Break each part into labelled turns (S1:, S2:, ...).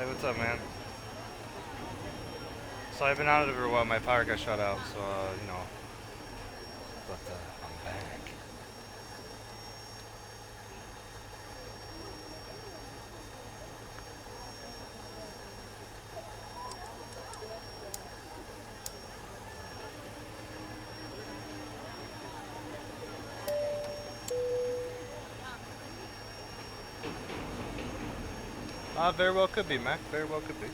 S1: Hey, what's up, man? So I've been out of it for a while. My power got shut out, so you know. But I'm back. Very well could be, Mac. Very well could be.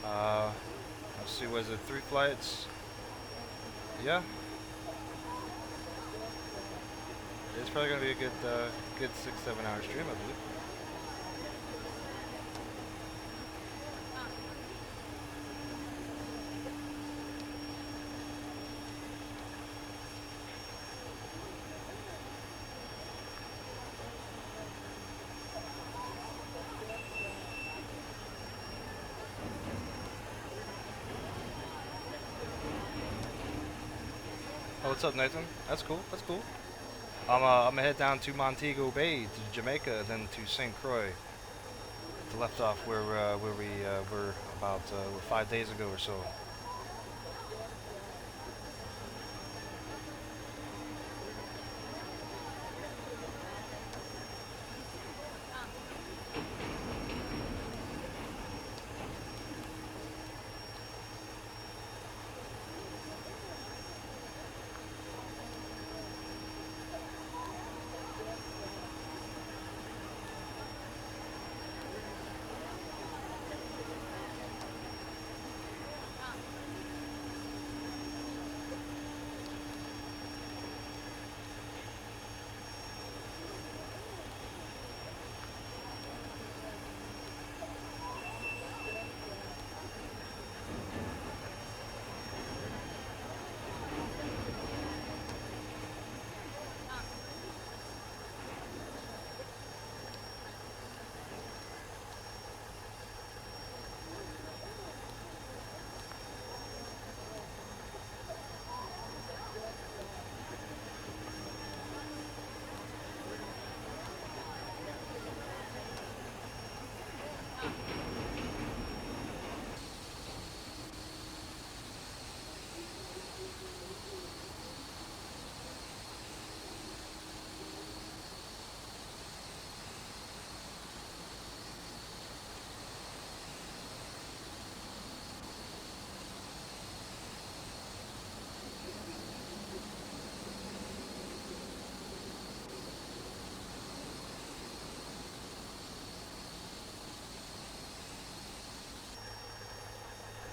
S1: Let's see. Was it 3 flights? Yeah. It's probably gonna be a good 6-7 hour stream, I believe. Oh, what's up, Nathan? That's cool. That's cool. I'm gonna head down to Montego Bay, to Jamaica, then to St. Croix. To left off where we were about 5 days ago or so.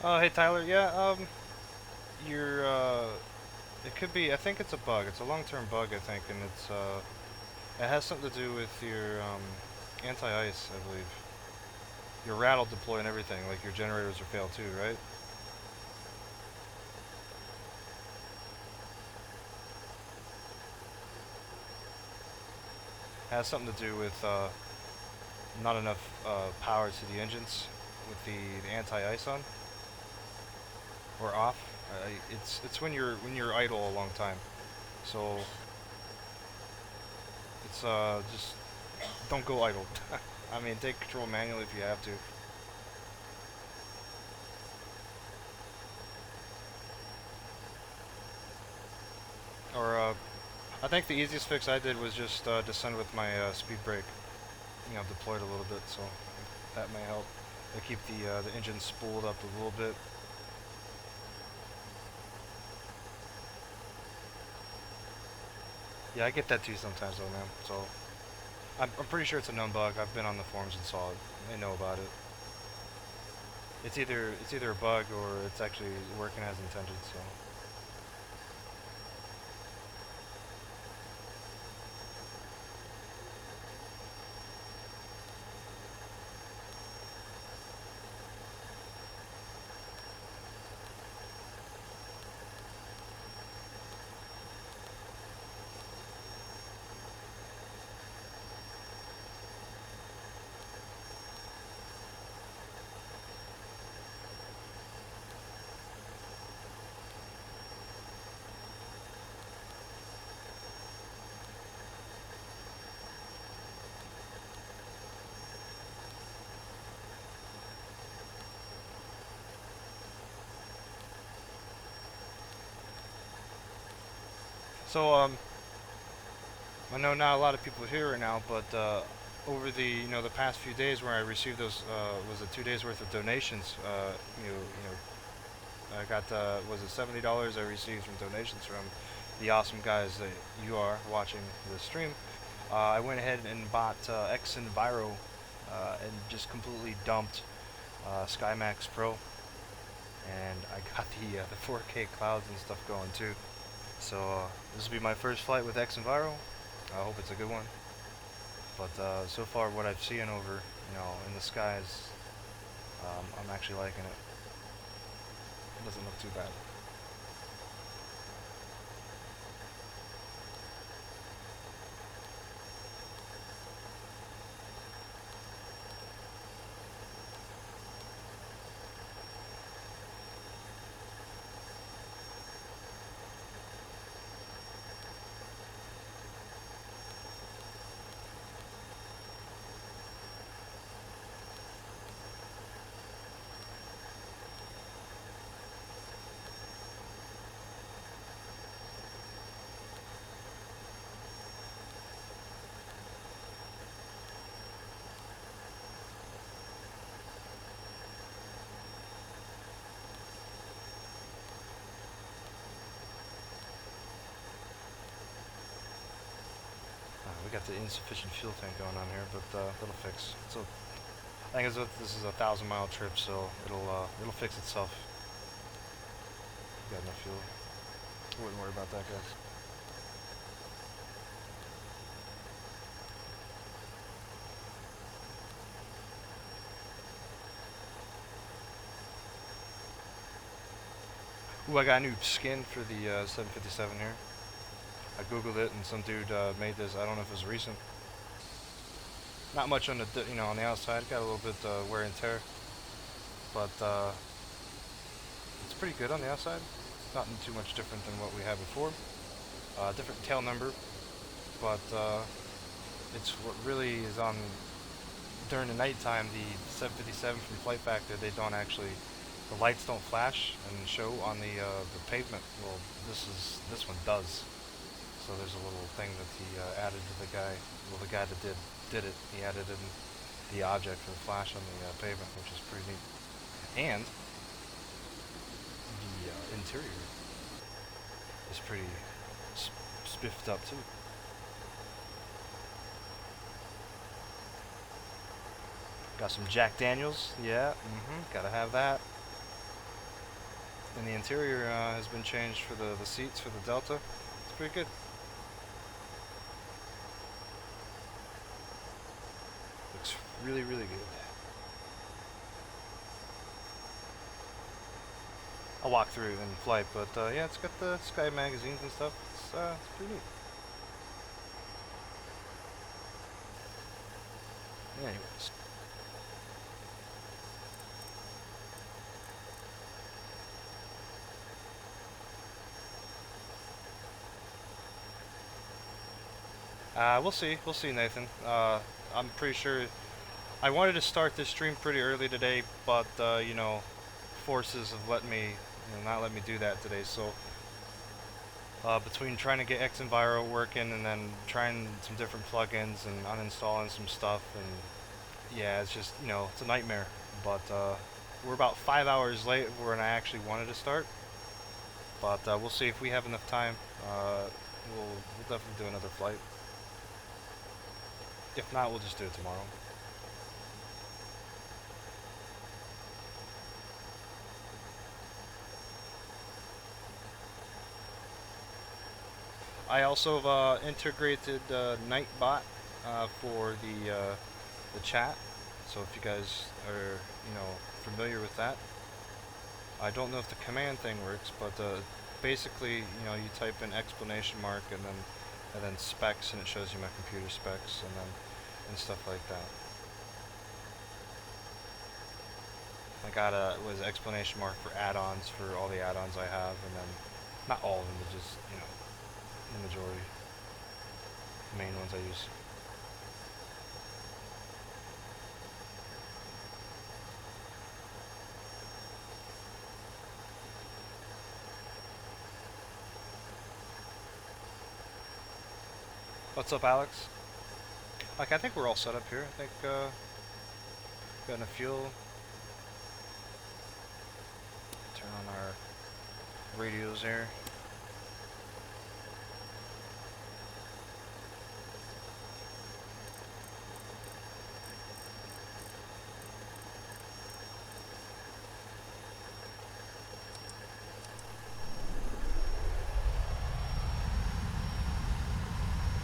S1: Oh, hey Tyler. Yeah, you're it could be. I think it's a bug. It's a long-term bug, I think, and it has something to do with your anti-ice, I believe. Your rattle deploy and everything, like your generators are failed too, right? It has something to do with not enough power to the engines with the anti-ice on or off. It's when you're idle a long time, so it's just don't go idle. I mean, take control manually if you have to. Or I think the easiest fix I did was just descend with my speed brake, deployed a little bit, so that may help. To keep the engine spooled up a little bit. Yeah, I get that too sometimes though, man. So I'm pretty sure it's a known bug. I've been on the forums and saw it. They know about it. It's either a bug or it's actually working as intended. So. So I know not a lot of people here right now, but over the the past few days where I received those was it 2 days worth of donations. I got was it $70 I received from donations from the awesome guys that you are watching the stream. I went ahead and bought X Enviro and just completely dumped SkyMax Pro, and I got the 4K clouds and stuff going too. So this will be my first flight with X Enviro. I hope it's a good one. But so far, what I've seen over in the skies, I'm actually liking it. It doesn't look too bad. We got the insufficient fuel tank going on here, but that'll fix. So I think this is a 1,000-mile trip, so it'll fix itself. Got enough fuel. Wouldn't worry about that, guys. Ooh, I got a new skin for the 757 here. I googled it, and some dude made this. I don't know if it was recent. Not much on the on the outside. Got a little bit wear and tear, but it's pretty good on the outside. Not too much different than what we had before. Different tail number, but it's what really is on during the nighttime. The 757 from Flight Factor, they don't actually. The lights don't flash and show on the pavement. Well, this one does. So there's a little thing that he added to the guy. Well, the guy that did it, he added in the object for the flash on the pavement, which is pretty neat. And the interior is pretty spiffed up too. Got some Jack Daniels, yeah, gotta have that. And the interior has been changed for the seats for the Delta. It's pretty good. Looks really, really good. I'll walk through it in flight, but yeah, it's got the Sky magazines and stuff. It's pretty neat. Anyways. We'll see, Nathan. I'm pretty sure I wanted to start this stream pretty early today, but forces have let me, not let me do that today. So between trying to get X Enviro working and then trying some different plugins and uninstalling some stuff, and yeah, it's just it's a nightmare. But we're about 5 hours late when I actually wanted to start. But we'll see if we have enough time. We'll definitely do another flight. If not, we'll just do it tomorrow. I also integrated Nightbot for the chat. So if you guys are familiar with that, I don't know if the command thing works, but basically you type in exclamation mark and then specs, and it shows you my computer specs and stuff like that. I got was exclamation mark for add-ons for all the add-ons I have, and then not all of them, but just the majority, the main ones I use. What's up, Alex? Like, I think we're all set up here. I think, got enough fuel. Turn on our radios here.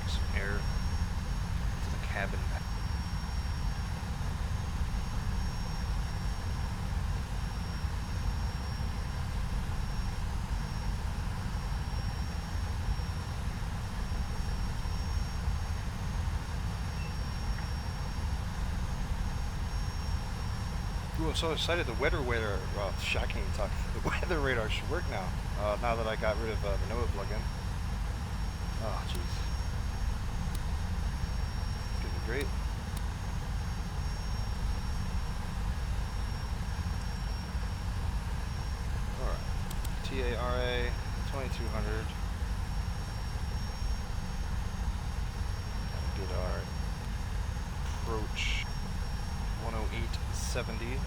S1: Some air to the cabin. Ooh, I'm so excited. The weather radar, well, shocking talk. The weather radar should work now. Now that I got rid of the NOAA plugin. Oh, jeez. It's gonna be great. Alright. TARA 2200. Gotta get our approach 108.70.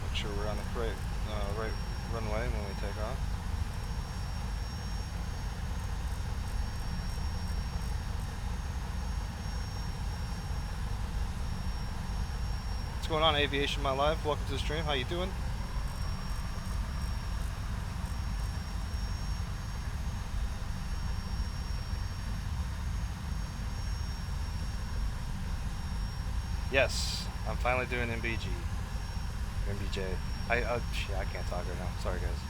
S1: Make sure we're on the right runway when we take off. What's going on, Aviation My Life? Welcome to the stream. How you doing? Yes, I'm finally doing MBJ. Shit, I can't talk right now. Sorry, guys.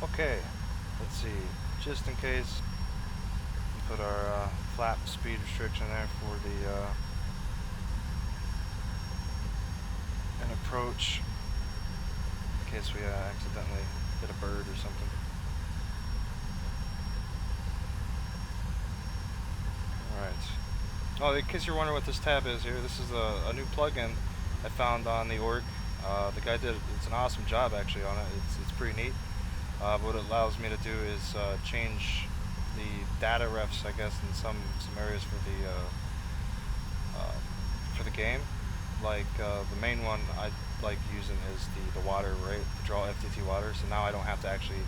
S1: Okay, let's see. Just in case, we put our flap speed restriction there for the an approach, in case we accidentally hit a bird or something. Alright. Oh, in case you're wondering what this tab is here, this is a new plugin I found on the org. The guy it's an awesome job actually on it. It's pretty neat. What it allows me to do is change the data refs, I guess, in some areas for the game. Like the main one I like using is the water, right? The draw FTT water. So now I don't have to actually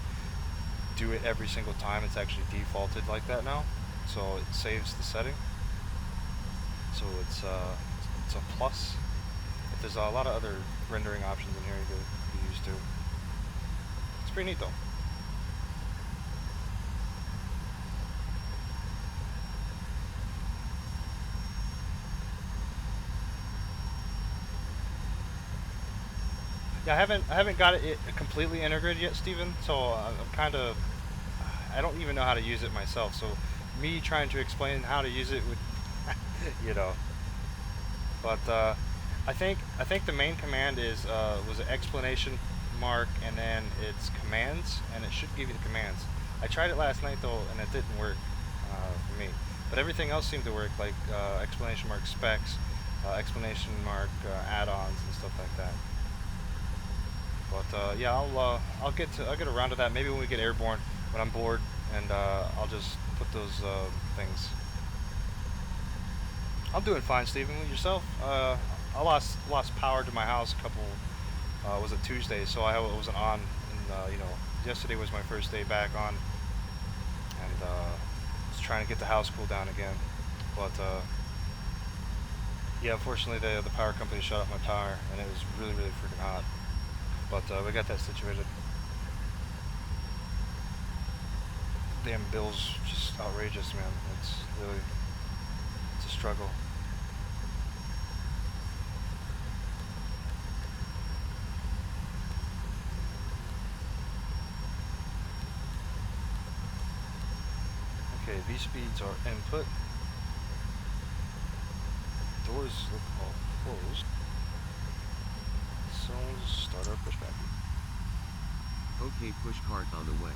S1: do it every single time. It's actually defaulted like that now. So it saves the setting. So it's a plus. But there's a lot of other rendering options in here you could use too. It's pretty neat though. Yeah, I haven't got it completely integrated yet, Steven. So I'm kind of, I don't even know how to use it myself. So me trying to explain how to use it would, you know. But I think the main command is was an exclamation mark and then it's commands, and it should give you the commands. I tried it last night though, and it didn't work for me. But everything else seemed to work, like exclamation mark specs, exclamation mark add-ons and stuff like that. But yeah, I'll get around to that maybe when we get airborne, when I'm bored, and I'll just put those things. I'm doing fine, Stephen. Yourself? I lost power to my house a couple. Was it Tuesday? So I wasn't on. And you know, yesterday was my first day back on, and was trying to get the house cooled down again. But yeah, unfortunately the power company shut off my power, and it was really freaking hot. But we got that situated. Damn bills, just outrageous, man. It's a struggle. Okay, V speeds are input. Doors look all closed. So we'll just start our pushback.
S2: Okay, push cart on the way.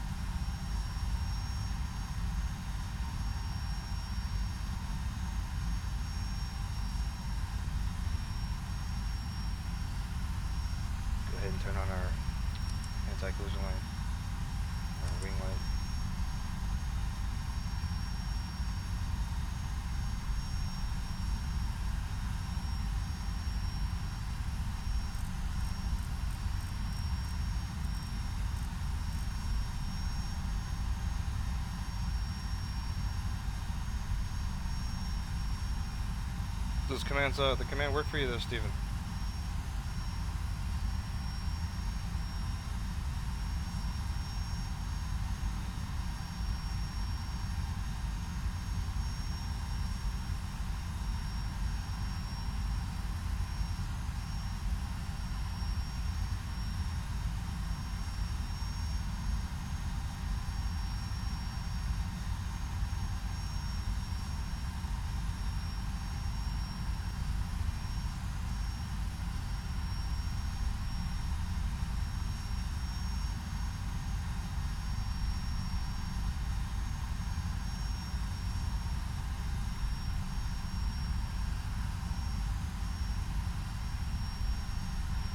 S1: Go ahead and turn on our anti-collision light, or wing light. Those commands, the command work for you though, Steven?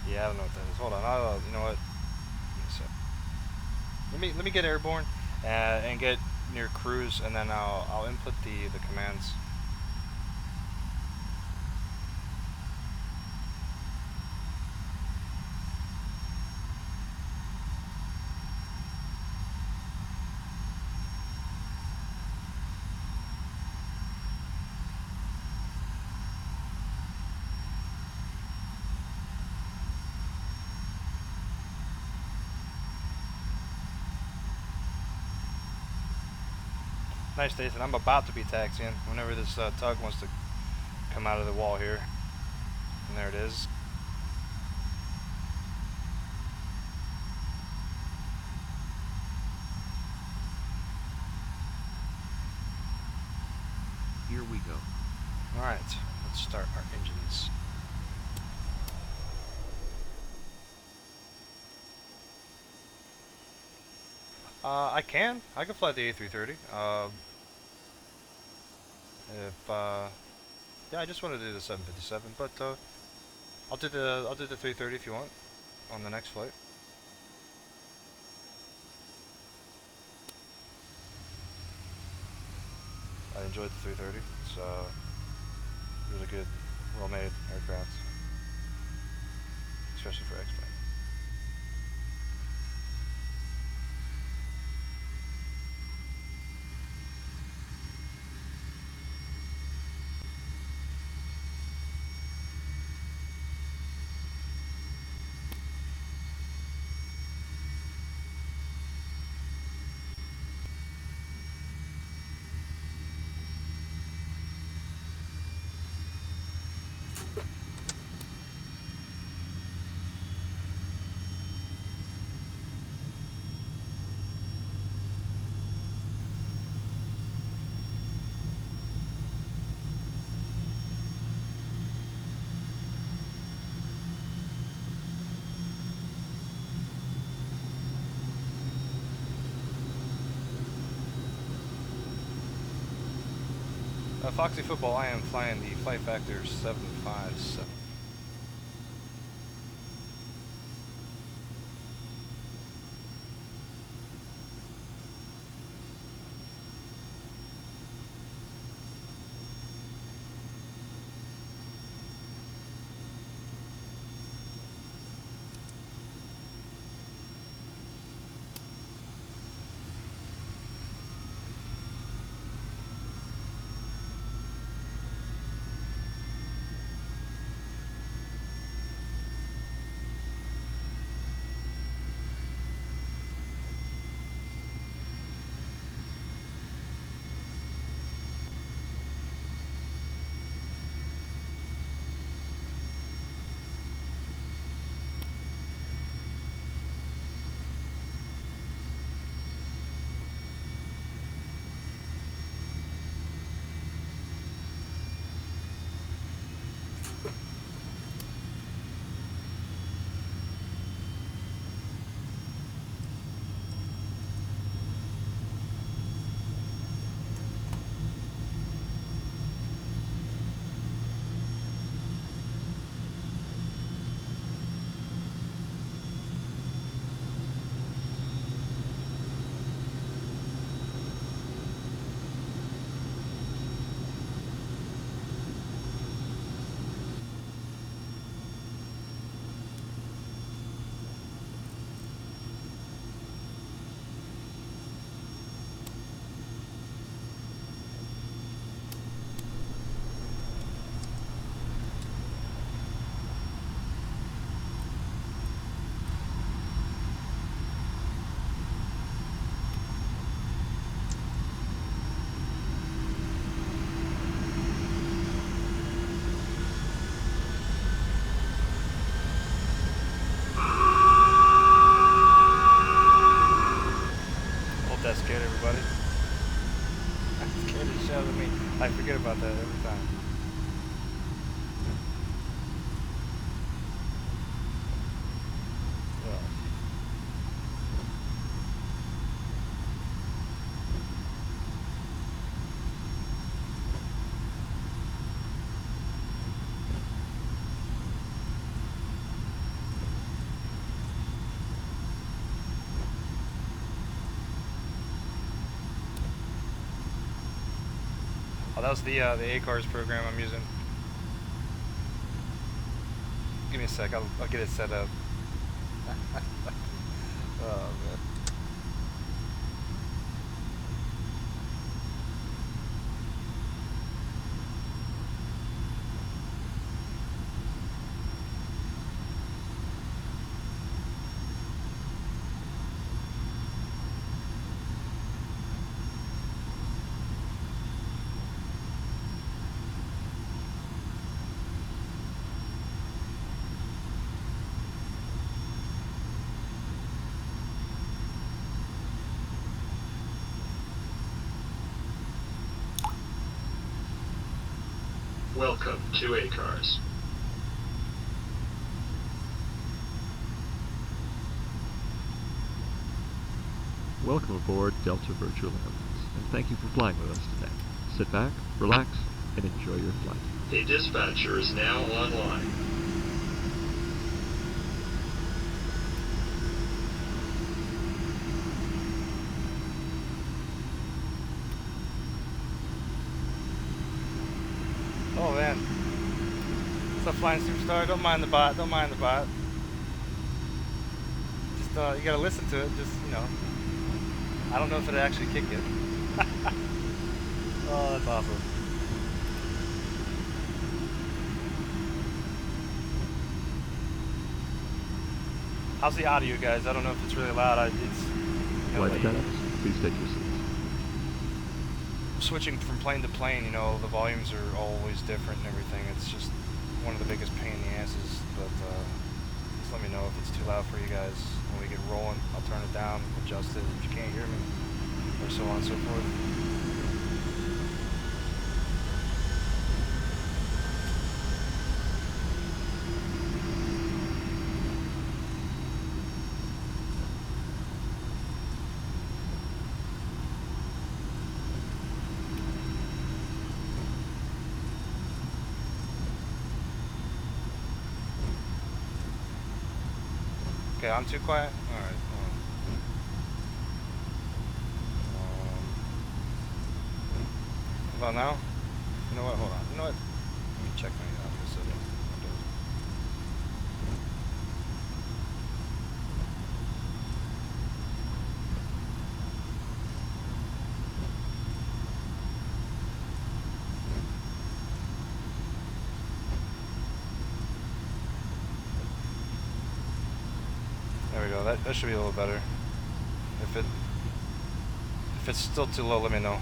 S1: Yeah, I don't know what that is. Hold on, I'll, you know what? Let me get airborne and get near cruise, and then I'll input the commands. Nice, Nathan. I'm about to be taxiing whenever this tug wants to come out of the wall here. And there it is.
S2: Here we go.
S1: Alright, let's start our engines. I can fly the A330. Yeah, I just want to do the 757, but I'll do the 330 if you want on the next flight. I enjoyed the 330. It's really good, well-made aircraft, especially for X-Plane. Foxy Football, I am flying the Flight Factor 757. I forget about that every time. Oh, that was the ACARS program I'm using. Give me a sec, I'll get it set up. Oh man.
S3: Welcome to ACARS.
S4: Welcome aboard Delta Virtual Airlines, and thank you for flying with us today. Sit back, relax, and enjoy your flight.
S3: A dispatcher is now online.
S1: Oh man. What's up, Flying Superstar? Don't mind the bot, don't mind the bot. Just, you gotta listen to it, just, you know. I don't know if it'll actually kick it. Oh, that's awesome. How's the audio, guys? I don't know if it's really loud. It's, you know,
S4: Flight attendants, please take your seats.
S1: switching from plane to plane, you know, the volumes are always different and everything. It's just one of the biggest pain in the asses, but just let me know if it's too loud for you guys. When we get rolling, I'll turn it down, adjust it if you can't hear me, or so on and so forth. Okay, I'm too quiet? Alright, hold on. How about now? You know what? Hold on. You know what? Let me check my audio settings. There we go. That should be a little better. If it's still too low, let me know.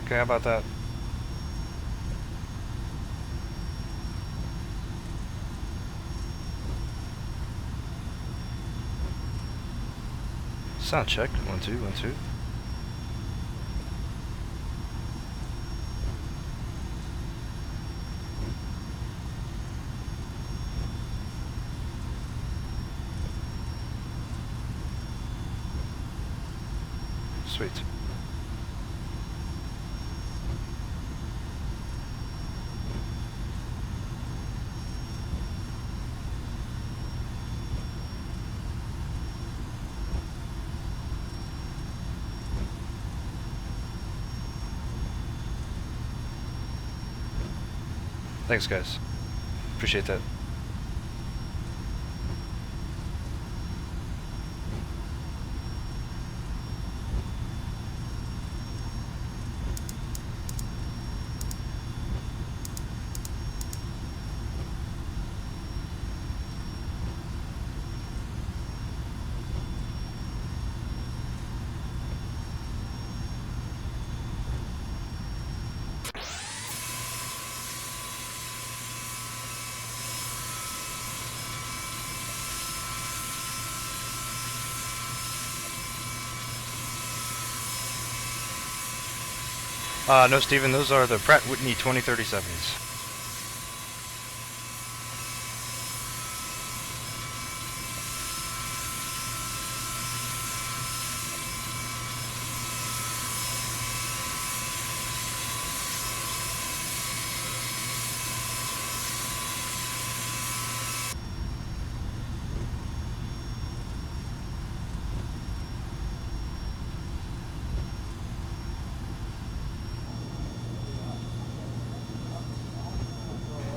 S1: Okay, how about that? Sound check. 1 2 1 2. Sweet. Thanks, guys. Appreciate that. No, Steven, those are the Pratt Whitney 2037s.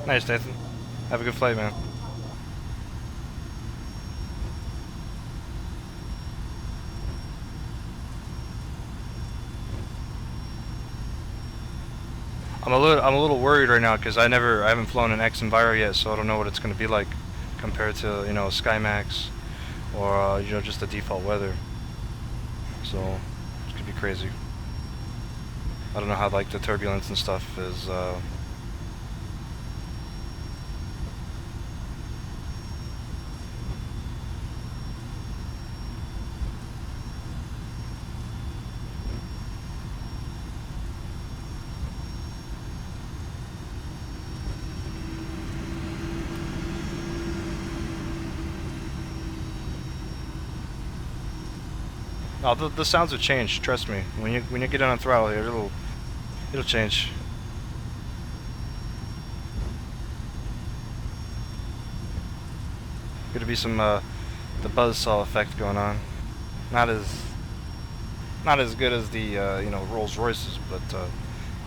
S1: Nice, Nathan. Have a good flight, man. I'm a little worried right now because I haven't flown an X Enviro yet, so I don't know what it's going to be like compared to, you know, SkyMax or you know, just the default weather. So it could be crazy. I don't know how like the turbulence and stuff is. Oh, the sounds will change. Trust me. When you get on throttle here, it'll change. Gonna be some the buzzsaw effect going on. Not as good as the you know, Rolls Royces, but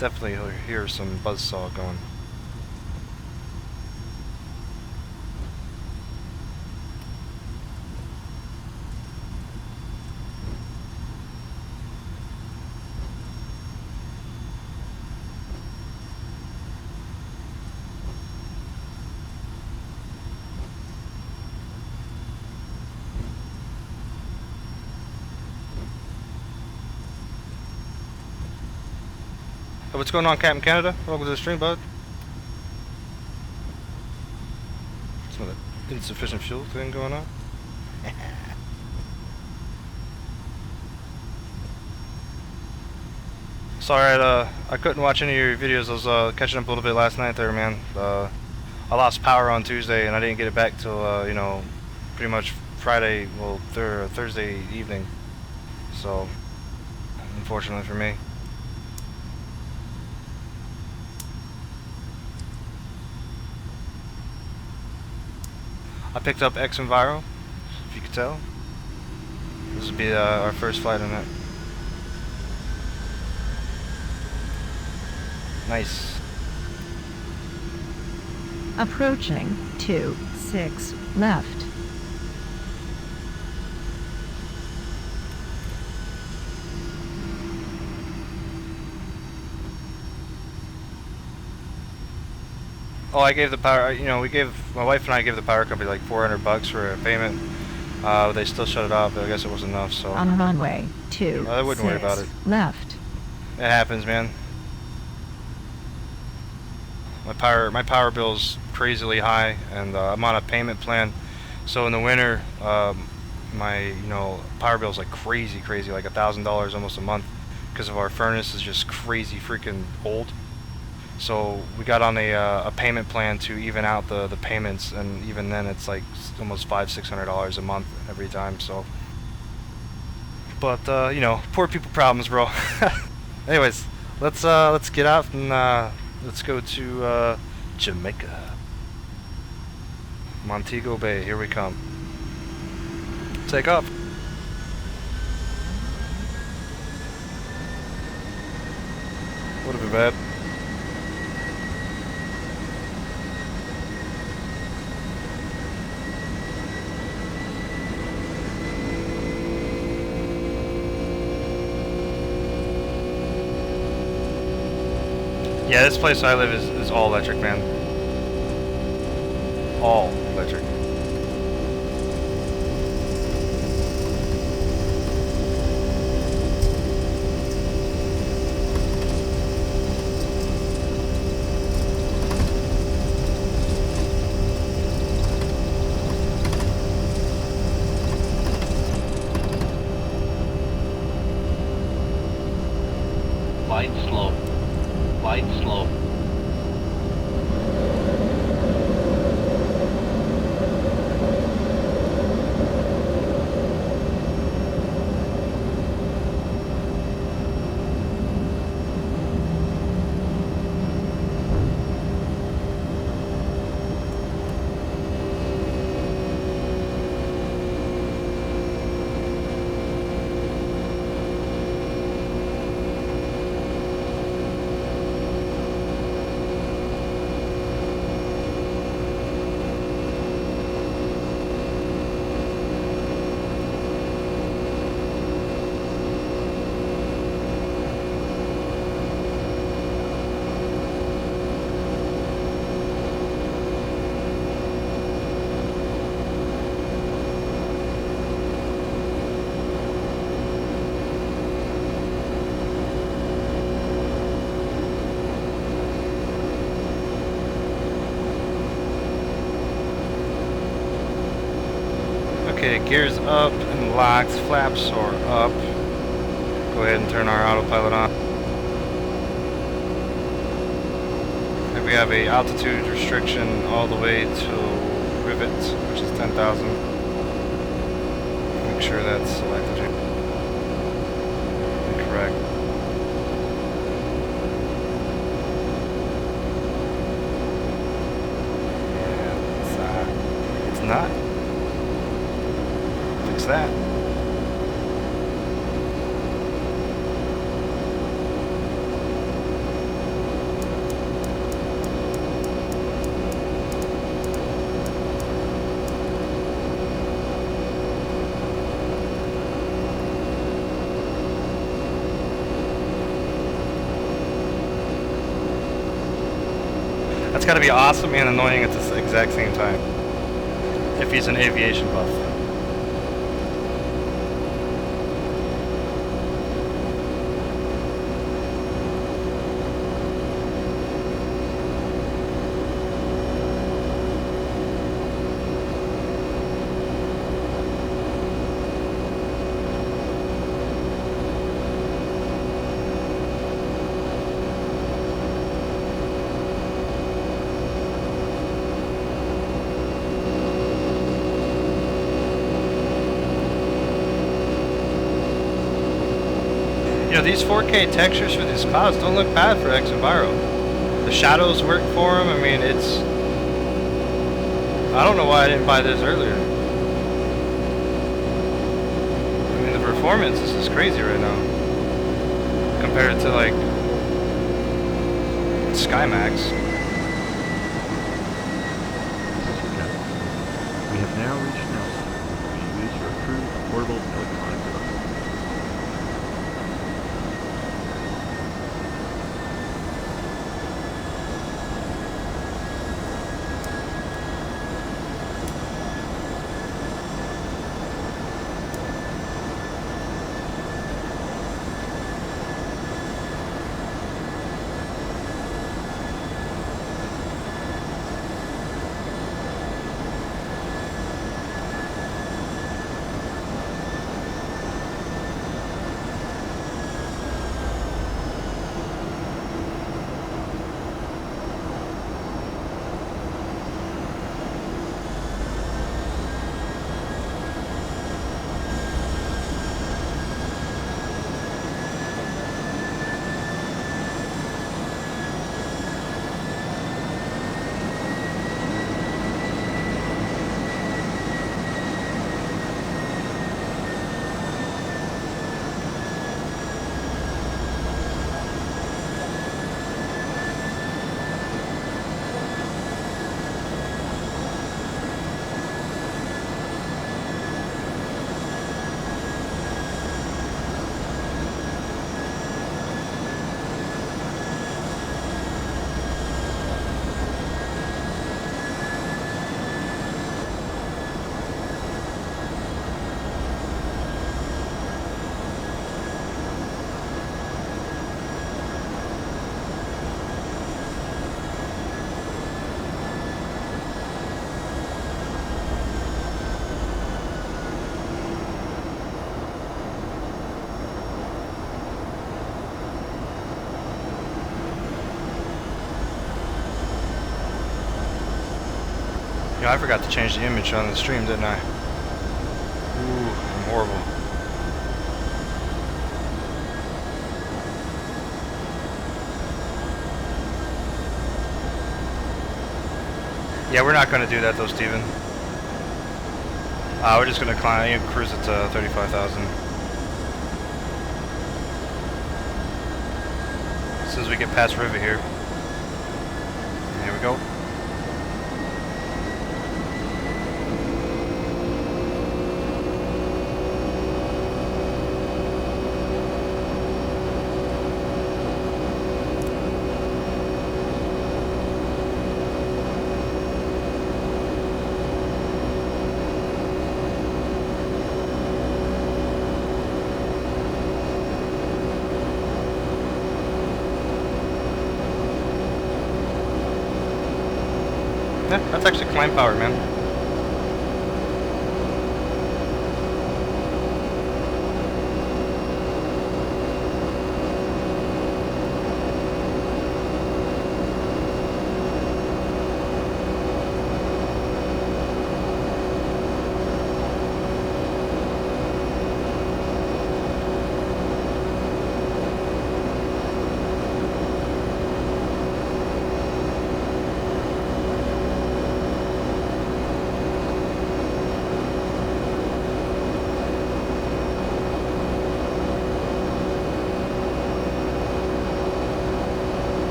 S1: definitely you'll hear some buzzsaw going. What's going on, Captain Canada? Welcome to the stream, bud. Some of the insufficient fuel thing going on. Sorry, I couldn't watch any of your videos. I was catching up a little bit last night there, man. I lost power on Tuesday, and I didn't get it back till you know, pretty much Friday, well, Thursday evening. So, unfortunately for me. I picked up X Enviro, if you could tell. This would be our first flight on it. Nice.
S5: Approaching 26 left.
S1: Oh, I gave the power, you know, my wife and I gave the power company like $400 for a payment. They still shut it off, but I guess it wasn't enough, so.
S5: On runway 26
S1: I wouldn't worry about it.
S5: Left.
S1: It happens, man. My power bill's crazily high, and I'm on a payment plan. So in the winter, my power bill's like crazy, like $1,000 almost a month, because of our furnace is just crazy freaking old. So we got on a payment plan to even out the payments, and even then it's like almost $500-600 a month every time. So, but you know, poor people problems, bro. Anyways, let's get out and let's go to Jamaica, Montego Bay. Here we come. Take off. Would have been bad. Yeah, this place I live is all electric, man. All electric.
S6: Wide slope. Wide slope. Okay, gears up and locks, flaps are up. Go ahead and turn our autopilot on. And we have a altitude restriction all the way to rivet, which is 10,000. Make sure that's selected. Incorrect. Yeah, it's not. Fix that. That's gotta be awesome and annoying at the exact same time. If he's an aviation buff. You know, these 4K textures for these clouds don't look bad for X-Enviro. The shadows work for them. I mean, it's... I don't know why I didn't buy this earlier. I mean, the performance is just crazy right now. Compared to, like, SkyMax.
S4: We have now reached an altitude where you use your approved portable electronic device.
S1: Yeah, I forgot to change the image on the stream, didn't I? Ooh, I'm horrible. Yeah, we're not going to do that though, Steven. We're just going to cruise it to 35,000. As soon as we get past Rivet here. Here we go. Yeah, that's actually climb power, man.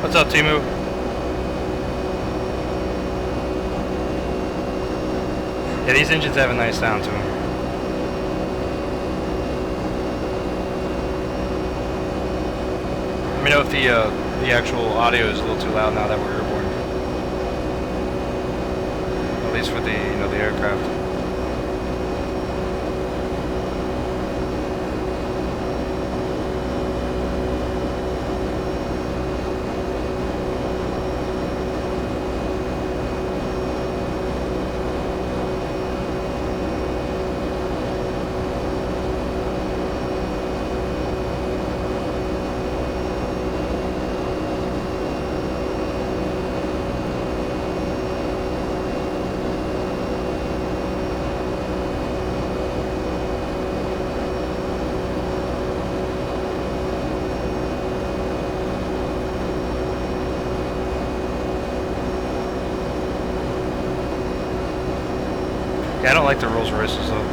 S1: What's up, Timu? Yeah, these engines have a nice sound to them. Let me know if the actual audio is a little too loud now that we're airborne. At least for the the aircraft. Yeah, I don't like the Rolls Royces though.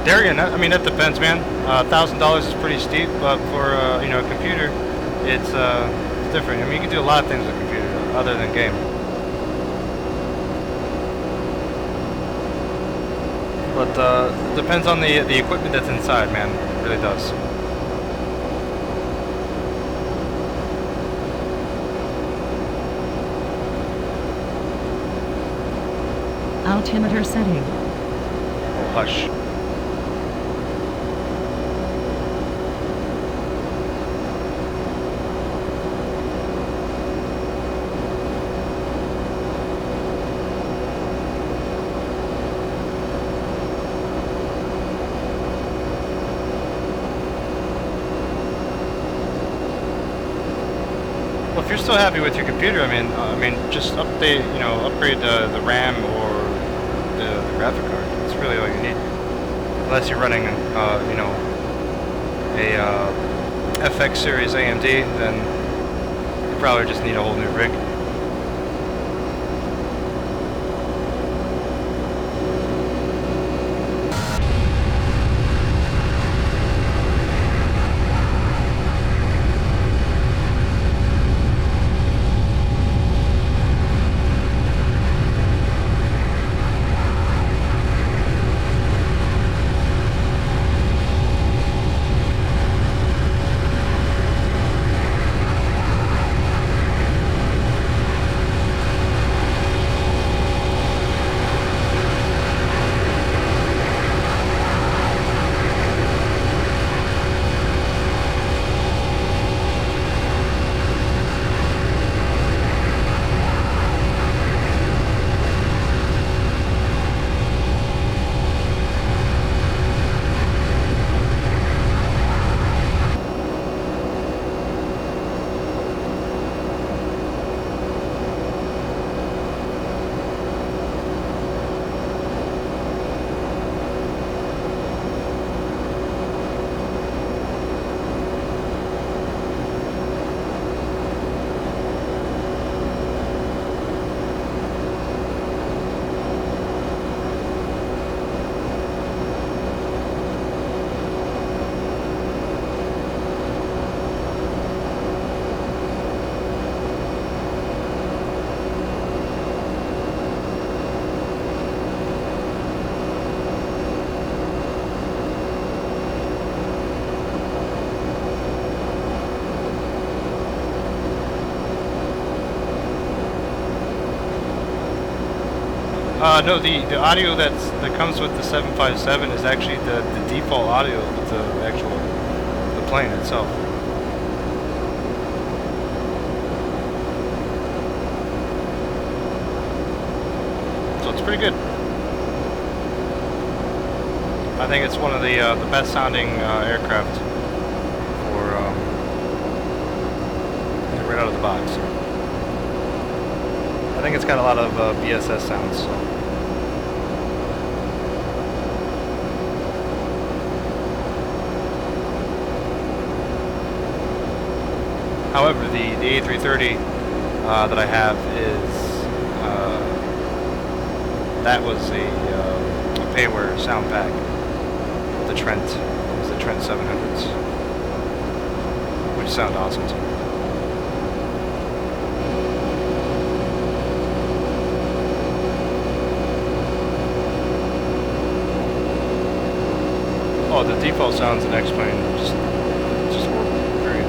S1: Darian, I mean that depends, man. $1,000 is pretty steep, but for a computer, it's different. I mean, you can do a lot of things with a computer other than game. But it depends on the equipment that's inside, man. It really does.
S5: Altimeter setting.
S1: Oh, hush. Well, if you're still happy with your computer, I mean, just upgrade the RAM or the graphic card. That's really all you need. Unless you're running, a FX series AMD, then you probably just need a whole new rig.
S6: No, the audio that comes with the 757 is actually the default audio of the actual the plane itself. So it's pretty good. I think it's one of the best sounding aircraft for right out of the box. I think it's got a lot of BSS sounds. So. However, the A330 that I have is that was a payware sound pack. The Trent, it was the Trent 700s, which sound awesome too. Oh, the default sounds in X-Plane just horrible, period.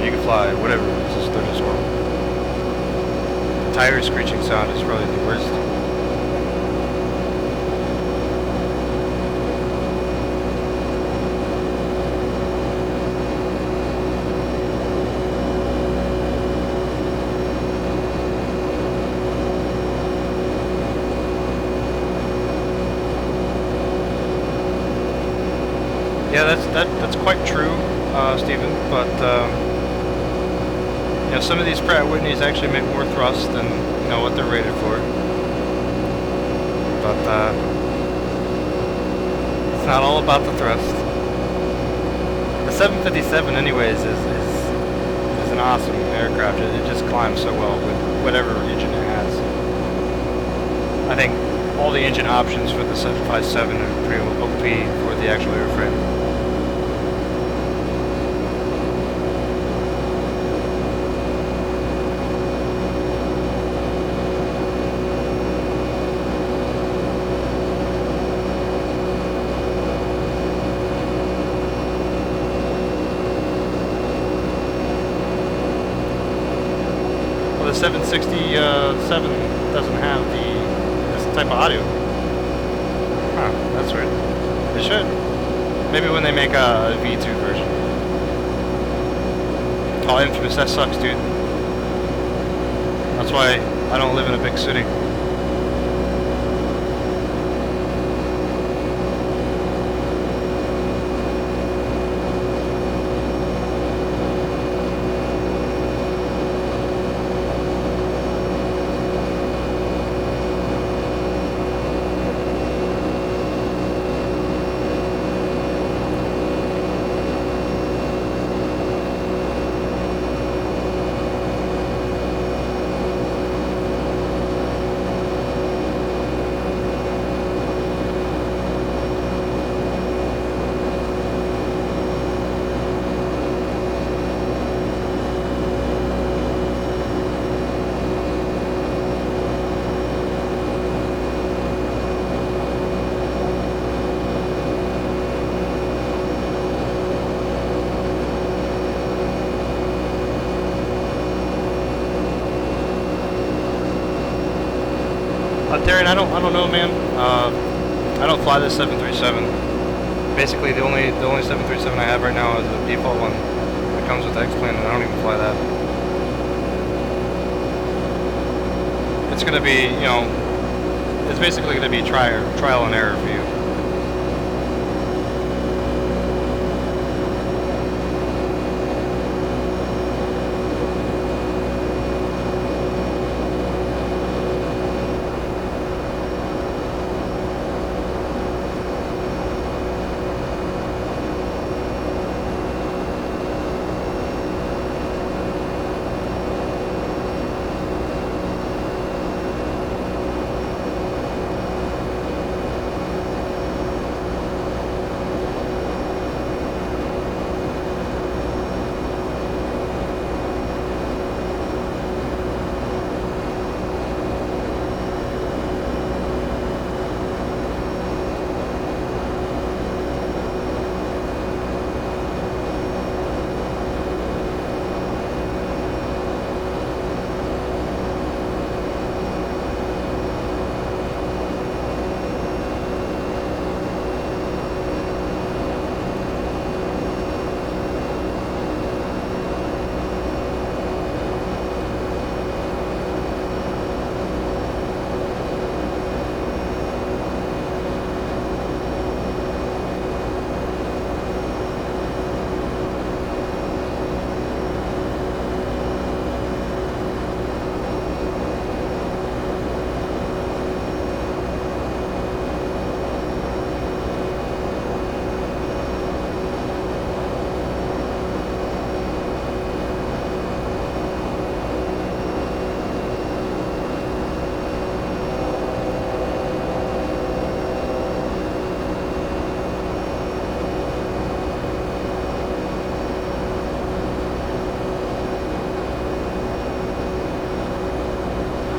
S6: You can fly, whatever, they're just horrible. The tire screeching sound is probably the worst. Yeah, that's quite true, Stephen. But you know, some of these Pratt & Whitneys actually make more thrust than what they're rated for. But it's not all about the thrust. The 757, anyways, is an awesome aircraft. It just climbs so well with whatever engine it has. I think all the engine options for the 757 are pretty OP for the actual airframe. The 767 doesn't have this type of audio. Huh, that's weird. It should. Maybe when they make a V2 version. Oh, Infamous, that sucks, dude. That's why I don't live in a big city. Darren, I don't know, man. I don't fly this 737. Basically, the only 737 I have right now is the default one that comes with X-Plane, and I don't even fly that. It's gonna be, it's basically gonna be trial and error for you.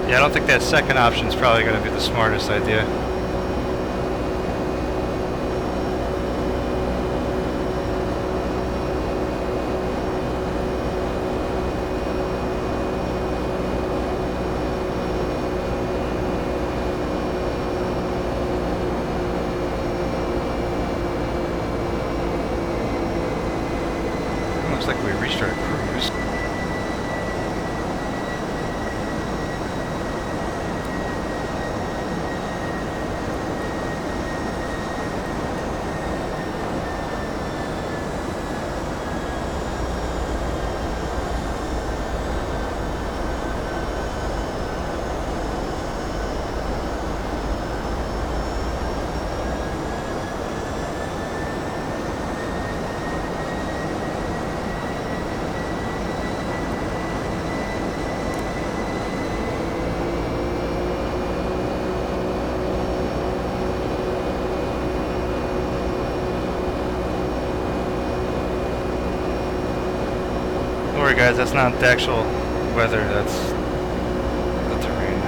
S6: Yeah, I don't think that second option is probably going to be the smartest idea. Looks like we reached our cruise. Don't worry guys, that's not the actual weather, that's the terrain.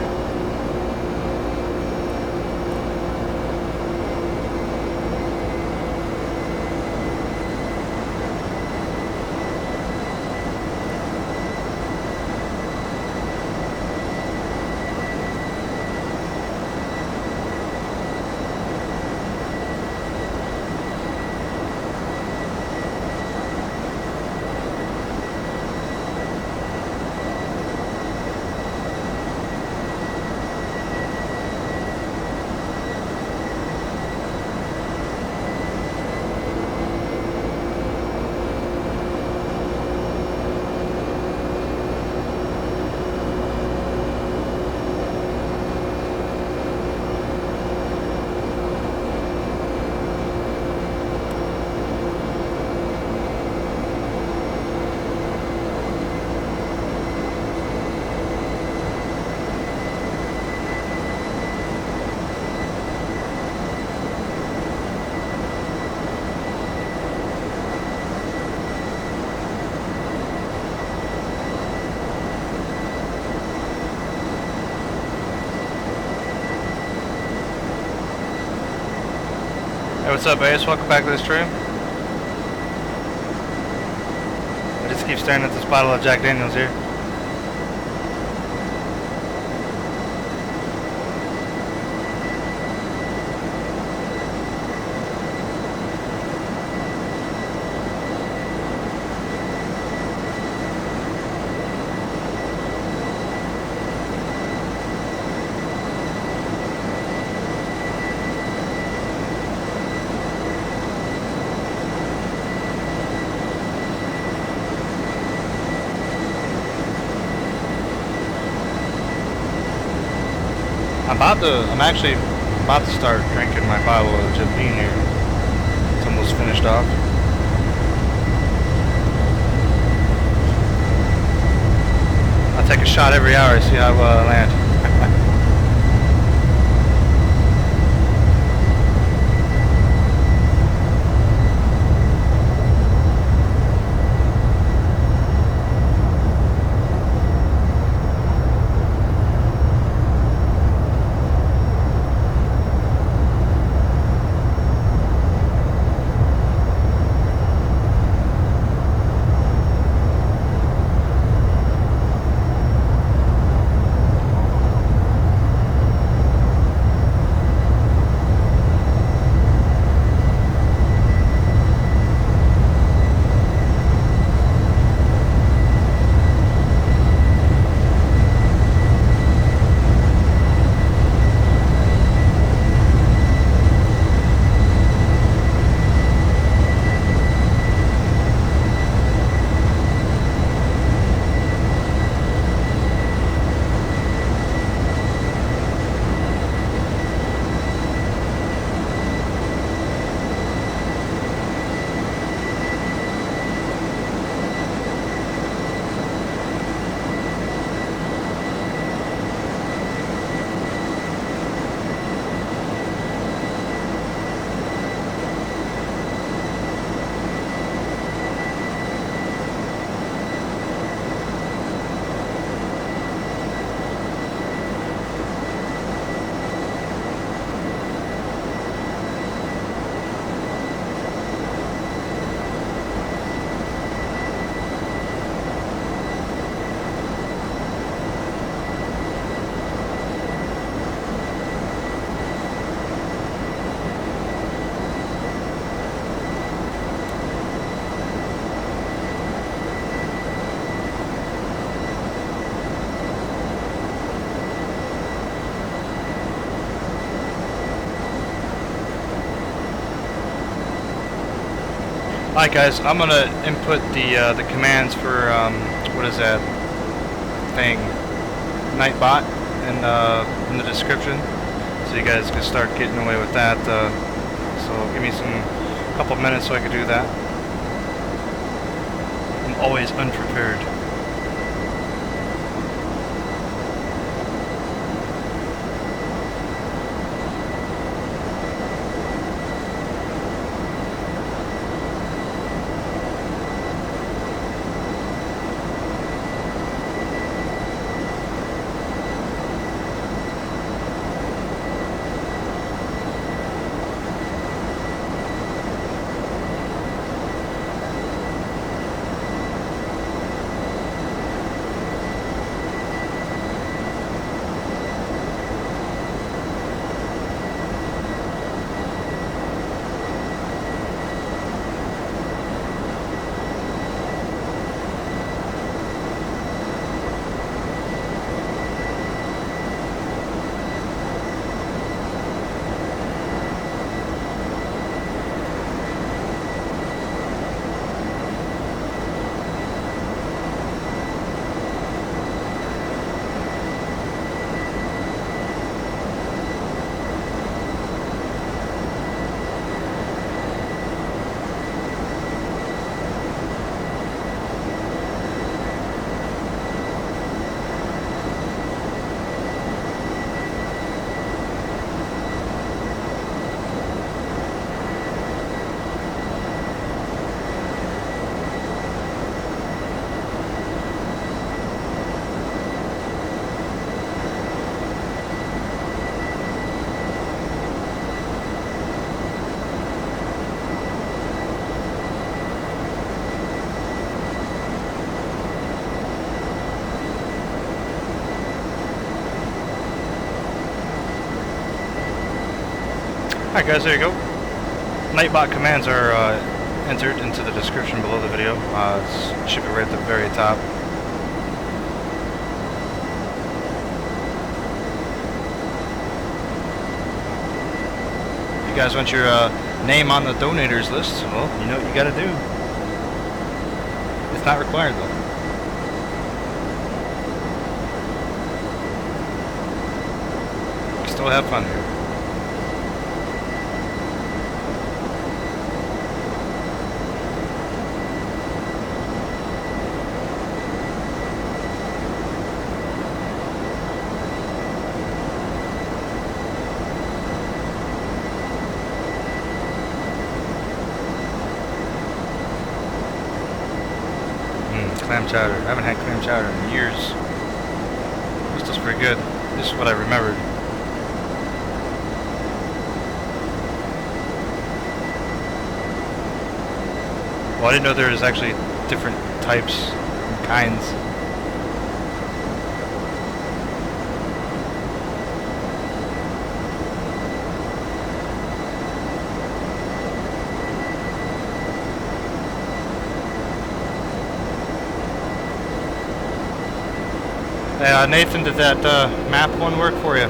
S6: Hey, what's up, Ace? Welcome back to the stream. I just keep staring at this bottle of Jack Daniels here. I'm actually about to start drinking my bottle of Jim Beam here. It's almost finished off. I'll take a shot every hour to see how well I land. Alright guys, I'm gonna input the commands for what is that thing? Nightbot in the description, so you guys can start getting away with that. So give me a couple minutes so I can do that. I'm always unprepared. Alright guys, there you go. Nightbot commands are entered into the description below the video. It should be right at the very top. If you guys want your name on the donators list, well, you know what you gotta do. It's not required though. You can still have fun here. Clam chowder. I haven't had clam chowder in years. This was pretty good. This is what I remembered. Well, I didn't know there was actually different types and kinds. Hey, Nathan, did that map one work for you?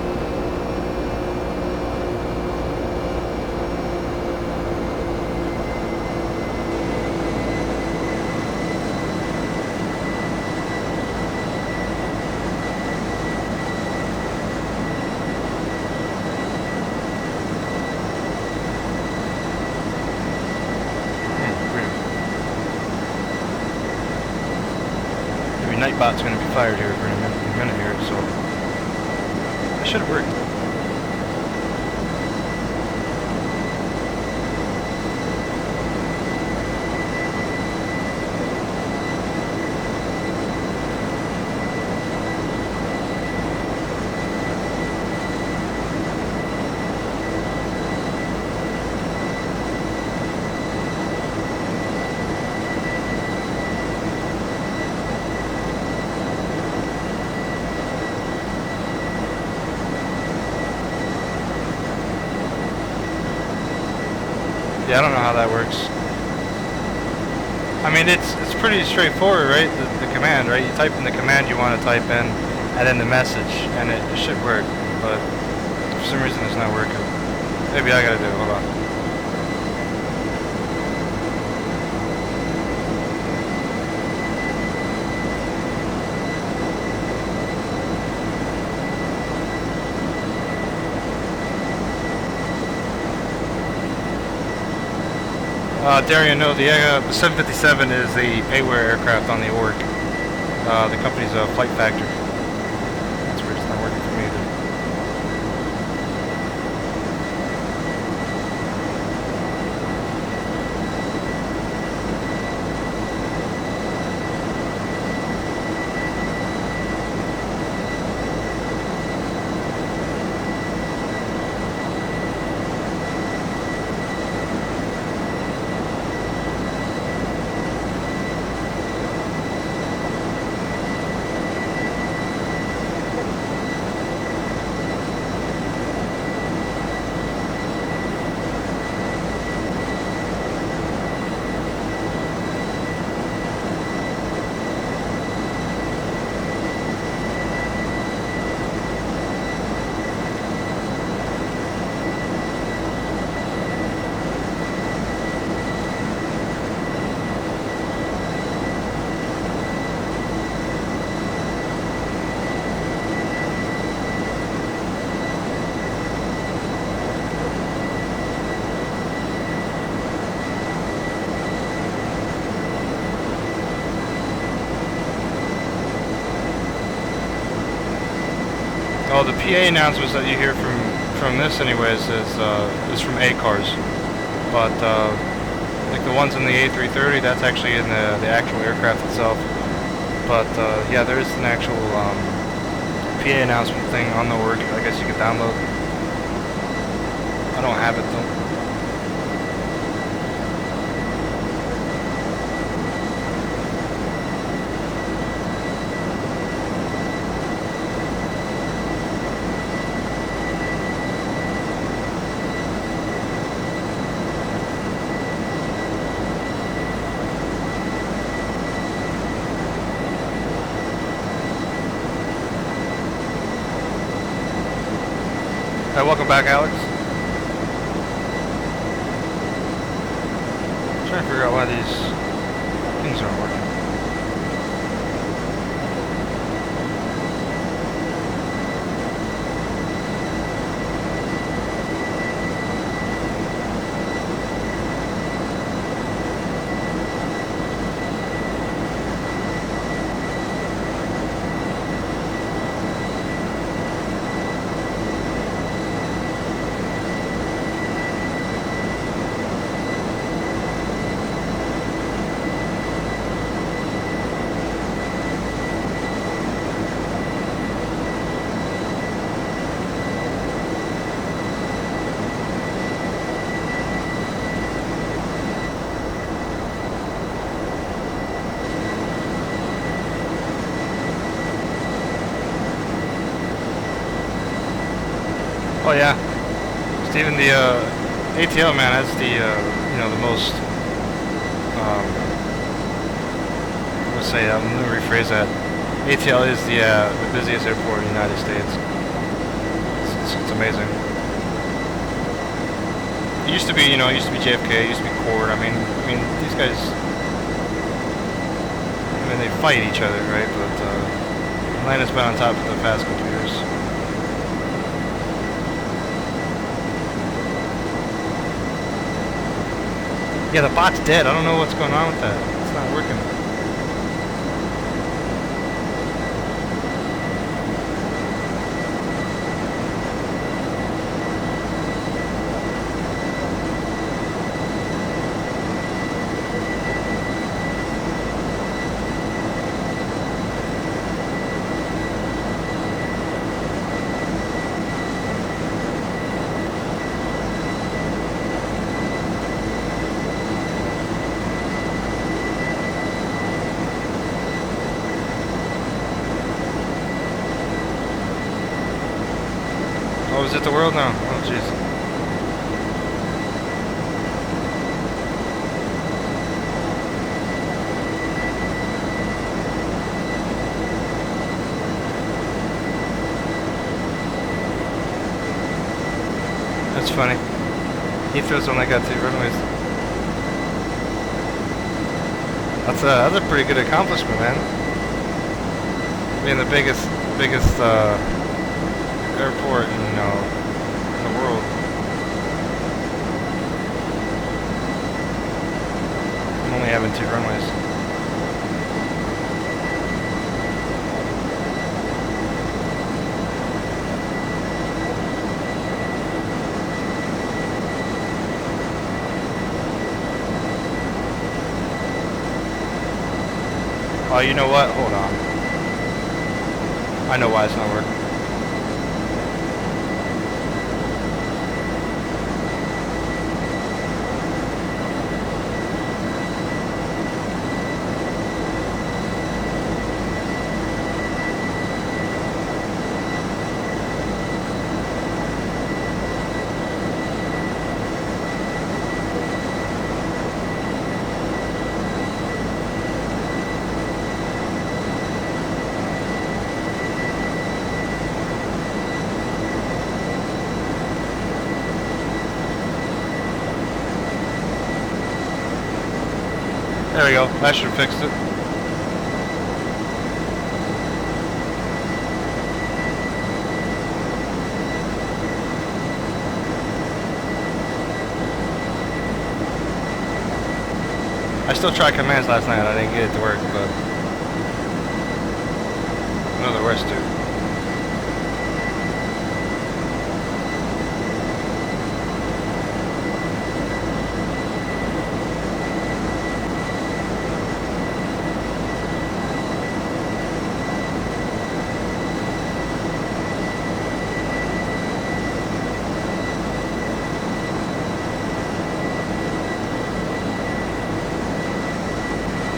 S6: Nightbot's going to be fired here for a minute here, so that should have worked. Yeah, I don't know how that works. I mean, it's pretty straightforward, right? The command, right? You type in the command you want to type in, and then the message, and it should work. But for some reason, it's not working. Maybe I gotta do it. Hold on. Darian, no, the 757 is the payware aircraft on the org. The company's Flight Factor. That's where it's not working for me either. Oh, the PA announcements that you hear from this, anyways, is from A cars, but like the ones in the A330, that's actually in the actual aircraft itself. But yeah, there is an actual PA announcement thing on the org. I guess you can download. I don't have it though. Welcome back, Alex. I'm trying to figure out why these things aren't working. Oh yeah, Steven, the ATL man has the you know, the most let's say, I'm gonna rephrase that. ATL is the busiest airport in the United States. It's amazing. It used to be, you know, it used to be JFK, it used to be Cord. I mean these guys, I mean, they fight each other, right? But Atlanta's been on top of the past couple years. Yeah, the bot's dead. I don't know what's going on with that. It's not working. Oh, is it the world now? Oh, jeez. That's funny. Heathrow's only got 2 runways. That's a pretty good accomplishment, man. Being the biggest airport in the world. between two runways. Oh, you know what? Hold on. I know why it's not working. There we go. That should have fixed it. I still tried commands last night. I didn't get it to work, but I know the rest do.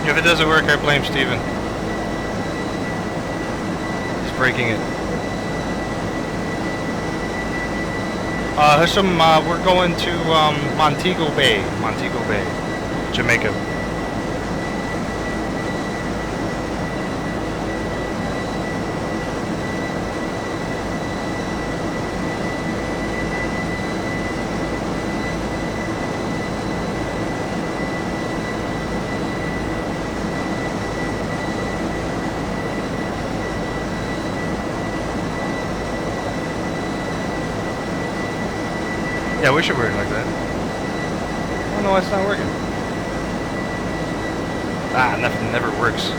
S6: If it doesn't work, I blame Steven. He's breaking it. Hisham, we're going to Montego Bay, Jamaica. Yeah, I wish it worked like that. I don't know why it's not working. Ah, nothing never works.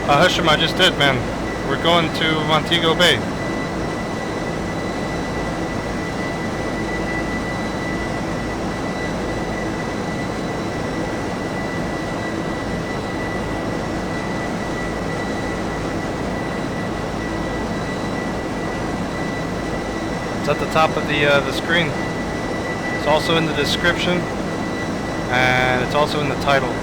S6: Hisham, I just did, man. We're going to Montego Bay. It's at the top of the screen. It's also in the description, and it's also in the title.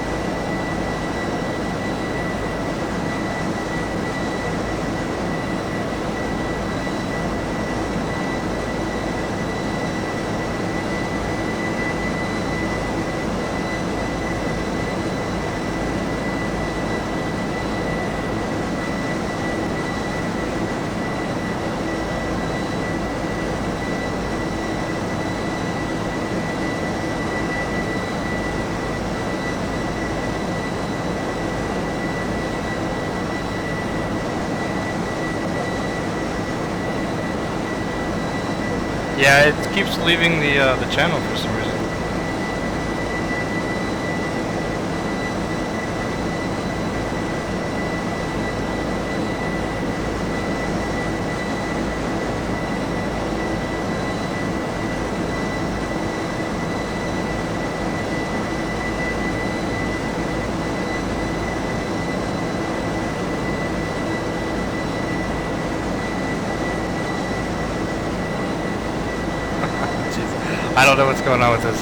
S6: Yeah, it keeps leaving the channel for some reason. I don't know what's going on with this.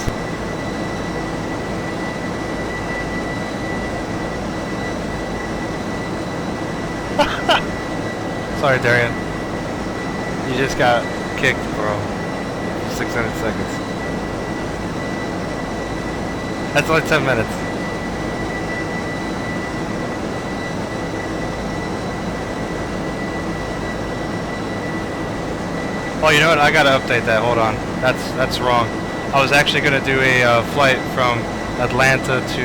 S6: Sorry, Darian. You just got kicked, bro. 600 seconds. That's only 10 minutes. Oh, you know what? I gotta update that. Hold on. That's wrong. I was actually gonna do a flight from Atlanta to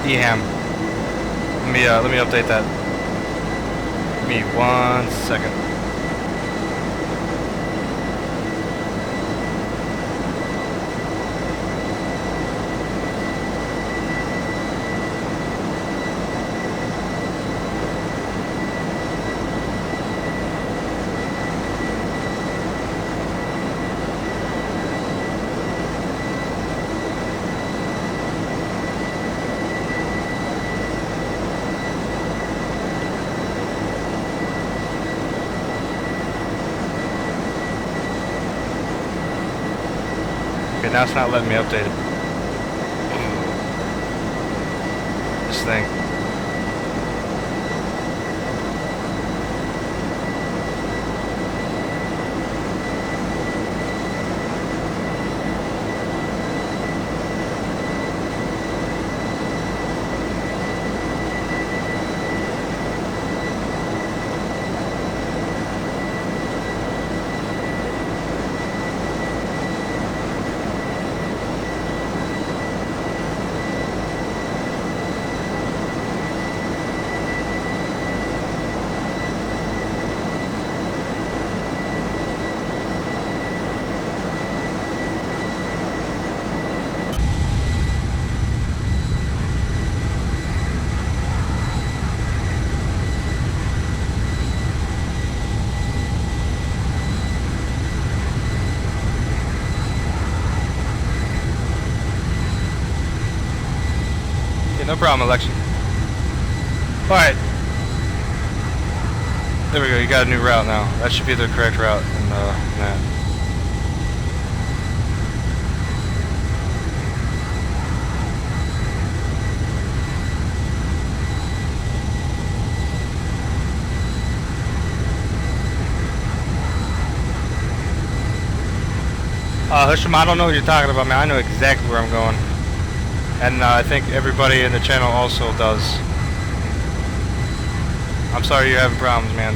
S6: Eham. Let me update that. Give me 1 second. Now it's not letting me update it. This thing. No problem, Alexa. Alright. There we go, you got a new route now. That should be the correct route in that. Husham, I don't know what you're talking about, man. I know exactly where I'm going. And I think everybody in the channel also does. I'm sorry you're having problems, man.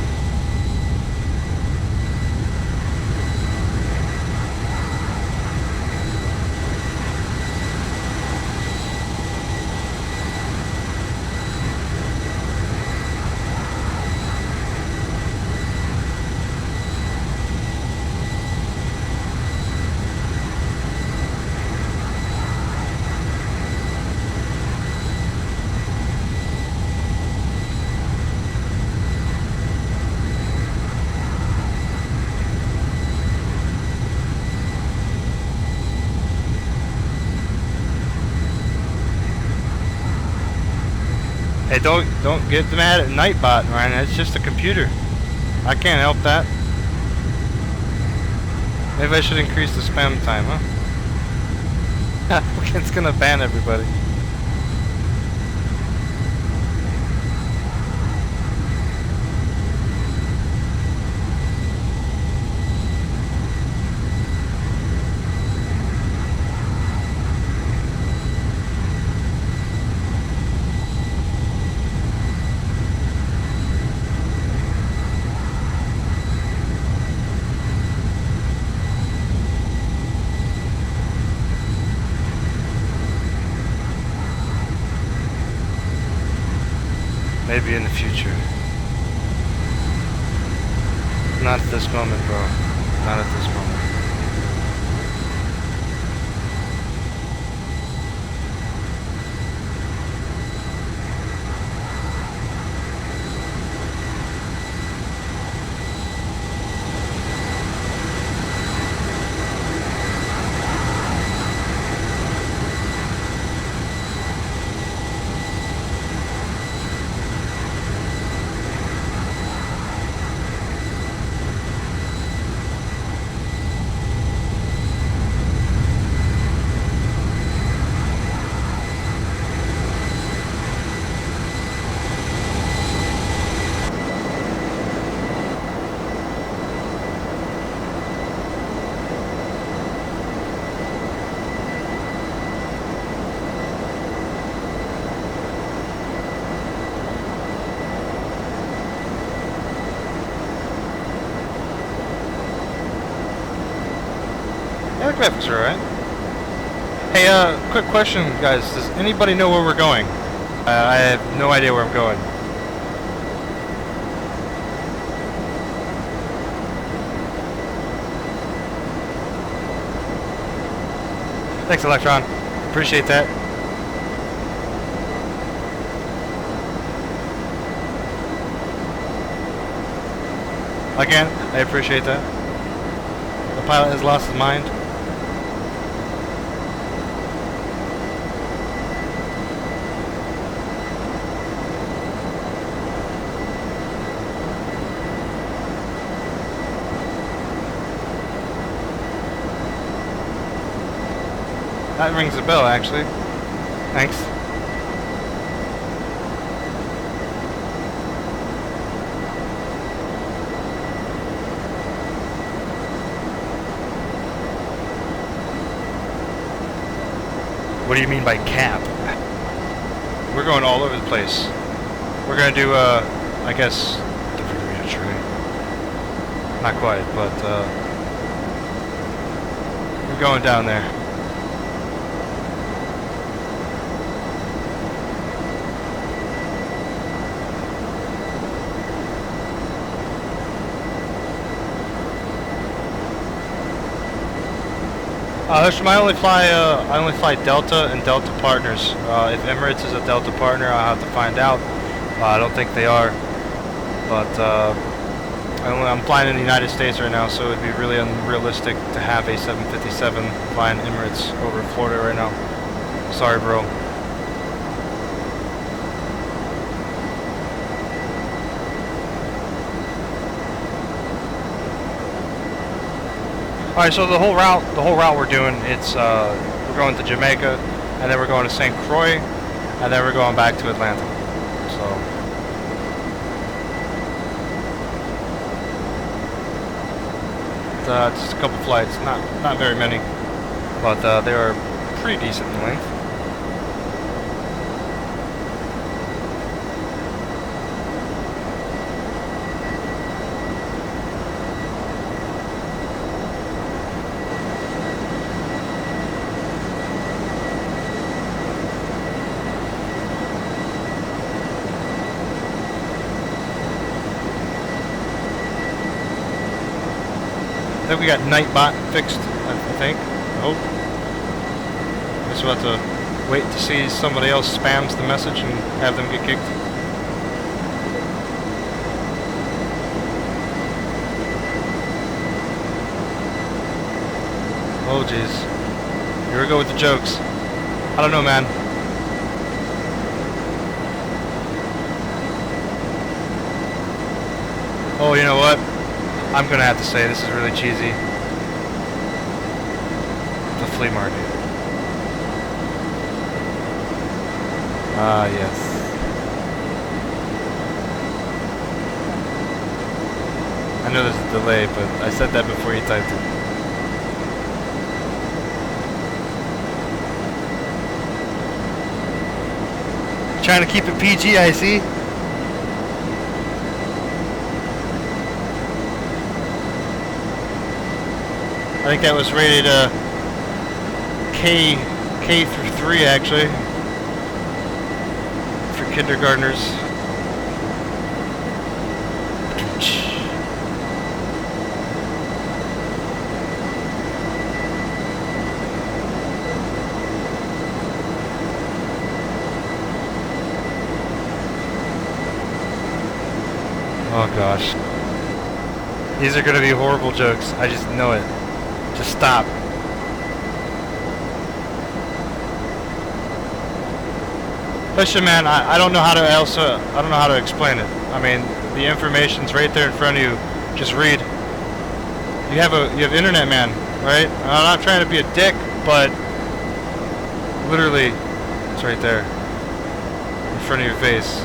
S6: Hey, don't get mad at Nightbot, Ryan. It's just a computer. I can't help that. Maybe I should increase the spam time, huh? It's gonna ban everybody. Maybe in the future. Not at this moment, bro. Not at this moment. Yeah, the graphics are alright. Hey, quick question, guys. Does anybody know where we're going? I have no idea where I'm going. Thanks, Electron. Appreciate that. Again, I appreciate that. The pilot has lost his mind. That rings a bell, actually. Thanks. What do you mean by cap? We're going all over the place. We're gonna do, I guess, the re-entry. Not quite, but, we're going down there. I only fly Delta and Delta partners. If Emirates is a Delta partner, I'll have to find out. I don't think they are, but I'm flying in the United States right now, so it'd be really unrealistic to have a 757 flying Emirates over Florida right now. Sorry, bro. All right, so the whole route we're doing, it's we're going to Jamaica, and then we're going to St. Croix, and then we're going back to Atlanta. So just a couple flights, not very many, but they are pretty decent in length. I think we got Nightbot fixed, I think. I hope. Just about to wait to see somebody else spams the message and have them get kicked. Oh jeez. Here we go with the jokes. I don't know, man. Oh, you know what? I'm gonna have to say this is really cheesy. The flea market. Ah, yes. I know there's a delay, but I said that before you typed it. Trying to keep it PG, I see. I think that was rated K through 3 actually for kindergartners. Oh gosh. These are gonna be horrible jokes. I just know it. Just stop. Listen, man, I don't know how to I don't know how to explain it. I mean, the information's right there in front of you. Just read. You have internet, man, right? I'm not trying to be a dick, but literally, it's right there in front of your face.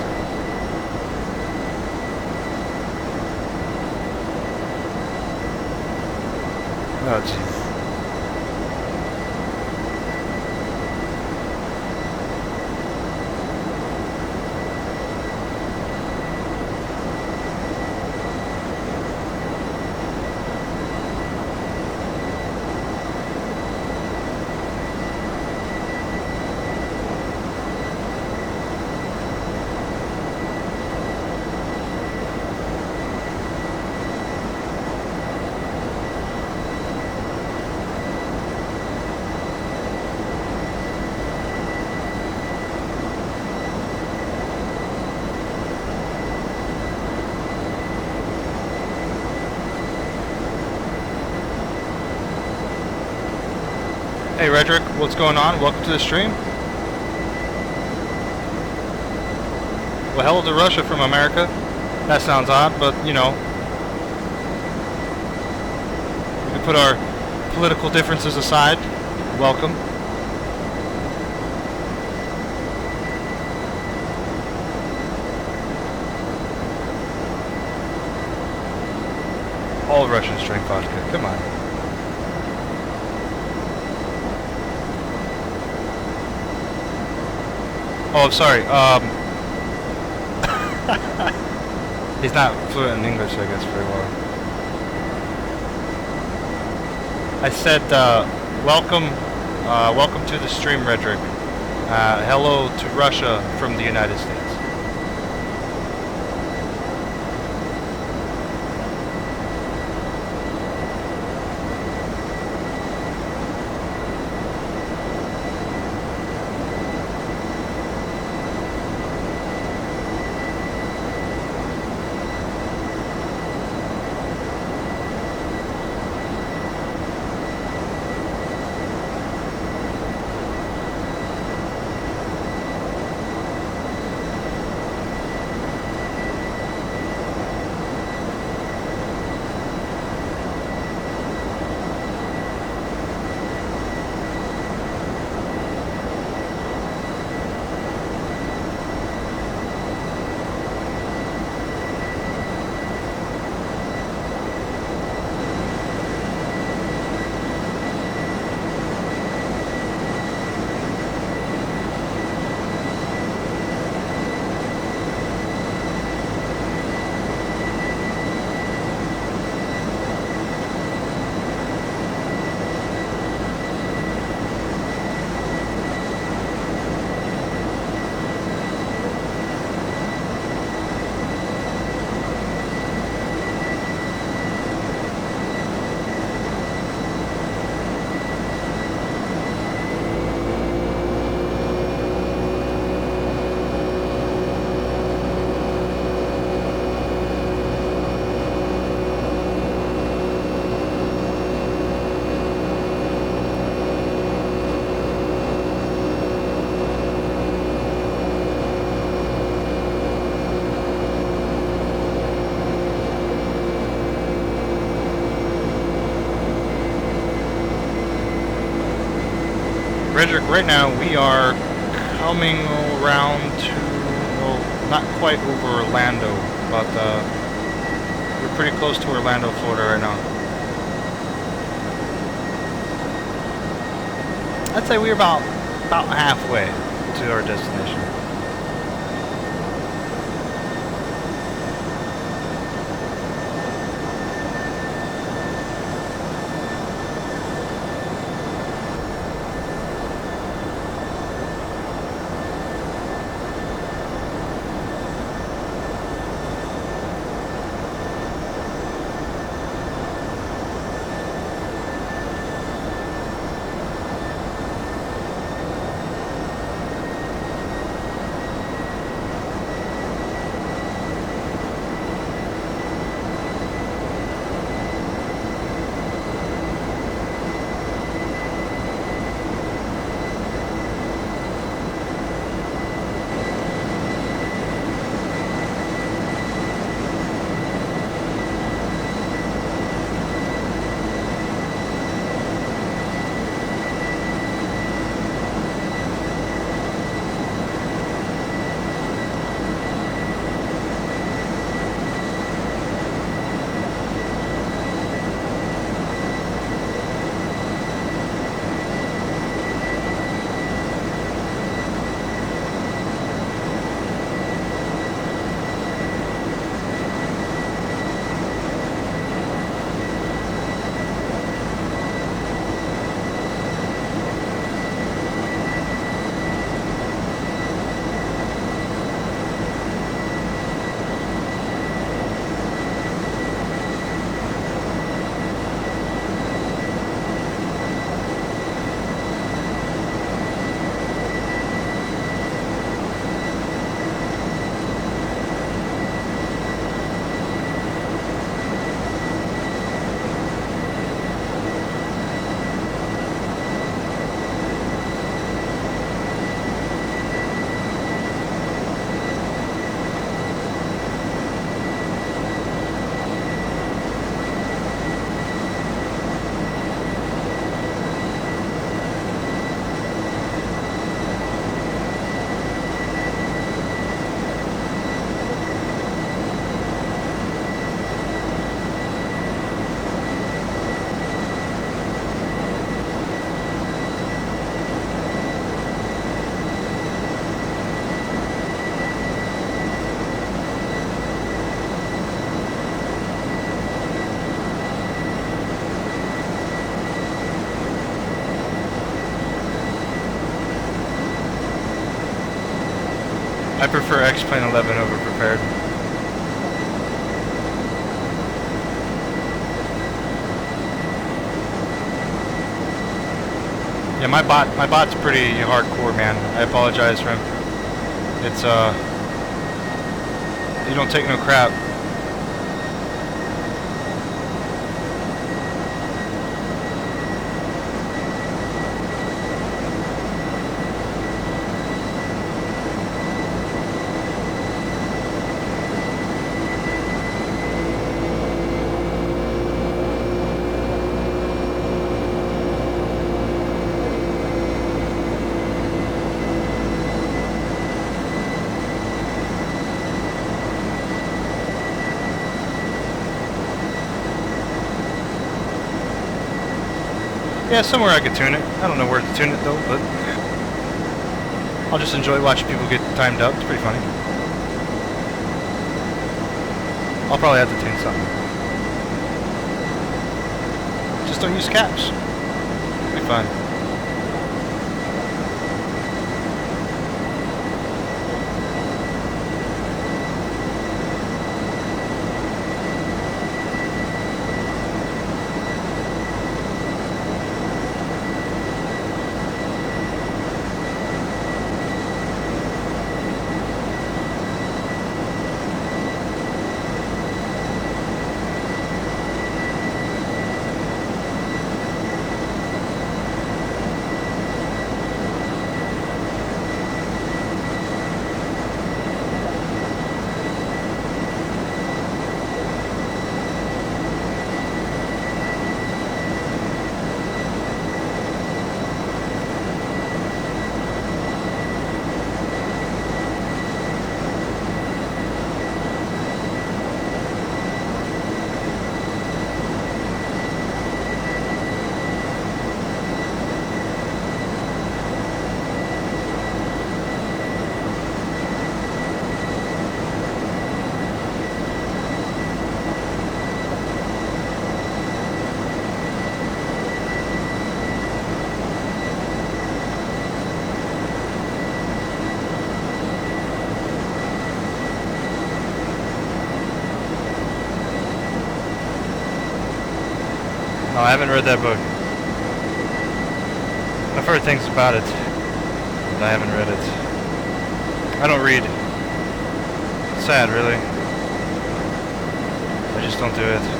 S6: Oh, jeez. Hey Redrick, what's going on? Welcome to the stream. Well, hello to Russia from America. That sounds odd, but you know, we put our political differences aside. Welcome. All Russians drink vodka. Come on. Oh, I'm sorry. He's not fluent in English, I guess, very well. I said, welcome to the stream, Redrick. Hello to Russia from the United States. Frederick, right now we are coming around to, well, not quite over Orlando, but we're pretty close to Orlando, Florida right now. I'd say we're about halfway to our destination. prefer X-Plane 11 over prepared. Yeah, my bot's pretty hardcore, man. I apologize for him. It's you don't take no crap. Yeah, somewhere I could tune it. I don't know where to tune it though, but I'll just enjoy watching people get timed up. It's pretty funny. I'll probably have to tune something. Just don't use caps. It'll be fine. No, I haven't read that book. I've heard things about it, but I haven't read it. I don't read. It's sad, really. I just don't do it.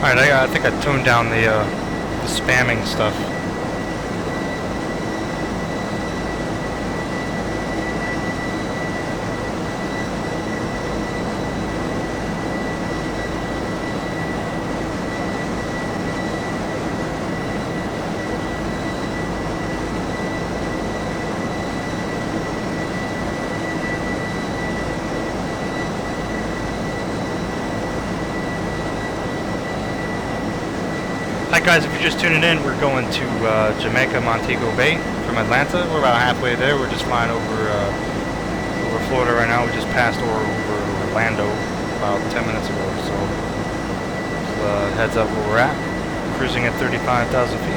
S6: Alright, I think I toned down the spamming stuff. Alright guys, if you're just tuning in, we're going to Jamaica, Montego Bay from Atlanta. We're about halfway there. We're just flying over Florida right now. We just passed over Orlando about 10 minutes ago, so just, heads up where we're at. Cruising at 35,000 feet.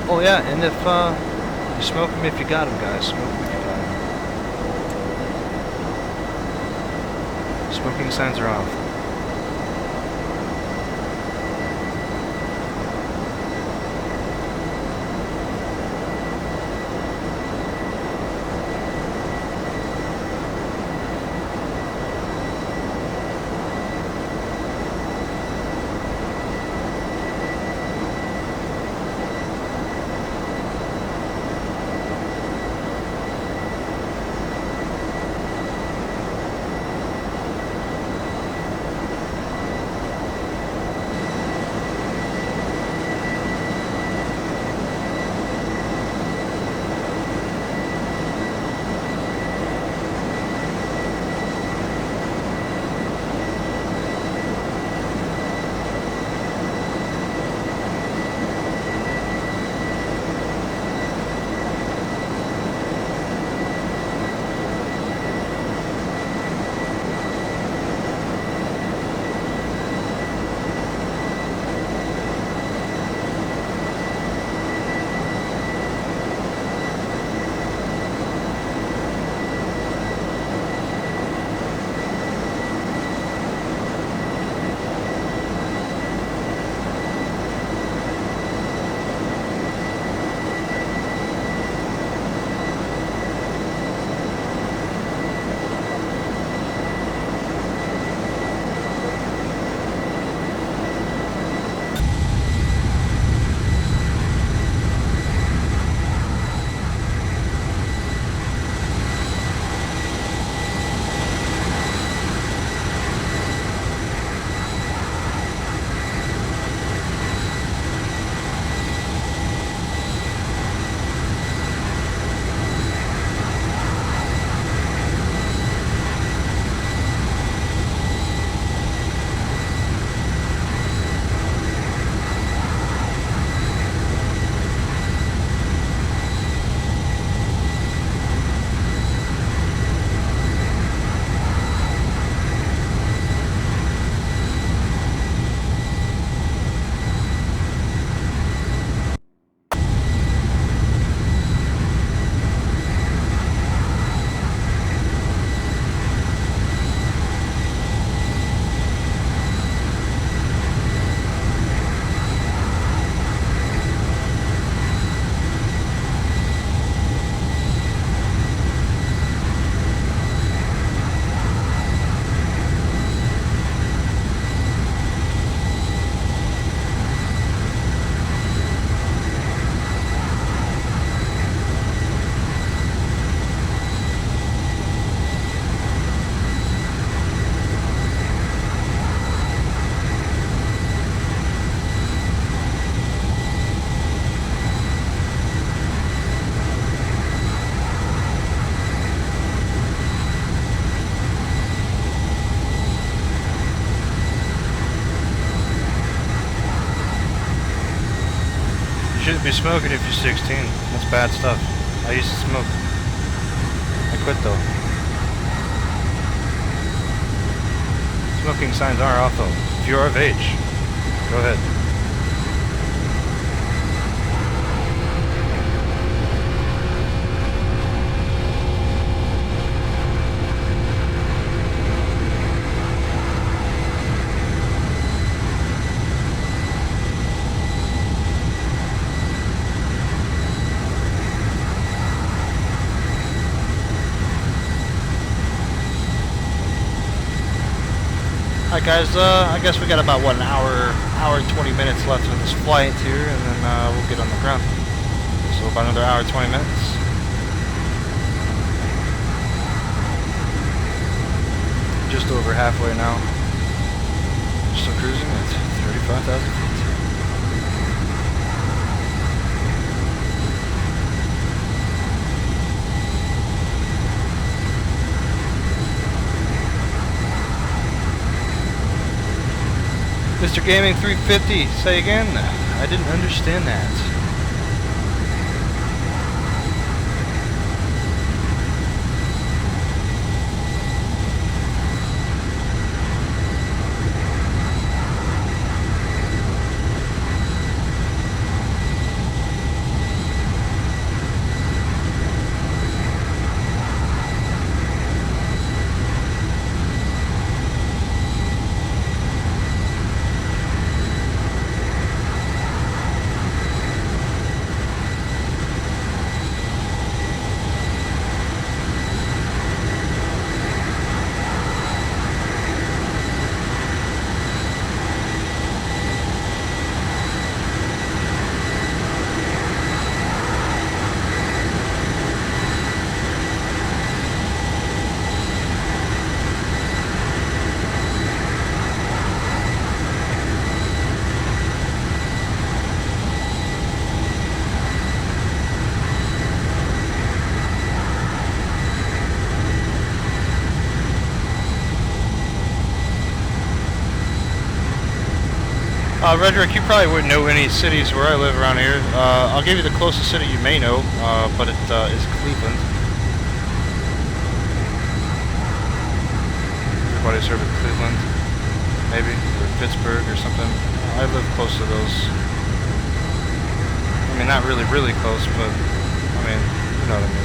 S6: Oh yeah, and if you smoke them if you got them, guys. Smoke them if you got them. Smoking signs are off. Shouldn't be smoking if you're 16. That's bad stuff. I used to smoke. I quit though. Smoking signs are off though. If you're of age, go ahead. Alright guys, I guess we got about, what, an hour and 20 minutes left of this flight here, and then we'll get on the ground. So about another hour, 20 minutes. Just over halfway now. Still cruising at 35,000 feet. Mr. Gaming 350, say again. I didn't understand that. Redrick, you probably wouldn't know any cities where I live around here. I'll give you the closest city you may know, but it is Cleveland. Everybody's heard of Cleveland, maybe, or Pittsburgh or something. I live close to those. I mean, not really, really close, but I mean, you know what I mean.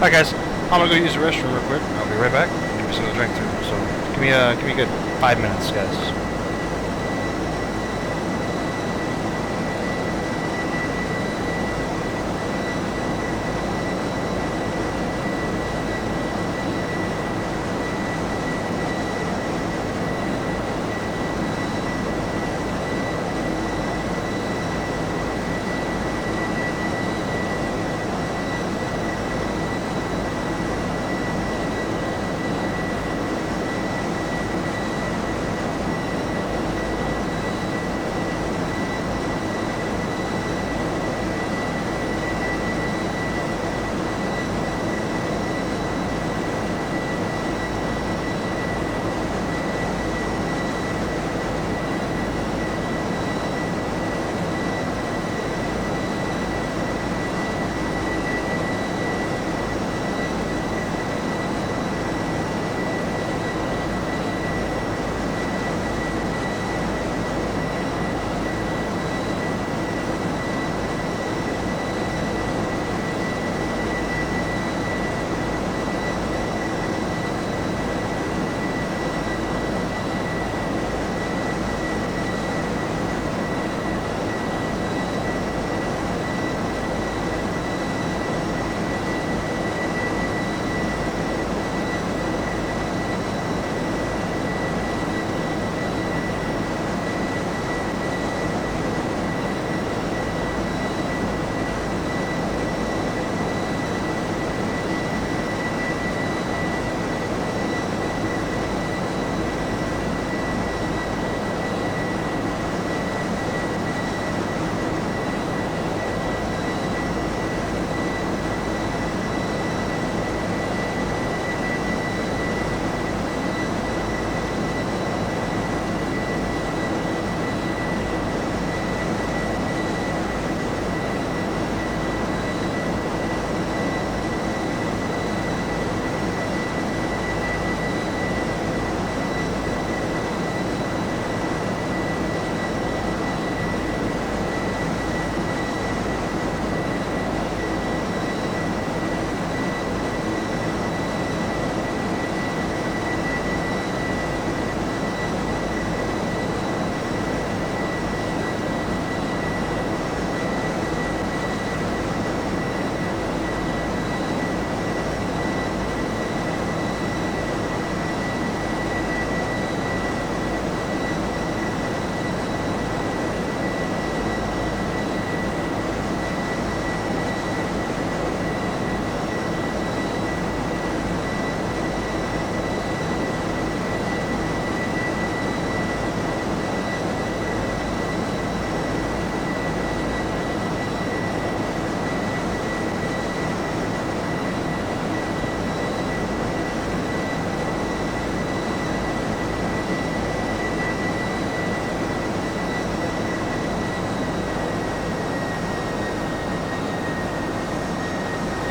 S6: Alright guys, I'm gonna go use the restroom real quick. I'll be right back. Give me something to drink too. So give me a good 5 minutes, guys.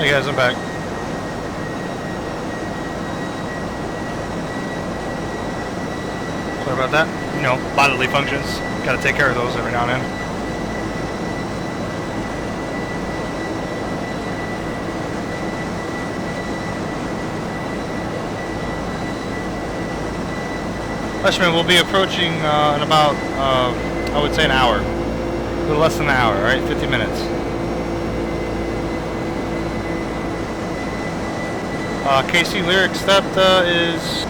S6: Hey guys, I'm back. Sorry about that. You know, bodily functions. Gotta take care of those every now and then. Freshman, we'll be approaching in about, I would say an hour. A little less than an hour, right? 50 minutes. KC Lyrics, that is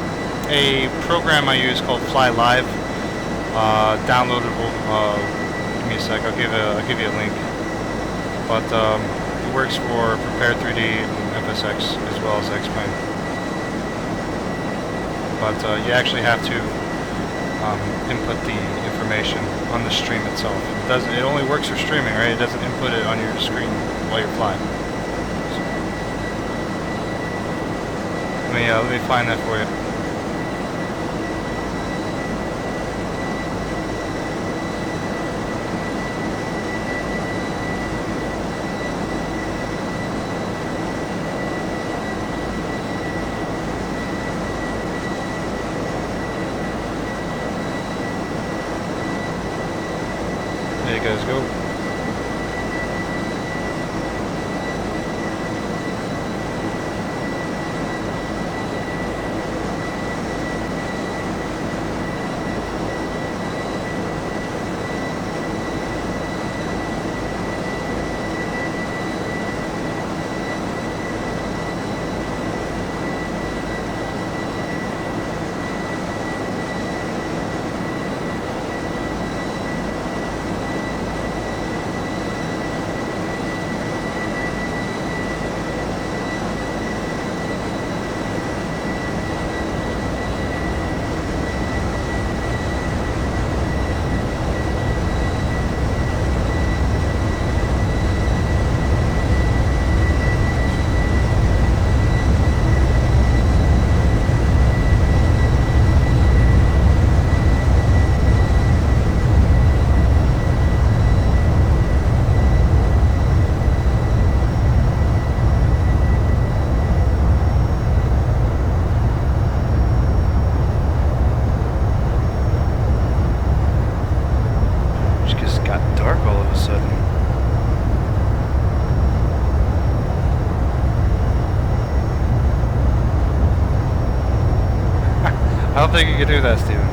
S6: a program I use called Fly Live. Downloadable. Give me a sec. I'll give you a link. But it works for Prepare 3D and FSX as well as X-Plane. But you actually have to input the information on the stream itself. It only works for streaming, right? It doesn't input it on your screen while you're flying. Let me find that for you. There you guys go. I don't think you can do that, Steven.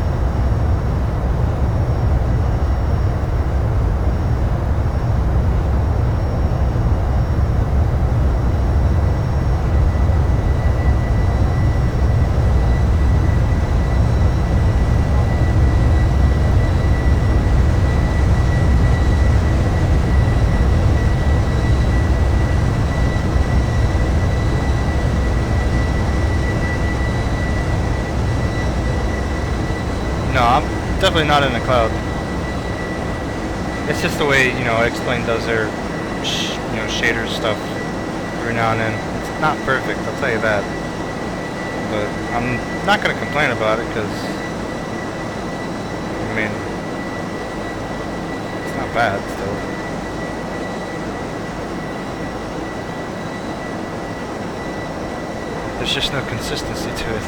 S6: No, I'm definitely not in the cloud. It's just the way, you know, X-Plane does their, shader stuff every now and then. It's not perfect, I'll tell you that. But I'm not going to complain about it because, I mean, it's not bad still. There's just no consistency to it.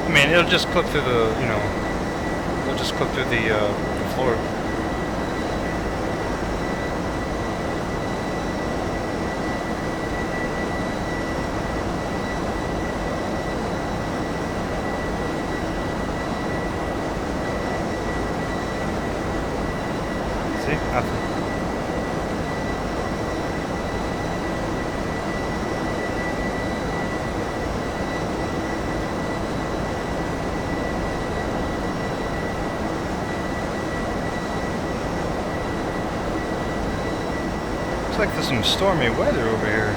S6: I mean, it'll just clip through the, you know, it'll just clip through the floor. See? Nothing. Looks like there's some stormy weather over here.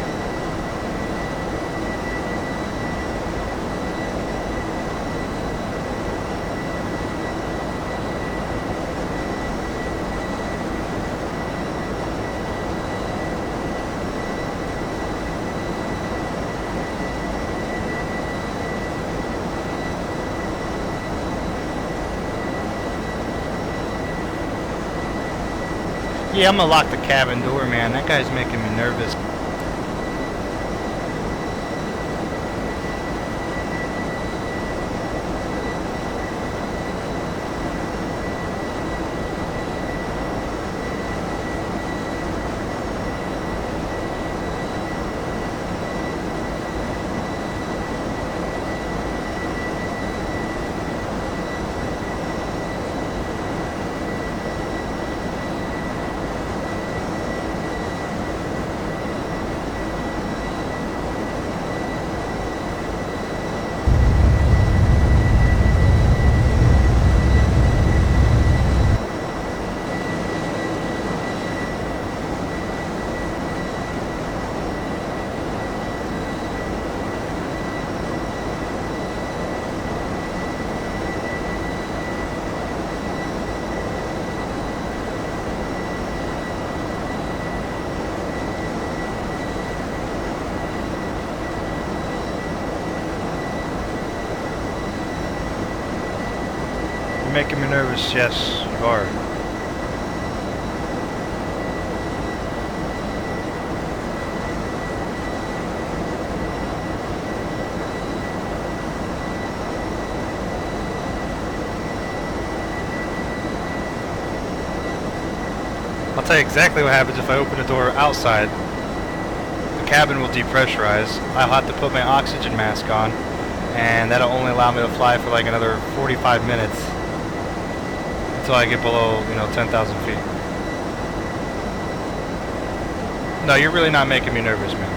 S6: Yeah, I'm gonna lock the cabin door, man. That guy's making me nervous. Making me nervous, yes, you are. I'll tell you exactly what happens if I open the door outside. The cabin will depressurize. I'll have to put my oxygen mask on, and that'll only allow me to fly for like another 45 minutes. Until I get below, you know, 10,000 feet. No, you're really not making me nervous, man.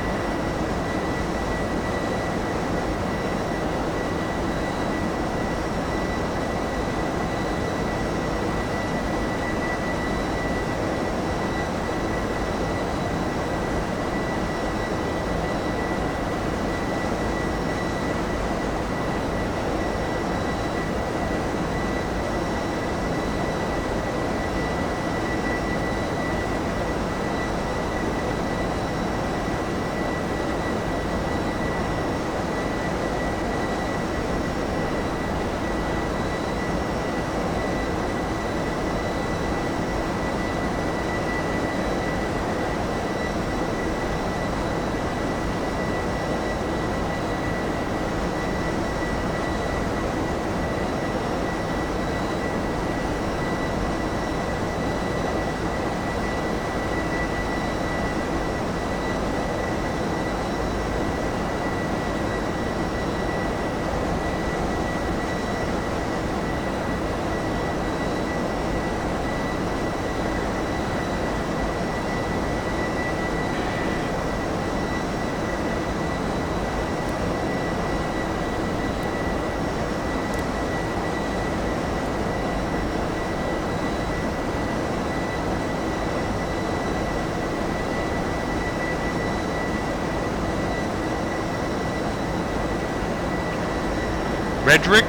S6: Redrick?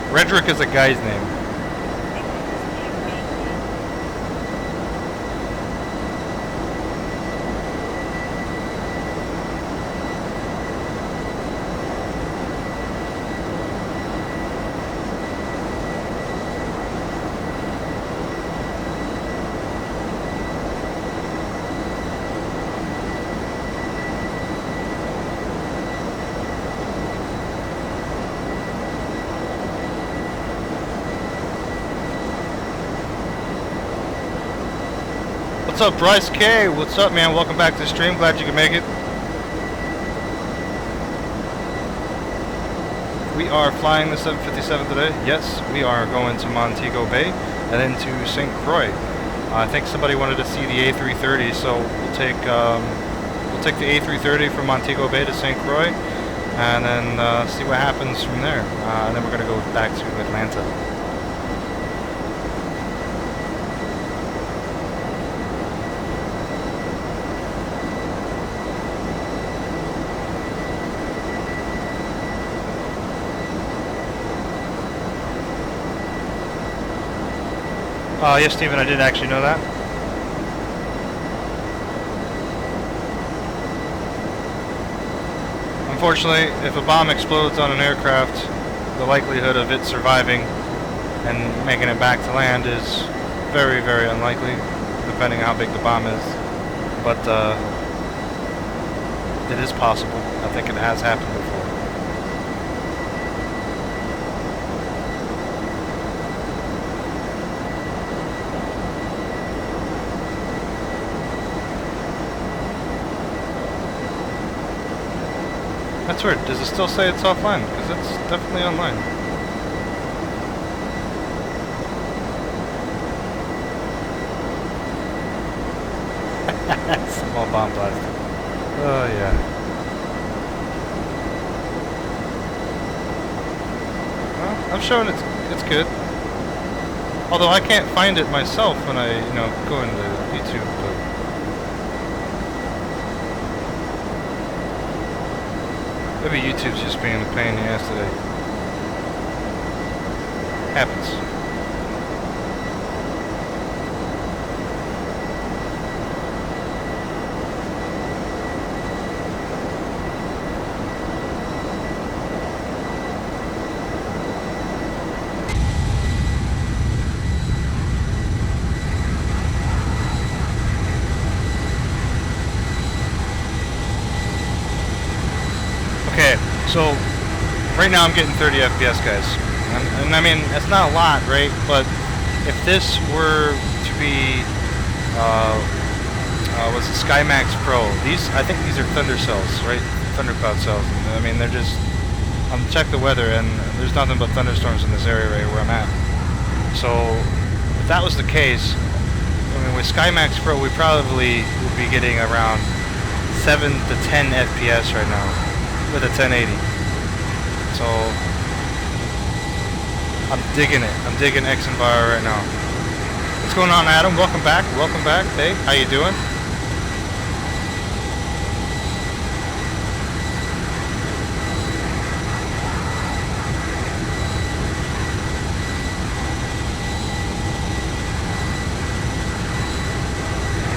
S6: Redrick is a guy's name.
S1: What's up, Bryce K? What's up, man? Welcome back to the stream. Glad you could make it. We are flying the 757 today. Yes, we are going to Montego Bay and then to St. Croix. I think somebody wanted to see the A330, so we'll take the A330 from Montego Bay to St. Croix, and then see what happens from there. And then we're going to go back to Atlanta. Yes, Stephen, I did actually know that. Unfortunately, if a bomb explodes on an aircraft, the likelihood of it surviving and making it back to land is very, very unlikely, depending on how big the bomb is. But it is possible. I think it has happened before. That's weird. Does it still say it's offline? Because it's definitely online. Small bomb blast. Oh yeah. Well, I'm showing it's good. Although I can't find it myself when I go into YouTube. But maybe YouTube's just being a pain in the ass today. Happens. So, right now I'm getting 30 FPS, guys. And I mean, that's not a lot, right? But if this were to be, was a SkyMax Pro, I think these are Thunder cells, right? Thundercloud cells. I mean, they're just, check the weather, and there's nothing but thunderstorms in this area right where I'm at. So, if that was the case, I mean, with SkyMax Pro, we probably would be getting around 7 to 10 FPS right now with a 1080. So I'm digging it. I'm digging X-Enviro right now. What's going on, Adam? Welcome back. Welcome back. Hey, how you doing?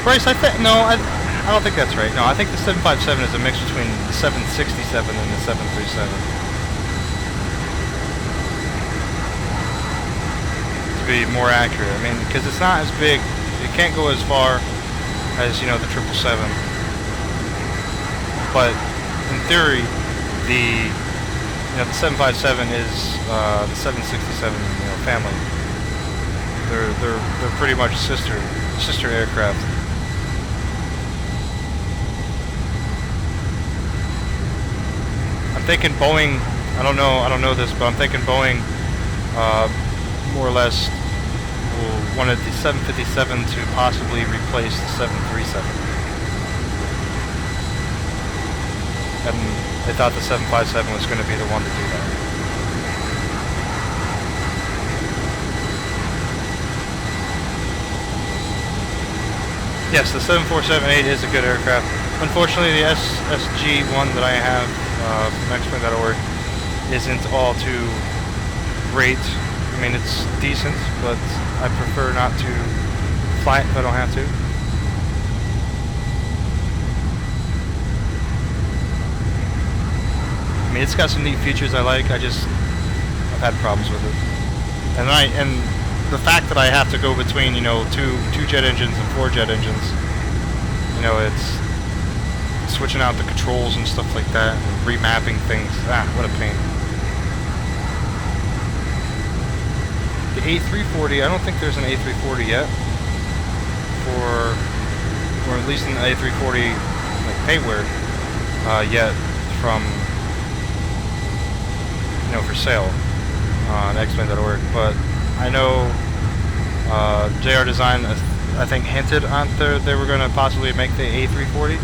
S1: Bryce, I don't think that's right. No, I think the 757 is a mix between the 767 and the 737. To be more accurate, I mean, because it's not as big, it can't go as far as, the 777. But in theory, the 757 is the 767 family. They're pretty much sister aircraft. I'm thinking Boeing, I don't know this, but I'm thinking Boeing more or less wanted the 757 to possibly replace the 737. And they thought the 757 was going to be the one to do that. Yes, the 7478 is a good aircraft. Unfortunately, the SSG-1 that I have from X-Wing.org isn't all too great. I mean, it's decent, but I prefer not to fly it if I don't have to. I mean, it's got some neat features I like. I've had problems with it. And the fact that I have to go between, two jet engines and 4 jet engines, it's switching out the controls and stuff like that, and remapping things. What a pain. The A340, I don't think there's an A340 yet for
S6: or at least in the A340 like payware yet from for sale on explain.org, but I know JR Design I think hinted on they were going to possibly make the A340.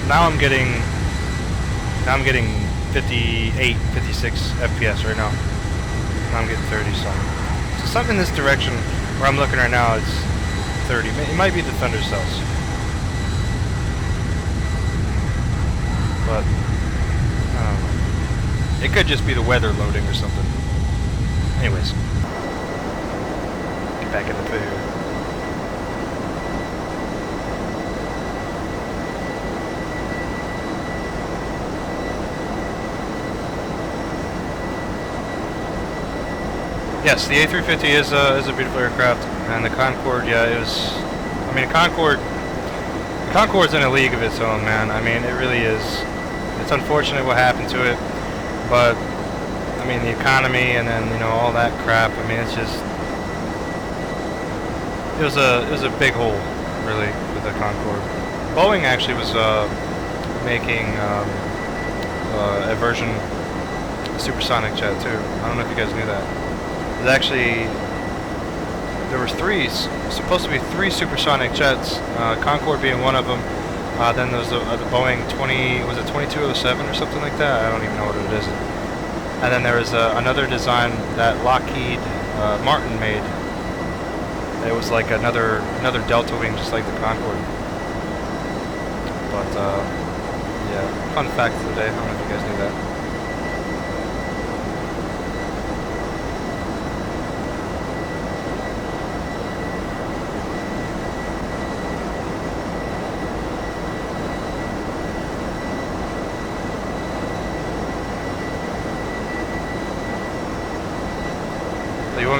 S6: Now I'm getting 58, 56 FPS right now. Now I'm getting 30 something. So something in this direction where I'm looking right now, it's 30. It might be the thunder cells, but I don't know. It could just be the weather loading or something. Anyways, get back in the video. Yes, the A350 is a beautiful aircraft, and the Concorde, yeah, it was. I mean, the Concorde's in a league of its own, man. I mean, it really is. It's unfortunate what happened to it, but I mean, the economy and then all that crap. I mean, it's just it was a big hole, really, with the Concorde. Boeing actually was making a version supersonic jet too. I don't know if you guys knew that. There's actually, there was supposed to be three supersonic jets, Concorde being one of them. Then there's the Boeing 2207 or something like that? I don't even know what it is. And then there was another design that Lockheed Martin made. It was like another delta wing, just like the Concorde. But yeah, fun fact of the day. I don't know if you guys knew that.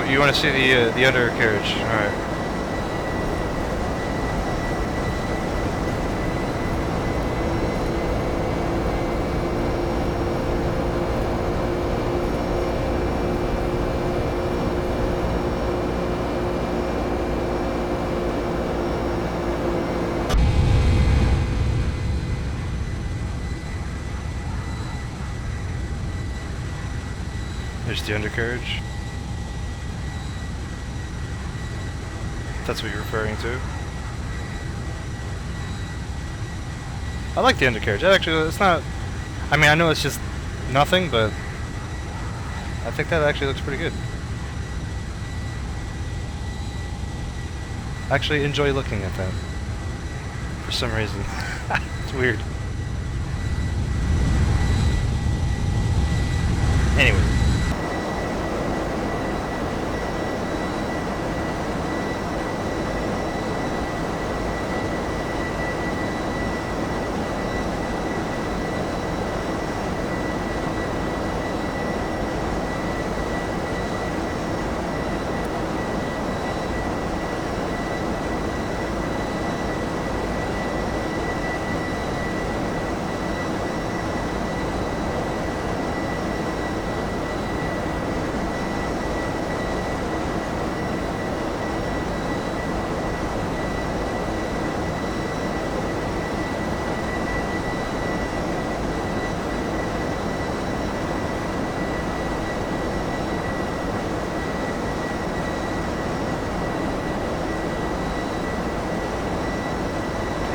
S6: You want to see the undercarriage? All right. There's the undercarriage. That's what you're referring to. I like the undercarriage. Actually, it's not. I mean, I know it's just nothing, but I think that actually looks pretty good. I actually enjoy looking at that for some reason. It's weird. Anyway.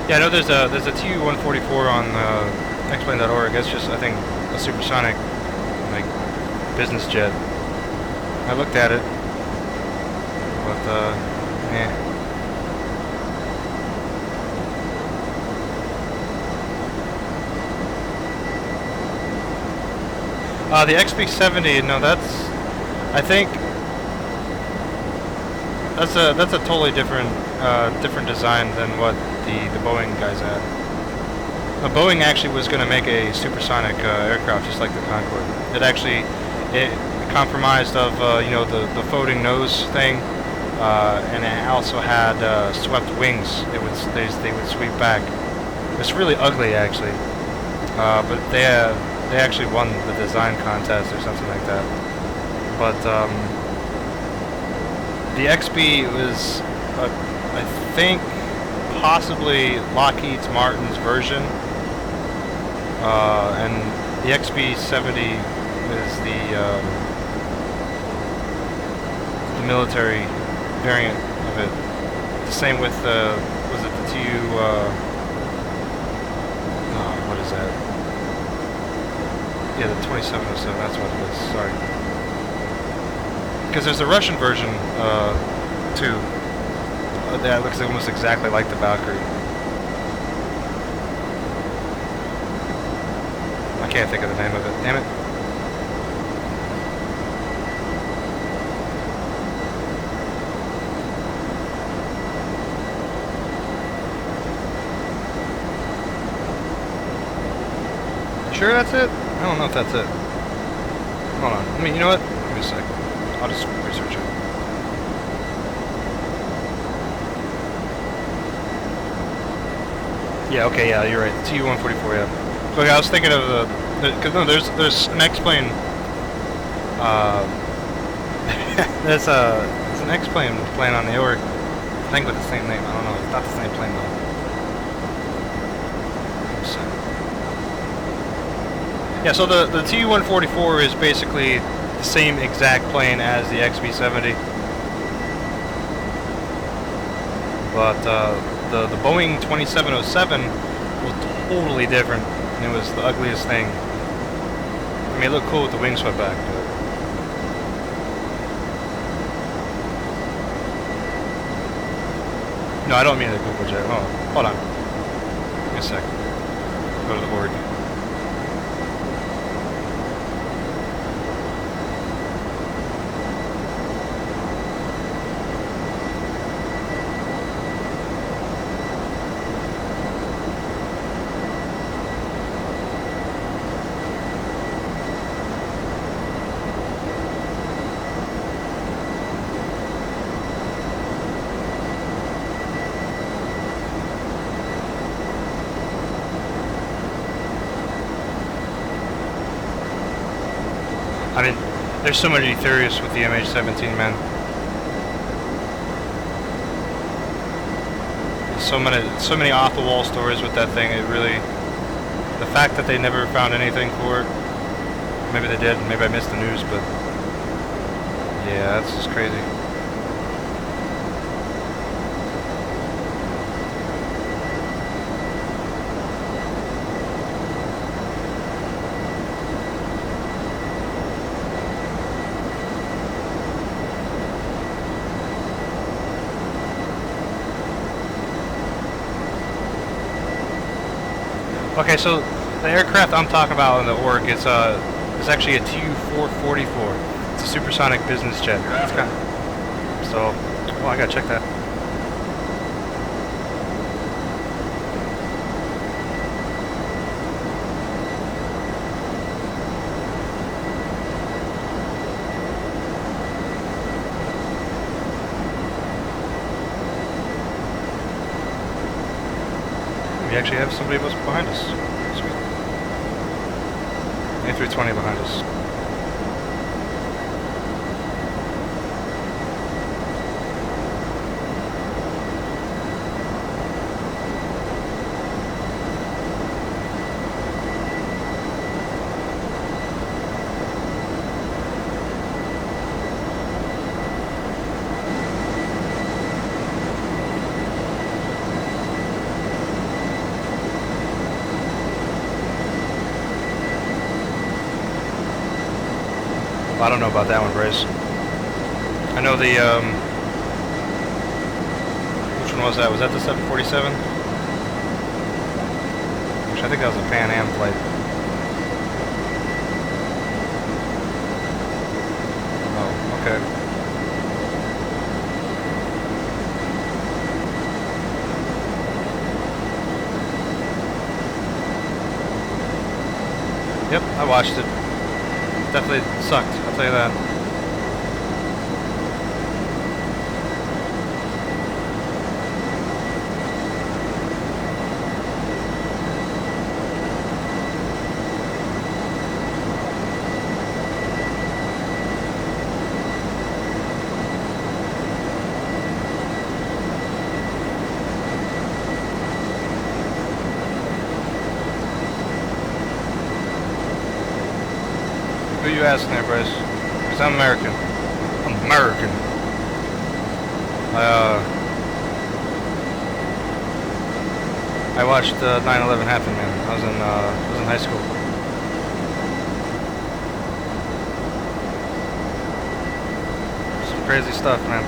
S6: Yeah, I know there's a TU-144 on explain.org. It's just, I think, a supersonic, like, business jet. I looked at it, but eh. The XB70, no, that's, I think, that's a totally different design than what the Boeing guys had. Boeing actually was going to make a supersonic aircraft just like the Concorde. It compromised of you know, the floating nose thing, and it also had swept wings. They would sweep back. It's really ugly actually, but they actually won the design contest or something like that. But the XB was, I think, possibly Lockheed Martin's version, and the XB70 is the military variant of it. The same with was it the TU? What is that? Yeah, the 2707. That's what it is. Sorry. Because there's a Russian version, too, that looks almost exactly like the Valkyrie. I can't think of the name of it. Damn it. Sure that's it? I don't know if that's it. Hold on. I mean, you know what? Give me a sec. I'll just research it. Yeah, okay, yeah, you're right. The TU-144, yeah. Look, I was thinking of because no, there's an X-plane, there's an X-plane on the York, I think with the same name. I don't know, it's not the same plane though. Yeah, so the TU-144 is basically the same exact plane as the XB-70. But the Boeing 2707 was totally different, and it was the ugliest thing. I mean, it looked cool with the wings swept back, but... No, I don't mean the Google Jet. Oh, hold on. Give me a sec. Go to the org. I mean, there's so many theories with the MH17, man. So many off-the-wall stories with that thing. It really, the fact that they never found anything for it, maybe they did, maybe I missed the news, but yeah, that's just crazy. Okay, so the aircraft I'm talking about in the org is actually a TU-444. It's a supersonic business jet. It's kind of, so, well, I gotta check that. We actually have somebody else behind us. Sweet. A320 behind us. I don't know about that one, Brace. I know the, which one was that? Was that the 747? Actually, I think that was a Pan Am flight. I watched it. Definitely sucked, I'll tell you that. Who you asking there, Bryce? Because I'm American. I'm American. I watched 9/11 happen, man. I was in high school. Some crazy stuff, man.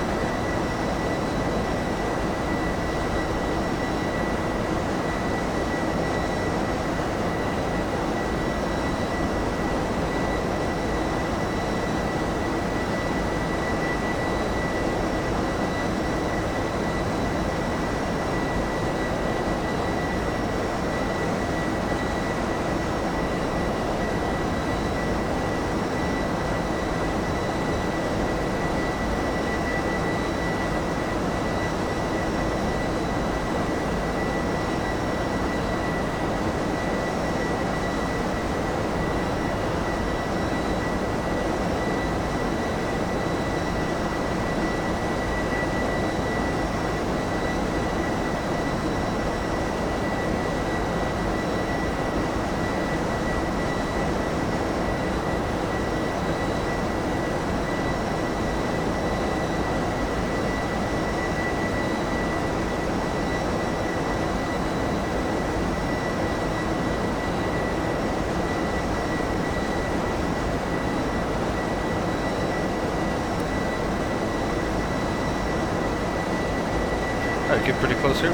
S6: Alright, get pretty close here. I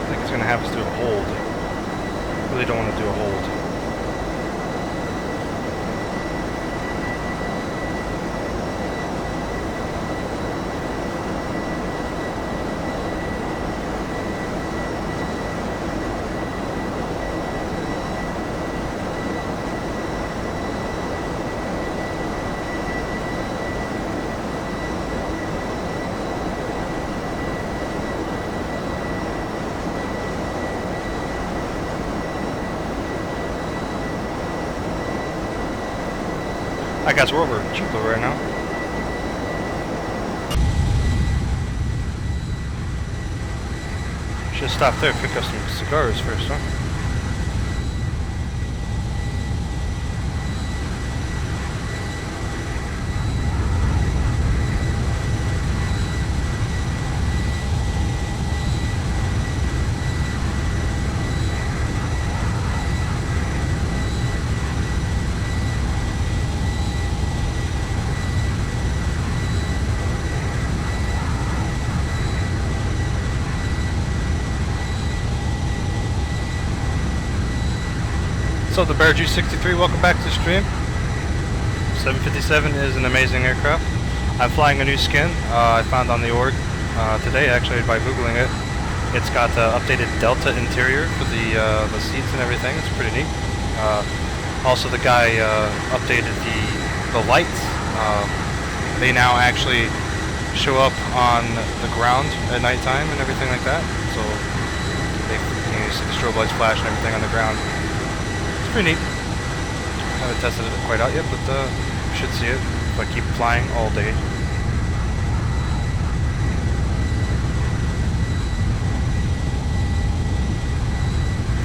S6: think it's going to have us do a hold. Really don't want to do a hold. I guess we're over cheaper right now. Should stop there, pick up some cigars first, huh? So the Bear G63, welcome back to the stream. 757 is an amazing aircraft. I'm flying a new skin I found on the org today, actually, by Googling it. It's got updated Delta interior for the seats and everything. It's pretty neat. Also, the guy updated the lights. They now actually show up on the ground at nighttime and everything like that. So you see the strobe lights flash and everything on the ground. Pretty neat. Haven't tested it quite out yet, but you should see it if I keep flying all day.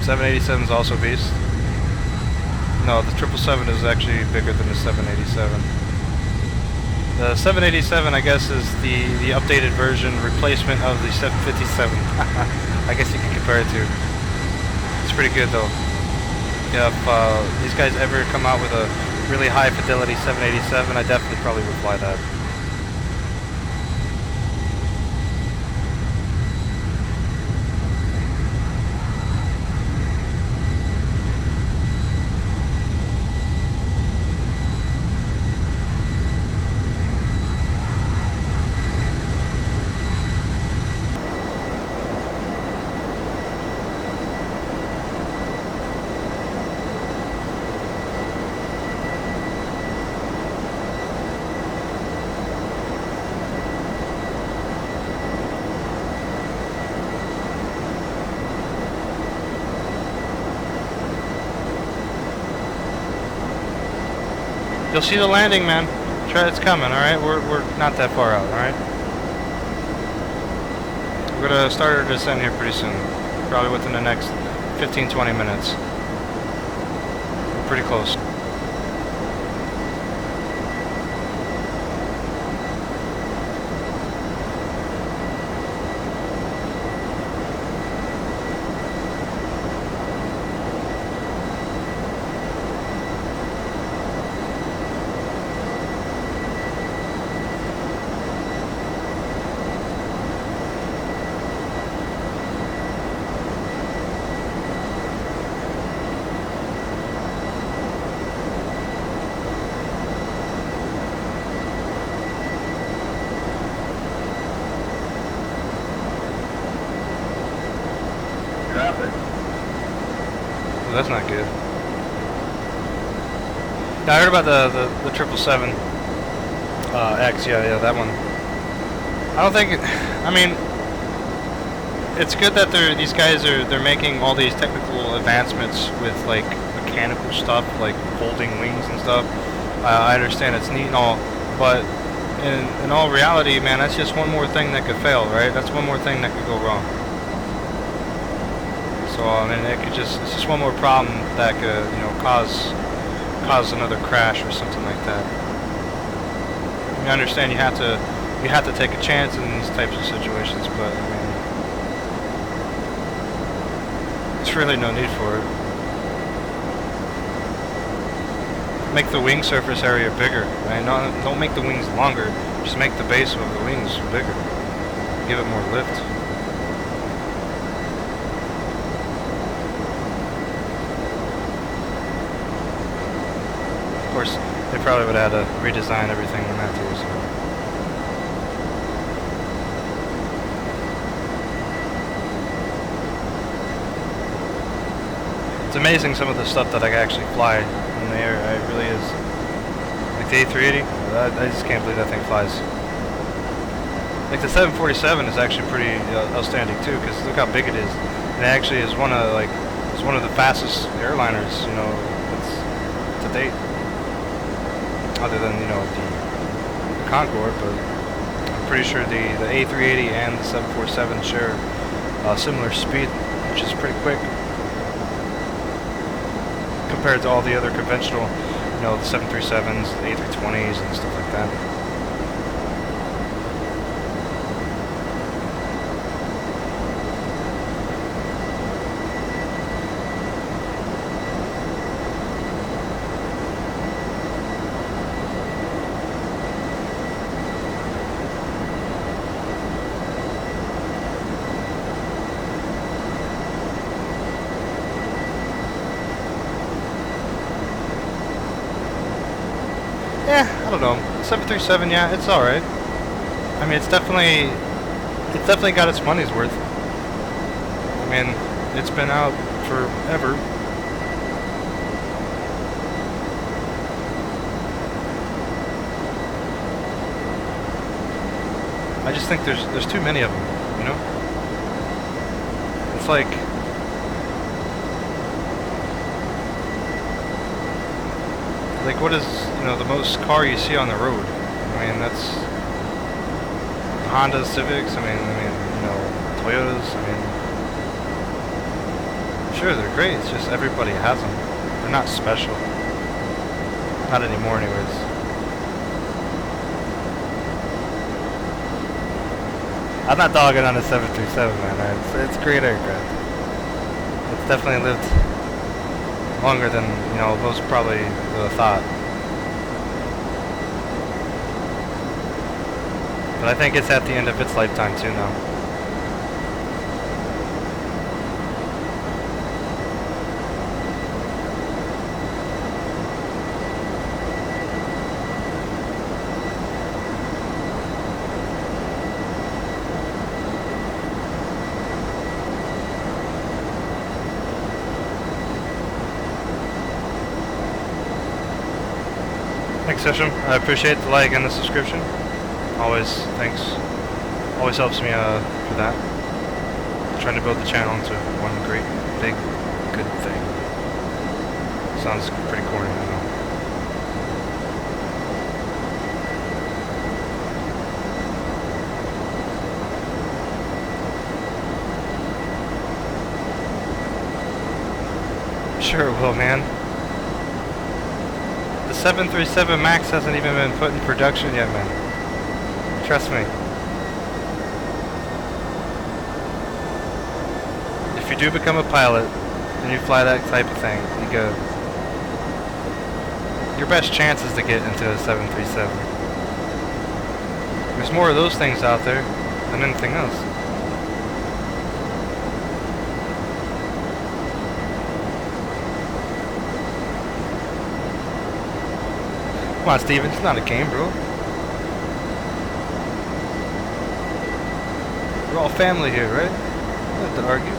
S6: .787 is also beast. No, the 777 is actually bigger than the 787. The 787, I guess, is the updated version replacement of the 757. I guess you can compare it to. It's pretty good though. If these guys ever come out with a really high fidelity 787, I definitely probably would fly that. You'll see the landing, man. Try, it's coming, alright? We're not that far out, alright? We're gonna start our descent here pretty soon. Probably within the next 15-20 minutes. We're pretty close. Well, that's not good. Yeah, I heard about the 777 X. Yeah, that one. I don't think. I mean, it's good that these guys are making all these technical advancements with like mechanical stuff, like folding wings and stuff. I understand it's neat and all, but in all reality, man, that's just one more thing that could fail, right? That's one more thing that could go wrong. So I mean, it's just one more problem that could, you know, cause another crash or something like that. I understand you have to take a chance in these types of situations, but I mean, there's really no need for it. Make the wing surface area bigger, right? Don't make the wings longer. Just make the base of the wings bigger. Give it more lift. Of course, they probably would have had to redesign everything in that too. So. It's amazing some of the stuff that I can actually fly in the air. It really is. Like the A380, I just can't believe that thing flies. Like the 747 is actually pretty outstanding too, because look how big it is. And it actually is one of the fastest airliners, you know, to date. Other than, you know, the Concorde, but I'm pretty sure the A380 and the 747 share similar speed, which is pretty quick compared to all the other conventional, you know, the 737s, the A320s, and stuff like that. I don't know. 737, yeah, it's all right. I mean, it's definitely got its money's worth. I mean, it's been out forever. I just think there's too many of them, you know? It's like what is, you know, the most car you see on the road? I mean, that's Honda Civics. I mean, you know, Toyotas. I mean, sure, they're great. It's just everybody has them. They're not special. Not anymore, anyways. I'm not dogging on the 737, man. It's a great aircraft. It's definitely lived longer than, you know, most probably thought. But I think it's at the end of its lifetime too now. Thanks, Session. I appreciate the like and the subscription. Always, thanks. Always helps me for that. Trying to build the channel into one great, big, good thing. Sounds pretty corny, I know. sure it will, man. The 737 MAX hasn't even been put in production yet, man. Trust me. If you do become a pilot and you fly that type of thing, you go. Your best chance is to get into a 737. There's more of those things out there than anything else. Come on, Steven, it's not a game, bro. We're all family here, right? We don't have to argue.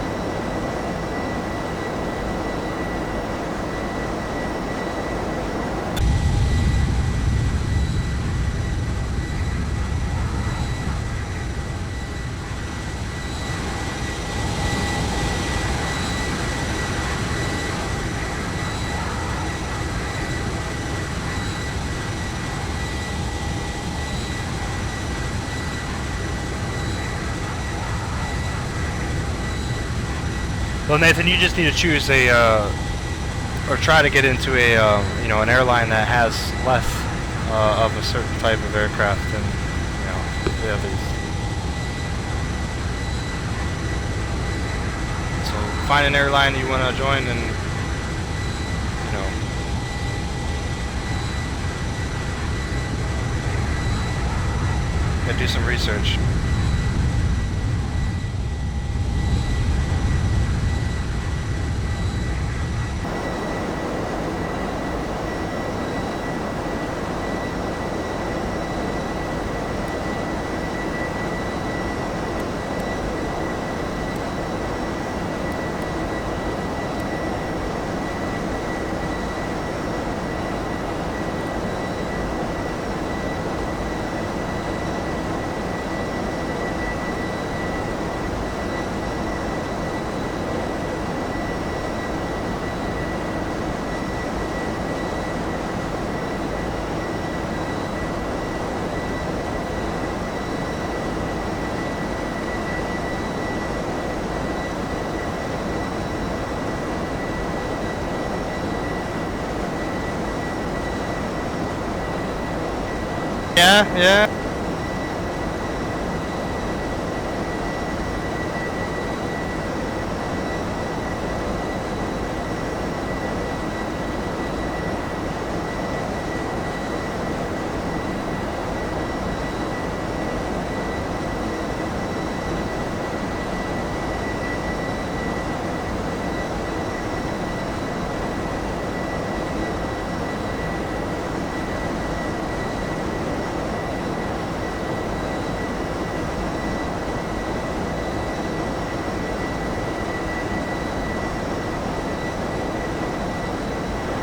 S6: Well, Nathan, you just need to choose a, or try to get into a, you know, an airline that has less of a certain type of aircraft than, you know, the others. So find an airline you want to join and, you know, do some research. Yeah.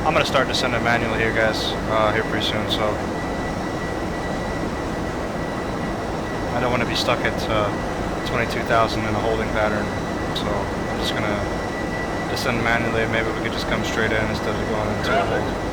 S6: I'm gonna start descending manually here, guys, here pretty soon, so I don't want to be stuck at 22,000 in a holding pattern, so I'm just gonna descend manually. Maybe we could just come straight in instead of going into a hold.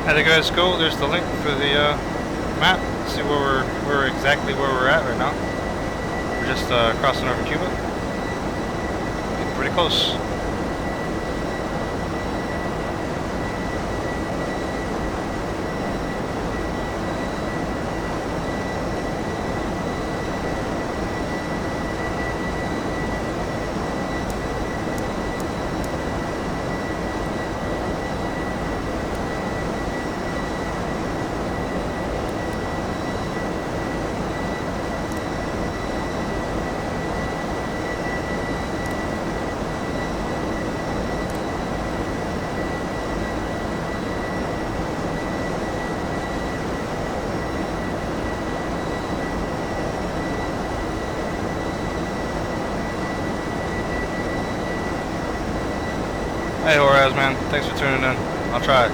S6: How'd you guys go? There's the link for the map. See where we're exactly where we're at right now. We're just crossing over Cuba. Getting pretty close. Hey Horaz, man, thanks for tuning in. I'll try it.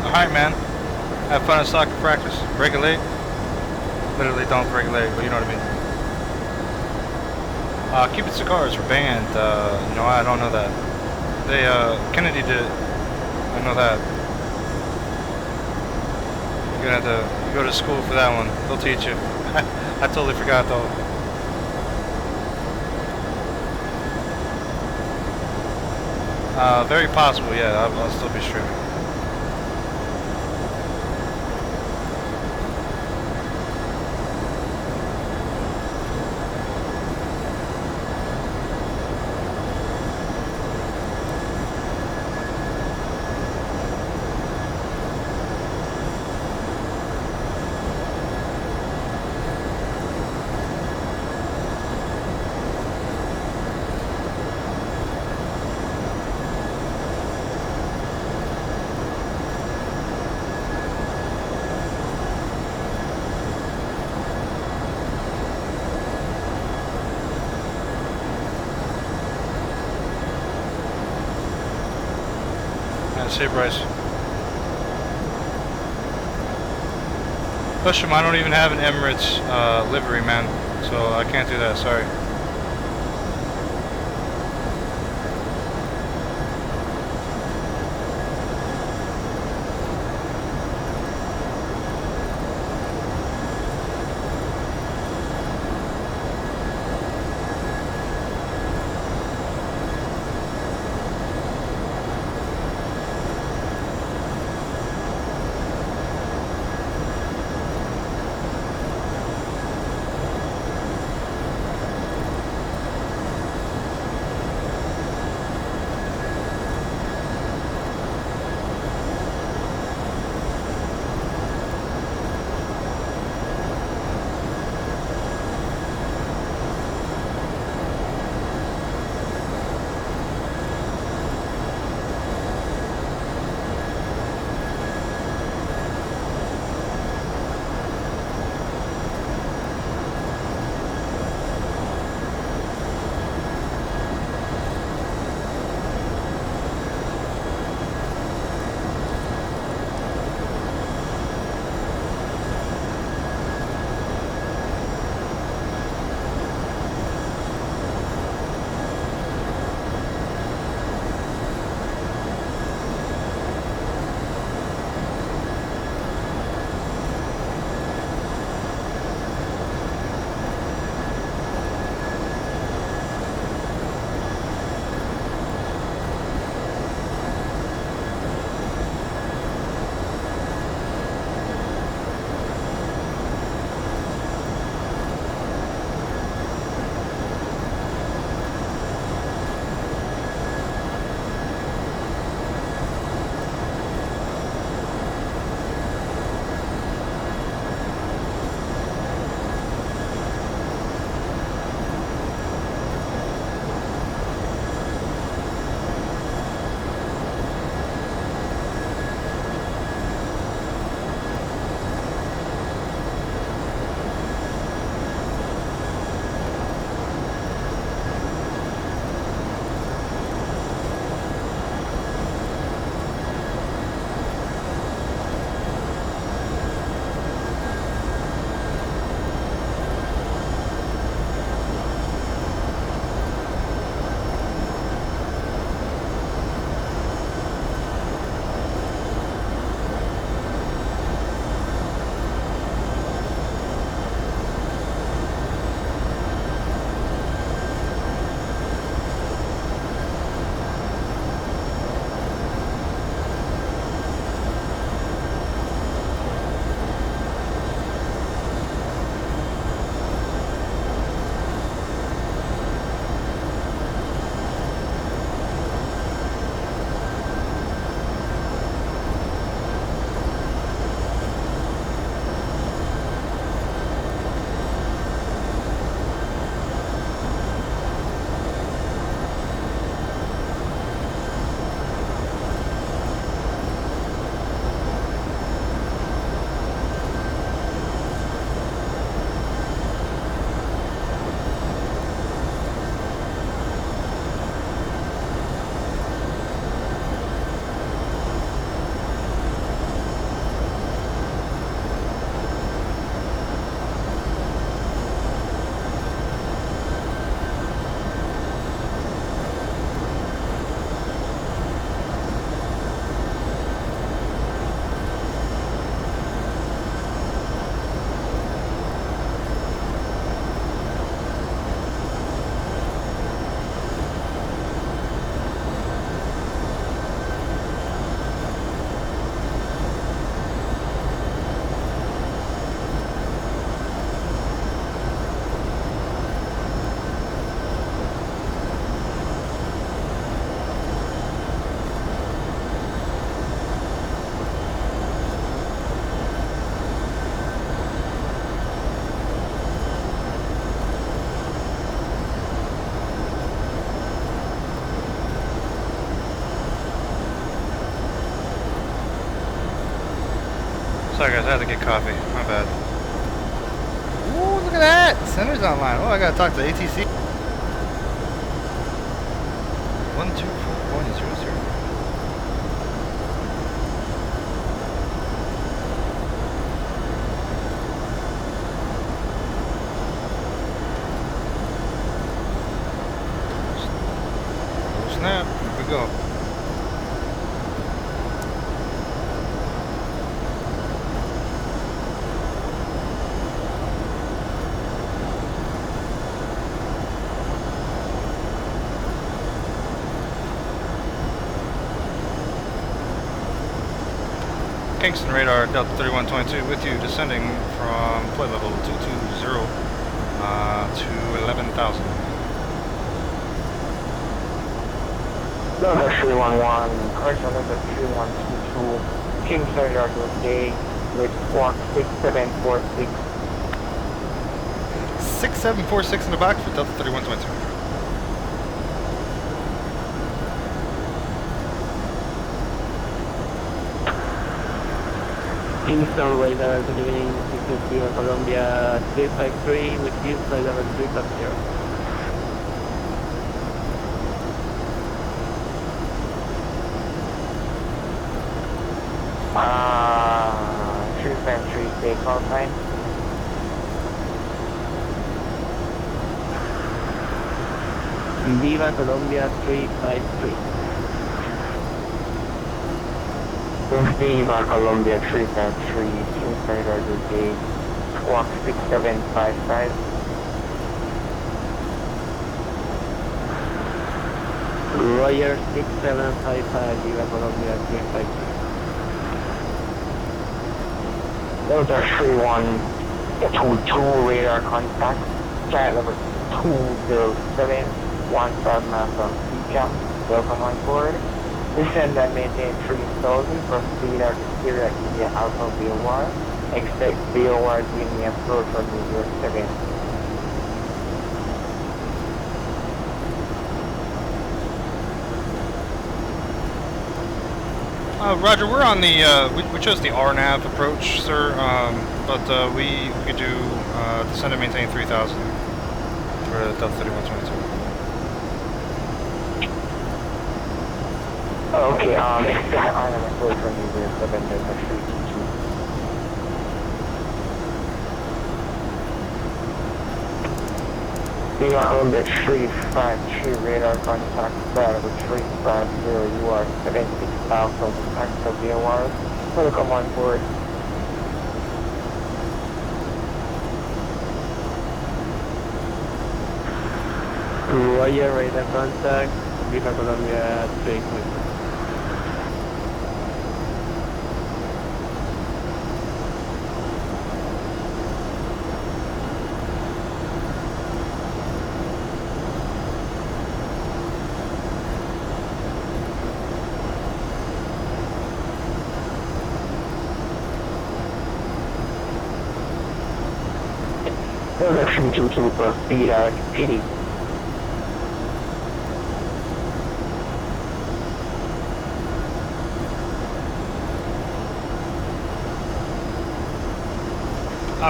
S6: Alright, man. Have fun at soccer practice. Regulate. Literally don't regulate, but you know what I mean. Cupid cigars were banned. No, I don't know that. They, Kennedy did it. I know that. You're gonna have to go to school for that one. They'll teach you. I totally forgot though. Very possible, yeah. I'll still be streaming. See, Bryce. Push him, I don't even have an Emirates livery, man, so I can't do that, sorry.
S1: Sorry guys, I had to get coffee. My bad. Ooh, look at that! Center's online. Oh, I gotta talk to ATC. 124.00. Snap. Here we go. Kingston radar Delta 3122 with you, descending from flight level 220 to 11,000.
S7: Delta 311, correction number 3122, Kingston radar today with squawk 6746.
S1: 6746 in the box for Delta 3122.
S7: Kingston radar, good evening, 650 Columbia 353 with you, flight level 350. 353, stay call sign. Viva Colombia 353. Viva Colombia 353, Kingston radar today, squawk 6755. Roger 6755, Viva Colombia 353. Delta 3122 radar contact, chat level 207, 1-Thrustmaster SEKAM, welcome on board. Descend and maintain 3000, proceed out to Syria, India Alpha VOR, expect VOR to be approach on New York 7.
S1: Roger, we're on the, we chose the RNAV approach, sir, but we could do descend and maintain 3000 for Delta 3122.
S7: Okay, expect on an approach on New York 7, Delta 322. Viva Colombia 352 radar contact, level 350, you are 76,000 contact of VOR, welcome on board. Roger, radar contact, Viva Colombia 352. Direction 22 proceed out PD.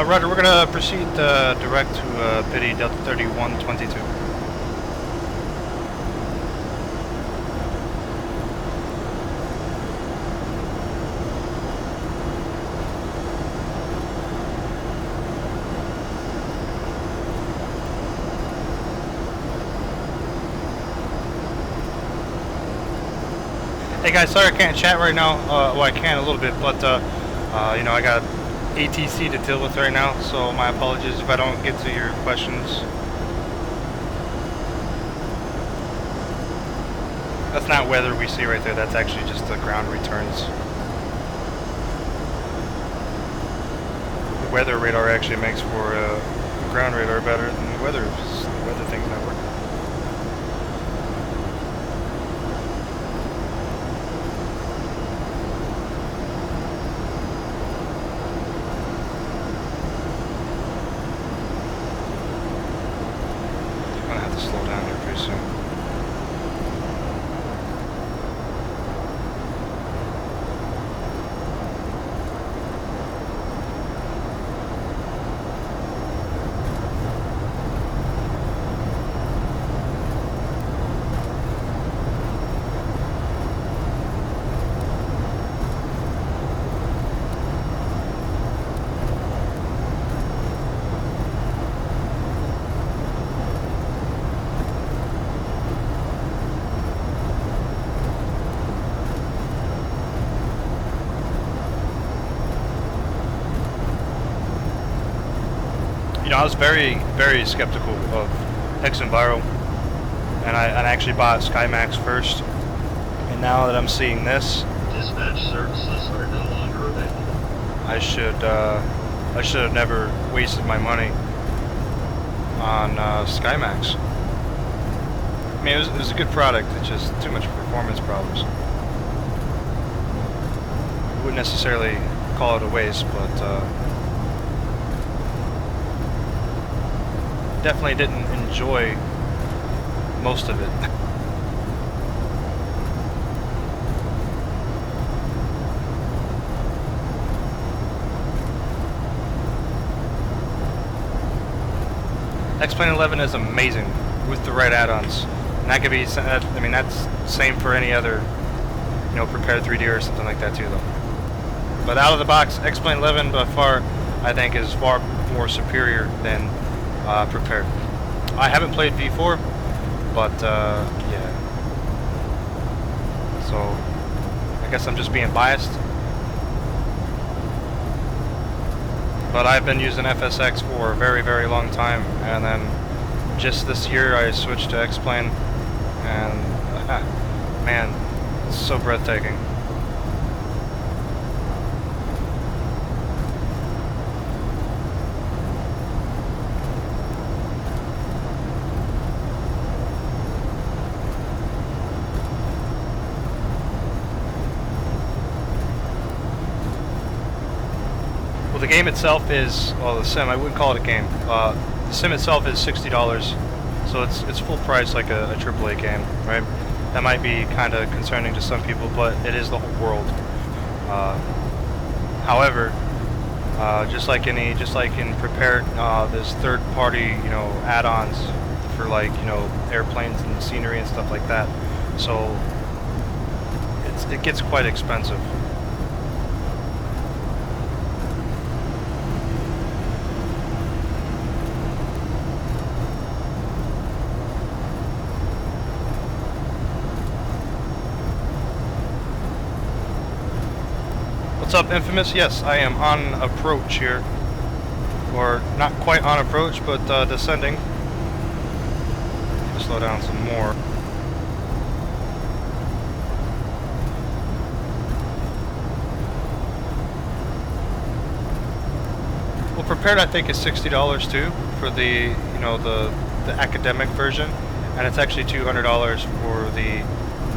S1: Roger, we're gonna proceed direct to Pity Delta 3122. Hey guys, sorry I can't chat right now. Well, I can a little bit, but you know, I got ATC to deal with right now, so my apologies if I don't get to your questions. That's not weather we see right there, that's actually just the ground returns. The weather radar actually makes for ground radar better than the weather thing's not working. you know, I was very, very skeptical of Hex Enviro, and I actually bought SkyMax first. And now that I'm seeing this,
S3: Dispatch services are no longer available.
S1: I should have never wasted my money on SkyMax. I mean, it was a good product. It's just too much performance problems. I wouldn't necessarily call it a waste, but definitely didn't enjoy most of it. X-Plane 11 is amazing with the right add-ons, and that could be, I mean, that's same for any other, you know, prepared 3D or something like that too, though. But out of the box, X-Plane 11 by far, I think, is far more superior than prepared. I haven't played V4, but yeah. So I guess I'm just being biased. But I've been using FSX for a very, very long time, and then just this year I switched to X-Plane, and man, it's so breathtaking. Well, the game itself is, well, the sim, I wouldn't call it a game. The sim itself is $60, so it's full price like a AAA game, right? That might be kind of concerning to some people, but it is the whole world. However, just like in prepared, there's third-party, you know, add-ons for, like, you know, airplanes and scenery and stuff like that. So it gets quite expensive. What's up, Infamous? Yes, I am on approach here. Or not quite on approach, but descending. Just slow down some more. Well, prepared I think is $60 too for the, you know, the academic version, and it's actually $200 for the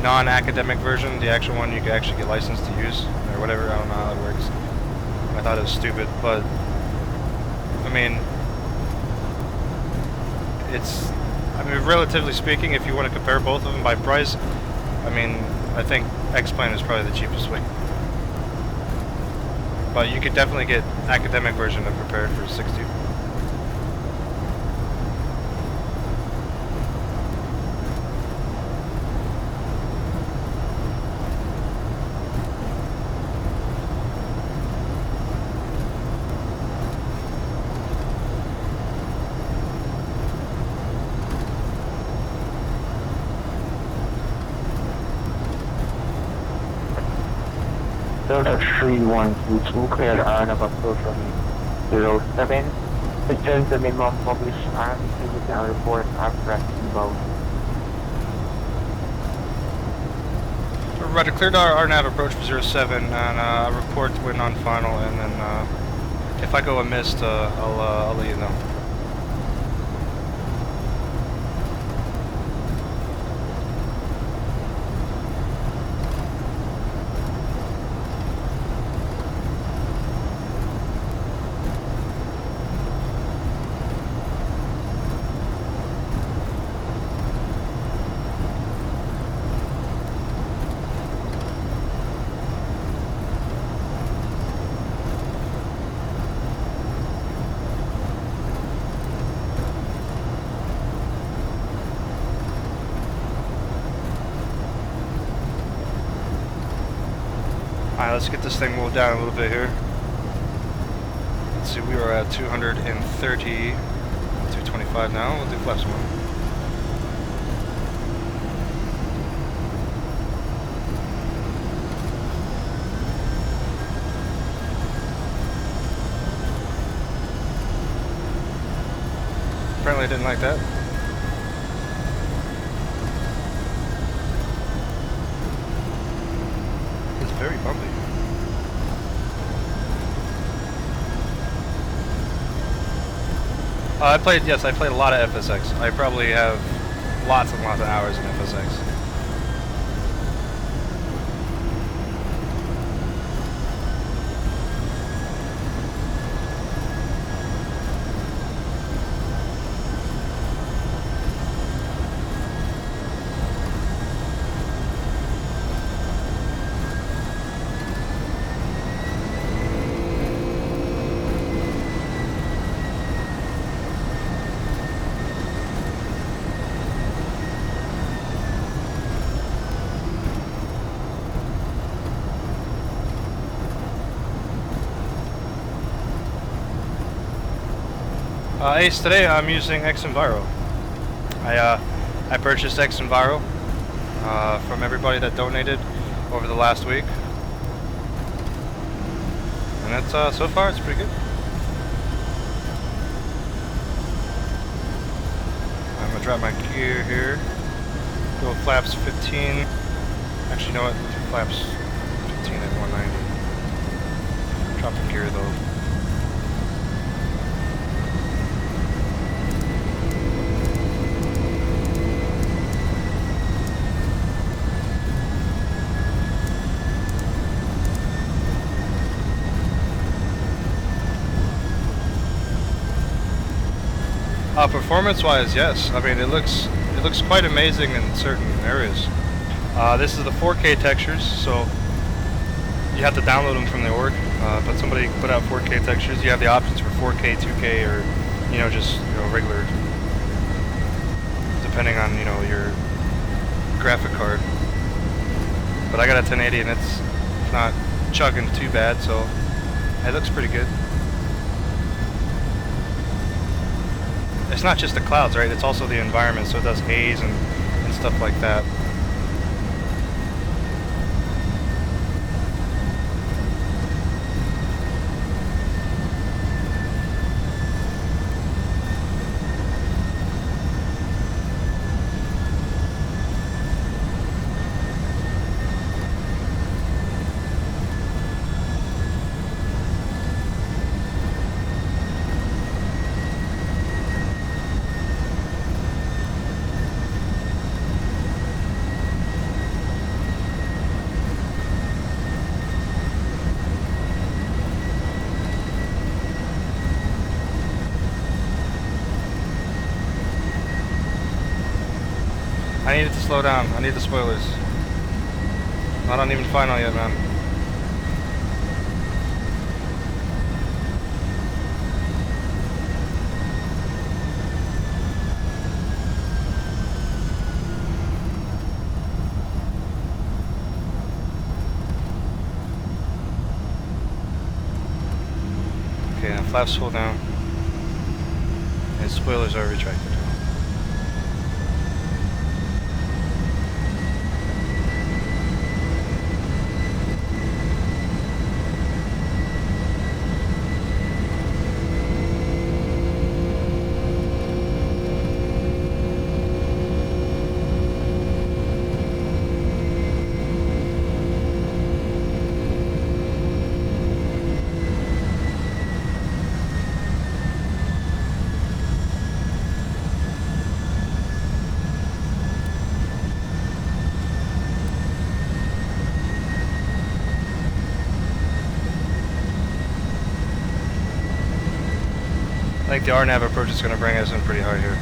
S1: non-academic version, the actual one you can actually get licensed to use, or whatever. I don't know how it works. I thought it was stupid, but I mean, it's, I mean, relatively speaking, if you want to compare both of them by price, I mean, I think X-Plane is probably the cheapest way. But you could definitely get academic version of prepared for $60.
S7: Delta 3122 cleared iron of approach from 07. Return to minimum published iron with our report after KEMBO.
S1: Roger, cleared our nav approach for 07, and a report went on final, and then if I go amiss, I'll let you know. Alright, let's get this thing moved down a little bit here. Let's see, we are at 230, 225 now. We'll do flaps one.
S6: apparently didn't like that. It's very bumpy. I played a lot of FSX. I probably have lots and lots of hours in FSX. Ace, today I'm using X-Enviro. I purchased X-Enviro from everybody that donated over the last week, and it's so far it's pretty good. I'm gonna drop my gear here. Go flaps 15. Actually, you know what? Flaps 15 at 190. Drop the gear though. Performance-wise, yes. I mean, it looks quite amazing in certain areas. This is the 4K textures, so you have to download them from the org. But somebody put out 4K textures. You have the options for 4K, 2K, or just regular, depending on your graphic card. But I got a 1080 and it's not chugging too bad, so it looks pretty good. It's not just the clouds, right? It's also the environment, so it does haze and stuff like that. I need it to slow down. I need the spoilers. Not on even final yet, man. Okay, now flaps full down. And spoilers are retracted. I think the RNAV approach is going to bring us in pretty hard here.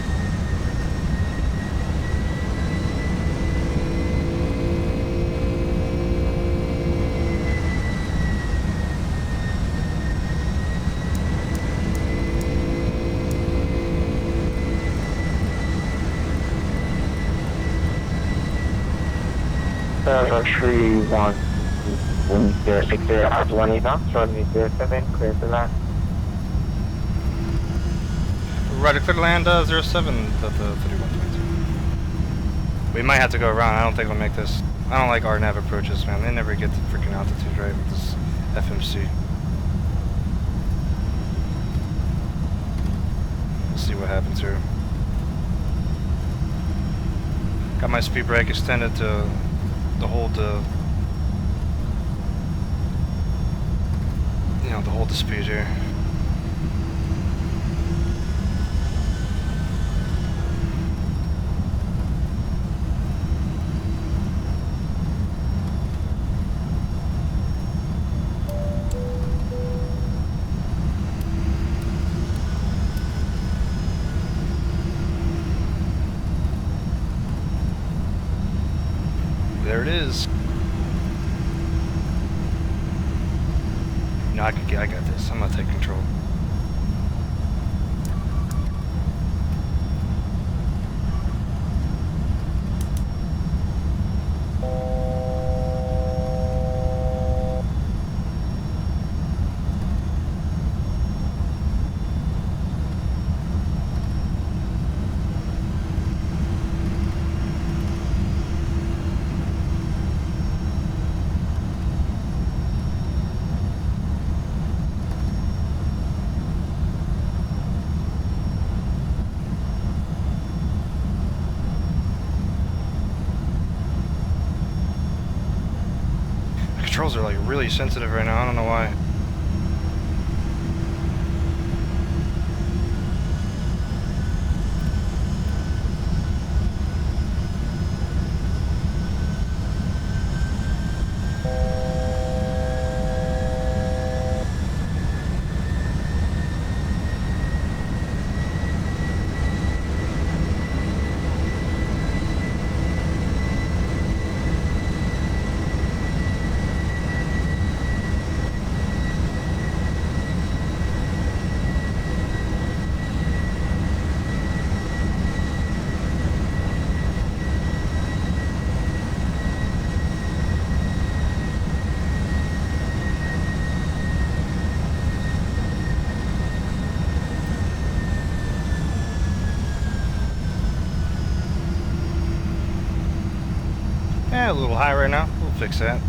S7: Server 311060 at 1 knots, runway 07, clear to land.
S6: Right, clear to land 07 at the 3122. We might have to go around. I don't think we'll make this. I don't like RNAV approaches, man. They never get to freaking altitude, right, with this FMC. We'll see what happens here.
S1: Got my speed brake extended to hold the, you know, to hold the speed here. There it is. No, I got this. I'm gonna take control. Controls are like really sensitive right now. I don't know why. A little high right now. We'll fix that.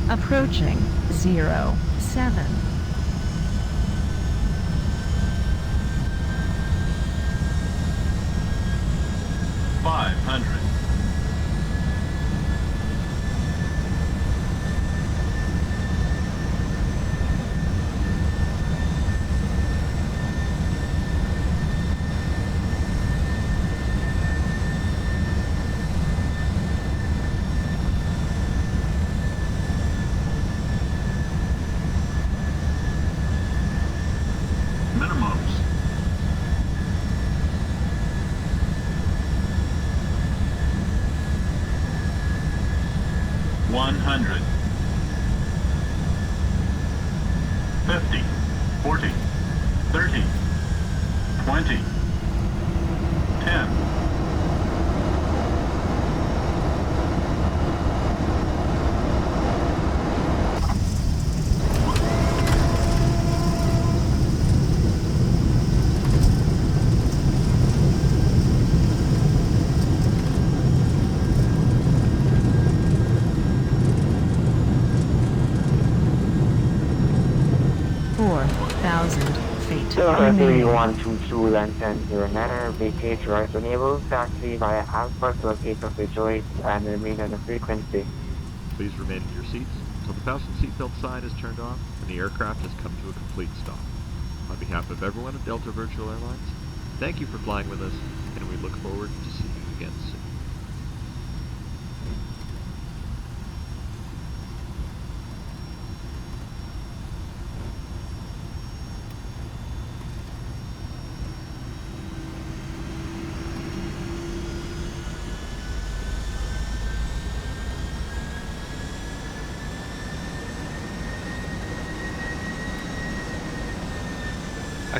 S5: Approaching 07.
S3: 500. Minimums. 100. 50. 40. 30. 20. 10.
S5: 4,000 feet.
S7: 3122 London, Gaertner, vacate right enable, taxi via Alpha to locate of the choice and remain on the frequency.
S4: Please remain in your seats until the fasten seatbelt sign is turned off and the aircraft has come to a complete stop. On behalf of everyone at Delta Virtual Airlines, thank you for flying with us, and we look forward to seeing you again soon.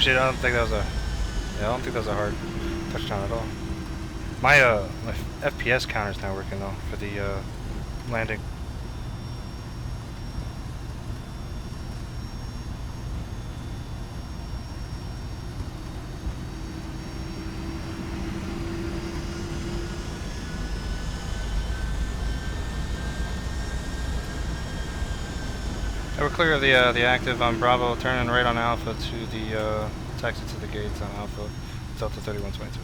S6: Actually, I don't think that was a. Yeah, I don't think that was a hard touchdown at all. My my FPS counter's not working though for the landing. We're clear of the active on Bravo, turning right on Alpha to the taxi to the gates on Alpha, Delta 3122.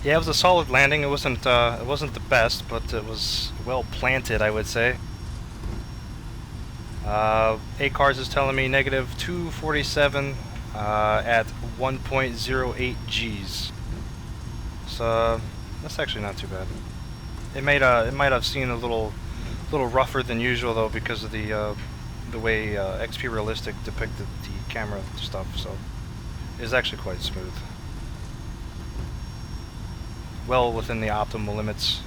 S6: Yeah, it was a solid landing. It wasn't the best, but it was well planted, I would say. ACARS is telling me negative 247 at 1.08 Gs. So that's actually not too bad. It might have seemed a little rougher than usual though because of the way XP Realistic depicted the camera stuff. So it was actually quite smooth. Well within the optimal limits.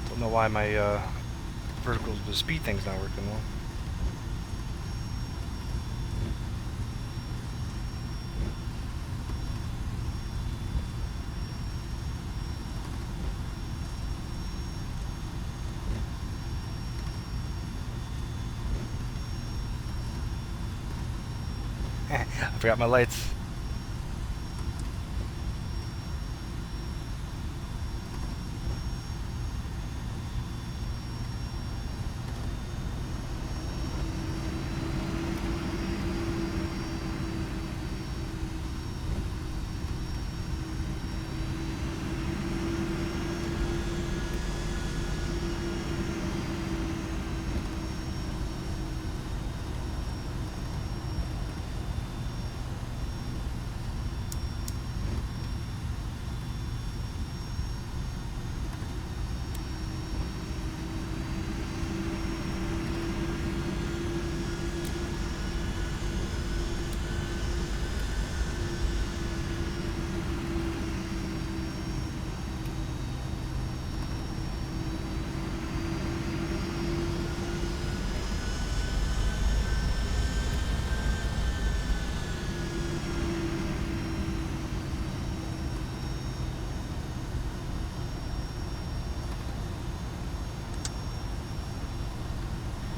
S6: Don't know why my vertical speed thing's not working well. I forgot my lights.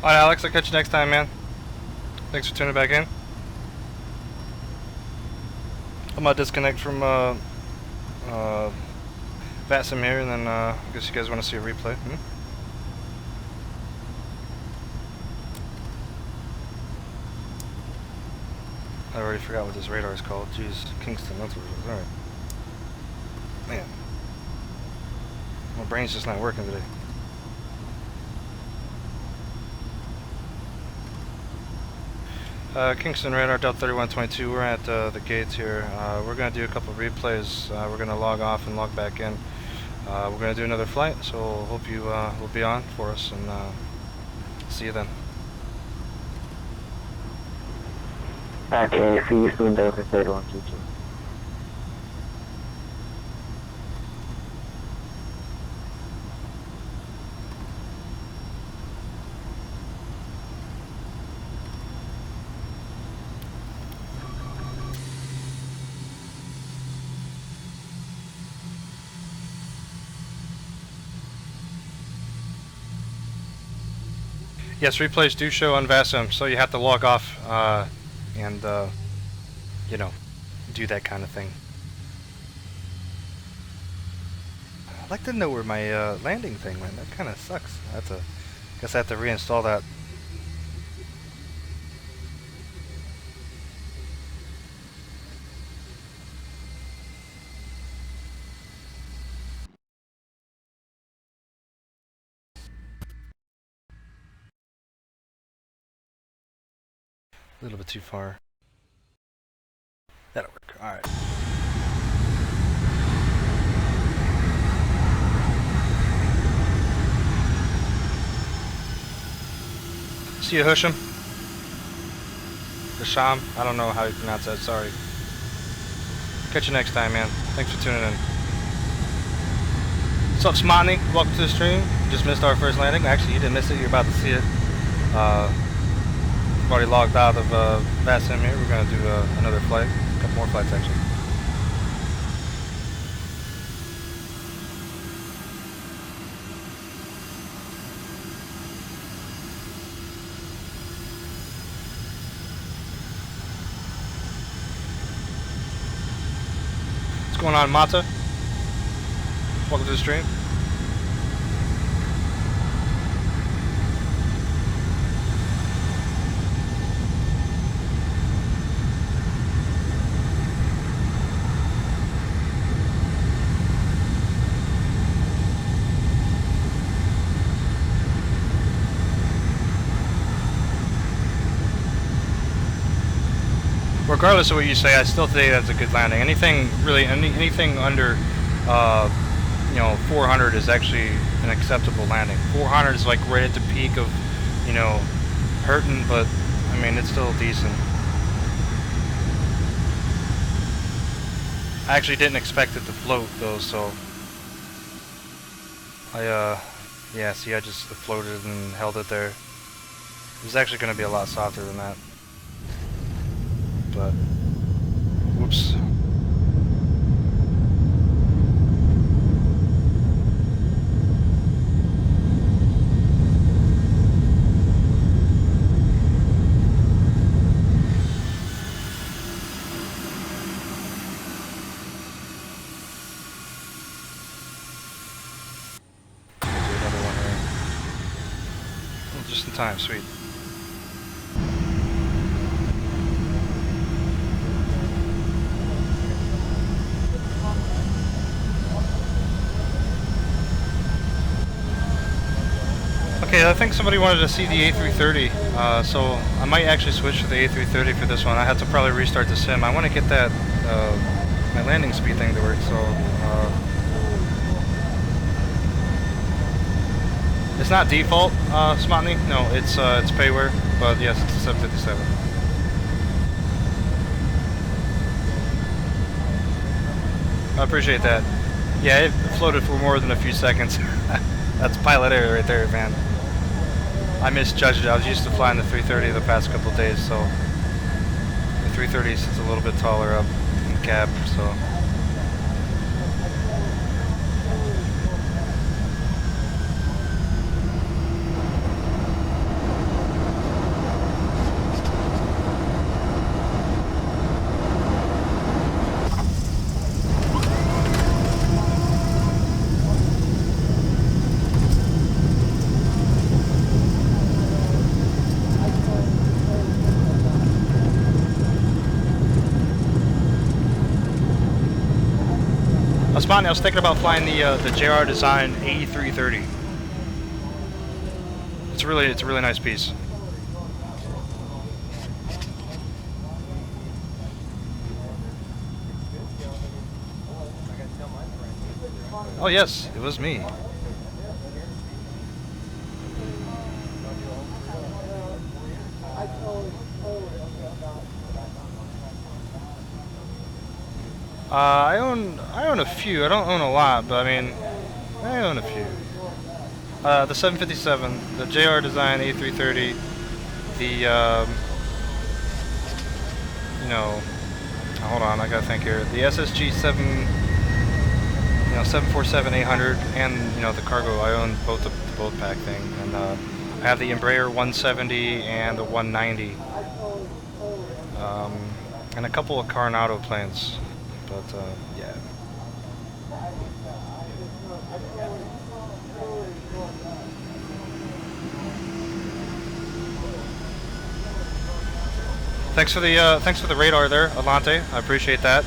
S6: Alright, Alex, I'll catch you next time, man. Thanks for tuning back in. I'm gonna disconnect from VATSIM here, and then I guess you guys want to see a replay. I already forgot what this radar is called. Jeez, Kingston, that's what it is. Alright. Man. My brain's just not working today. Kingston Radar, Delta 3122, we're at the gates here. We're going to do a couple of replays. We're going to log off and log back in. We're going to do another flight, so hope you will be on for us, and see you then.
S7: Okay, see you soon, Delta 3122.
S1: Yes, replays do show on VATSIM, so you have to log off and, you know, do that kind of thing. I'd like to know where my landing thing went. That kind of sucks. Guess I have to reinstall that. A little bit too far.
S6: That'll work. All right. See you, Husham. Hisham. I don't know how you pronounce that. Sorry. Catch you next time, man. Thanks for tuning in. What's up, Smotny? Welcome to the stream. Just missed our first landing. Actually, you didn't miss it. You're about to see it. I've already logged out of VATSIM here. We're going to do another flight. A couple more flights, actually. What's going on, Mata? Welcome to the stream. Regardless of what you say, I still think that's a good landing. Anything really, anything under, you know, 400 is actually an acceptable landing. 400 is like right at the peak of, you know, hurting, but I mean it's still decent. I actually didn't expect it to float though, so yeah. See, I just floated and held it there. It was actually going to be a lot softer than that. But, whoops. Do another one here. Oh, just in time, sweet. Okay, I think somebody wanted to see the A330, so I might actually switch to the A330 for this one. I have to probably restart the sim. I want to get that my landing speed thing to work, so it's not default, Smotny. No, it's payware, but yes, it's a 757. I appreciate that. Yeah, it floated for more than a few seconds. That's pilot error right there, man. I misjudged it. I was used to flying the 330 the past couple of days, so the 330 sits a little bit taller up in the cab, so. I was thinking about flying the JR design A330. It's a really nice piece. Oh yes, it was me. I own a few. I don't own a lot, but I mean, I own a few. The 757, the JR design A330, the you know, hold on, I gotta think here. The SSG 747-800, and you know the cargo. I own both the both pack thing, and I have the Embraer 170 and the 190, and a couple of Coronado planes. But yeah. Thanks for the radar there, Atlante. I appreciate that.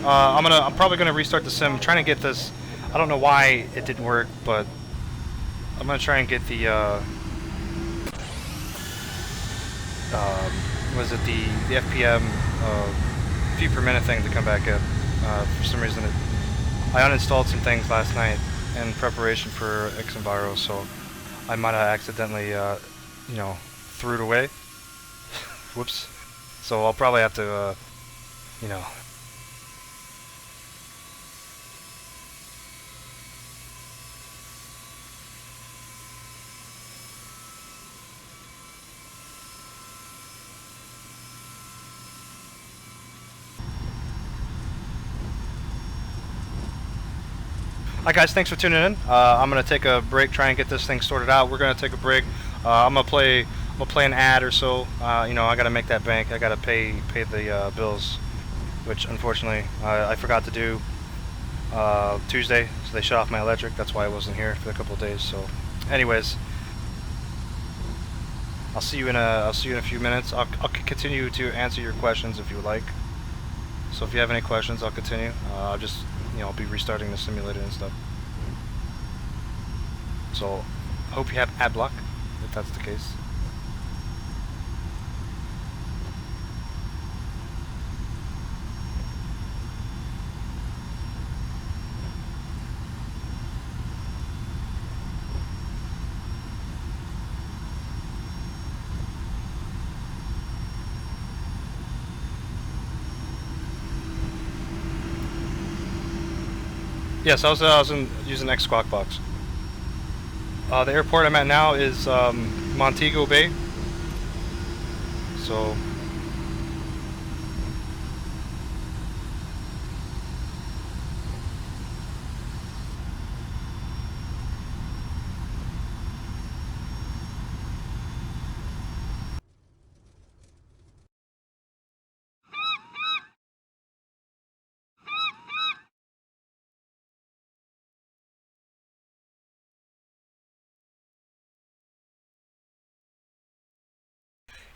S6: I'm probably gonna restart the sim. I'm trying to get this. I don't know why it didn't work, but I'm gonna try and get the you was it the FPM feet per minute thing to come back up. For some reason, I uninstalled some things last night in preparation for Xenviro, so I might have accidentally, you know, threw it away. Whoops. So I'll probably have to, you know. Hi guys, thanks for tuning in. I'm gonna take a break, try and get this thing sorted out. We're gonna take a break. I'm gonna play an ad or so. You know, I gotta make that bank. I gotta pay the bills, which unfortunately I forgot to do Tuesday. So they shut off my electric. That's why I wasn't here for a couple of days. So, anyways, I'll see you in a few minutes. I'll continue to answer your questions if you would like. So if you have any questions, I'll continue. I'll just, you know, I'll be restarting the simulator and stuff. So, hope you have ad block, if that's the case. Yes, I was using X Squawk Box. The airport I'm at now is Montego Bay. So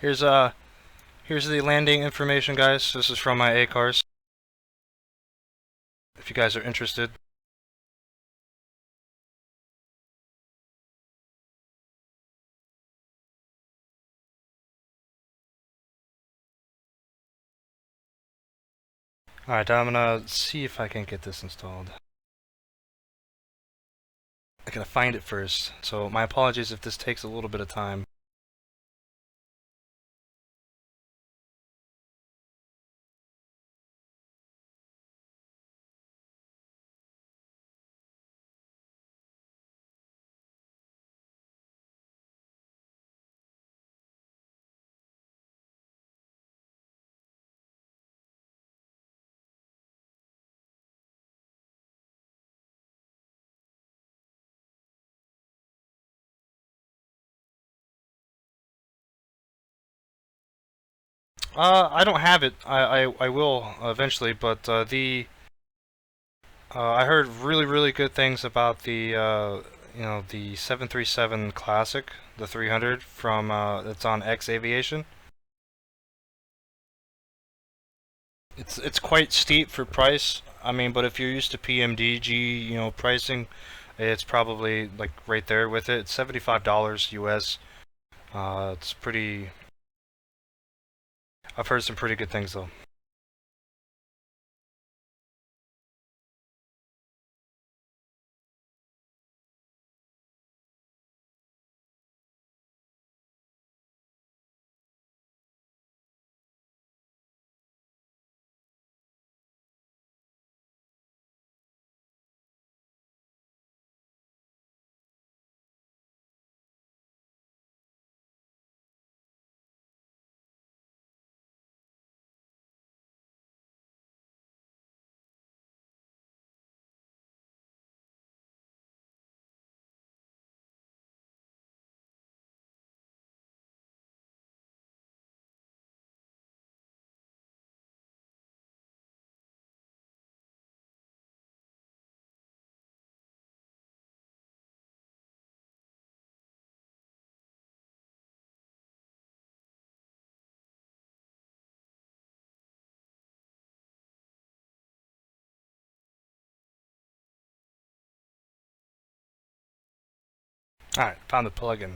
S6: here's the landing information, guys. This is from my ACARS. If you guys are interested. Alright, I'm gonna see if I can get this installed. I gotta find it first, so my apologies if this takes a little bit of time. I don't have it. I will eventually, but I heard really good things about the you know, the 737 Classic, the 300 from it's on X Aviation. It's quite steep for price. I mean, but if you're used to PMDG, you know, pricing, it's probably like right there with it. It's $75 US. It's pretty. I've heard some pretty good things though. Alright, found the plugin.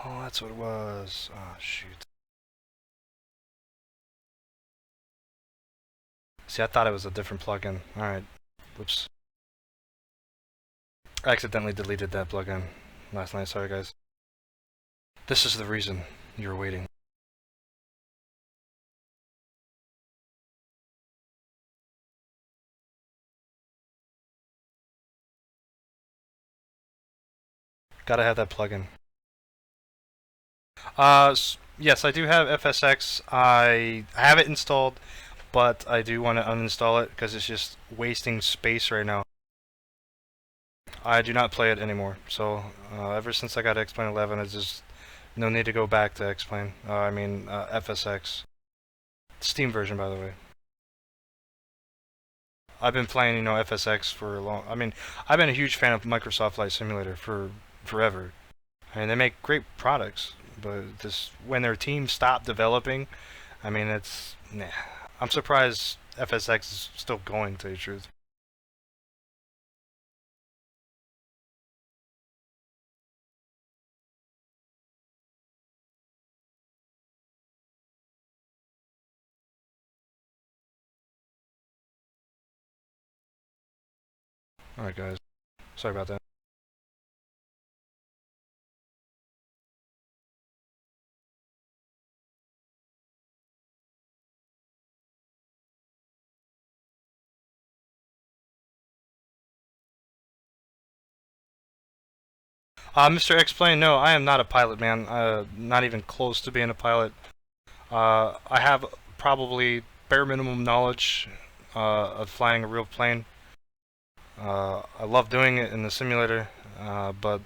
S1: Oh, that's what it was. Oh, shoot. See, I thought it was a different plugin. Alright. Whoops. I accidentally deleted that plugin last night. Sorry, guys. This is the reason you're waiting. Gotta have that plugin. Yes, I do have FSX. I have it installed, but I do want to uninstall it because it's just wasting space right now. I do not play it anymore. So ever since I got X-Plane 11, it's just no need to go back to X-Plane. FSX. Steam version, by the way. I've been playing, FSX for a long. I've been a huge fan of Microsoft Flight Simulator for forever. They make great products, but this when their team stopped developing, it's nah. I'm surprised FSX is still going, to tell you the truth. Alright, guys. Sorry about that. Mr. X-Plane, no, I am not a pilot, man. Not even close to being a pilot. I have probably bare minimum knowledge of flying a real plane. I love doing it in the simulator, but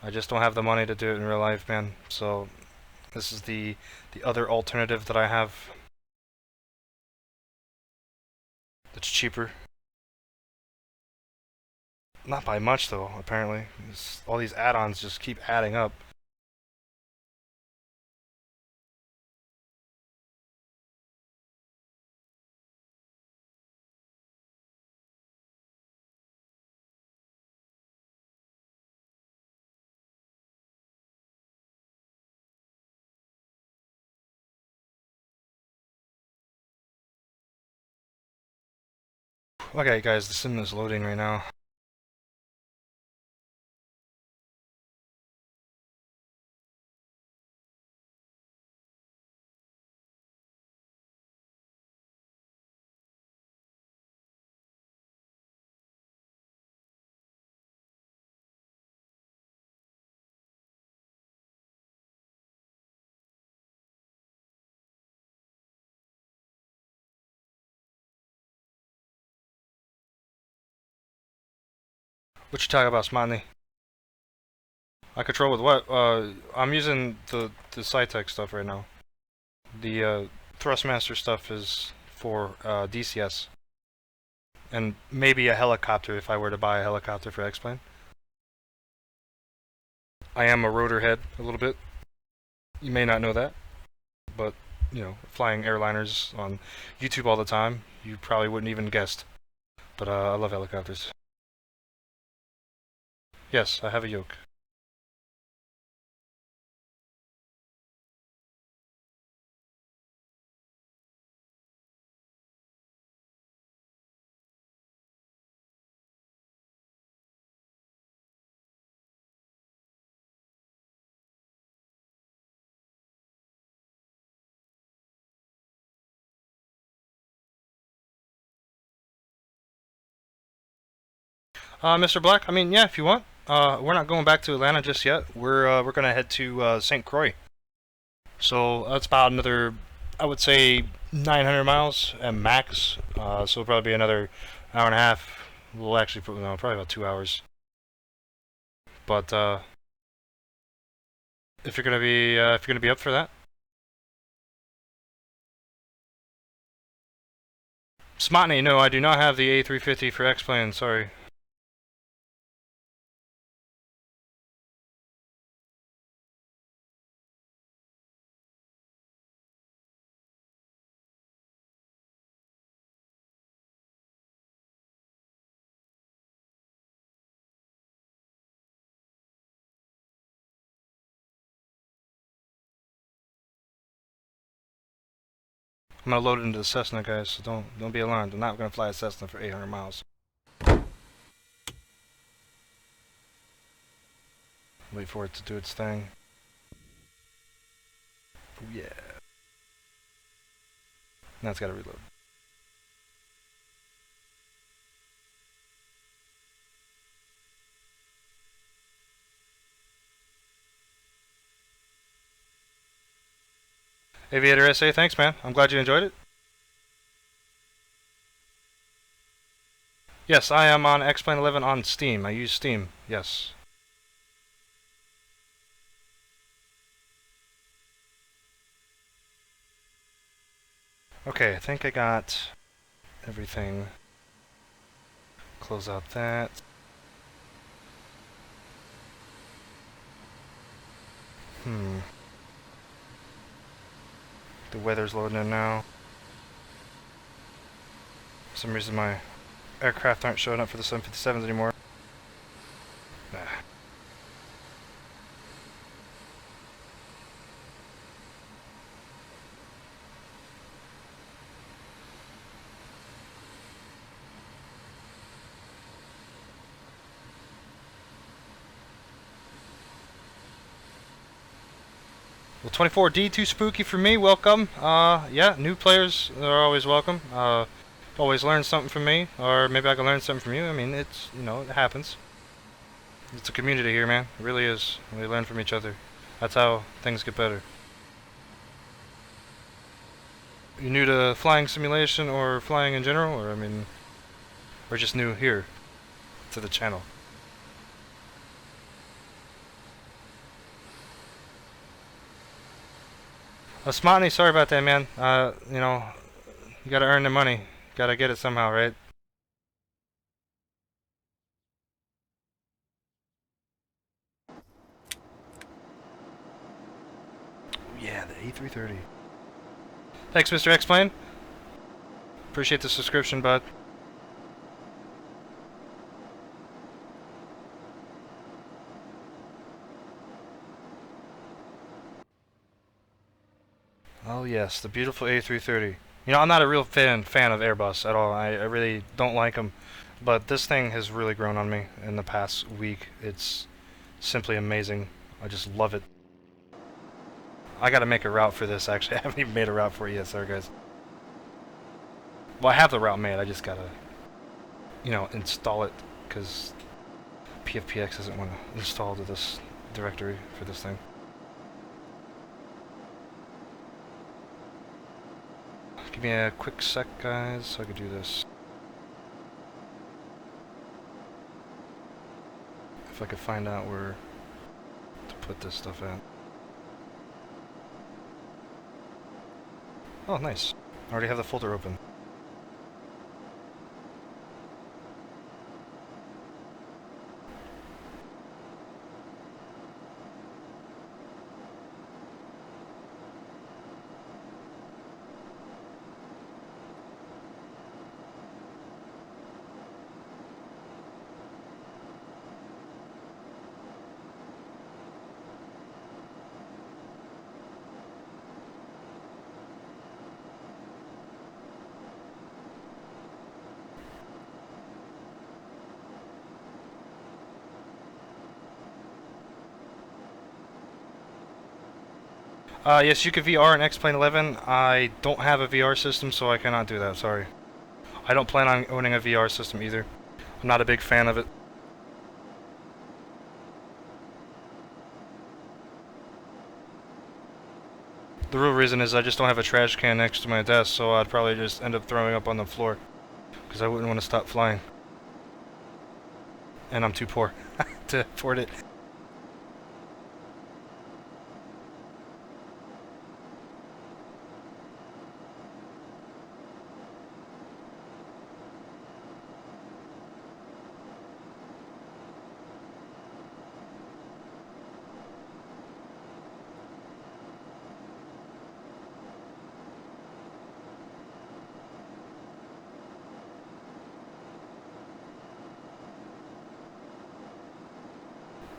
S1: I just don't have the money to do it in real life, man. So this is the other alternative that I have. That's cheaper. Not by much, though, apparently. All these add-ons just keep adding up. Okay, guys, the sim is loading right now. What you talking about, Smotney? I control with what? I'm using the Saitek stuff right now. The Thrustmaster stuff is for DCS. And maybe a helicopter if I were to buy a helicopter for X-Plane. I am a rotor head a little bit. You may not know that, but flying airliners on YouTube all the time, you probably wouldn't even guessed. But I love helicopters. Yes, I have a Yoke. Mr. Black, yeah, if you want. We're not going back to Atlanta just yet. We're gonna head to St. Croix. So that's about another, I would say, 900 miles at max. So it'll probably be another hour and a half. We'll actually put probably about 2 hours. But if you're gonna be up for that, Smotney, no, I do not have the A350 for X-Plane. Sorry. I'm gonna load it into the Cessna, guys, so don't be alarmed. I'm not gonna fly a Cessna for 800 miles. Wait for it to do its thing. Oh yeah. Now it's gotta reload. Aviator SA, thanks man. I'm glad you enjoyed it. Yes, I am on X-Plane 11 on Steam. I use Steam, yes. Okay, I think I got everything. Close out that. The weather's loading in now. For some reason my aircraft aren't showing up for the 757s anymore. Nah. Well, 24D, too spooky for me. Welcome. Yeah, new players are always welcome. Always learn something from me, or maybe I can learn something from you. I mean, it's, you know, it happens. It's a community here, man. It really is. We learn from each other. That's how things get better. You new to flying simulation or flying in general, or I mean, or just new here to the channel? Smotney, sorry about that, man. You know, you gotta earn the money. Gotta get it somehow, right? Yeah, the A330. Thanks, Mr. X-Plane. Appreciate the subscription, bud. Oh yes, the beautiful A330. You know, I'm not a real fan of Airbus at all. I really don't like them. But this thing has really grown on me in the past week. It's simply amazing. I just love it. I gotta make a route for this, actually. I haven't even made a route for it yet, sorry guys. Well, I have the route made, I just gotta, you know, install it, because PFPX doesn't want to install to this directory for this thing. Give me a quick sec, guys, so I can do this. If I could find out where to put this stuff at. Oh, nice. I already have the folder open. Yes, you can VR in X-Plane 11. I don't have a VR system, so I cannot do that, sorry. I don't plan on owning a VR system either. I'm not a big fan of it. The real reason is I just don't have a trash can next to my desk, so I'd probably just end up throwing up on the floor. Because I wouldn't want to stop flying. And I'm too poor to afford it.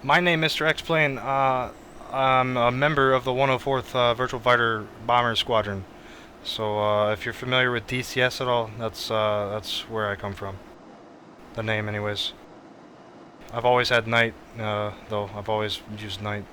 S1: My name, Mr. X-Plane. I'm a member of the 104th Virtual Fighter Bomber Squadron.
S6: So if you're familiar with DCS at all, that's where I come from. The name, anyways. I've always had night, though. I've always used night.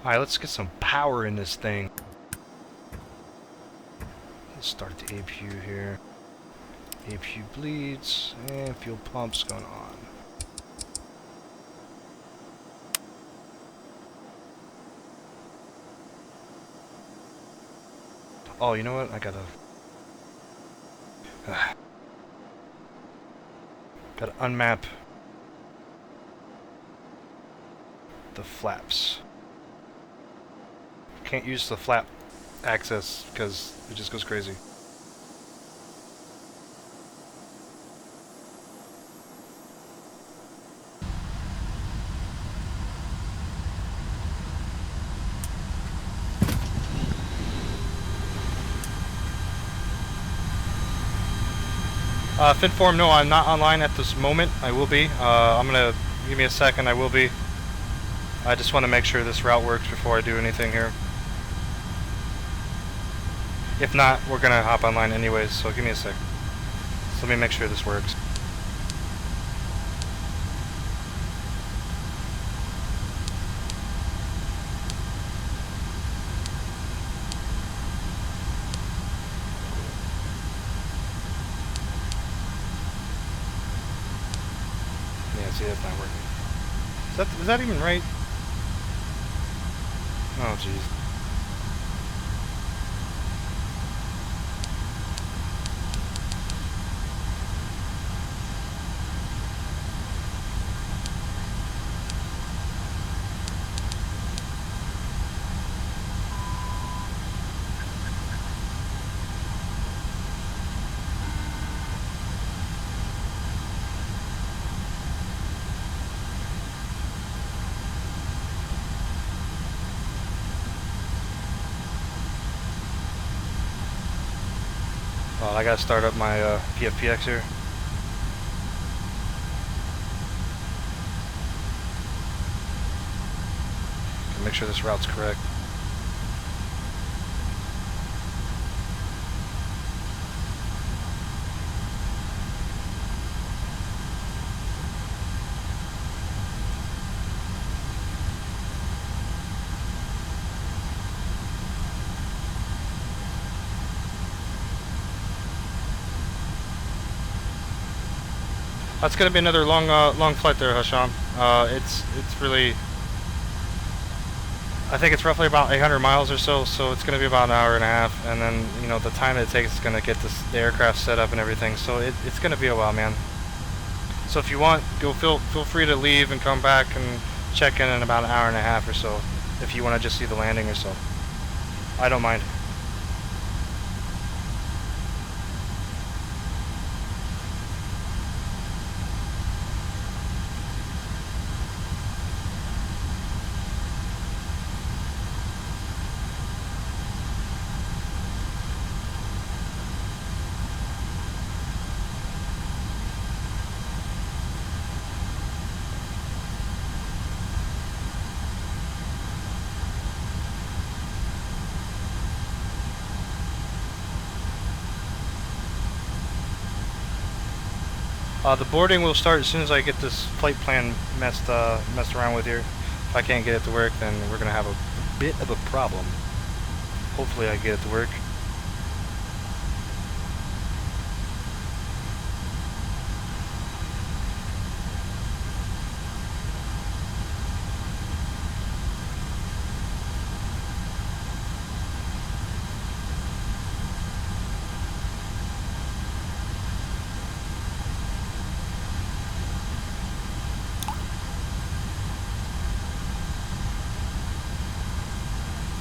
S6: Alright, let's get some power in this thing. Let's start the APU here. APU bleeds, and fuel pump's going on. Oh, you know what? I gotta... gotta unmap the flaps. Can't use the flap access because it just goes crazy. FinForm, no, I'm not online at this moment. I will be. I'm gonna give me a second. I will be. I just want to make sure this route works before I do anything here. If not, we're gonna hop online anyways, so give me a sec. So let me make sure this works. Yeah, see, that's not working. Is that even right? Oh, jeez. I gotta start up my PFPX here. Make sure this route's correct. That's gonna be another long flight there, Hasham. It's really, I think it's roughly about 800 miles or so. So it's gonna be about an hour and a half, and then you know the time that it takes is gonna get the aircraft set up and everything. So it's gonna be a while, man. So if you want, feel free to leave and come back and check in about an hour and a half or so. If you want to just see the landing or so, I don't mind. The boarding will start as soon as I get this flight plan messed around with here. If I can't get it to work, then we're gonna have a bit of a problem. Hopefully I get it to work.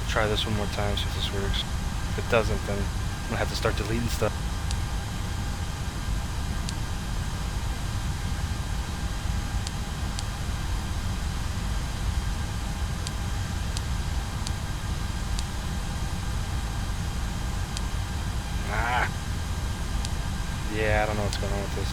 S6: Try this one more time, see if this works. If it doesn't, then I'm gonna have to start deleting stuff. I don't know what's going on with this.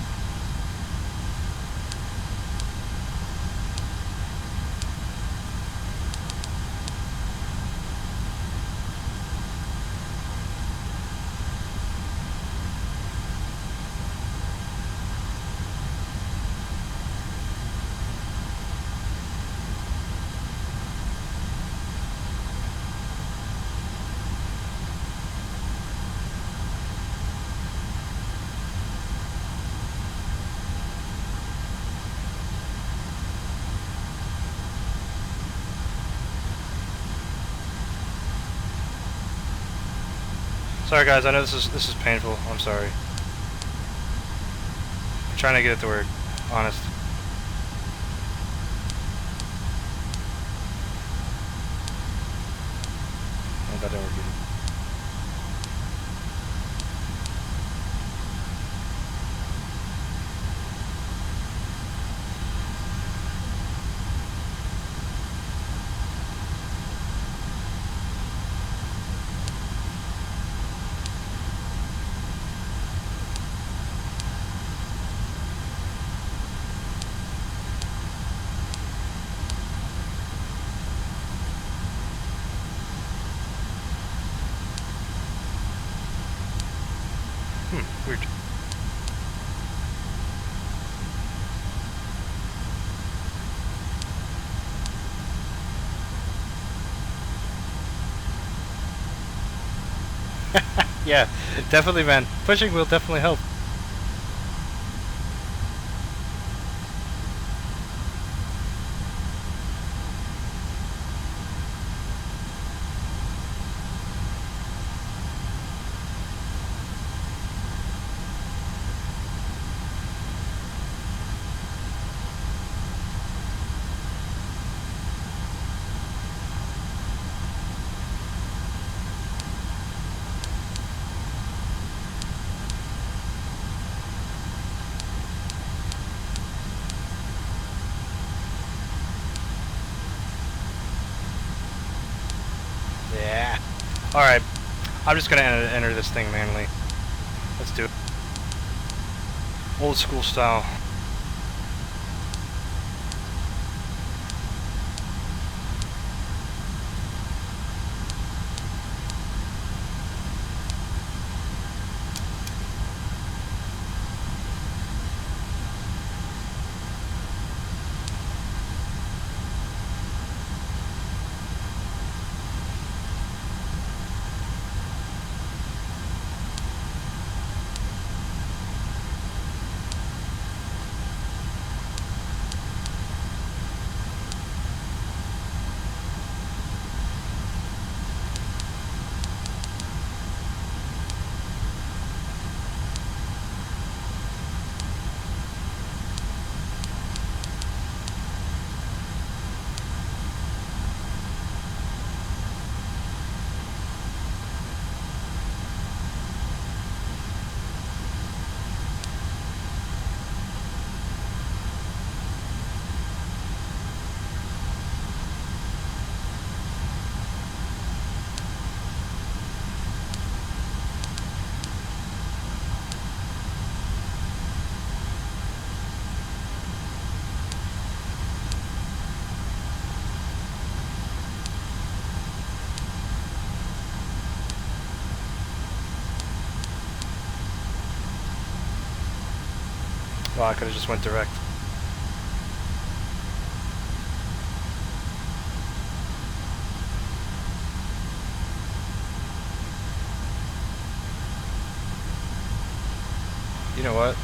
S6: Sorry guys, I know this is painful. I'm sorry. I'm trying to get it to work. Honest. Oh, that didn't work either. Weird. Yeah, definitely, man. Pushing will definitely help. Yeah. Alright. I'm just gonna enter this thing manually. Let's do it. Old school style. Well, I could have just went direct. You know what?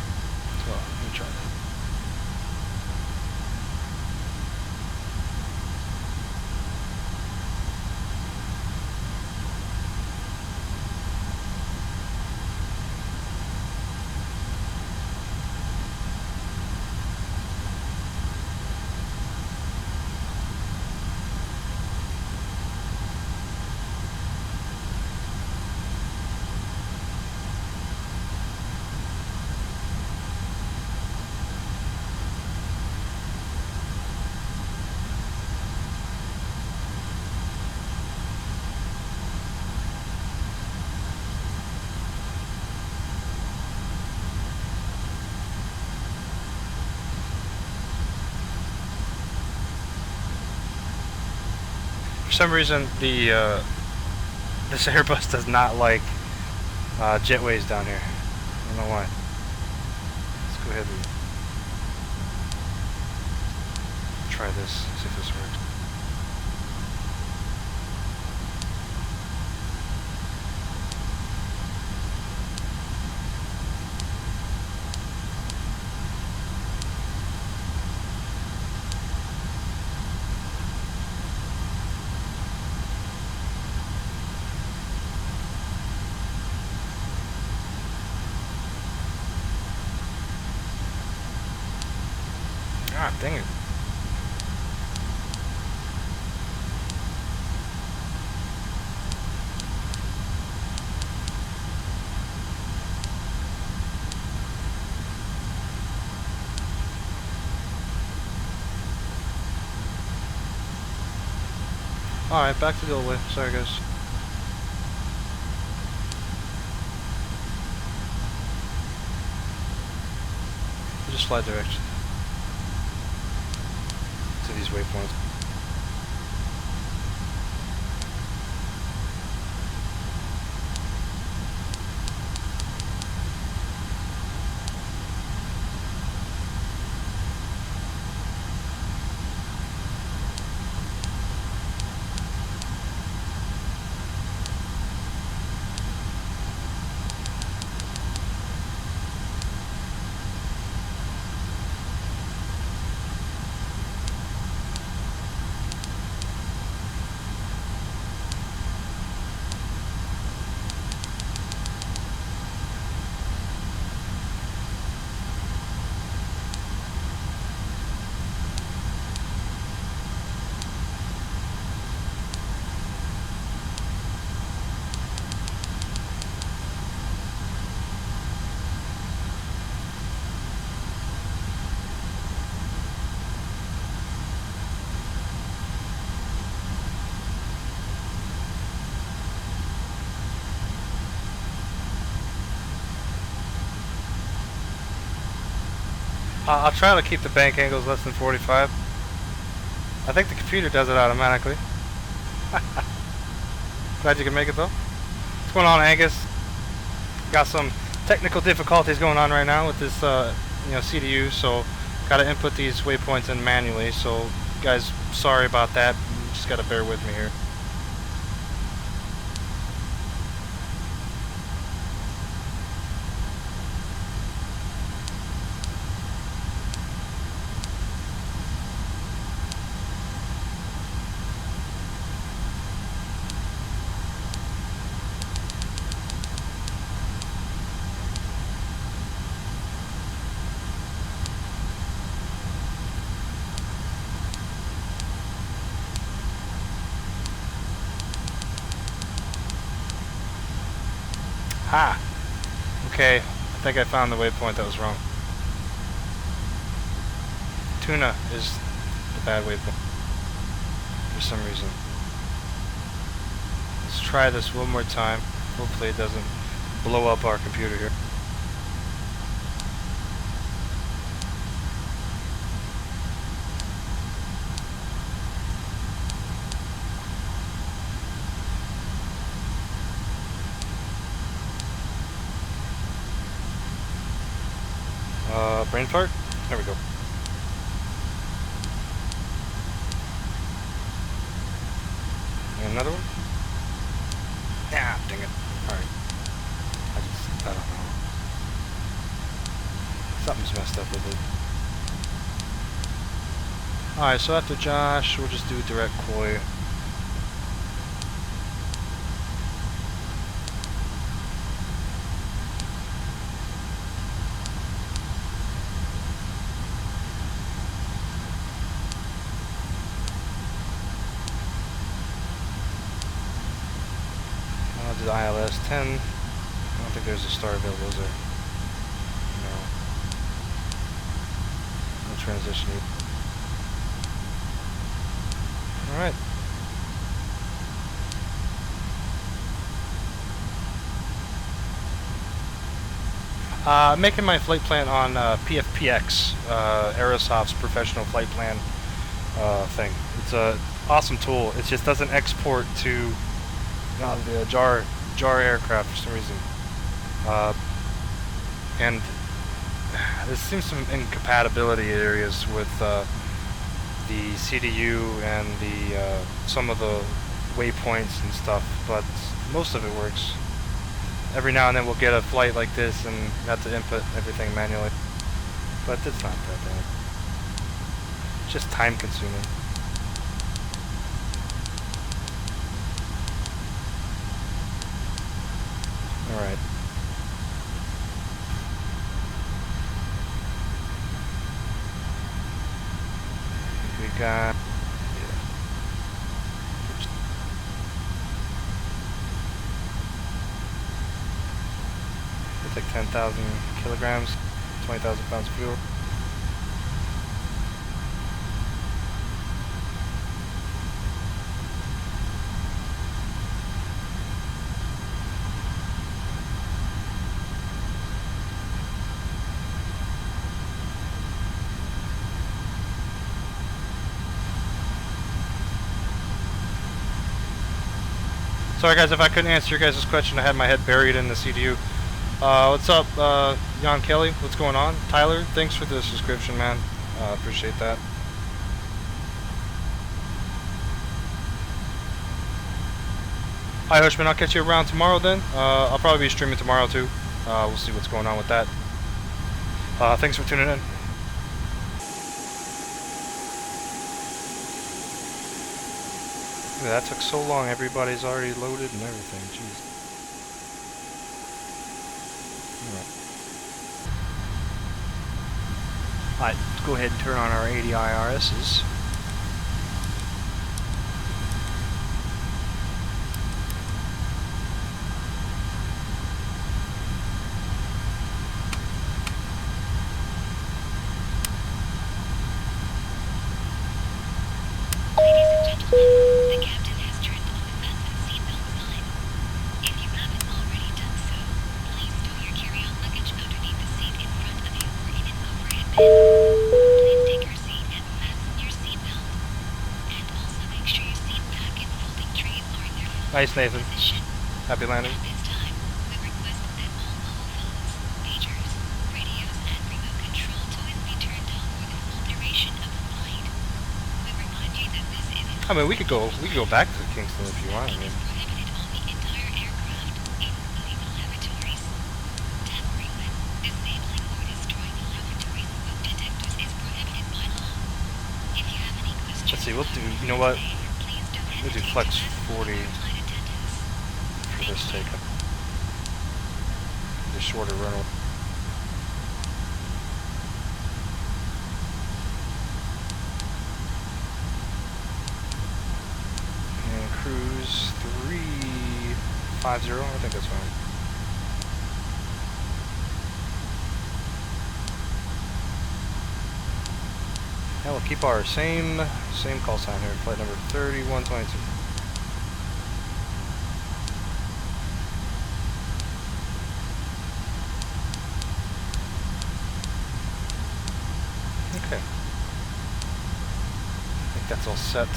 S6: Well, let me try that. For some reason, this Airbus does not like jetways down here. I don't know why. Let's go ahead and try this, see if this works. God dang it. Alright, back to the old way. Sorry guys. We'll just fly direction to these waypoints. I'll try to keep the bank angles less than 45. I think the computer does it automatically. Glad you can make it though. What's going on, Angus? Got some technical difficulties going on right now with this CDU, so gotta input these waypoints in manually, so guys, sorry about that. Just gotta bear with me here. Ha! Okay, I think I found the waypoint that was wrong. TUUNA is the bad waypoint for some reason. Let's try this one more time. Hopefully it doesn't blow up our computer here. Brain fart? There we go. And another one? Ah, dang it. Alright. I don't know. Something's messed up with it. Alright, so after Josh, we'll just do direct koi. The ILS 10. I don't think there's a star available, is there? No. No transition. Alright. Making my flight plan on PFPX, Aerosoft's professional flight plan thing. It's awesome tool. It just doesn't export to the JAR aircraft for some reason. And there seems some incompatibility areas with the CDU and the some of the waypoints and stuff, but most of it works. Every now and then we'll get a flight like this and have to input everything manually, but it's not that bad. It's just time consuming. Alright. We got... It's like 10,000 kilograms, 20,000 pounds of fuel. Sorry guys if I couldn't answer your guys' question, I had my head buried in the CDU. What's up, Jan Kelly? What's going on? Tyler, thanks for the subscription, man. Appreciate that. Hi, Hushman. I'll catch you around tomorrow then. I'll probably be streaming tomorrow too. We'll see what's going on with that. Thanks for tuning in. That took so long. Everybody's already loaded and everything. Jeez. Alright, let's go ahead and turn on our 80 IRSs. Nice, Nathan. Happy landing. I mean, we could go back to Kingston if you want. I mean. Let's see. We'll do. You know what? We'll do flex 40. This take the shorter runway. And cruise 350, I think that's fine. And we'll keep our same call sign here, flight number 3122. Okay. I think that's all set.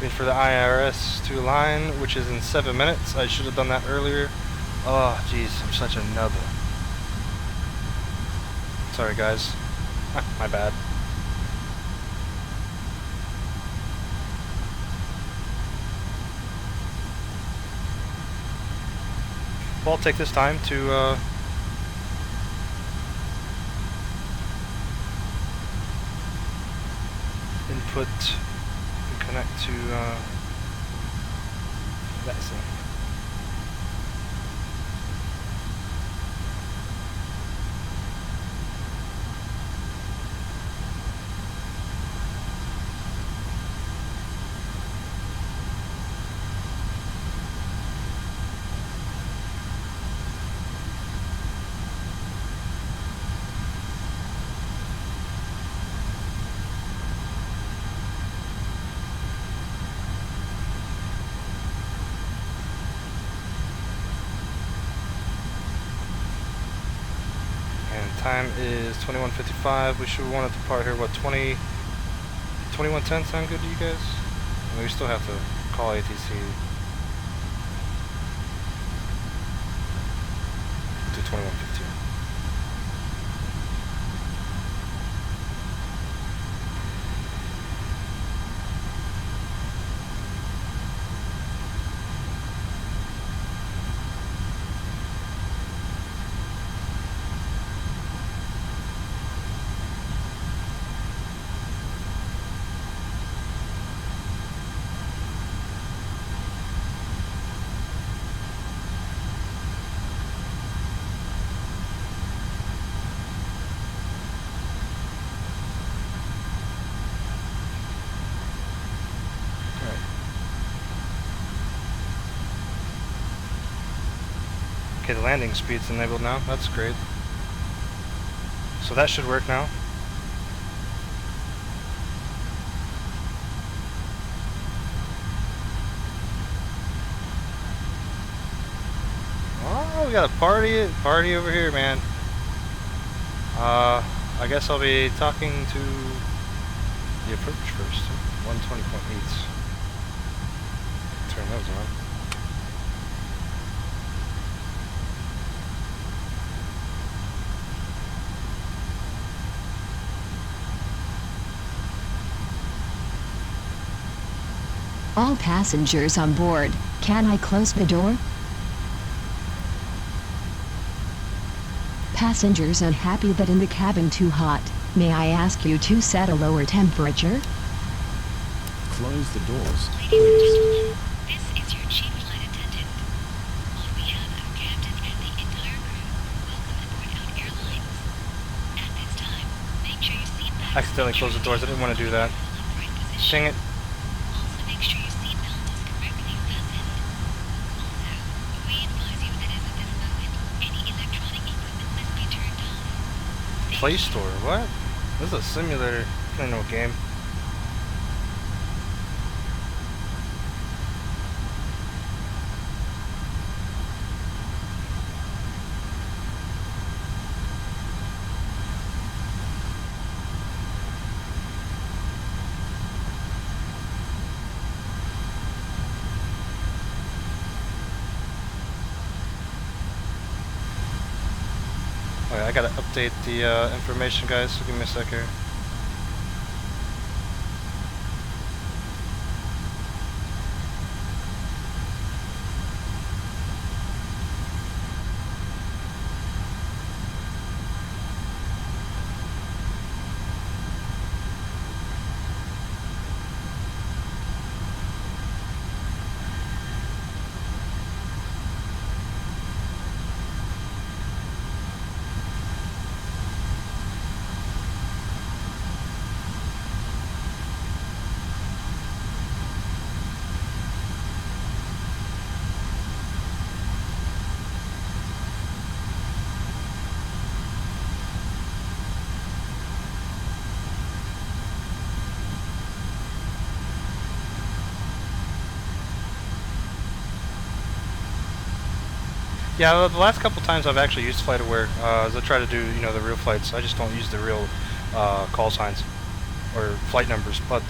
S6: Wait for the IRS to align, which is in 7 minutes. I should have done that earlier. Oh, jeez, I'm such a nub. Sorry, guys. My bad. Well, I'll take this time to input and connect to VATSIM. Time is 21:55. We should want to depart here, what, 20
S1: 2110 sound good to you guys? I mean, we still have to call ATC. Do 2115. Okay, the landing speed's enabled now. That's great. So that should work now. Oh, we got a party over here, man. I guess I'll be talking to the approach first. 120.8. Turn those on.
S8: All passengers on board, can I close the door? Passengers unhappy that in the cabin too hot, may I ask you to set a lower temperature?
S9: Close the doors.
S10: Ladies and gentlemen, this is your chief flight attendant. On behalf of Captain and the entire crew, welcome aboard Out Airlines. At this time, make sure your seat belts
S1: Accidentally closed the doors. I didn't want to do that. Dang it.
S10: Also, make sure your seat belt is correctly fastened. Also, we advise you that as of this moment, any electronic equipment must be turned off.
S1: Play Store, what? This is a simulator, I know game. I gotta update the information, guys, so give me a sec here. Yeah, the last couple times I've actually used FlightAware, as I try to do, you know, the real flights. I just don't use the real call signs or flight numbers. But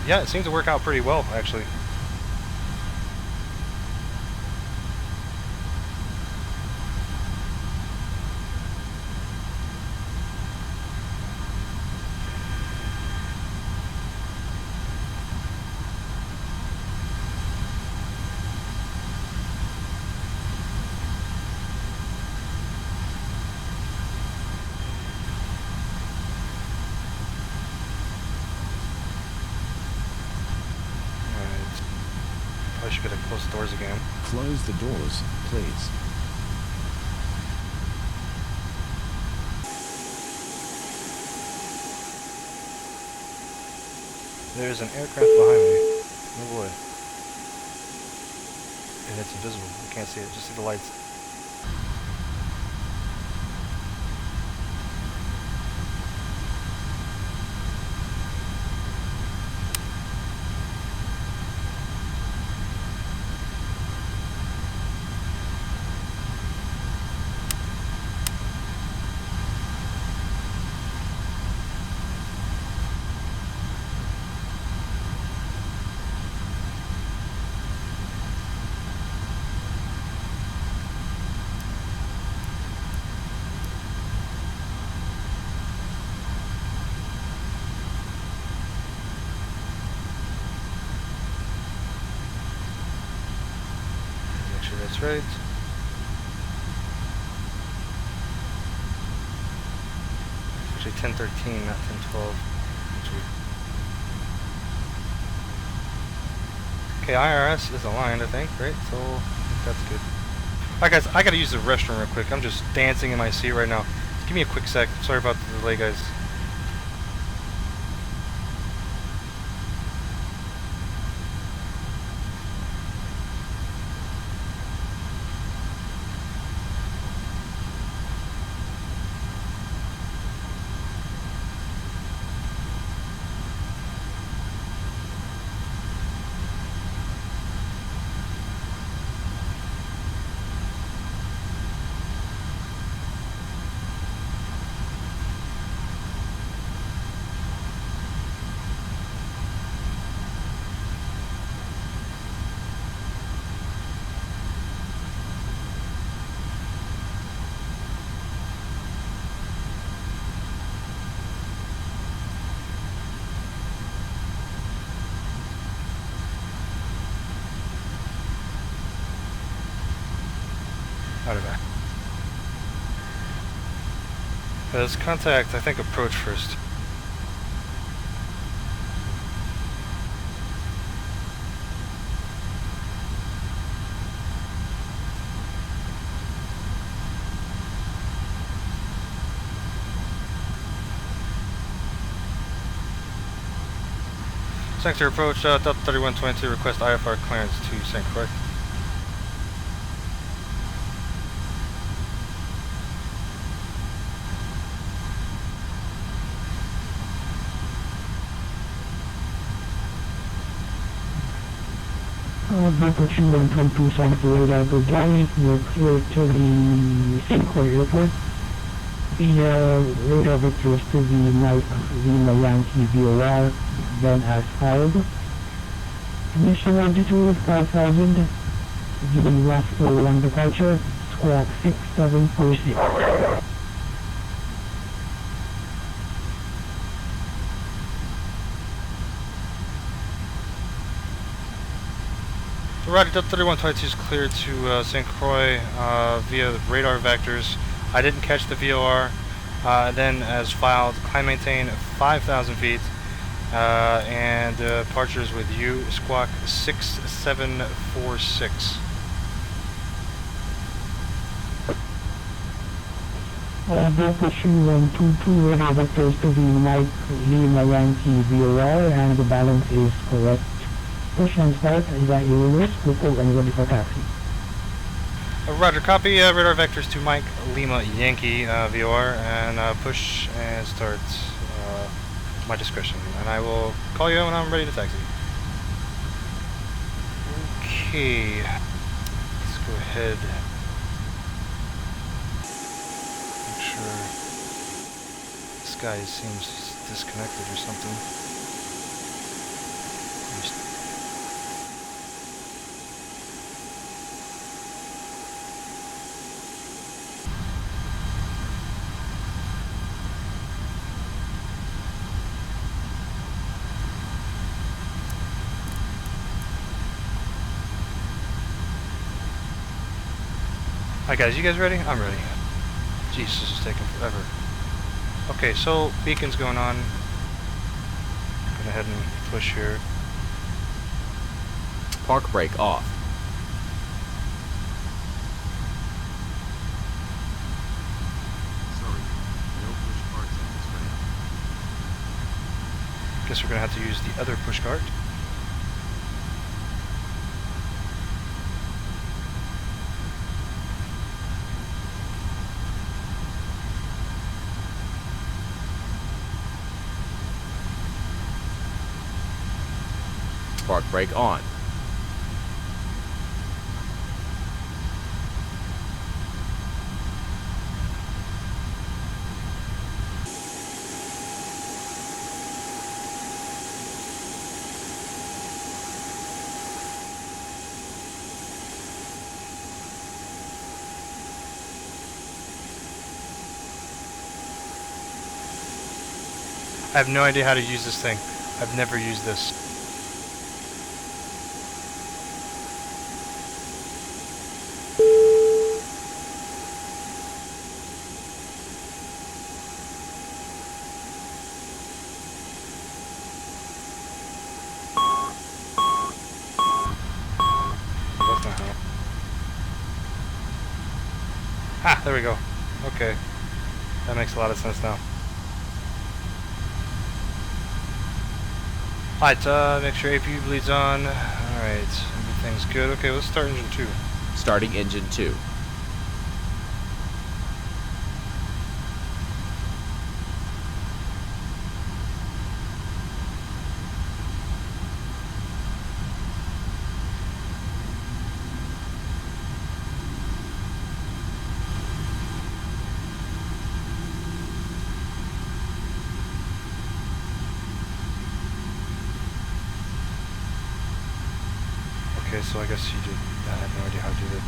S1: yeah, it seems to work out pretty well, actually. I should get to close the doors again.
S9: Close the doors, please.
S1: There's an aircraft behind me. Oh boy. And it's invisible. You can't see it, just see the lights.
S6: that's right. Actually 1013, not 1012. Okay, IRS is aligned, I think, right? So I think that's good. Alright guys, I gotta use the restroom real quick. I'm just dancing in my seat right now. Just give me a quick sec. Sorry about the delay, guys. Out of that. Let's contact, I think, approach first. Sector approach, Delta 3122, request IFR clearance to St. Croix.
S7: Approaching 122 St. Croix radar goodbye, you're clear to the St. Croix airport. The radar vectors to the Mike Lima Yankee VOR, then as filed. Initial altitude 5,000, the last 1 departure, squawk 6746.
S6: Roger, Delta 3122 is cleared to St. Croix via the radar vectors. I didn't catch the VOR. Then, as filed, climb maintain 5,000 feet and departures with you, squawk 6746.
S7: Pushing 122 radar vectors to the Mike Lima Yankee VOR, and the balance is correct. Push and start, that you pull and ready for taxi.
S6: Roger, copy radar vectors to Mike Lima Yankee VOR, and push and start my discretion. And I will call you when I'm ready to taxi. Okay, let's go ahead. Make sure this guy seems disconnected or something. Alright guys, you guys ready? I'm ready. Jeez, this is taking forever. Okay, so beacon's going on. Go ahead and push here.
S2: Park brake off. Sorry, no push cards on this ramp.
S6: Guess we're gonna have to use the other push cart.
S2: Park brake on.
S6: I have no idea how to use this thing. I've never used this. there we go. Okay. That makes a lot of sense now. Alright, make sure APU bleeds on. Alright, everything's good. Okay, let's start engine 2.
S11: Starting engine 2.
S6: Okay, so I guess you did. I have no idea how to do that.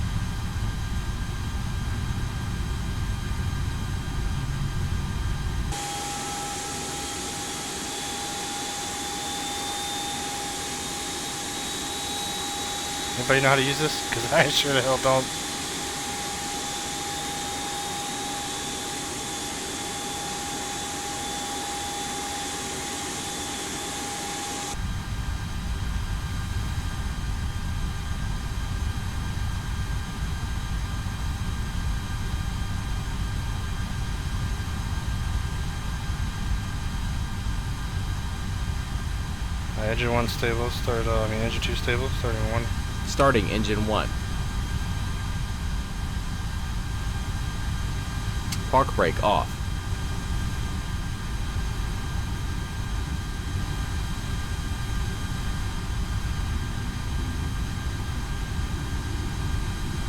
S6: Anybody know how to use this? Because I sure the hell don't. Engine 1 stable, engine 2 stable, starting 1.
S11: Starting engine 1. Park brake off.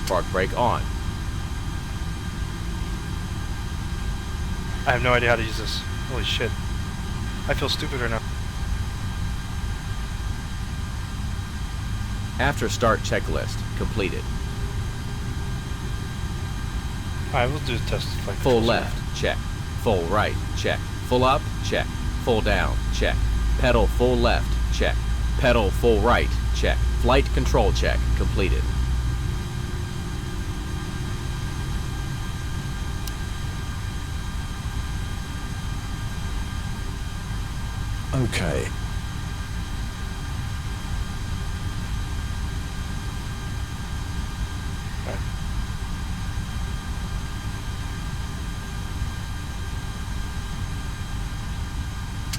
S11: Park brake on.
S6: I have no idea how to use this. Holy shit. I feel stupid right now.
S11: After start checklist completed.
S6: Alright, we'll do a test like
S11: full left, check. Full right, check. Full up, check. Full down, check. Pedal full left, check. Pedal full right, check. Flight control check completed.
S9: Okay.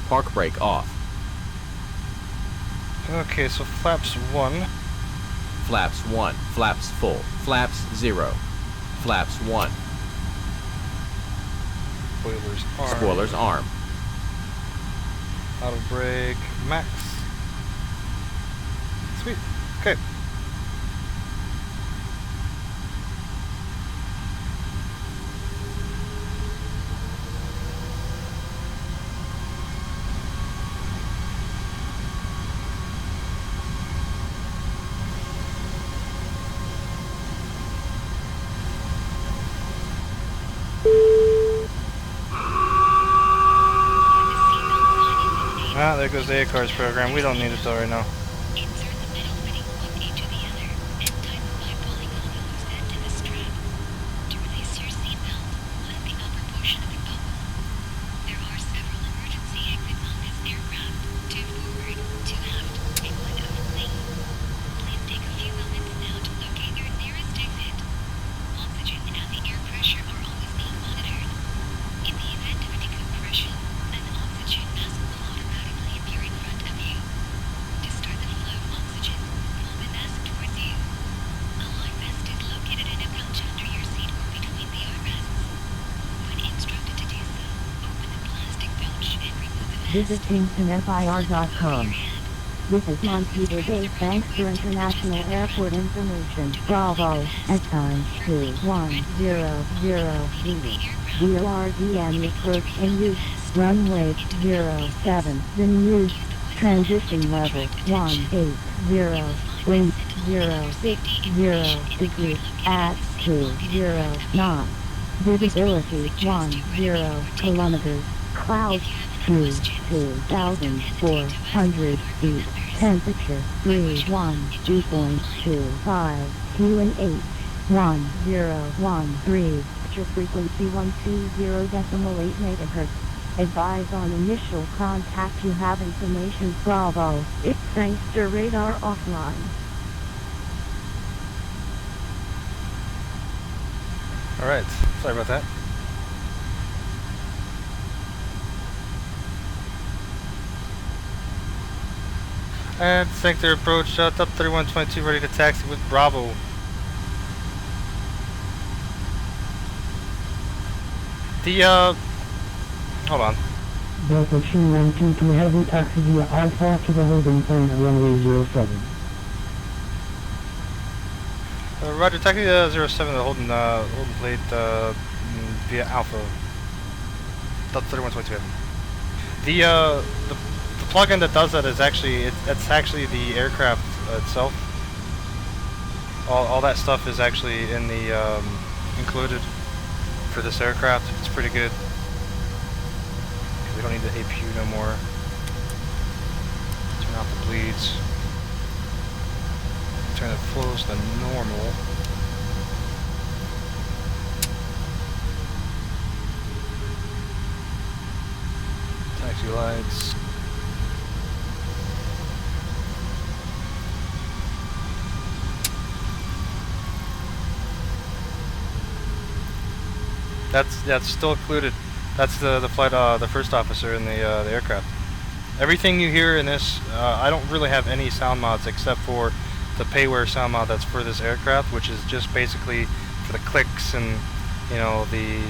S11: Park brake off.
S6: Okay, so flaps 1.
S11: Flaps 1. Flaps full. Flaps 0. Flaps 1.
S6: Spoilers arm.
S11: Spoilers arm.
S6: Auto brake max. Sweet. Okay. Ah, there goes the ACARS program. We don't need it though right now.
S10: Insert the metal fitting one into the other and tighten by pulling on the loose end to the strap. To release your seatbelt, let the upper portion of it buckle. There are several emergency exits on this aircraft. 2 forward, 2 aft, and 1 over wing. Please take a few moments now to locate your nearest exit. Oxygen and the air pressure are always being monitored. In the event of a decompression, an oxygen mask will automatically appear in front of you. To start the flow of oxygen, pull the mask towards you. A life vest is located in a pouch under your seat or between the armrests. When instructed to do so, open the plastic pouch and remove the mask.
S12: Visit KingstonFIR.com. This is Montego Bay. Thanks for international airport information. Bravo, at time 2100 VORDM approach in use. Runway 07 in use. Transition level 180. Wind 060 degrees at 20 knots. Visibility 10 kilometers. Clouds 2,400 feet. Temperature 312.25. QNH 1013. Your frequency 120.8 MHz. Advise on initial contact you have information. Bravo. It's thanks to radar offline.
S6: Alright, Sorry about that. And sector approach, top 3122 ready to taxi with Bravo. Hold on.
S12: Delta 212 heavy taxi via Alpha to the holding point at runway 07.
S6: Roger, taxi 07, the holding plate via Alpha. Delta 3122 heavy. The plugin that does that is actually, it's actually the aircraft itself. All that stuff is actually in the, included for this aircraft. It's pretty good. We don't need the APU no more. Turn off the bleeds. Turn the flows to normal. Taxi lights. That's still included. That's the flight, the first officer in the aircraft. Everything you hear in this, I don't really have any sound mods except for the payware sound mod that's for this aircraft, which is just basically for the clicks and the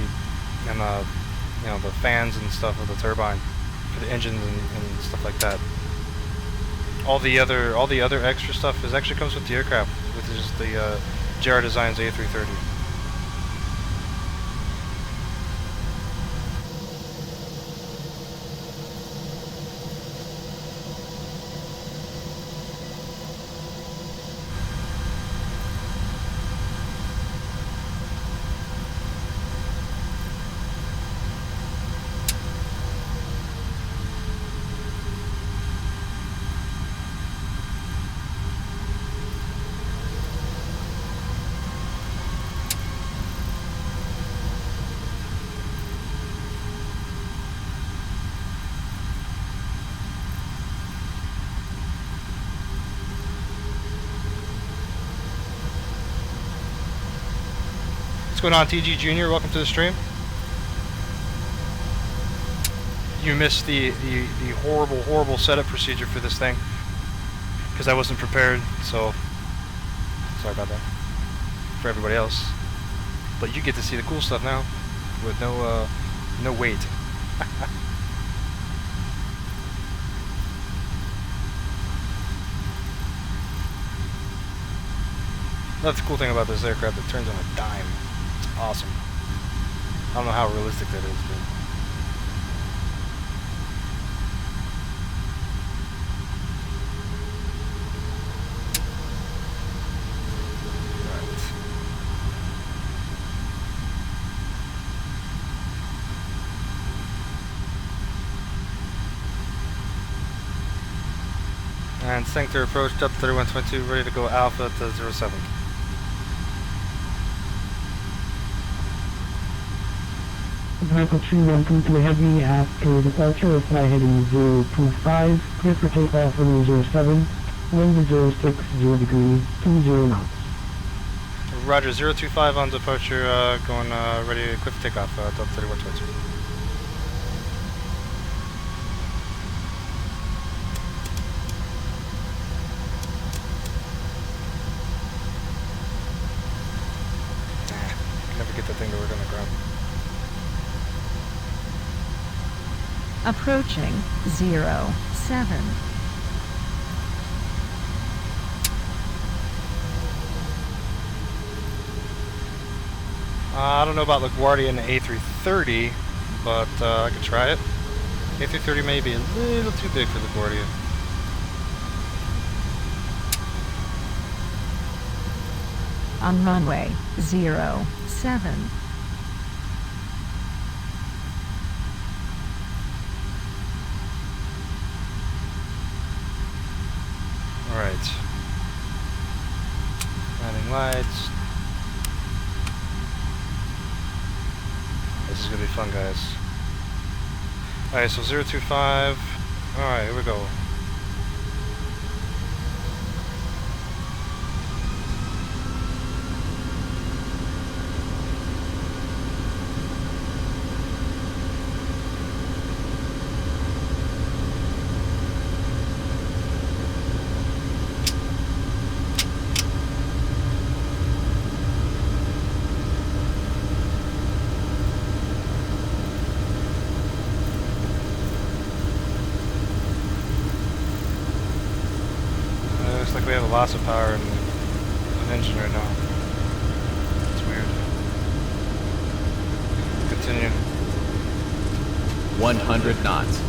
S6: fans and stuff of the turbine, for the engines and stuff like that. All the other extra stuff actually comes with the aircraft, which is the JAR Designs A330. What's going on, TG Jr.? Welcome to the stream. You missed the horrible setup procedure for this thing because I wasn't prepared, so sorry about that for everybody else. But you get to see the cool stuff now with no weight. That's the cool thing about this aircraft. It turns on a dime. It's awesome. I don't know how realistic that is, but and sector approach up 3122, ready to go Alpha to 07.
S12: Delta 212 heavy after departure, fly heading 025, clear for takeoff runway 07, wind 060 degrees, 20 knots.
S6: Roger, 025 on departure, going ready, clear for takeoff, Delta 3122. Never get that thing to work on the ground.
S5: Approaching 07.
S6: I don't know about LaGuardia and the A330, but I could try it. A330 may be a little too big for LaGuardia.
S5: On runway 07.
S6: Alright. Landing lights. This is gonna be fun, guys. Alright, so 025. Alright, here we go.
S1: we have a loss of power in an engine right now. It's weird. Continue.
S11: 100 knots.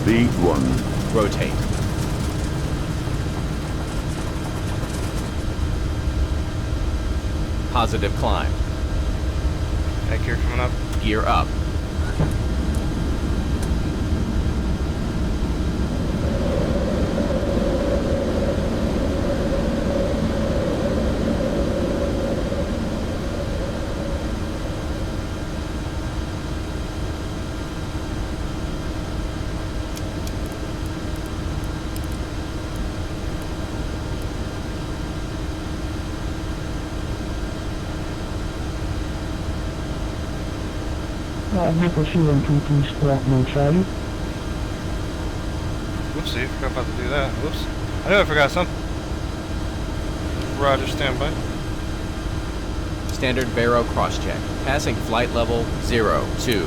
S3: Speed 1.
S11: Rotate. Positive climb.
S1: Heck, gear coming up.
S11: Gear up.
S1: Whoopsie, forgot about to do that. Whoops. I knew I forgot something. Roger, standby.
S11: Standard baro cross-check. Passing flight level 020.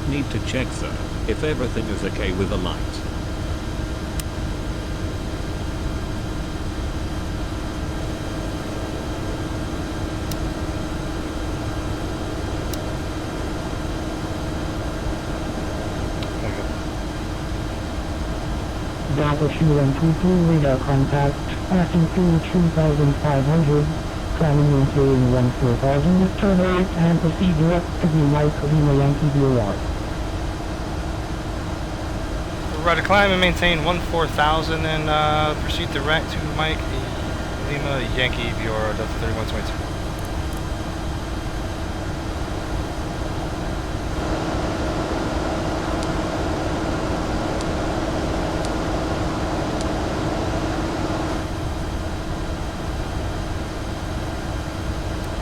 S9: Need to check, sir, if everything is okay with the light.
S12: Delta fuel and PUTUL radar contact, passing through 3,500, climbing maintaining 14,000, turn right and proceed direct to the Mike Lima Yankee BOR.
S1: Roger, climb and maintain 14,000 and proceed direct to Mike Lima Yankee BOR Delta 3122.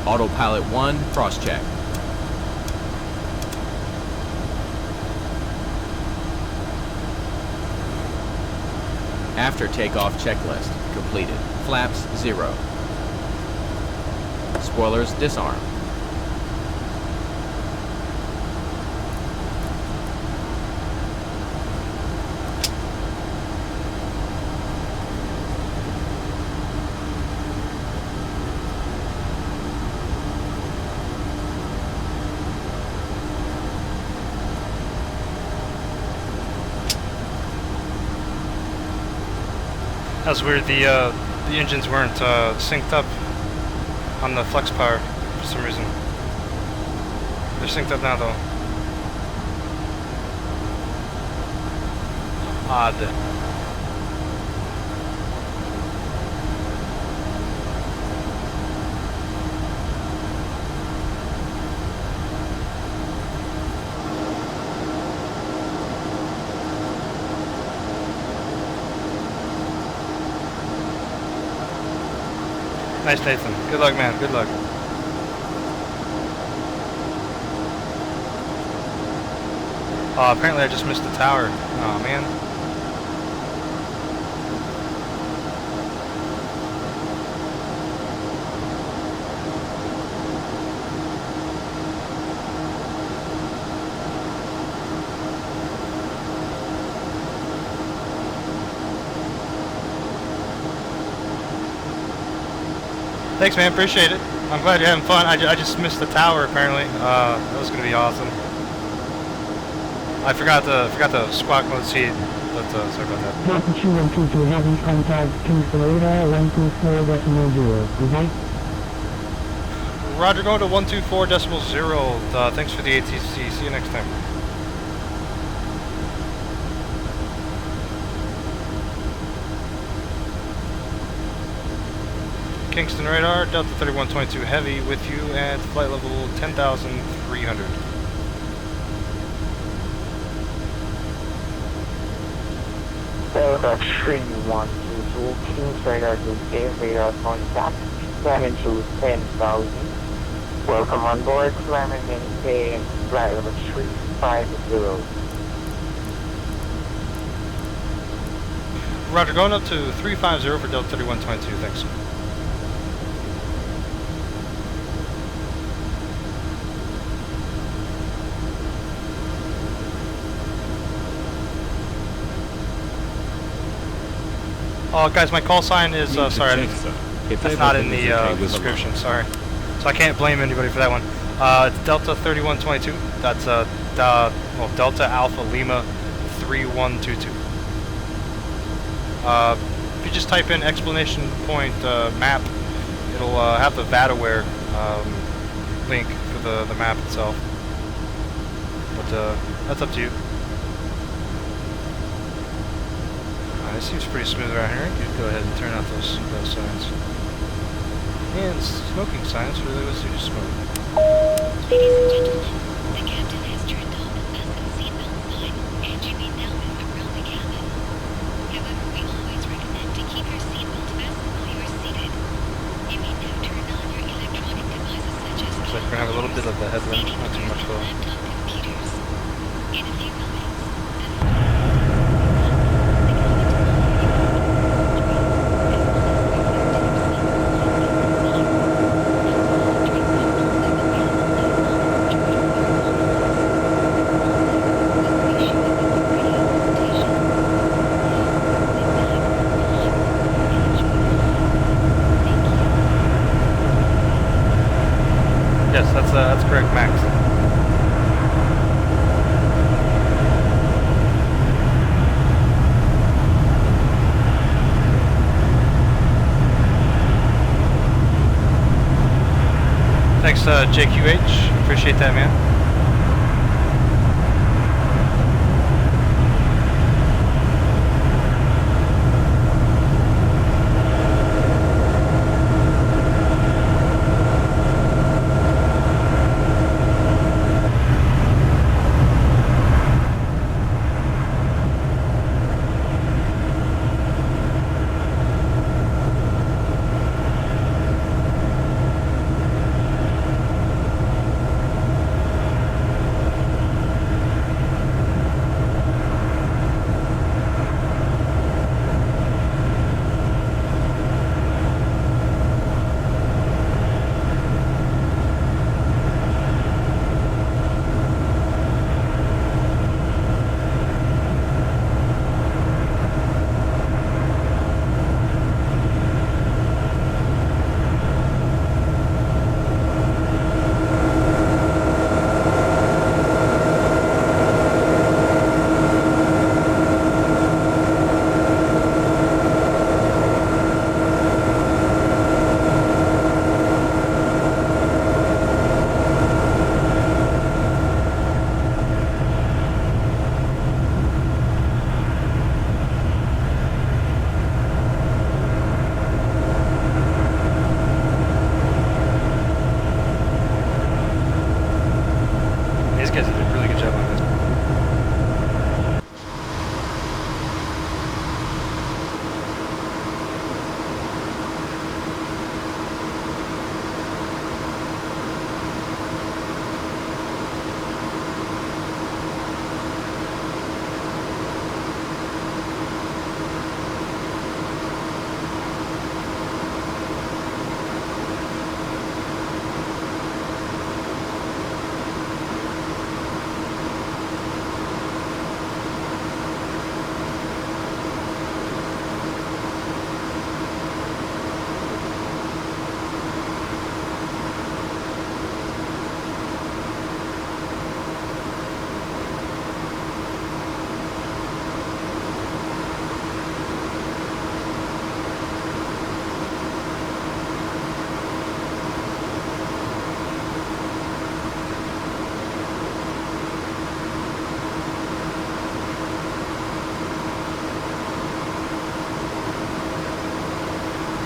S11: Autopilot 1, cross-check. After takeoff checklist completed. Flaps 0. Spoilers disarm.
S1: That's weird. The engines weren't synced up on the flex power for some reason. They're synced up now though. Odd. Nice, Nathan. Good luck, man. Good luck. Oh, apparently I just missed the tower. Oh, man. Thanks, man. Appreciate it. I'm glad you're having fun. I just missed the tower, apparently. That was going to be awesome. I forgot the squawk mode seat, but sorry about that.
S12: Delta 212 heavy contact, Kingston radar 124.0. Goodbye.
S1: Roger, going to 124.0. Thanks for the ATC. See you next time. Kingston radar, Delta 3122 heavy with you at flight level 10,300.
S7: Delta 3122, Kingston radar to Gale radar contact, climbing to 10,000. Welcome on board, climb and maintain flight level 3. 350.
S1: Roger, going up to 350 for Delta 3122, thanks. Guys, my call sign is, sorry, that's not in the description, sorry. So I can't blame anybody for that one. It's Delta 3122, that's well, Delta Alpha Lima 3122. If you just type in exclamation point map, it'll have the VATAware link for the map itself. But that's up to you. It seems pretty smooth around here. You can go ahead and turn out those signs. And smoking signs for those who smoke.
S10: Ladies and gentlemen, the captain has turned off the fasten seatbelt sign, and you may now move around the cabin. However, we always recommend to keep your seatbelt fastened while you are seated. You may now turn on your electronic devices such as
S1: looks like we're gonna have a little bit of the headwind, not too much though.
S10: laptop computers. In a few moments,
S1: Yes, that's correct, Max. Thanks, JQH. Appreciate that, man.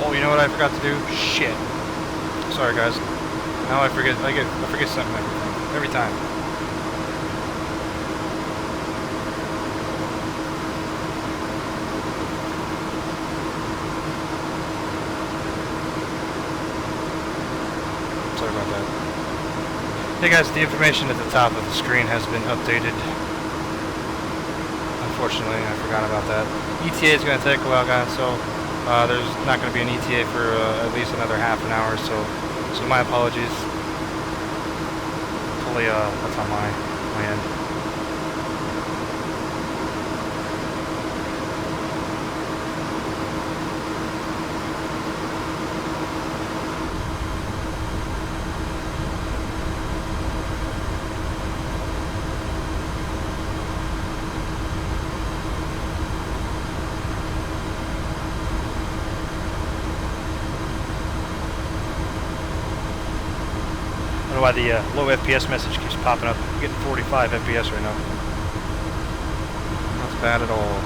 S1: Oh, you know what I forgot to do? Shit. Sorry, guys. Now I forget something every time. Sorry about that.
S6: Hey guys, the information at the top of the screen has been updated. Unfortunately, I forgot about that. ETA is going to take a while, guys, so there's not going to be an ETA for at least another half an hour, so my apologies. Hopefully, that's on my end. Why the low FPS message keeps popping up. I'm getting 45 FPS right now. Not bad at all.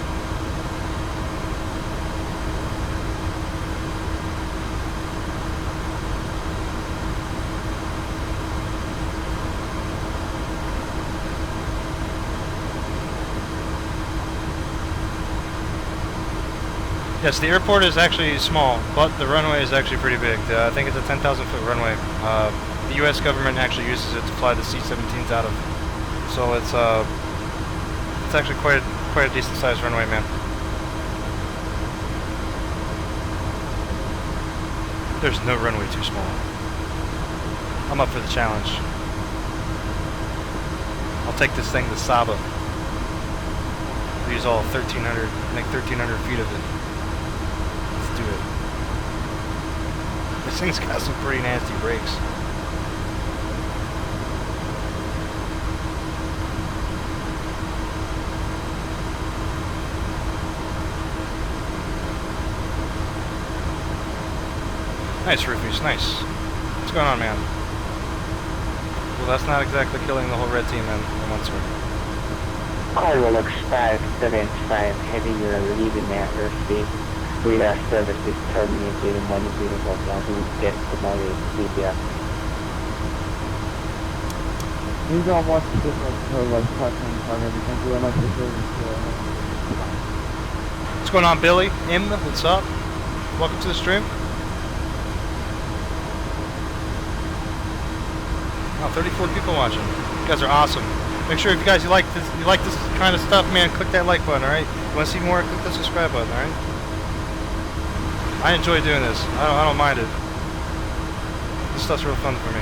S6: Yes, the airport is actually small, but the runway is actually pretty big. I think it's a 10,000 foot runway. The U.S. government actually uses it to fly the C-17s out of, so it's actually quite a decent sized runway, man. There's no runway too small. I'm up for the challenge. I'll take this thing to Saba. Use all 1,300, make 1,300 feet of it. Let's do it. This thing's got some pretty nasty brakes. Nice, Rufus, nice. What's going on, man? Well, that's not exactly killing the whole red team in one swing.
S7: I will expect 75 heavy leaving after speed. Radar service is terminated in 101 to get to my CPF.
S13: These are what different like platforms are everything. Thank you very much for service.
S6: What's going on, Billy? Im, what's up? Welcome to the stream. Wow, 34 people watching. You guys are awesome. Make sure if you guys you like this kind of stuff, man, click that like button, alright? You wanna see more, click the subscribe button, alright? I enjoy doing this. I don't mind it. This stuff's real fun for me.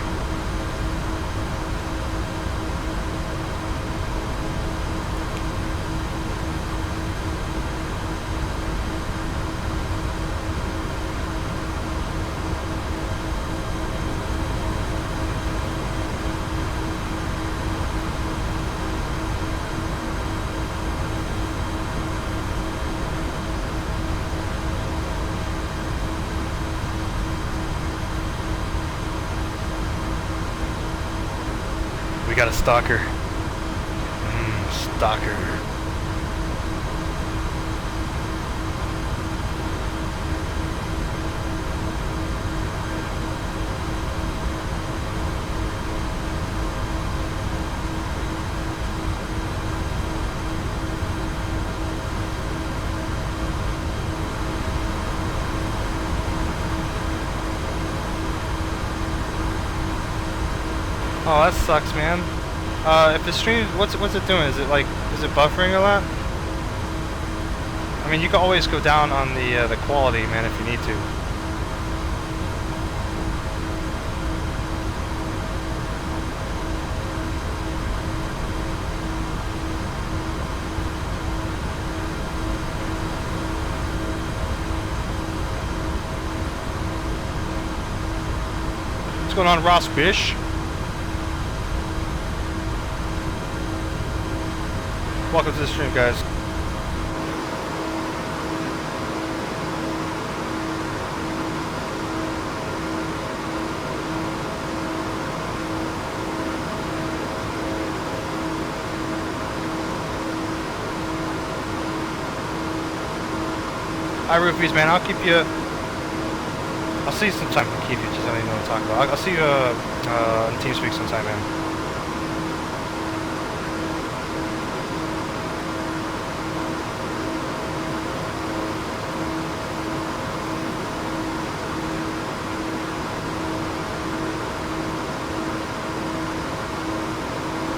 S6: We got a stalker. Stalker. Oh, that sucks, man. If the stream, what's it doing? Is it buffering a lot? I mean, you can always go down on the quality, man, if you need to. What's going on, Ross Bish? Welcome to the stream, guys. Hi, Roofies, man. I'll keep you. I'll see you sometime. I'll keep you. Just I don't even know what to talk about. I'll see you on TeamSpeak sometime, man.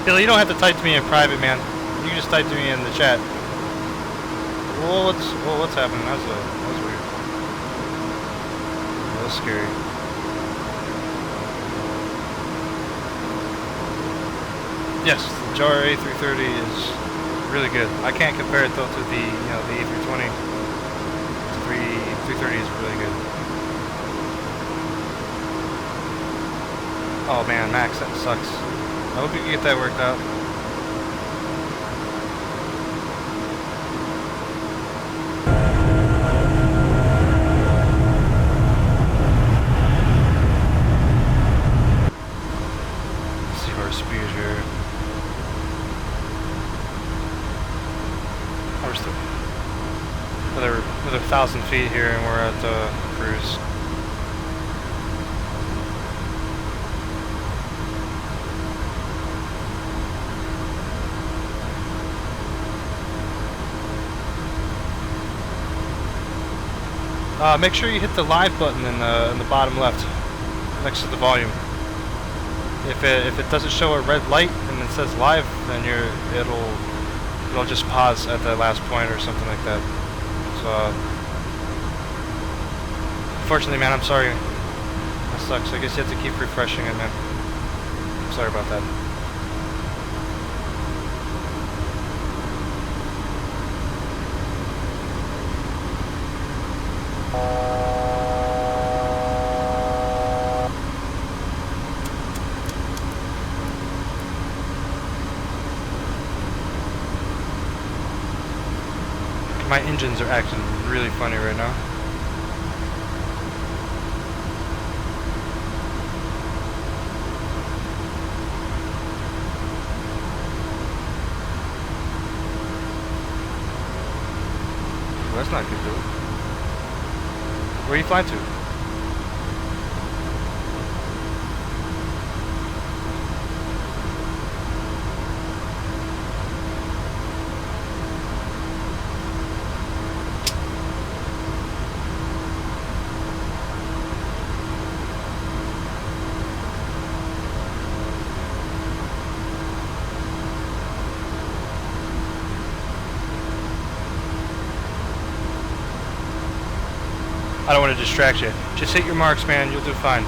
S6: Billy, you don't have to type to me in private, man. You can just type to me in the chat. Whoa, what's happening? That was weird. That was scary. Yes, the JAR330 is really good. I can't compare it though to the the A320. The 330 is really good. Oh man, Max, that sucks. I hope you can get that worked out. Let's see our speed here. We're still another 1,000 feet here, and we're at cruise. Make sure you hit the live button in the bottom left, next to the volume. If it doesn't show a red light and it says live, then it'll just pause at the last point or something like that. So, unfortunately, man, I'm sorry. That sucks. I guess you have to keep refreshing it, man. I'm sorry about that. My engines are acting really funny right now. Well, that's not good, dude. Where are you flying to? I don't want to distract you. Just hit your marks, man. You'll do fine.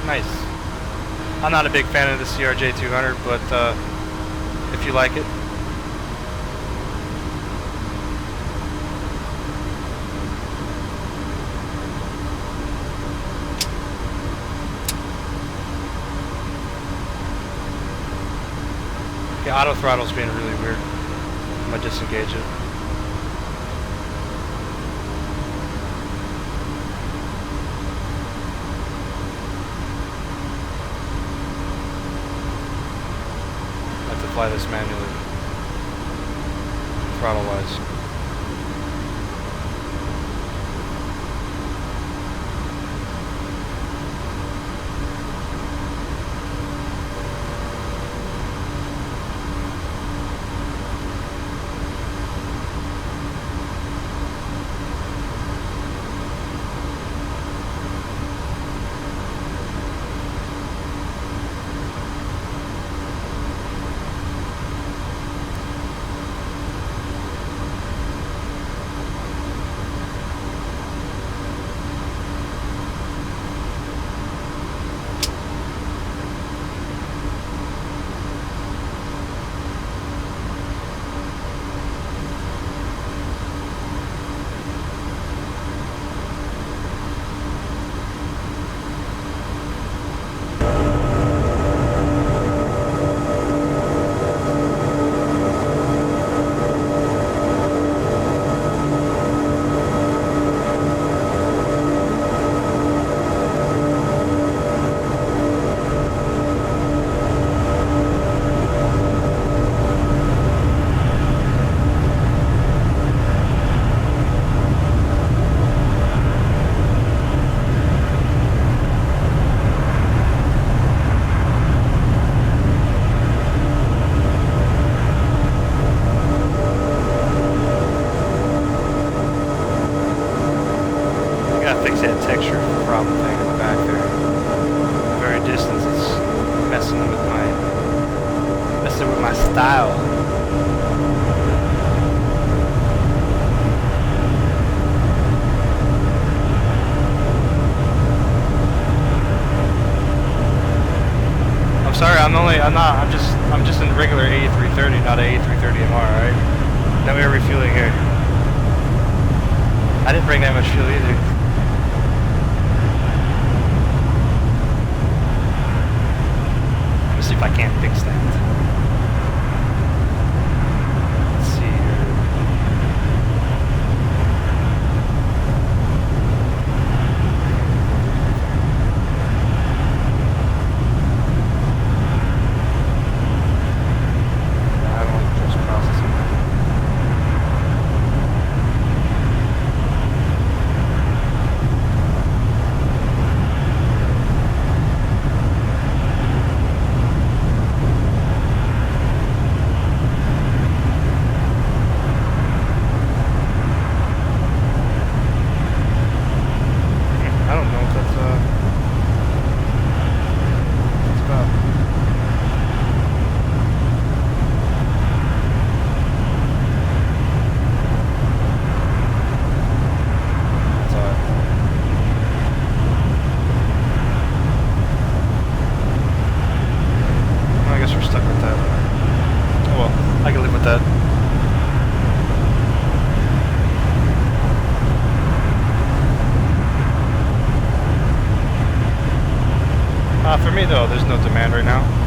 S6: Nice. I'm not a big fan of the CRJ200, but if you like it. Yeah, auto throttle's being really weird. I'm gonna disengage it. I have to fly this manually, throttle-wise. problem thing in the back there. The very distance is messing with my style. I'm sorry, I'm just in regular A330, not a A330MR, alright? No air refueling here. I didn't bring that much fuel either. Let me see if I can't fix that. Let's see here. I don't like just processing that. For me though, there's no demand right now.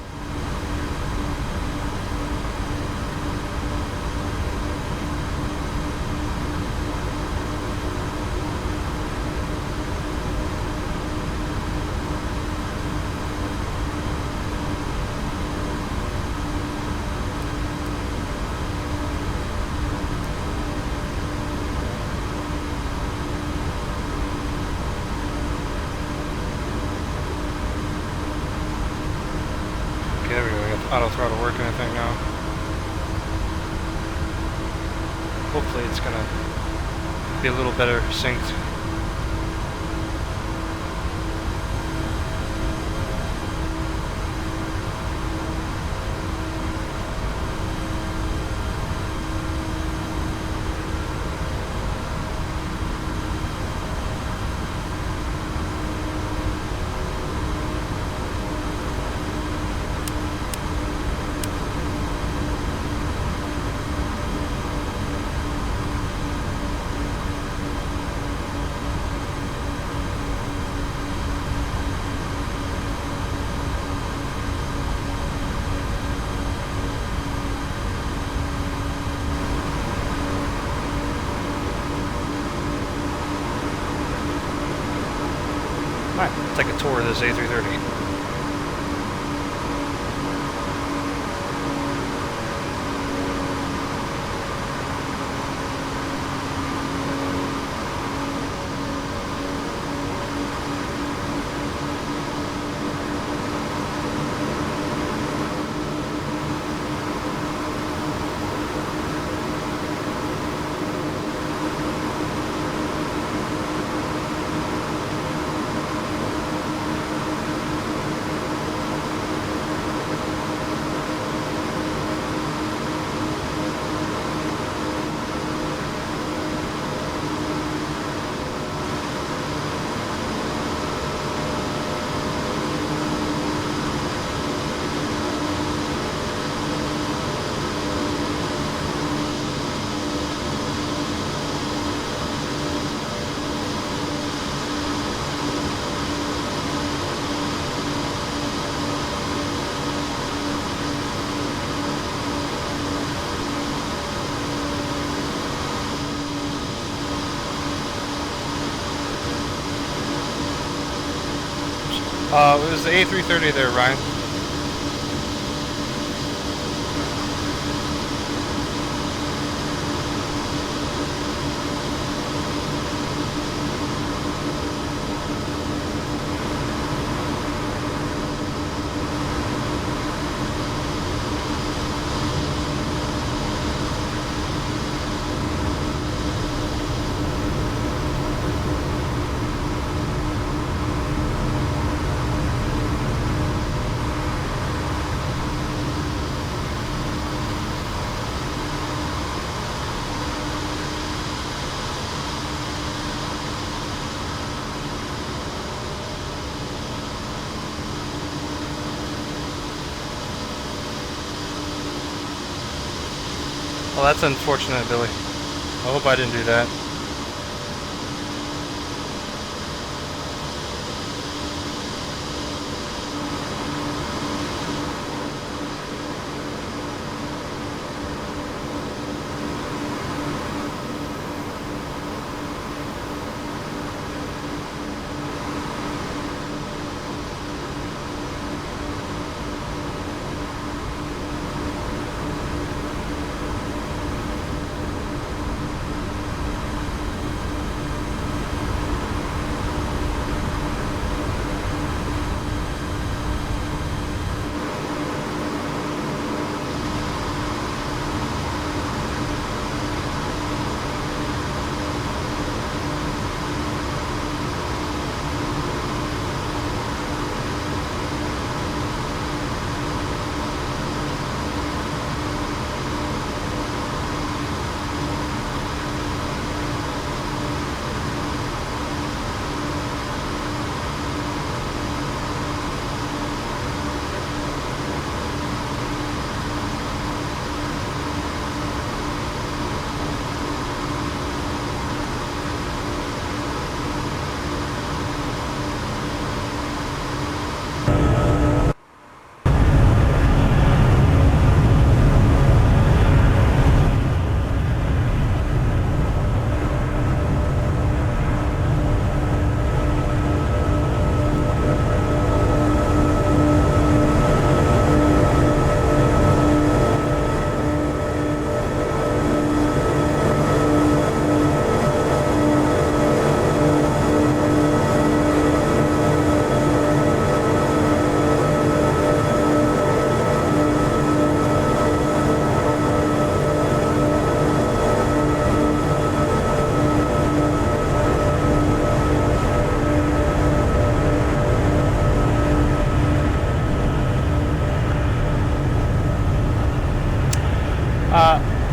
S6: There we go, we got the auto throttle working I think now. Hopefully it's gonna be a little better synced. Alright, take a tour of this A330. It was the A330 there, Ryan. Well, that's unfortunate, Billy. I hope I didn't do that.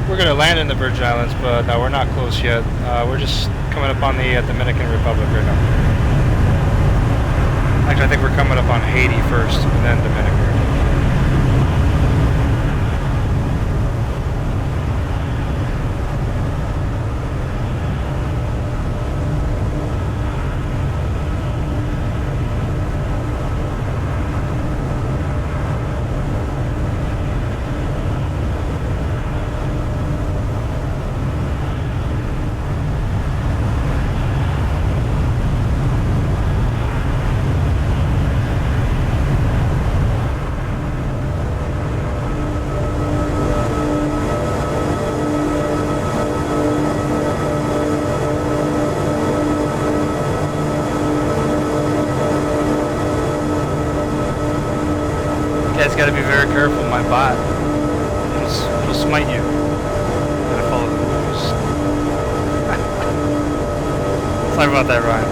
S6: We're going to land in the Virgin Islands, but we're not close yet. We're just coming up on the Dominican Republic right now. Actually, I think we're coming up on Haiti first, and then Dominican Republic. Gotta be very careful, my bot. It'll smite you. Gotta follow the rules. Sorry about that, Ryan.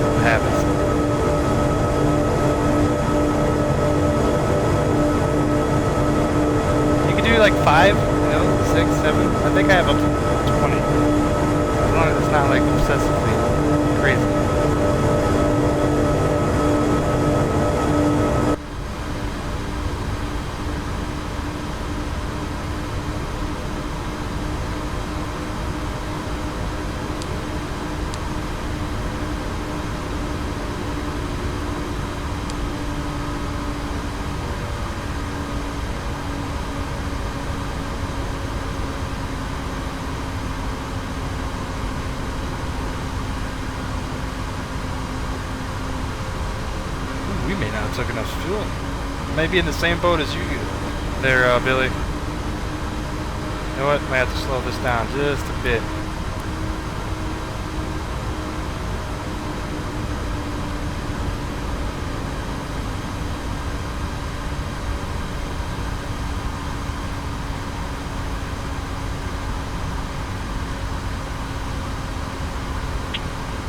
S6: It happens. You can do like 5, 6, 7. I think I have up to 20. As long as it's not like obsessively crazy. Took enough fuel. Maybe in the same boat as you there, Billy. You know what? Might have to slow this down just a bit.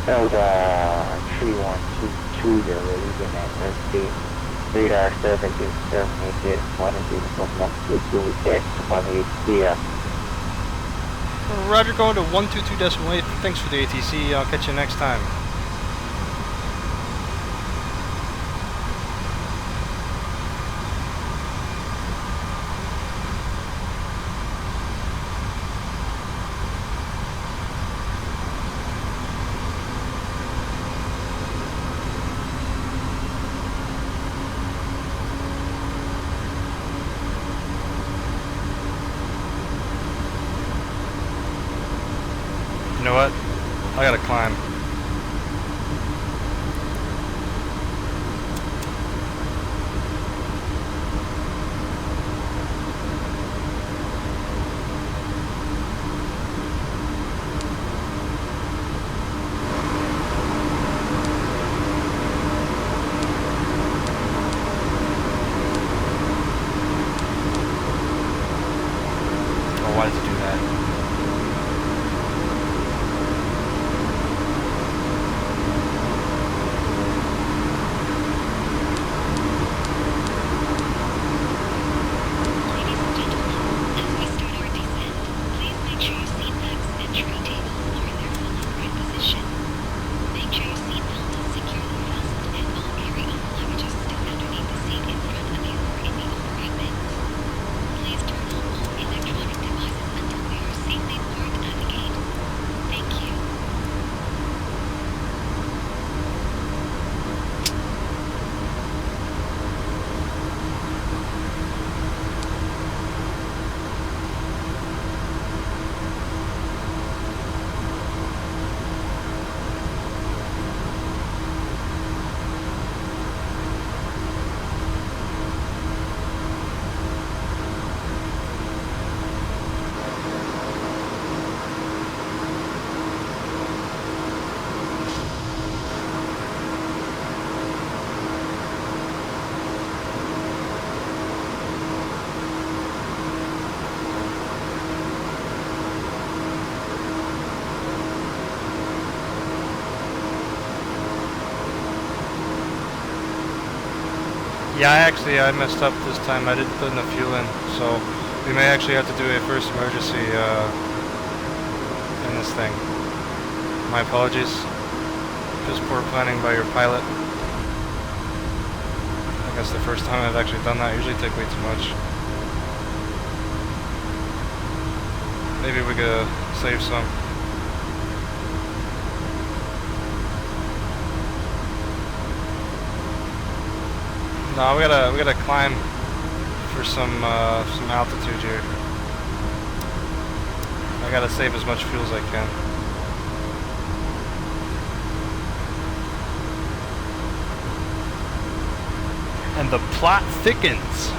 S7: That was 3122, they're releasing that SD. Radar services terminated, monitoring from next to X on HITTR.
S6: Roger, going to 122.8. Thanks for the ATC. I'll catch you next time. know what? I gotta climb. Oh, why does it do that? Yeah, I messed up this time. I didn't put enough fuel in, so we may actually have to do a first emergency in this thing. My apologies. Just poor planning by your pilot. I guess the first time I've actually done that. I usually take way too much. Maybe we could save some. No, we gotta climb for some altitude here. I gotta save as much fuel as I can. And the plot thickens.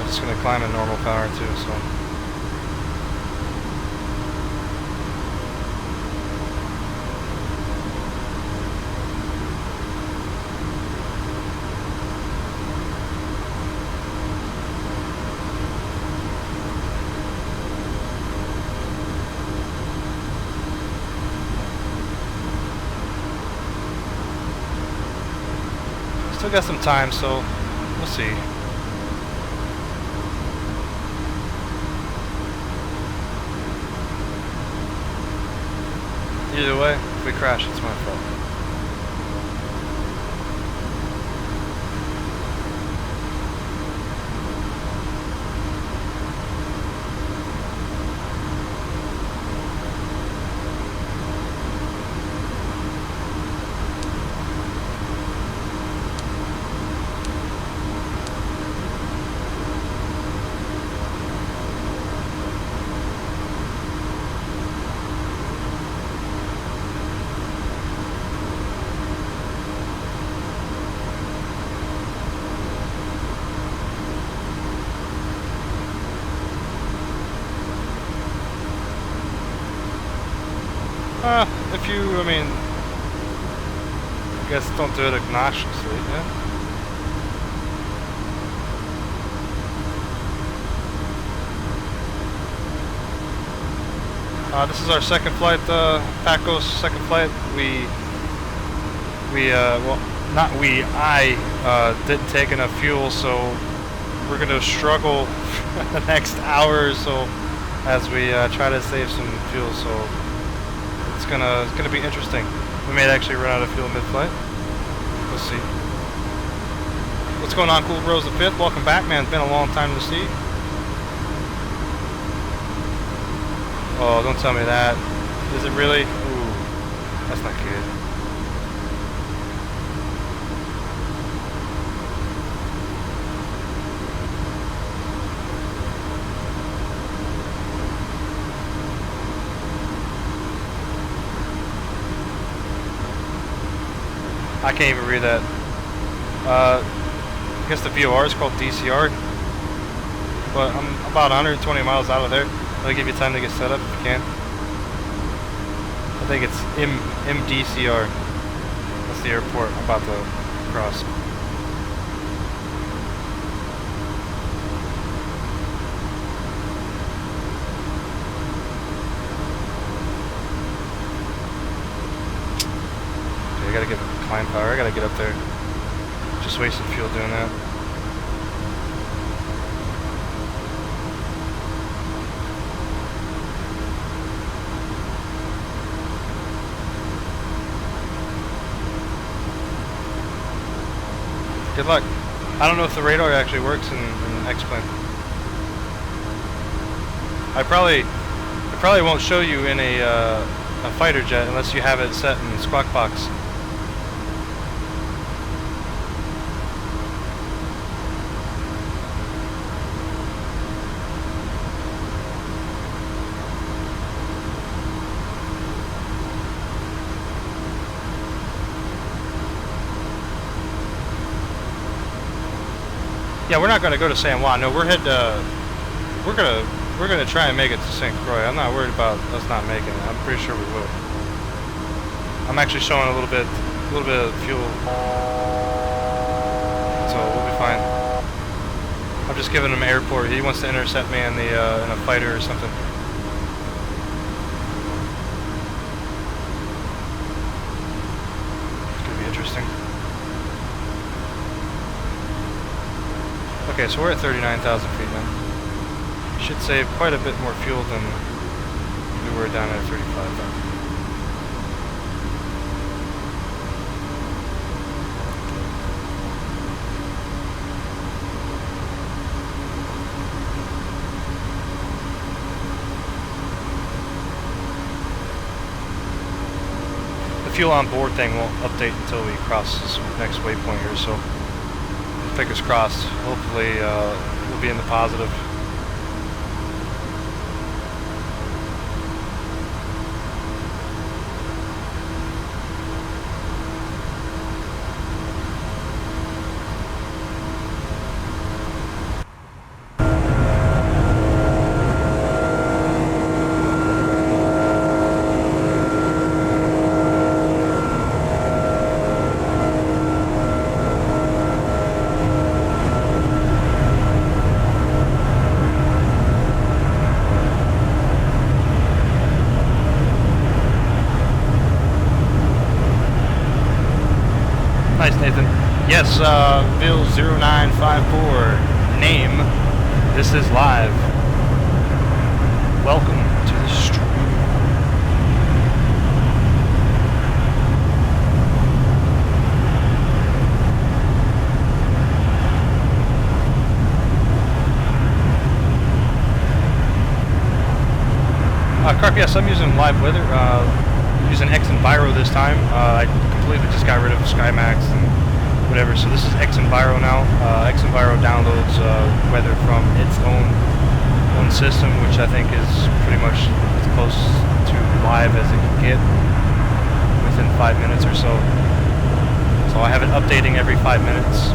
S6: It's going to climb in normal power too, so. Still got some time, so we'll see. Either way, if we crash, it's my fault. If you, I mean, I guess don't do it obnoxiously, yeah? This is our second flight, Paco's second flight. Well, not we, I didn't take enough fuel, so we're going to struggle for the next hour or so as we try to save some fuel, so it's gonna be interesting. We may actually run out of fuel mid-flight.
S1: Let's see. What's going on, Cool Bros the 5th? Welcome back, man. It's been a long time to see. Oh, don't tell me that. Is it really? Ooh, that's not good. I can't even read that. I guess the VOR is called DCR. But I'm about 120 miles out of there. I'll give you time to get set up if you can. I think it's MDCR. That's the airport I'm about to cross. Okay, I gotta get climb power. I gotta get up there. Just wasting fuel doing that. Good luck. I don't know if the radar actually works in X-Plane. I probably won't show you in a fighter jet unless you have it set in Squawk Box. Yeah, we're not gonna go to San Juan. No, we're gonna try and make it to St. Croix. I'm not worried about us not making it. I'm pretty sure we will. I'm actually showing a little bit of fuel, so we'll be fine. I'm just giving him airport. He wants to intercept me in in a fighter or something. It's gonna be interesting. Okay, so we're at 39,000 feet now. Should save quite a bit more fuel than we were down at 35,000. The fuel on board thing won't update until we cross this next waypoint here, so fingers crossed. Hopefully we'll be in the positive. Yes, Bill0954, name, this is live. Welcome to the stream. Carp, yes, I'm using live weather, using X Enviro this time. I completely just got rid of SkyMax and whatever, so this is X Enviro now. X Enviro downloads weather from its own system, which I think is pretty much as close to live as it can get within 5 minutes or so. So I have it updating every 5 minutes.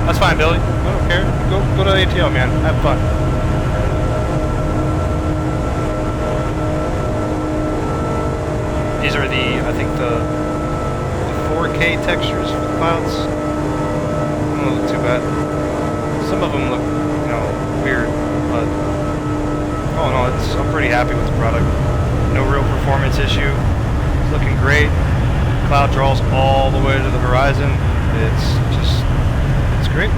S1: That's fine, Billy. I don't care. Go to ATL, man. Have fun. These are I think the 4K textures for the clouds. They don't look too bad. Some of them look, you know, weird, but oh no, I'm pretty happy with the product. No real performance issue. It's looking great. Cloud draws all the way to the horizon. It's great.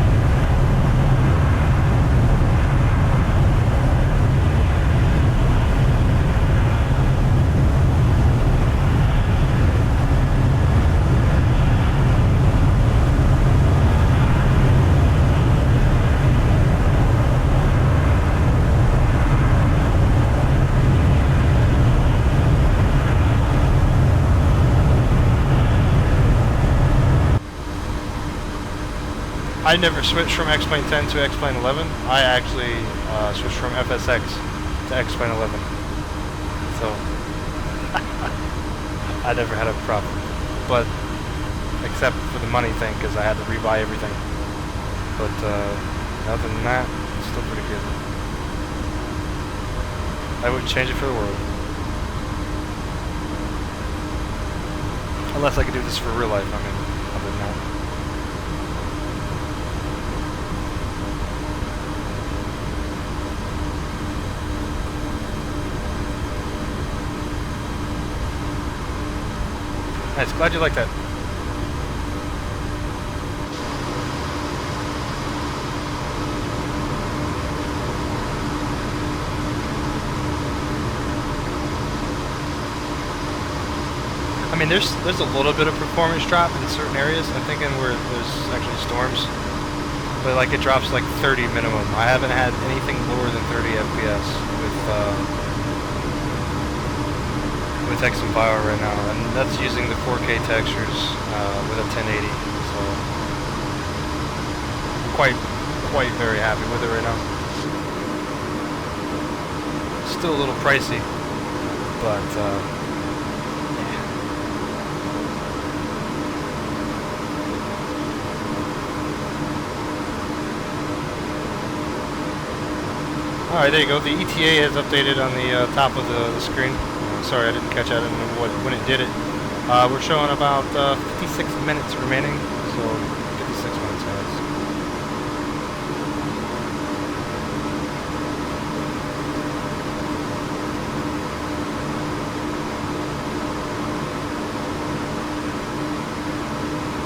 S1: I never switched from X-Plane 10 to X-Plane 11. I actually switched from FSX to X-Plane 11. So I never had a problem, but except for the money thing, because I had to rebuy everything. But other than that, it's still pretty good. I wouldn't change it for the world. Unless I could do this for real life, I mean, other than that. Nice, glad you like that. I mean, there's a little bit of performance drop in certain areas. I'm thinking where there's actually storms, but like it drops like 30 minimum. I haven't had anything lower than 30 FPS with X and Bio right now, and that's using the 4K textures with a 1080. So quite very happy with it right now. Still a little pricey, but. Alright, there you go. The ETA has updated on the top of the screen. Sorry, I didn't catch that. I don't know when it did it. We're showing about 56 minutes remaining, so 56 minutes, guys.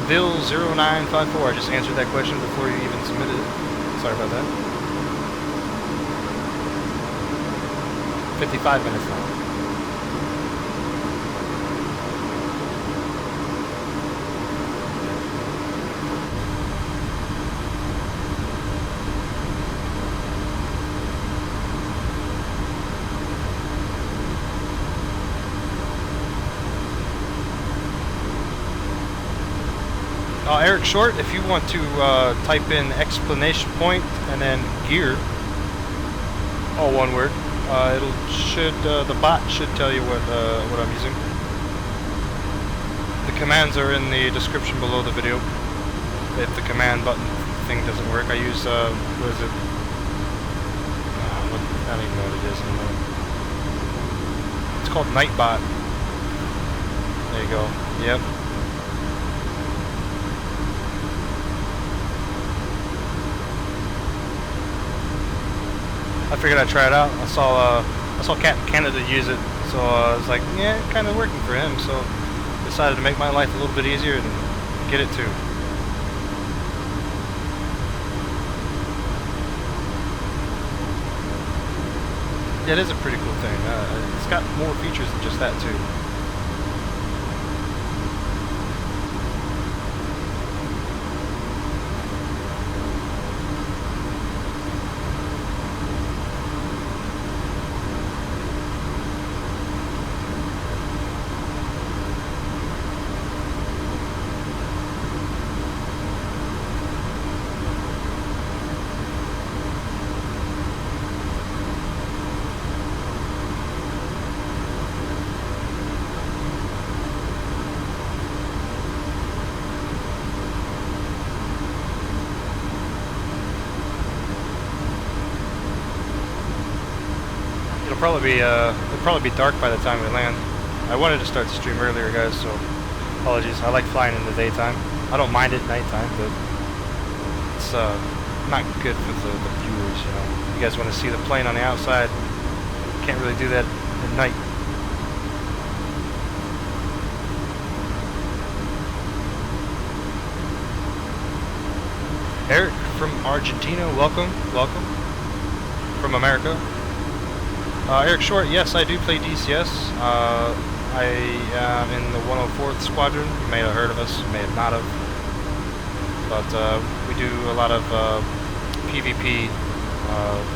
S1: Bill0954, I just answered that question before you even submitted it. Sorry about that. 55 minutes now. Eric Short, if you want to type in exclamation point and then gear, all one word, the bot should tell you what I'm using. The commands are in the description below the video. If the command button thing doesn't work, I use what is it? I don't even know what it is anymore. It's called Nightbot. There you go. Yep. I figured I'd try it out. I saw Captain Canada use it, so I was like, yeah, kind of working for him. So decided to make my life a little bit easier and get it too. Yeah, it is a pretty cool thing. It's got more features than just that too. It'll probably be dark by the time we land. I wanted to start the stream earlier, guys, so apologies. I like flying in the daytime. I don't mind it at nighttime, but it's not good for the viewers, you know. You guys want to see the plane on the outside. Can't really do that at night. Eric from Argentina, welcome. From America. Eric Short, yes, I do play DCS. I am in the 104th Squadron. You may have heard of us, you may have not have. But we do a lot of PvP,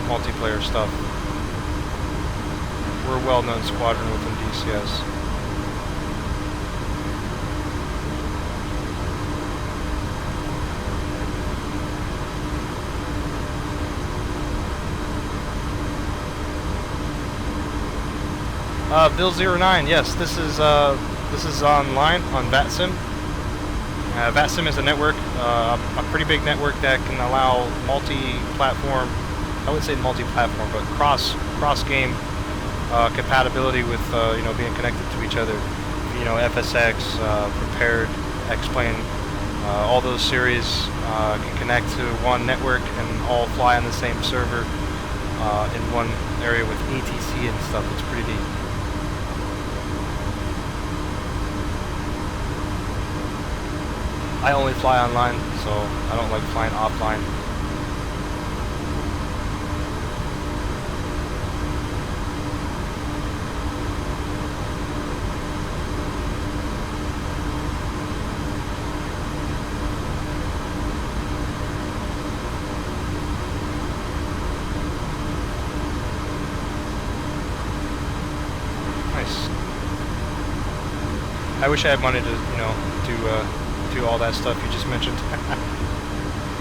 S1: multiplayer stuff. We're a well-known squadron within DCS.
S6: Bill09, yes, this is online on VATSIM. VATSIM is a network, a pretty big network that can allow multi-platform, I wouldn't say multi-platform, but cross-game compatibility with, you know, being connected to each other. You know, FSX, Prepared, X-Plane, all those series can connect to one network and all fly on the same server in one area with ATC and stuff. It's pretty neat. I only fly online, so I don't like flying offline. Nice. I wish I had money to, you know, do all that stuff you just mentioned.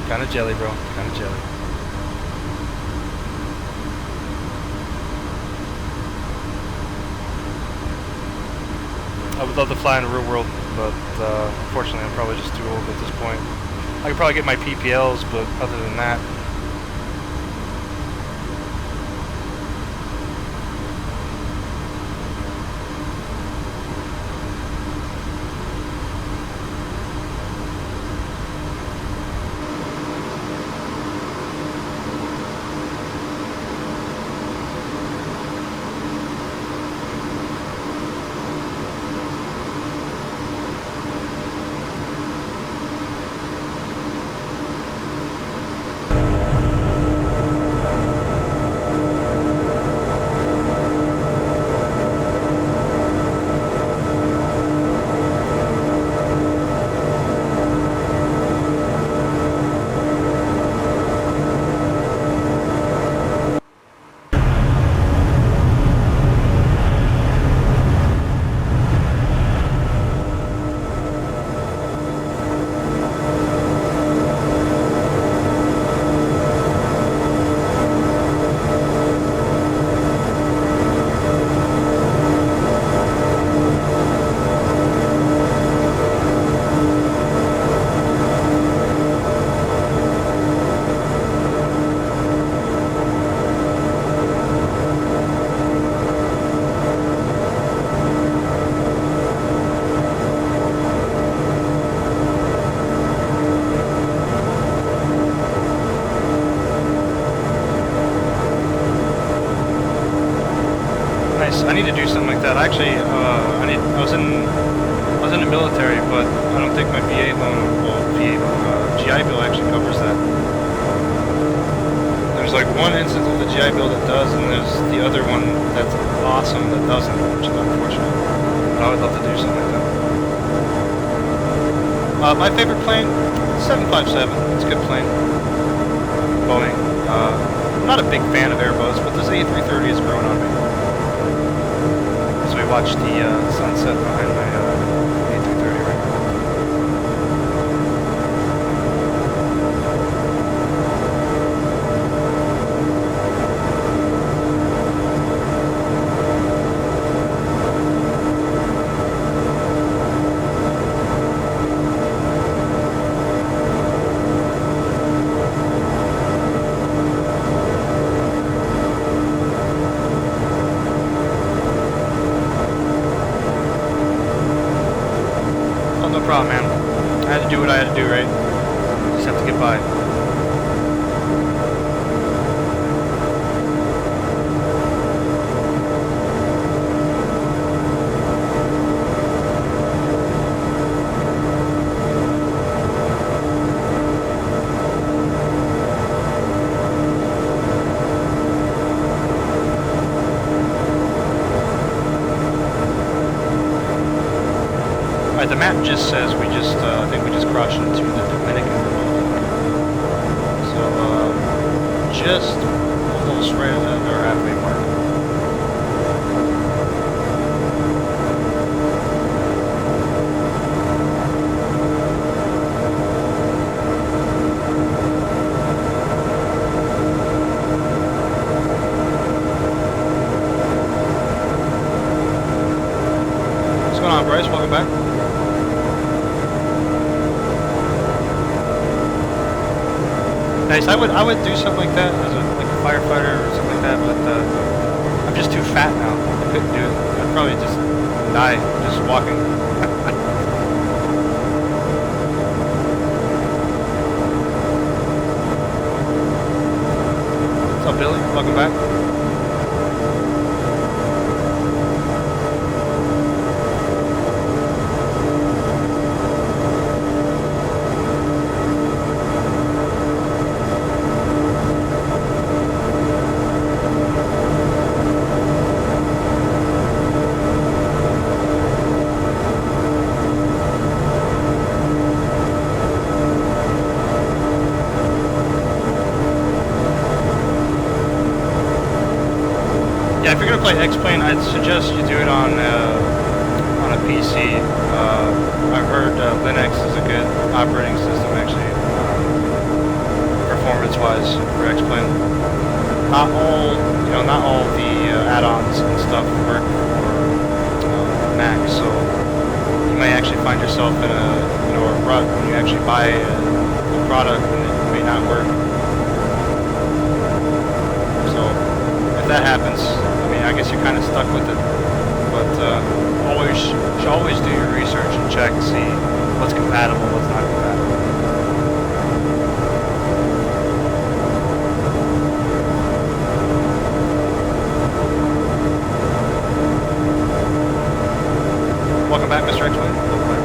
S6: Kinda jelly, bro. Kinda jelly. I would love to fly in the real world, but unfortunately I'm probably just too old at this point. I could probably get my PPLs, but other than that, I need to do something like that. Actually, I was in the military, but I don't think my GI Bill actually covers that. There's like one instance of the GI Bill that does, and there's the other one that's awesome that doesn't, which is unfortunate. But I would love to do something like that. My favorite plane, 757. It's a good plane. Boeing. I'm not a big fan of Airbus, but this A330 has grown on me. So we watched the sunset behind my A330 right now. Problem, man. I had to do what I had to do, right? Just have to get by. The map just says we just, I think we just crossed into the Dominican Republic. So, just almost right at our halfway mark. Nice. I would do something like that as like a firefighter or something like that, but I'm just too fat now. I couldn't do it. I'd probably just die just walking. What's up, Billy? Welcome back. Yeah, if you're gonna play X-Plane, I'd suggest you do it on a PC. I've heard Linux is a good operating system, actually, performance-wise for X-Plane. Not all the add-ons and stuff work for Mac, so you may actually find yourself in a rut when you actually buy a product and it may not work. So if that happens, I guess you're kind of stuck with it, but you should always do your research and check and see what's compatible, what's not compatible. Welcome back, Mr. X-Wing. Welcome back.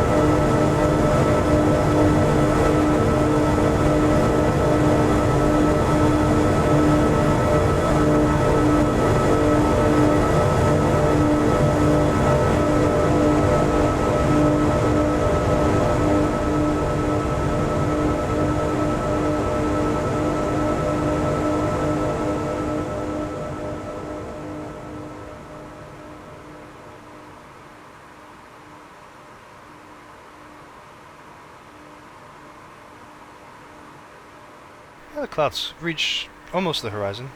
S6: The clouds reach almost the horizon.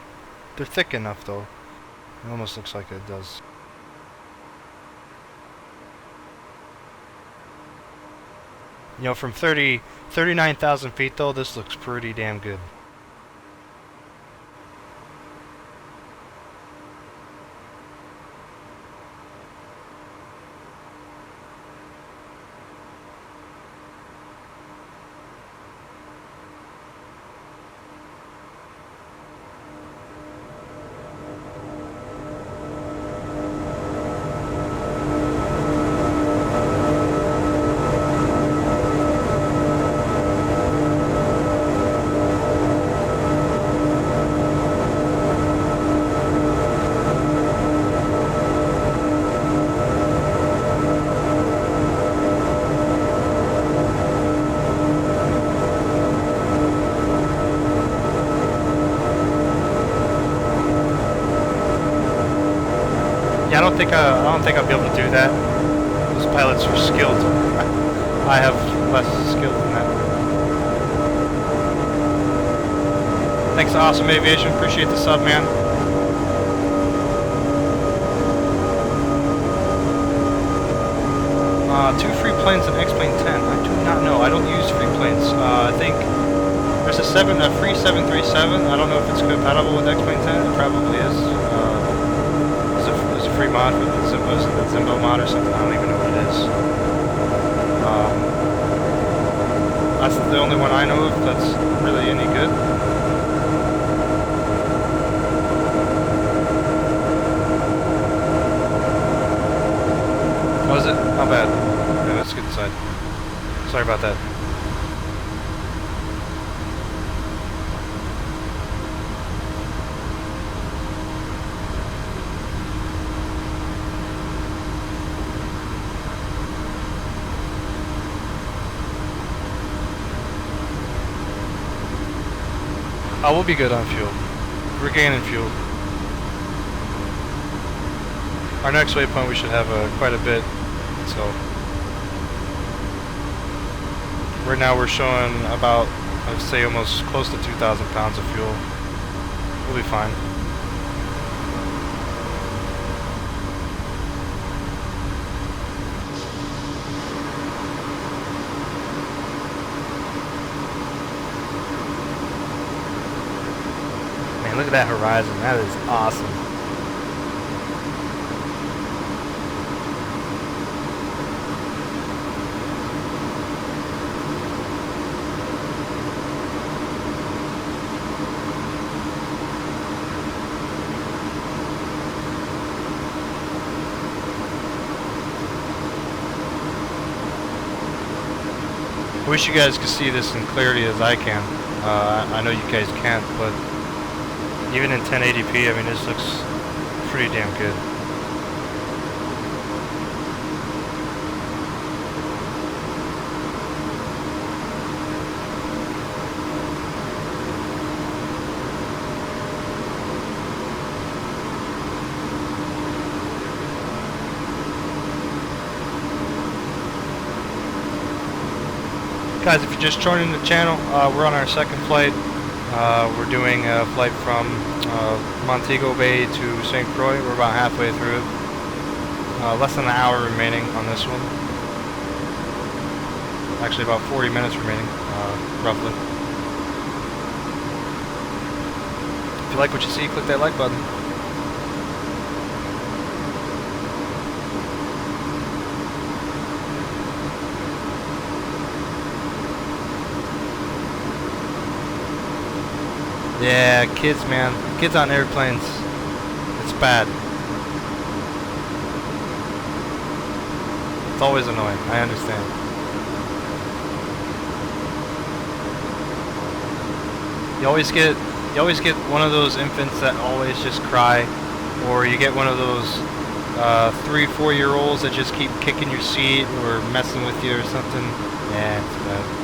S6: They're thick enough though. It almost looks like it does. You know, from 39,000 feet though, this looks pretty damn good. I don't think I'll be able to do that. Those pilots are skilled. I have less skill than that. Thanks to Awesome Aviation. Appreciate the sub, man. Two free planes in X-Plane 10. I do not know. I don't use free planes. I think there's a free 737. I don't know if it's compatible with X-Plane 10. It probably is. There's a free mod for the Zimbo mod or something. I don't even know what it is. That's the only one I know of that's really any good. Was it? How bad? Okay, let's get inside. Sorry about that. We'll be good on fuel. We're gaining fuel. Our next waypoint we should have quite a bit, so right now we're showing about, I'd say almost close to 2,000 pounds of fuel. We'll be fine. Man, look at that horizon. That is awesome. I wish you guys could see this in clarity as I can. I know you guys can't, but even in 1080p, I mean, this looks pretty damn good. Guys, if you're just joining the channel, we're on our second flight. We're doing a flight from Montego Bay to St. Croix. We're about halfway through it. Less than an hour remaining on this one. Actually, about 40 minutes remaining, roughly. If you like what you see, click that like button. Yeah, kids, man. Kids on airplanes. It's bad. It's always annoying. I understand. You always get one of those infants that always just cry, or you get one of those 3-4-year-olds that just keep kicking your seat or messing with you or something. Yeah, it's bad.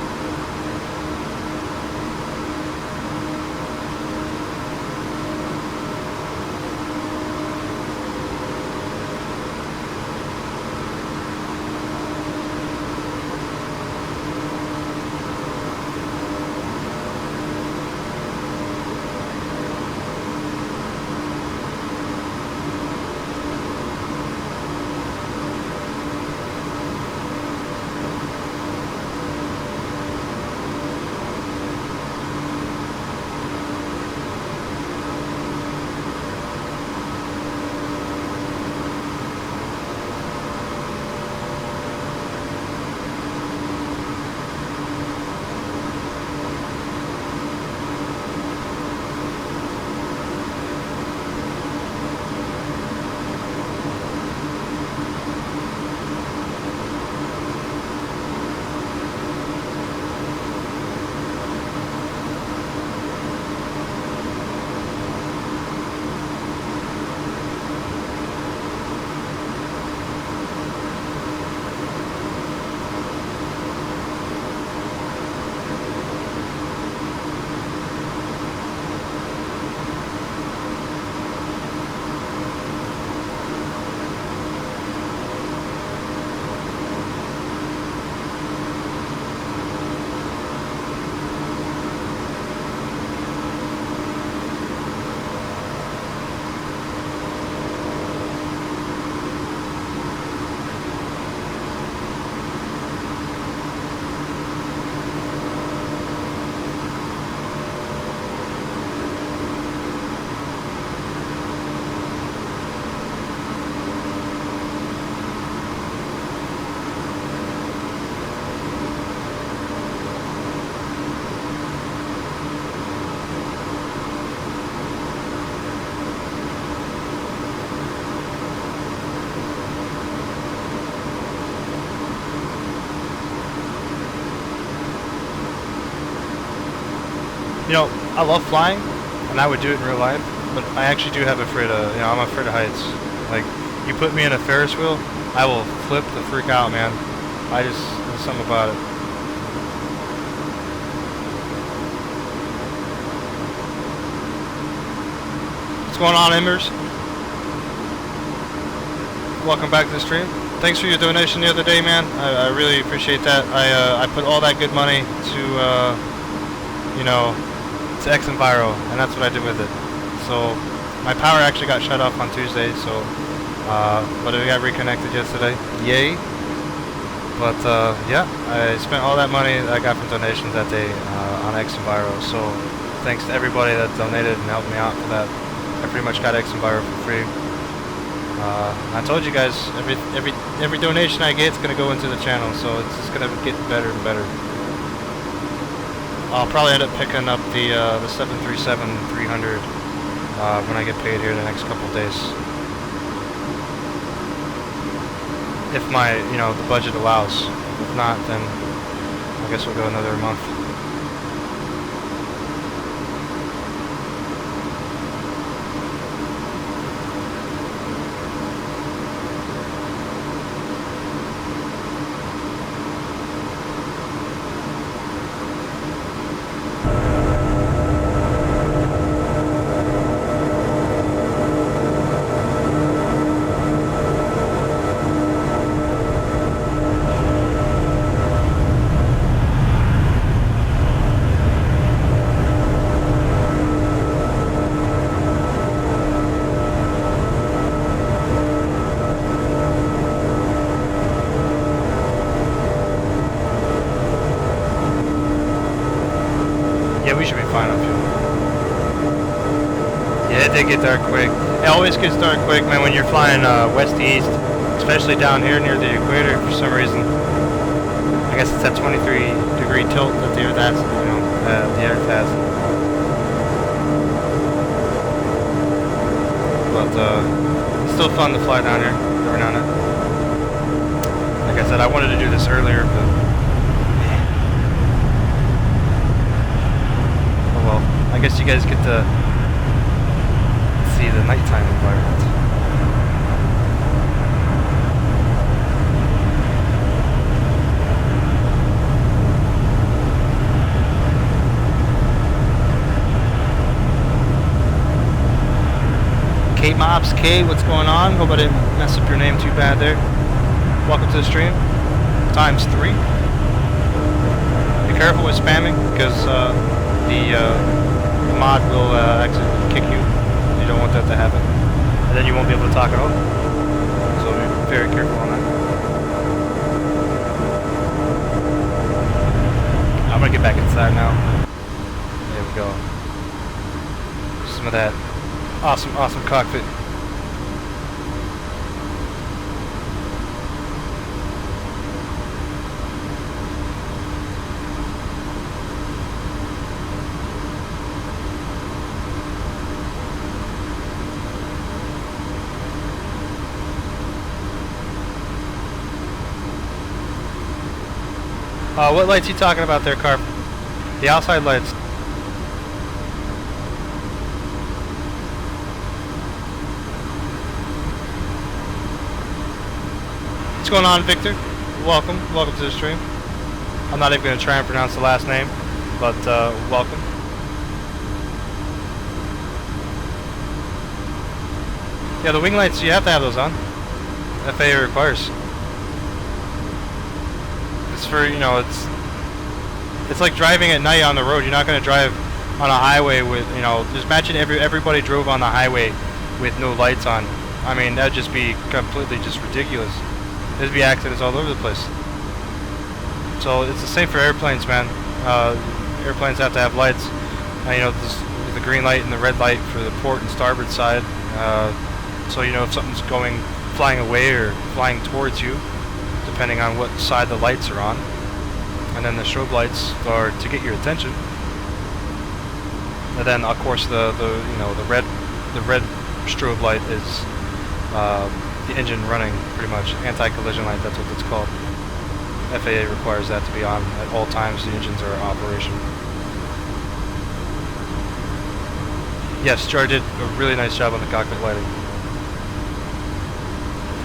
S6: You know, I love flying, and I would do it in real life, but I actually do have afraid of, you know, I'm afraid of heights. Like, you put me in a Ferris wheel, I will flip the freak out, man. There's something about it. What's going on, Emirs? Welcome back to the stream. Thanks for your donation the other day, man. I really appreciate that. I put all that good money to, you know, to X-Enviro, and that's what I did with it. So my power actually got shut off on Tuesday, so but it got reconnected yesterday. Yay! But yeah, I spent all that money that I got from donations that day on X-Enviro. So Thanks to everybody that donated and helped me out for that. I pretty much got X-Enviro for free. I told you guys, every donation I get is gonna go into the channel, so it's just gonna get better and better. I'll probably end up picking up the 737-300 when I get paid here in the next couple of days. If my, the budget allows. If not, then I guess we'll go another month. We should be fine on fuel. Yeah, it did get dark quick. It always gets dark quick, man, when you're flying west to east, especially down here near the equator for some reason. I guess it's that 23-degree tilt that the Earth has, the Earth has. But it's still fun to fly down here every now and then. Like I said, I wanted to do this earlier, but I guess you guys get to see the nighttime environment. Kate Mops, K, what's going on? Hope I didn't mess up your name too bad there. Welcome to the stream. Times 3. Be careful with spamming, because the mod will actually kick you. You don't want that to happen. And then you won't be able to talk at all. So be very careful on that. I'm gonna get back inside now. There we go. Some of that awesome cockpit. What lights you talking about there, Carp? The outside lights. What's going on, Victor? Welcome to the stream. I'm not even going to try and pronounce the last name, but welcome. Yeah, the wing lights, you have to have those on. FAA requires. For it's like driving at night on the road. You're not going to drive on a highway with just imagine everybody drove on the highway with no lights on. I mean, that'd just be completely just ridiculous. There'd be accidents all over the place. So it's the same for airplanes, man. Airplanes have to have lights. The green light and the red light for the port and starboard side. So if something's flying away or flying towards you, depending on what side the lights are on. And then the strobe lights are to get your attention. And then of course the red strobe light is the engine running, pretty much. Anti-collision light, that's what it's called. FAA requires that to be on at all times the engines are in operation. Yes, JAR did a really nice job on the cockpit lighting.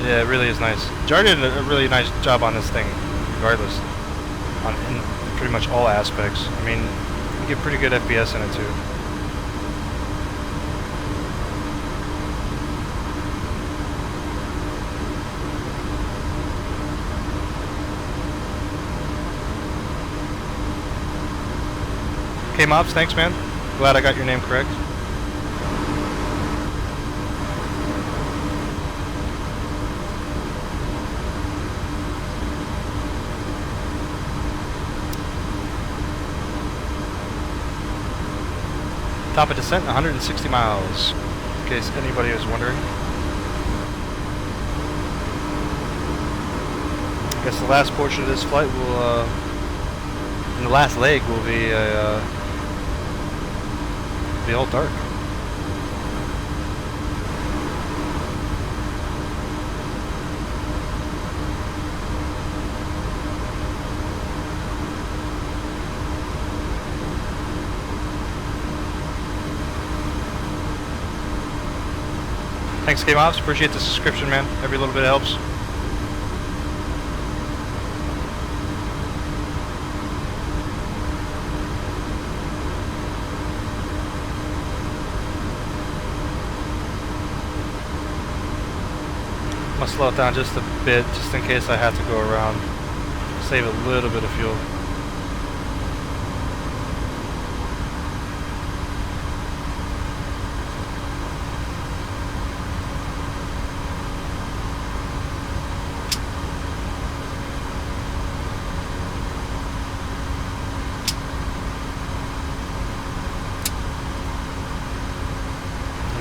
S6: Yeah, it really is nice. JAR did a really nice job on this thing, regardless. In pretty much all aspects. I mean, you get pretty good FPS in it too. Okay, Mobs, thanks, man. Glad I got your name correct. Top of descent, 160 miles, in case anybody was wondering. I guess the last portion of this flight will, and the last leg will be all dark. Thanks, Game Ops. Appreciate the subscription, man. Every little bit helps. I'm gonna slow it down just a bit, just in case I have to go around. Save a little bit of fuel.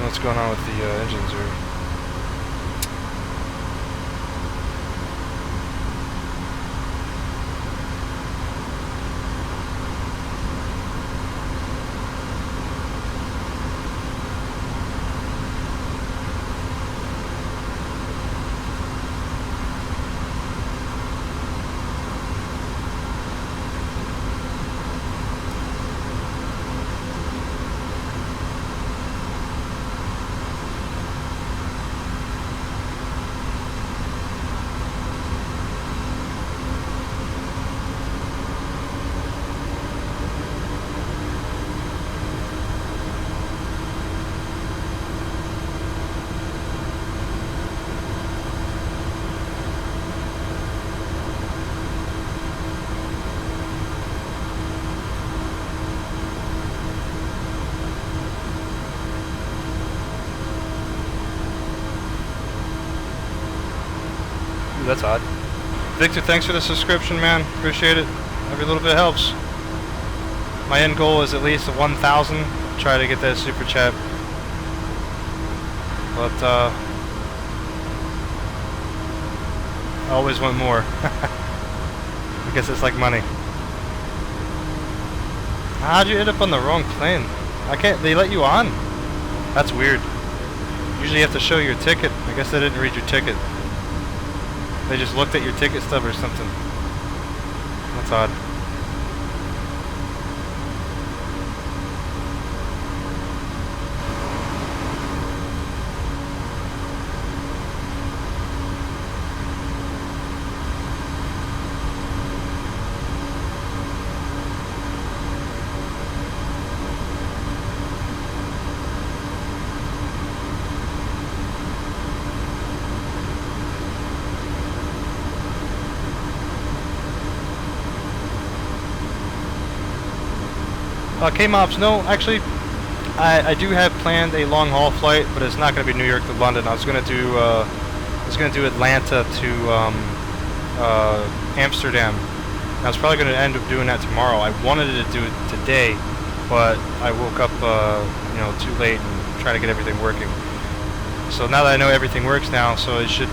S6: What's going on with the engines here? That's odd. Victor, thanks for the subscription, man. Appreciate it. Every little bit helps. My end goal is at least 1,000. Try to get that super chat. But I always want more. I guess it's like money. How'd you end up on the wrong plane? I can't. They let you on? That's weird. Usually you have to show your ticket. I guess they didn't read your ticket. They just looked at your ticket stub or something. That's odd. K-Mobs, no, actually, I do have planned a long haul flight, but it's not going to be New York to London. I was going to do Atlanta to Amsterdam. I was probably going to end up doing that tomorrow. I wanted to do it today, but I woke up, you know, too late and trying to get everything working. So now that I know everything works now, so it should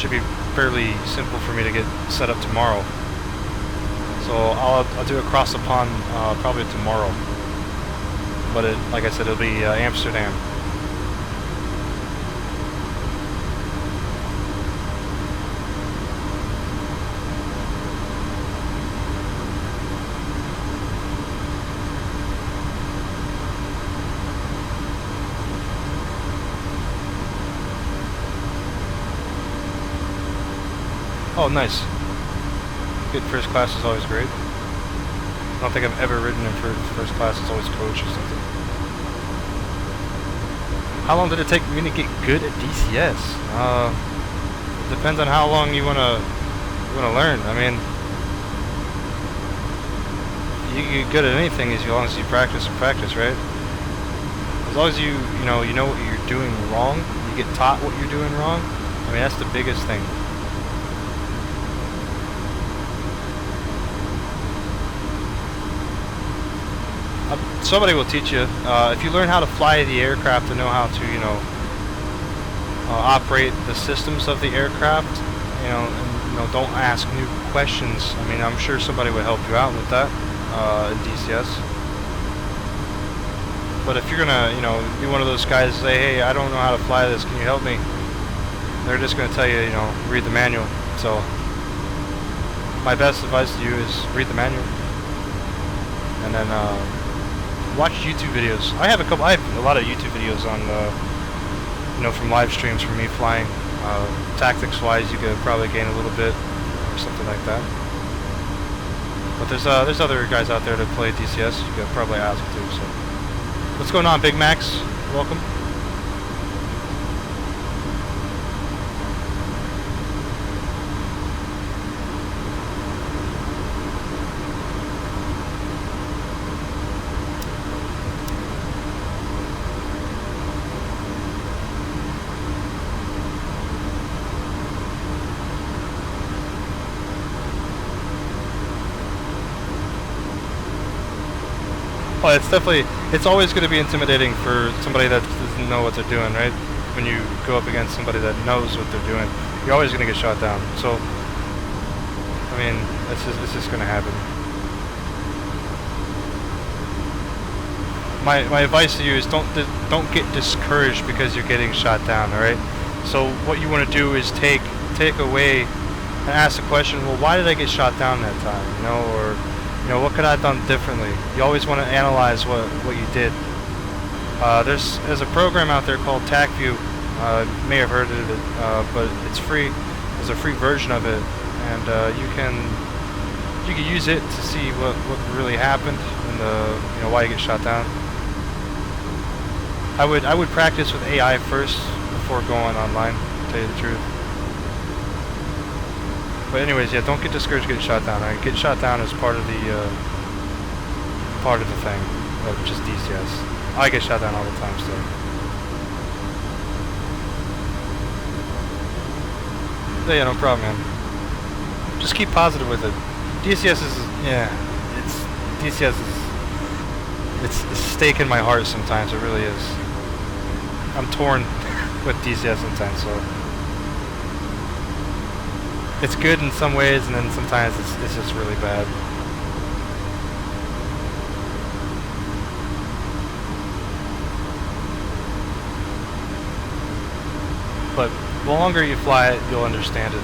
S6: be fairly simple for me to get set up tomorrow. So I'll do it across the pond probably tomorrow. But like I said, it'll be Amsterdam. Oh, nice. Good first class is always great. I don't think I've ever ridden in first class. It's always coach or something. How long did it take me to get good at DCS? It depends on how long you wanna learn. I mean, you can get good at anything as long as you practice and practice, right? As long as you know what you're doing wrong, you get taught what you're doing wrong. I mean, that's the biggest thing.
S1: somebody will teach you. If you learn how to fly the aircraft and know how to, you know, operate the systems of the aircraft, you know, and, you know, don't ask new questions. I mean, I'm sure somebody would help you out with that in DCS. But if you're gonna, you know, be one of those guys and say, hey, I don't know how to fly this, can you help me? They're just gonna tell you, you know, read the manual. So my best advice to you is read the manual, and then watch YouTube videos. I have a lot of YouTube videos on, you know, from live streams from me flying. Tactics wise, you could probably gain a little bit or something like that. But there's other guys out there that play DCS. You could probably ask too. So, what's going on, Big Max? Welcome. Well, it's always going to be intimidating for somebody that doesn't know what they're doing, right? When you go up against somebody that knows what they're doing, you're always going to get shot down. So, I mean, it's just going to happen. My advice to you is don't get discouraged because you're getting shot down, all right? So what you want to do is take away and ask the question, well, why did I get shot down that time, you know, or you know, what could I have done differently? You always want to analyze what you did. There's a program out there called TACView. You may have heard of it, but it's free. There's a free version of it, and you can use it to see what really happened and you know, why you get shot down. I would practice with AI first before going online, to tell you the truth. But anyways, yeah, don't get discouraged getting shot down. Right? Getting shot down is part of the thing of just DCS. I get shot down all the time still. So yeah, no problem, man. Just keep positive with it. DCS is, yeah, DCS is, it's a stake in my heart sometimes. It really is. I'm torn with DCS sometimes, so. It's good in some ways, and then sometimes it's just really bad. But the longer you fly it, you'll understand it.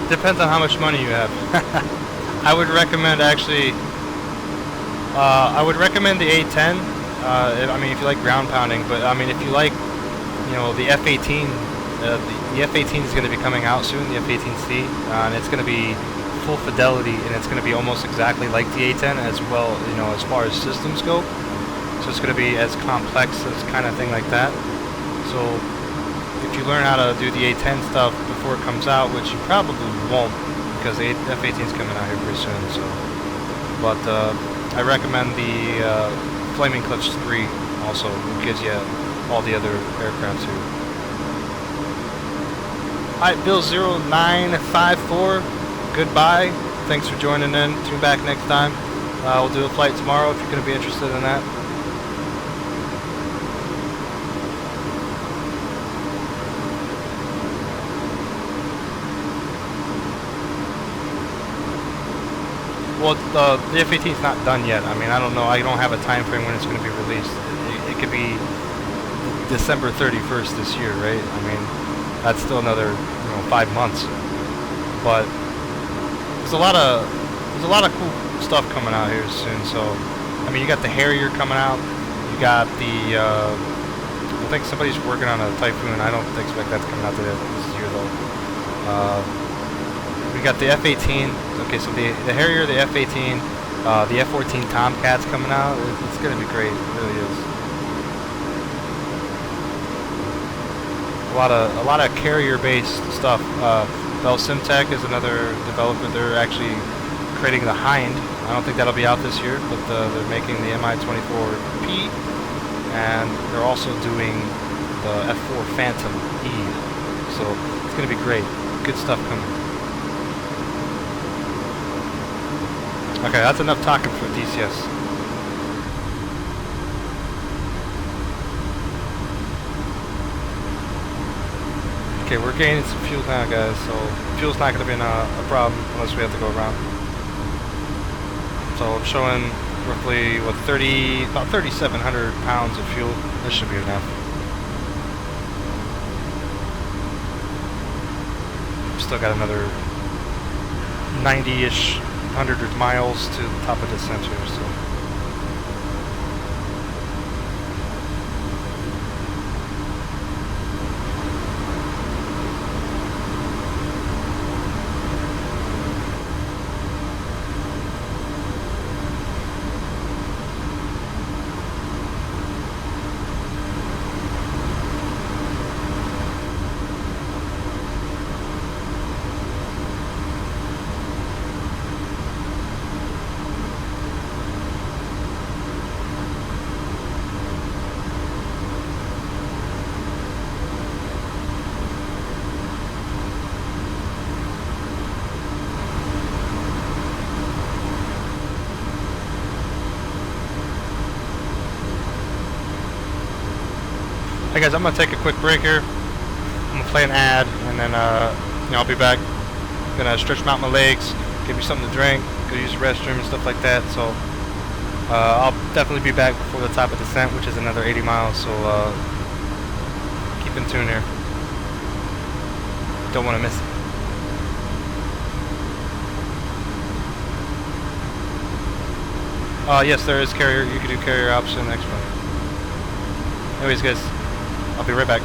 S1: Depends on how much money you have. I would recommend actually. I would recommend the A10. I mean, if you like ground pounding, but I mean, if you like, you know, the F18. The F18 is going to be coming out soon. The F18C, and it's going to be full fidelity, and it's going to be almost exactly like the A10 as well. You know, as far as systems go. So it's going to be as complex as kind of thing like that. So if you learn how to do the A10 stuff before it comes out, which you probably won't, because the F18 is coming out here pretty soon. So, but I recommend the Flaming Cliffs 3 also. It gives you all the other aircraft too. Alright, Bill0954, goodbye. Thanks for joining in. Tune back next time. We'll do a flight tomorrow if you're going to be interested in that. Well, the F-18 is not done yet. I mean, I don't know. I don't have a time frame when it's going to be released. It could be
S6: December 31st this year, right? I mean, that's still another 5 months. But there's a lot of cool stuff coming out here soon. So I mean, you got the Harrier coming out. You got the I think somebody's working on a Typhoon. I don't expect that's coming out this year though. We got the F-18. Okay, so the Harrier, the F-18, the F-14 Tomcat's coming out. It's going to be great. It really is. A lot of carrier-based stuff. Belsimtech is another developer. They're actually creating the Hind. I don't think that'll be out this year, but they're making the Mi-24P, and they're also doing the F4 Phantom E. So it's going to be great. Good stuff coming. Okay, that's enough talking for DCS. Okay, we're gaining some fuel now, guys, so fuel's not going to be a problem unless we have to go around. So I'm showing roughly, what, about 3,700 pounds of fuel. This should be enough. Still got another 90-ish, 100 miles to the top of the center, so. Hey guys, I'm gonna take a quick break here. I'm gonna play an ad, and then I'll be back. I'm gonna stretch out my legs, give me something to drink, go use the restroom and stuff like that. So I'll definitely be back before the top of descent, which is another 80 miles. So keep in tune here. Don't want to miss it. Yes, there is carrier. You can do carrier option next one. Anyways, guys, I'll be right back.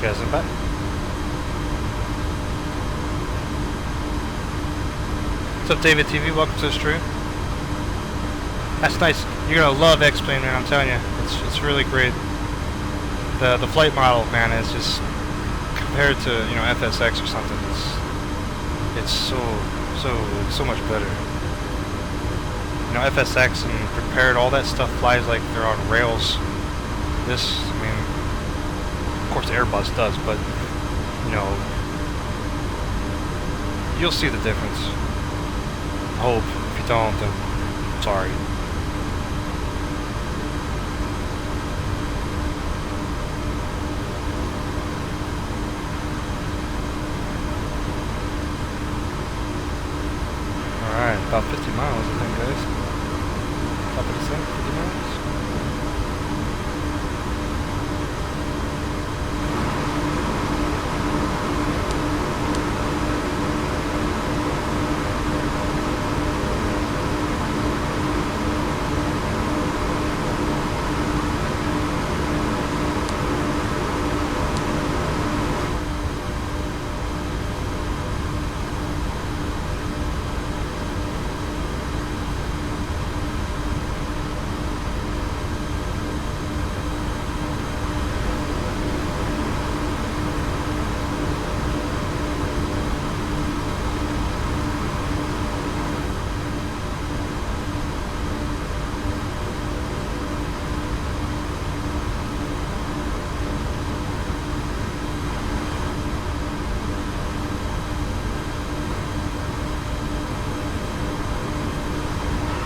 S6: guys in back. What's up, David TV? Welcome to the stream. That's nice. You're gonna love X-Plane, man. I'm telling you, it's really great. The flight model, man, is just compared to, you know, FSX or something. It's so much better. You know, FSX and prepared, all that stuff flies like they're on rails. This, I mean, of course Airbus does, but you know, you'll see the difference. I hope. If you don't, then sorry. Alright, about 50 miles, I think, guys. Top of the descent, 50 miles.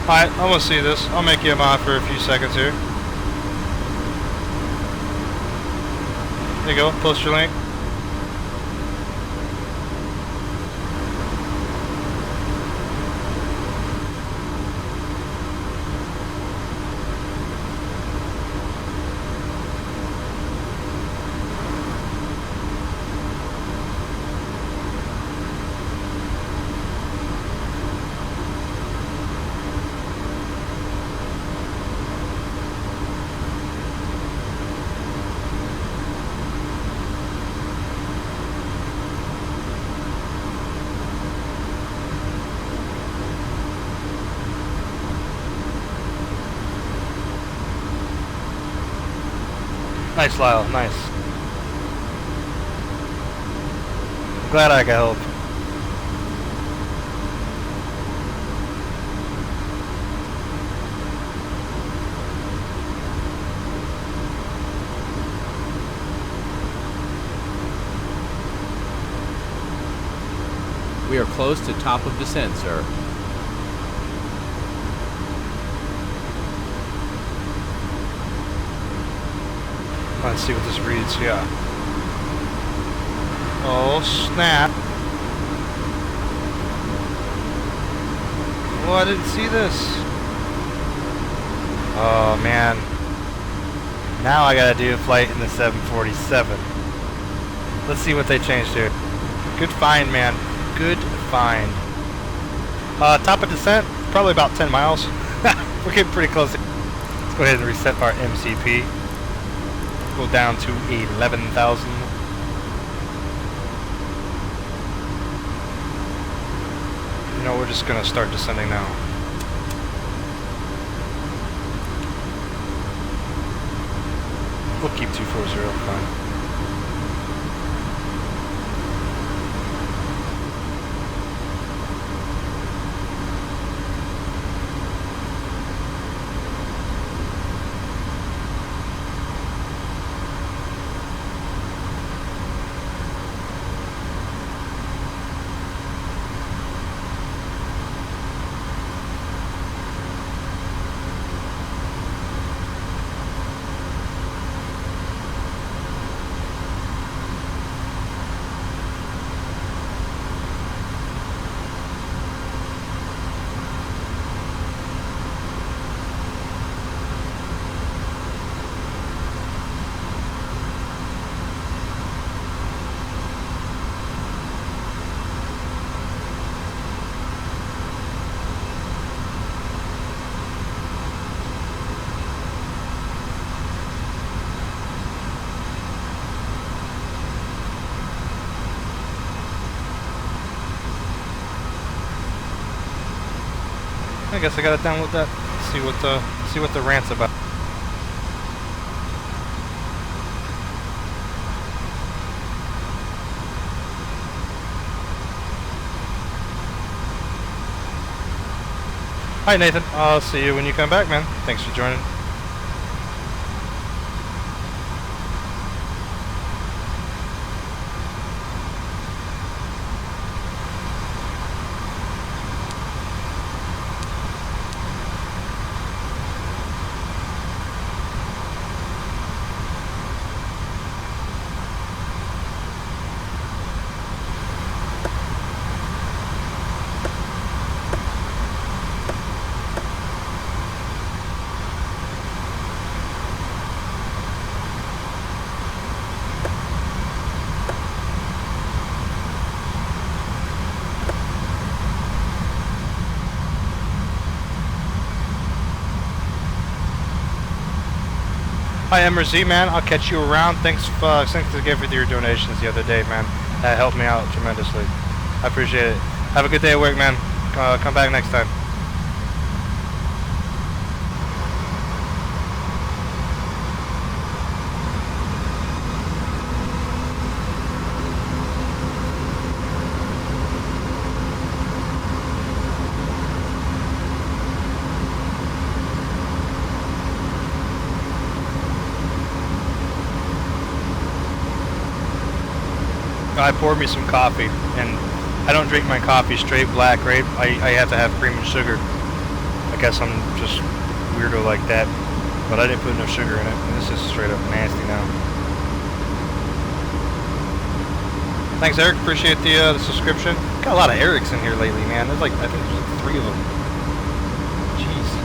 S6: Alright, I'm gonna see this. I'll make you a mod for a few seconds here. There you go, post your link. Nice, Lyle, nice. I'm glad I could help.
S11: We are close to top of descent, sir.
S6: Let's see what this reads, yeah. Oh, snap. Oh, I didn't see this. Oh, man. Now I gotta do a flight in the 747. Let's see what they changed here. Good find, man. Good find. Top of descent, probably about 10 miles. We're getting pretty close. Let's go ahead and reset our MCP. Go down to 11,000. You know, we're just gonna start descending now. We'll keep 240, fine. I guess I gotta download that. See what the rant's about. Hi Nathan, I'll see you when you come back, man. Thanks for joining. Hi Emir Z, man. I'll catch you around. Thanks again for your donations the other day, man. That helped me out tremendously. I appreciate it. Have a good day at work, man. Come back next time. I poured me some coffee, and I don't drink my coffee straight black, right? I have to have cream and sugar. I guess I'm just weirdo like that, but I didn't put enough sugar in it, and this is straight up nasty now. Thanks, Eric. Appreciate the subscription. Got a lot of Erics in here lately, man. There's like, I think there's like 3 of them. Jeez.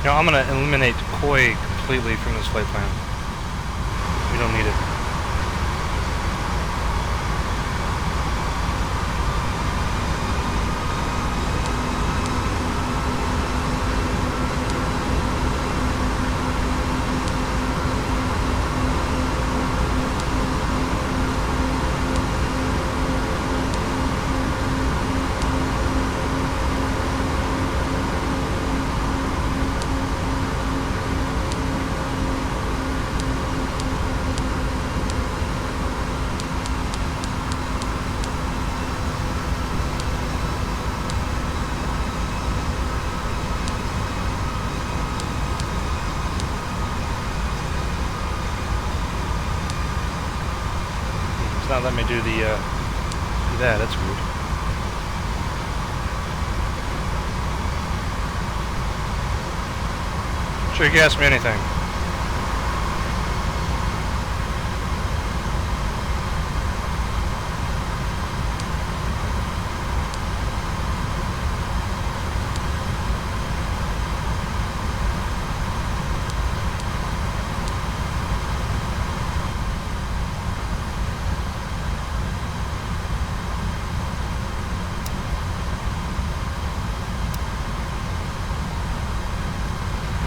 S6: You know, I'm going to eliminate koi completely from this flight plan. We don't need it. Not let me do the that. That's weird. Sure, you can ask me anything.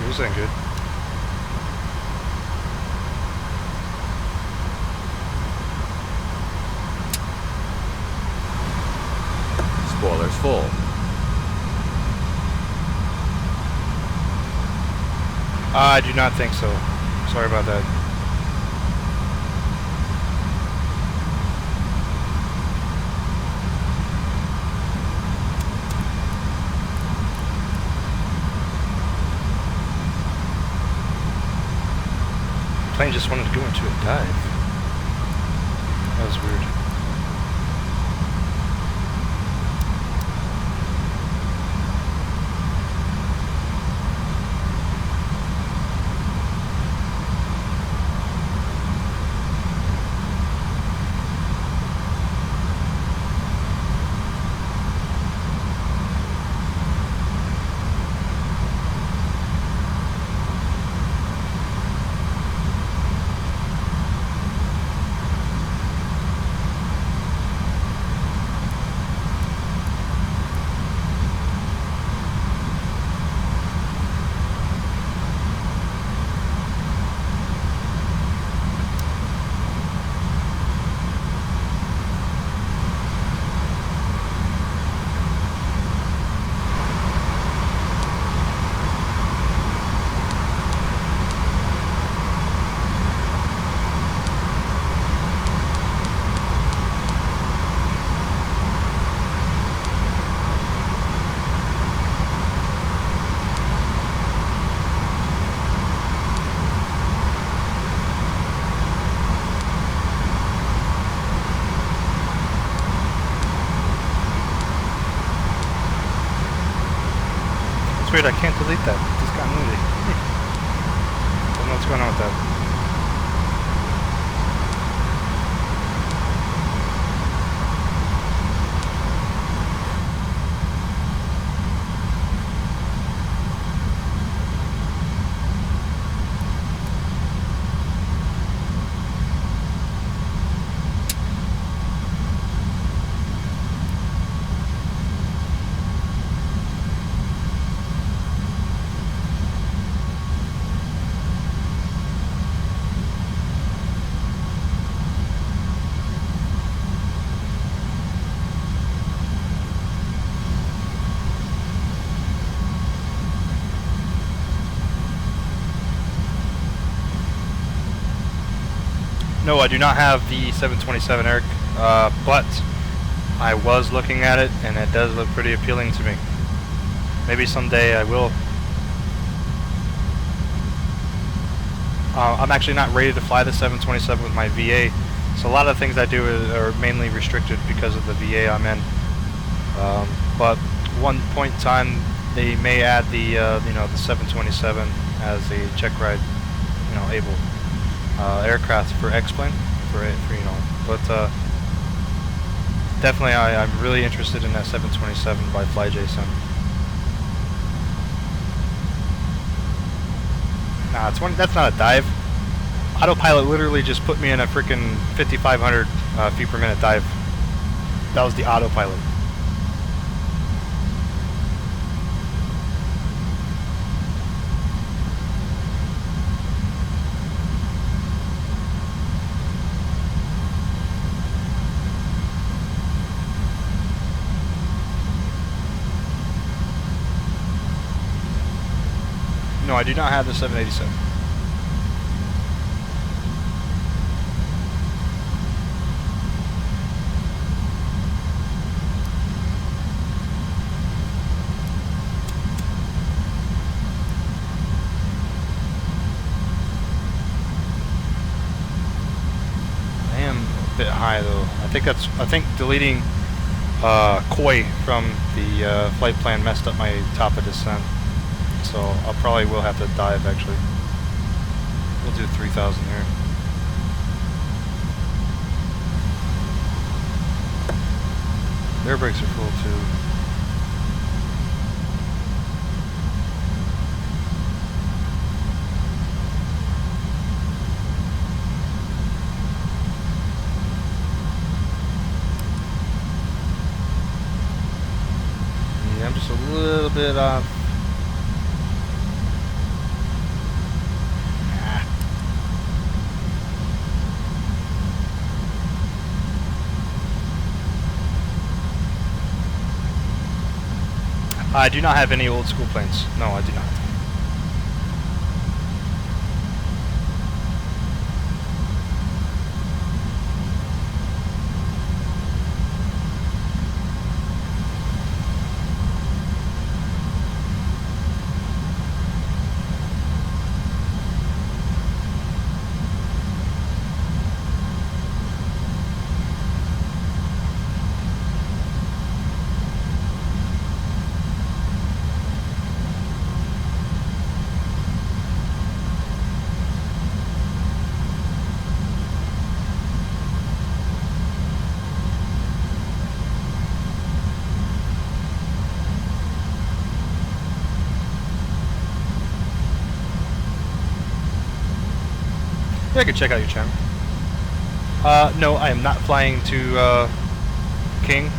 S6: This ain't good.
S11: Spoilers full.
S6: I do not think so. Sorry about that.
S1: plane just wanted to go into a dive. That was weird. Weird, I can't delete that. Discontinuity. Don't know what's going on with that. No, I do not have the 727, Eric, but I was looking at it, and it does look pretty appealing to me. Maybe someday I will. I'm actually not ready to fly the 727 with my VA, so a lot of the things I do are mainly restricted because of the VA I'm in. But one point in time, they may add the the 727 as a check ride, able aircraft for X-plane, for but definitely I'm really interested in that 727 by FlyJSim. Nah, that's not a dive. Autopilot literally just put me in a freaking 5,500 feet per minute dive. That was the autopilot. No, I do not have the 787. I am a bit high though. I think deleting Koi from the flight plan messed up my top of descent. So I probably will have to dive actually. We'll do 3,000 here. Air brakes are full too. Yeah, I'm just a little bit off. I do not have any old school planes. No, I do not.
S6: Yeah, I could check out your channel. No, I am not flying to King.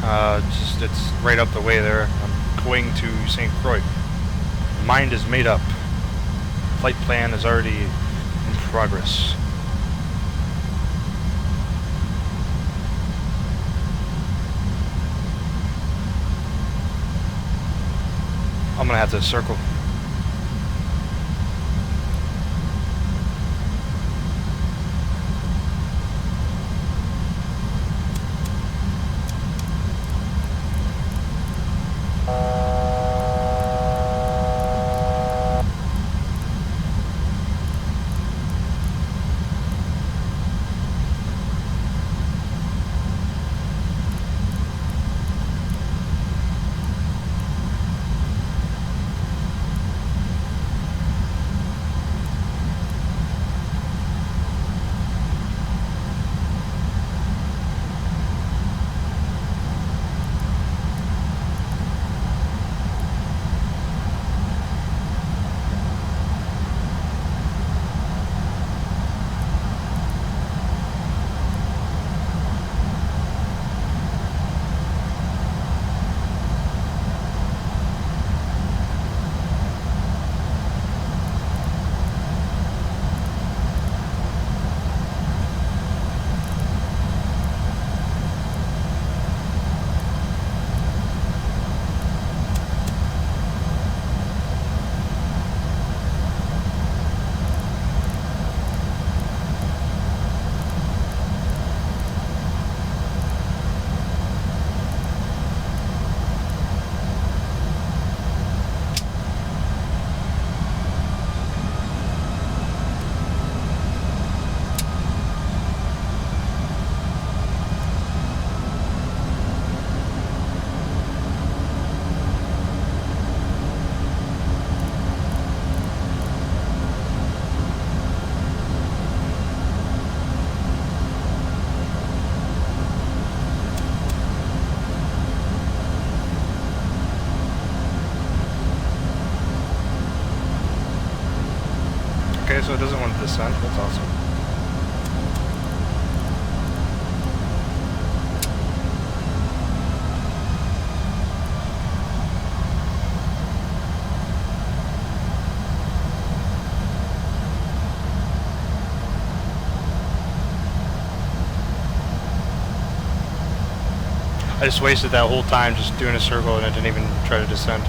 S6: It's right up the way there. I'm going to St. Croix. Mind is made up. Flight plan is already in progress. I'm gonna have to circle. Okay, so it doesn't want to descend. That's awesome. I just wasted that whole time just doing a circle and I didn't even try to descend.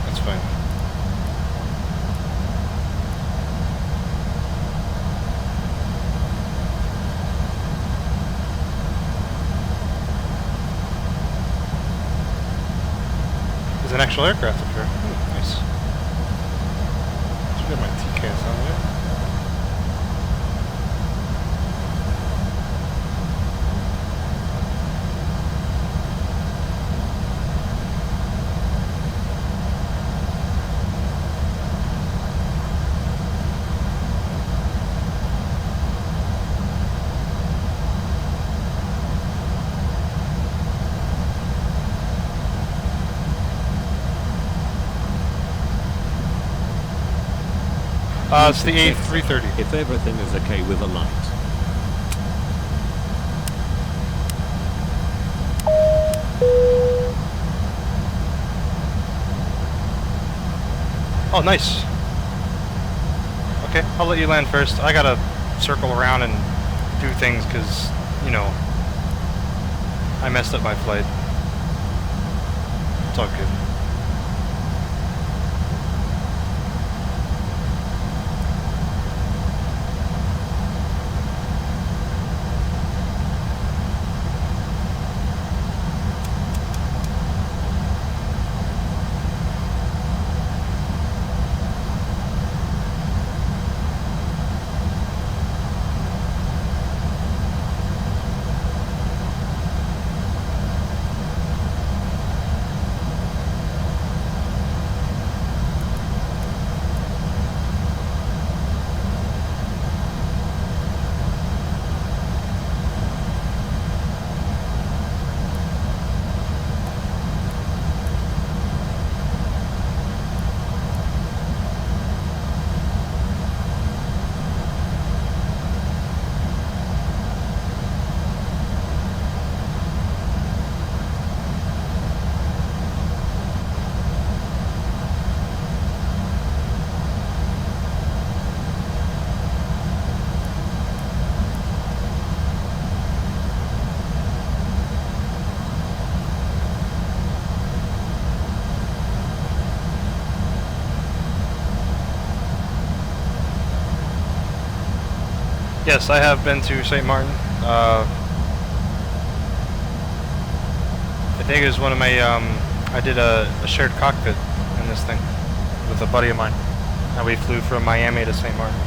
S6: That's fine. There's an actual aircraft up here. Ooh, nice. Let's get my TKs on there. It's the JAR330.
S9: If everything is okay with a light.
S6: Oh, nice. Okay, I'll let you land first. I gotta circle around and do things because, you know, I messed up my flight. It's all good. Yes, I have been to St. Martin. I think it was one of my, I did a shared cockpit in this thing with a buddy of mine. And we flew from Miami to St. Martin.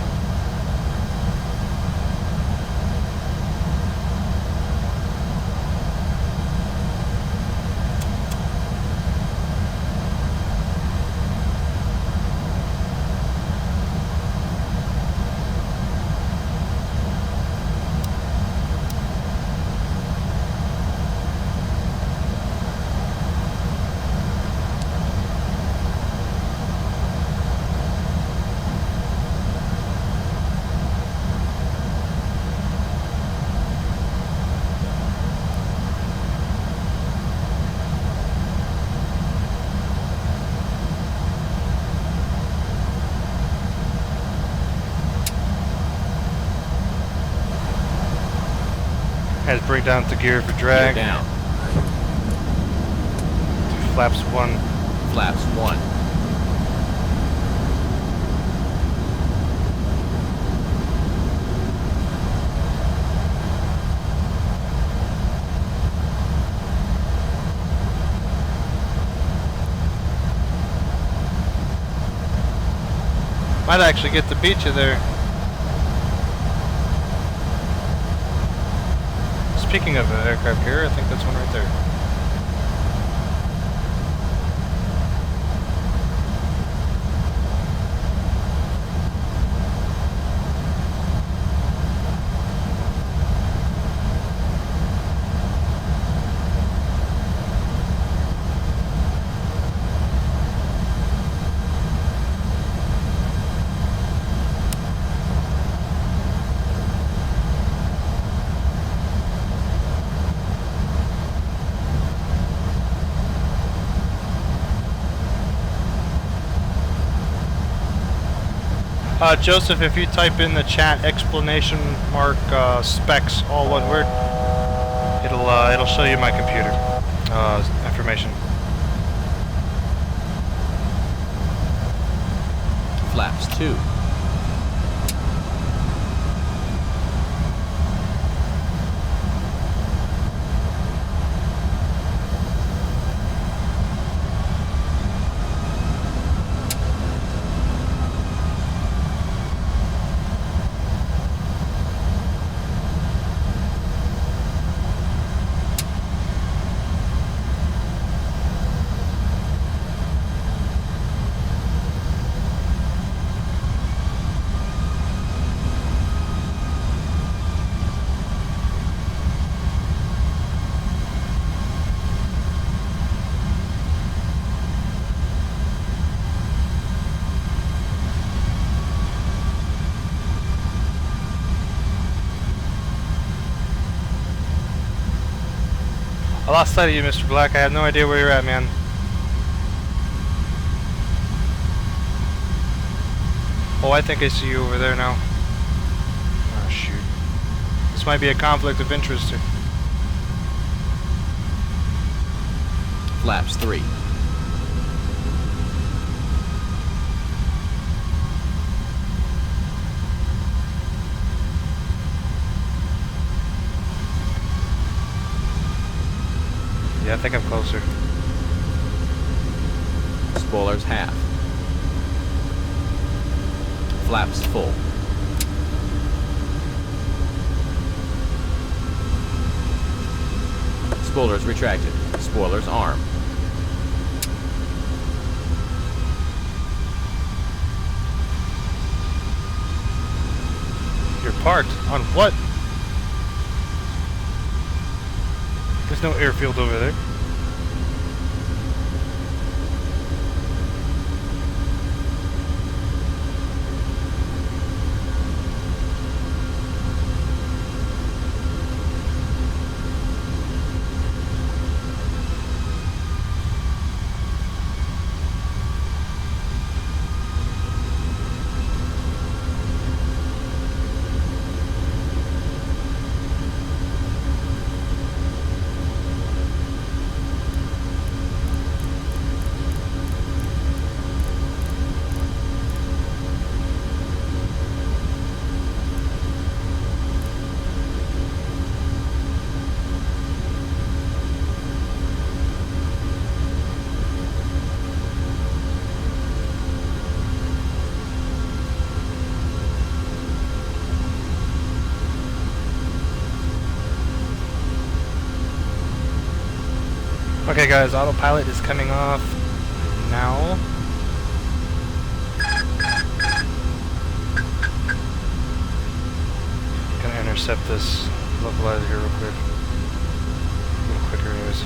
S6: Had to bring down the gear for drag.
S11: Gear down.
S6: Flaps 1.
S11: Flaps 1.
S6: Might actually get to beat you there. Speaking of an aircraft carrier, I think that's one right there. Joseph, if you type in the chat explanation mark specs, all one word, it'll show you my computer information.
S11: Flaps 2.
S6: I lost sight of you, Mr. Black. I have no idea where you're at, man. Oh, I think I see you over there now. Oh, shoot. This might be a conflict of interest here.
S11: Flaps 3.
S6: Yeah, I think I'm closer.
S11: Spoilers half. Flaps full. Spoilers retracted. Spoilers arm.
S6: You're parked on what? There's no airfield over there. Okay guys, autopilot is coming off now. Gonna intercept this localizer here real quick. A little quicker anyways.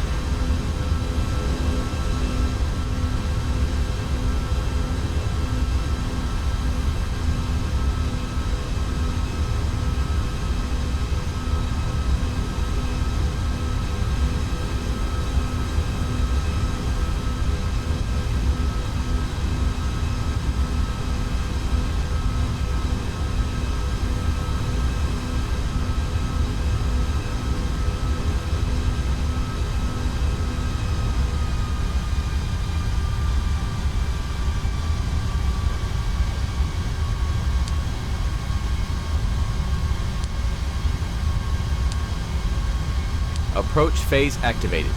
S11: Approach phase activated.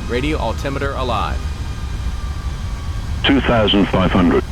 S11: Radio altimeter alive.
S3: 2,500.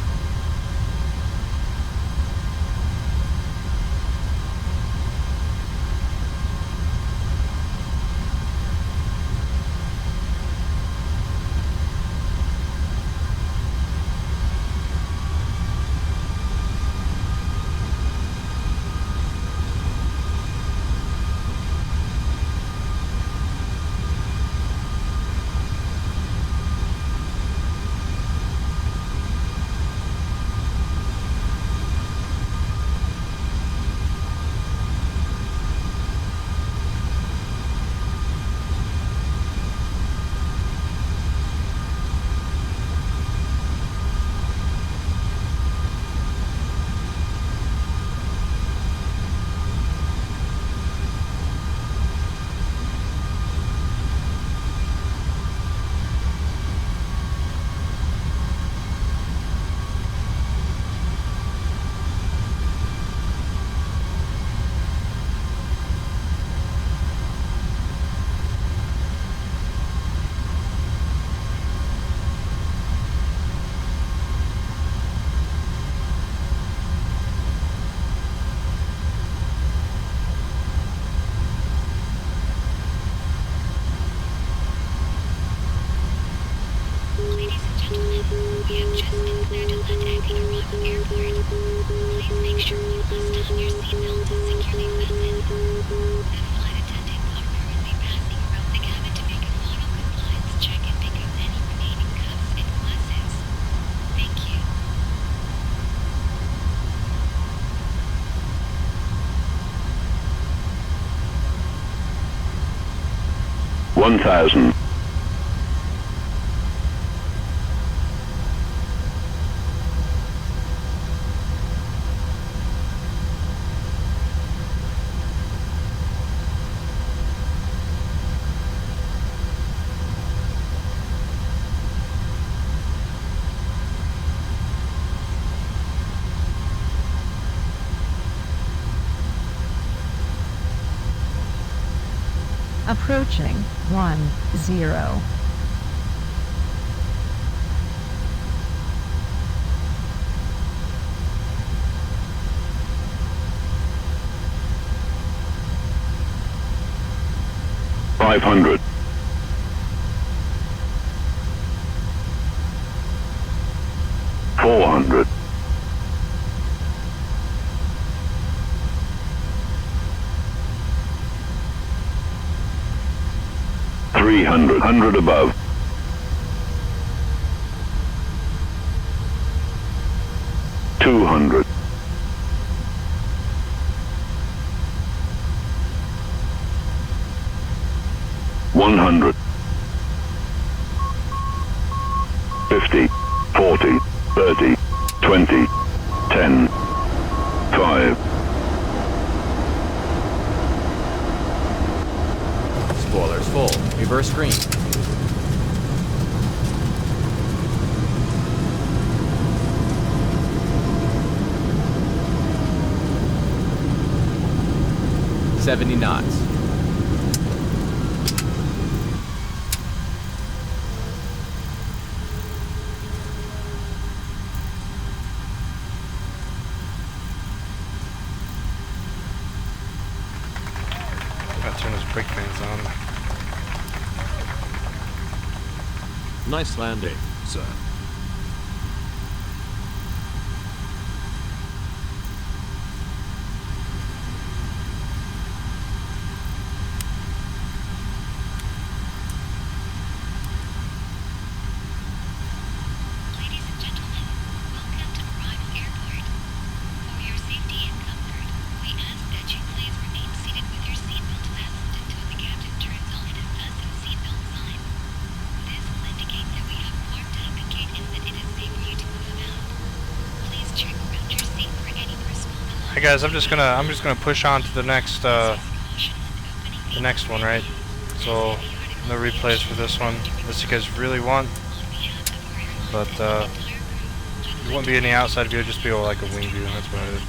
S3: One thousand.
S5: Approaching 10.
S3: Five hundred. 400. 300. 100 above. 200. 100. 50. 40. 30. 20. 10. 5.
S11: Spoilers full. Reverse green. $70 knots.
S9: Nice landing, sir.
S10: Ladies and gentlemen, welcome to Arrival Airport. For your safety and comfort, we ask that you please remain seated with your seatbelt fastened until the captain turns off the fasten seatbelt sign. This will indicate that we have warped up the gate and that it is safe for you to move about. Please check around your seat for any personal belongings.
S6: Hey guys, I'm just gonna push on to the next one, right? So no replays for this one, unless you guys really want. But there won't be any outside view, just be like a wing view. That's what it is.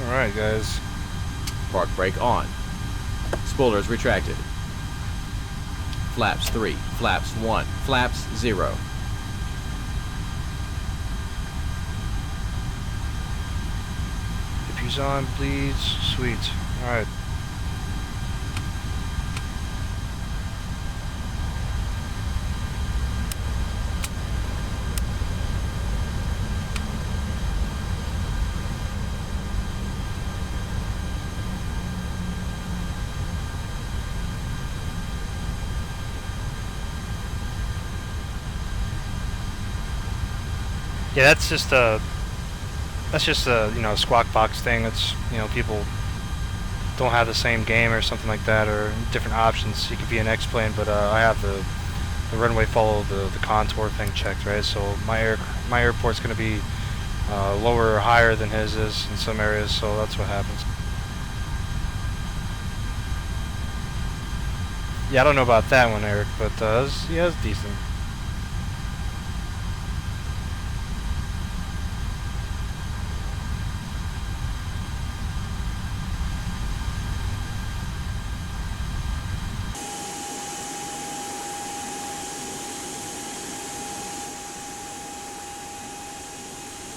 S6: Alright guys.
S11: Park brake on. Spoilers retracted. Flaps 3, flaps 1, flaps 0.
S6: Diffuse on, please. Sweet. Alright. Yeah, that's just a you know, squawk box thing. It's, you know, people don't have the same game or something like that, or different options. You could be an X-plane, but I have the runway follow the contour thing checked, right? So my airport's going to be lower or higher than his is in some areas, so that's what happens. Yeah, I don't know about that one, Eric, but yeah, it's decent.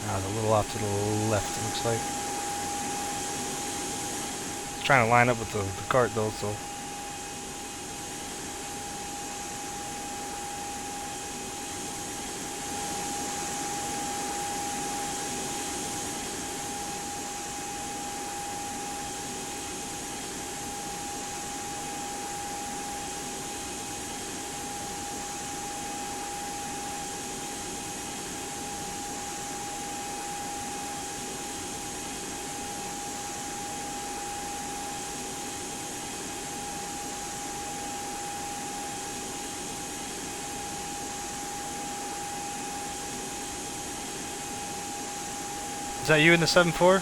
S6: A little off to the left, it looks like. It's trying to line up with the cart though, so. Is that you in the 7.4?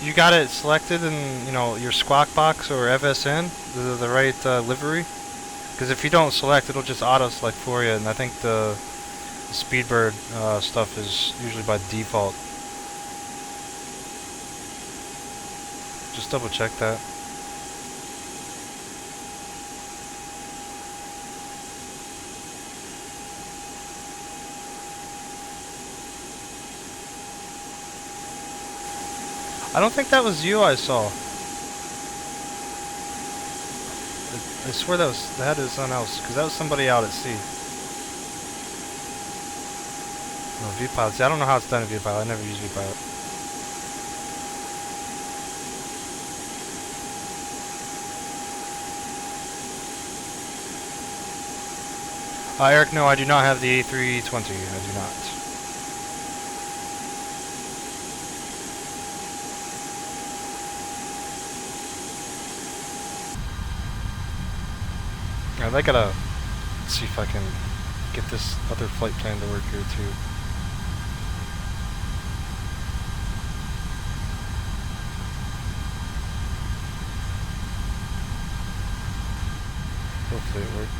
S6: You got it selected in, you know, your squawk box or FSN, the right livery? Because if you don't select, it'll just auto select for you, and I think the Speedbird stuff is usually by default. Just double check that. I don't think that was you I saw. I swear that is someone else, because that was somebody out at sea. No, VPilot. See, I don't know how it's done in VPilot. I never use VPilot. Eric, no, I do not have the A320. I do not. I gotta see if I can get this other flight plan to work here too.
S1: hopefully it worked.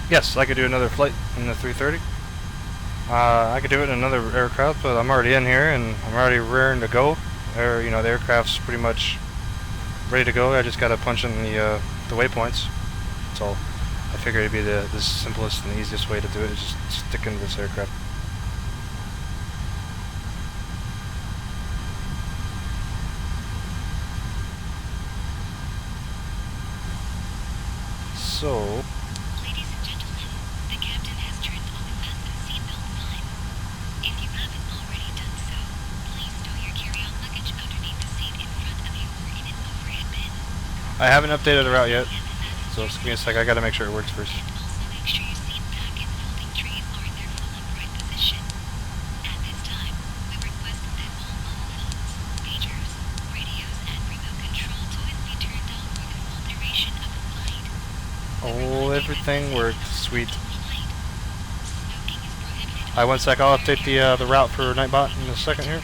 S1: Yes, I could do another flight in the 330. I could do it in another aircraft, but I'm already in here and I'm already raring to go. You know, the aircraft's pretty much ready to go. I just gotta punch in the waypoints. So I figured it'd be the simplest and the easiest way to do it is just stick into this aircraft. So. I haven't updated the route yet, so just give me a sec. I gotta make sure it works first. Oh, everything worked. Sweet. Alright, one sec. I'll update the route for Nightbot in a second here.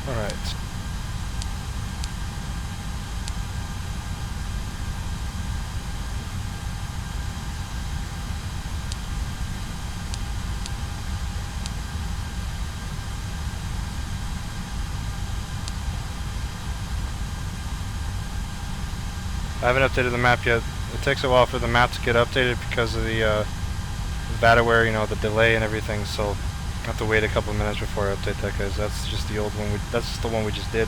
S1: Alright. I haven't updated the map yet. It takes a while for the map to get updated because of the VATSIM, you know, the delay and everything, so I have to wait a couple of minutes before I update that because that's just the old one. That's the one we just did.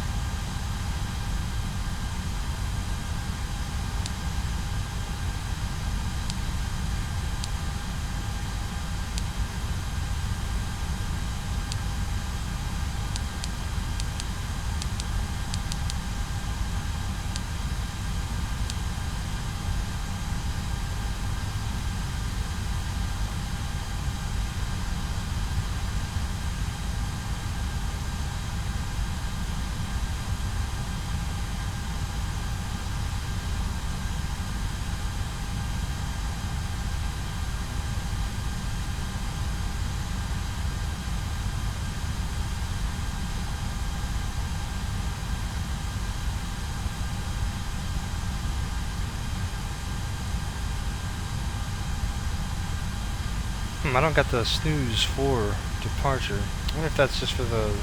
S6: I don't got the snooze for departure. I wonder if that's just for the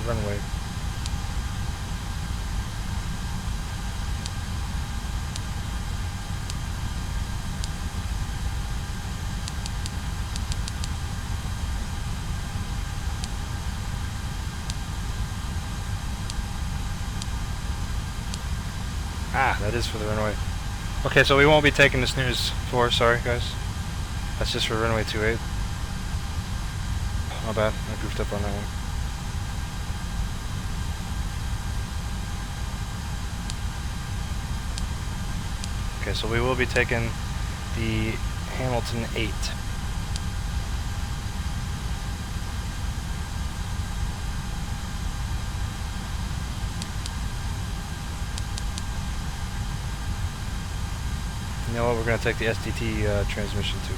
S6: runway. Ah, that is for the runway. Okay, so we won't be taking the snooze 4, sorry guys. That's just for runway 28. My bad, I goofed up on that one. Okay, so we will be taking the Hamilton 8. You know what, we're going to take the STT transmission too.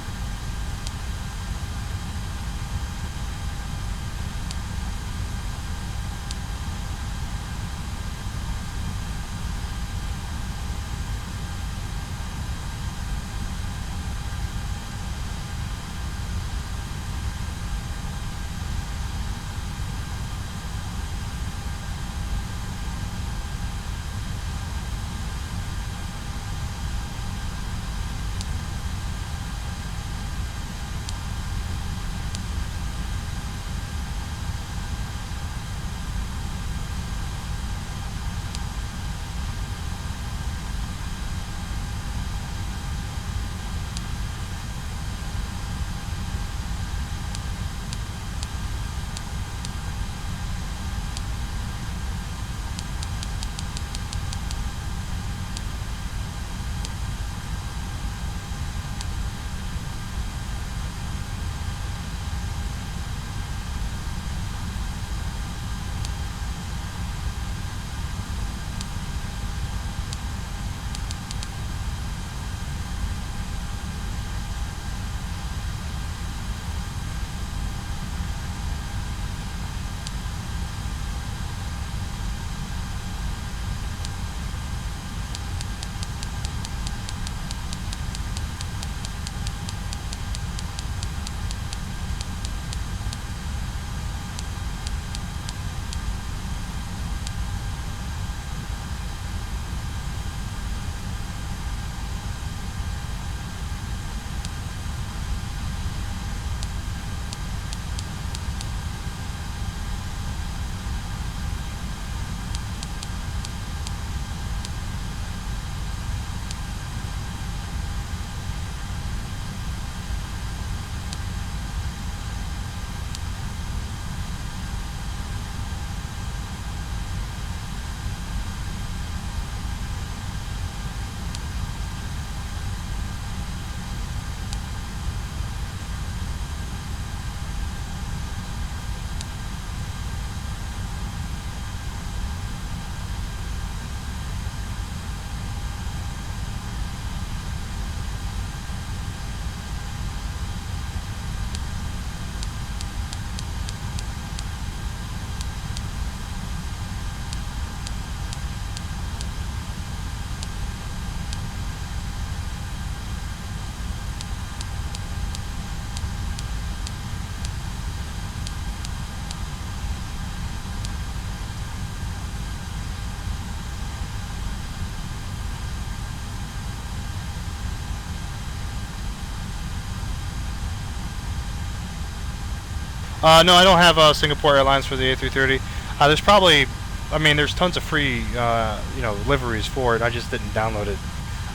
S6: No, I don't have Singapore Airlines for the A330. There's probably, I mean, there's tons of free, you know, liveries for it. I just didn't download it.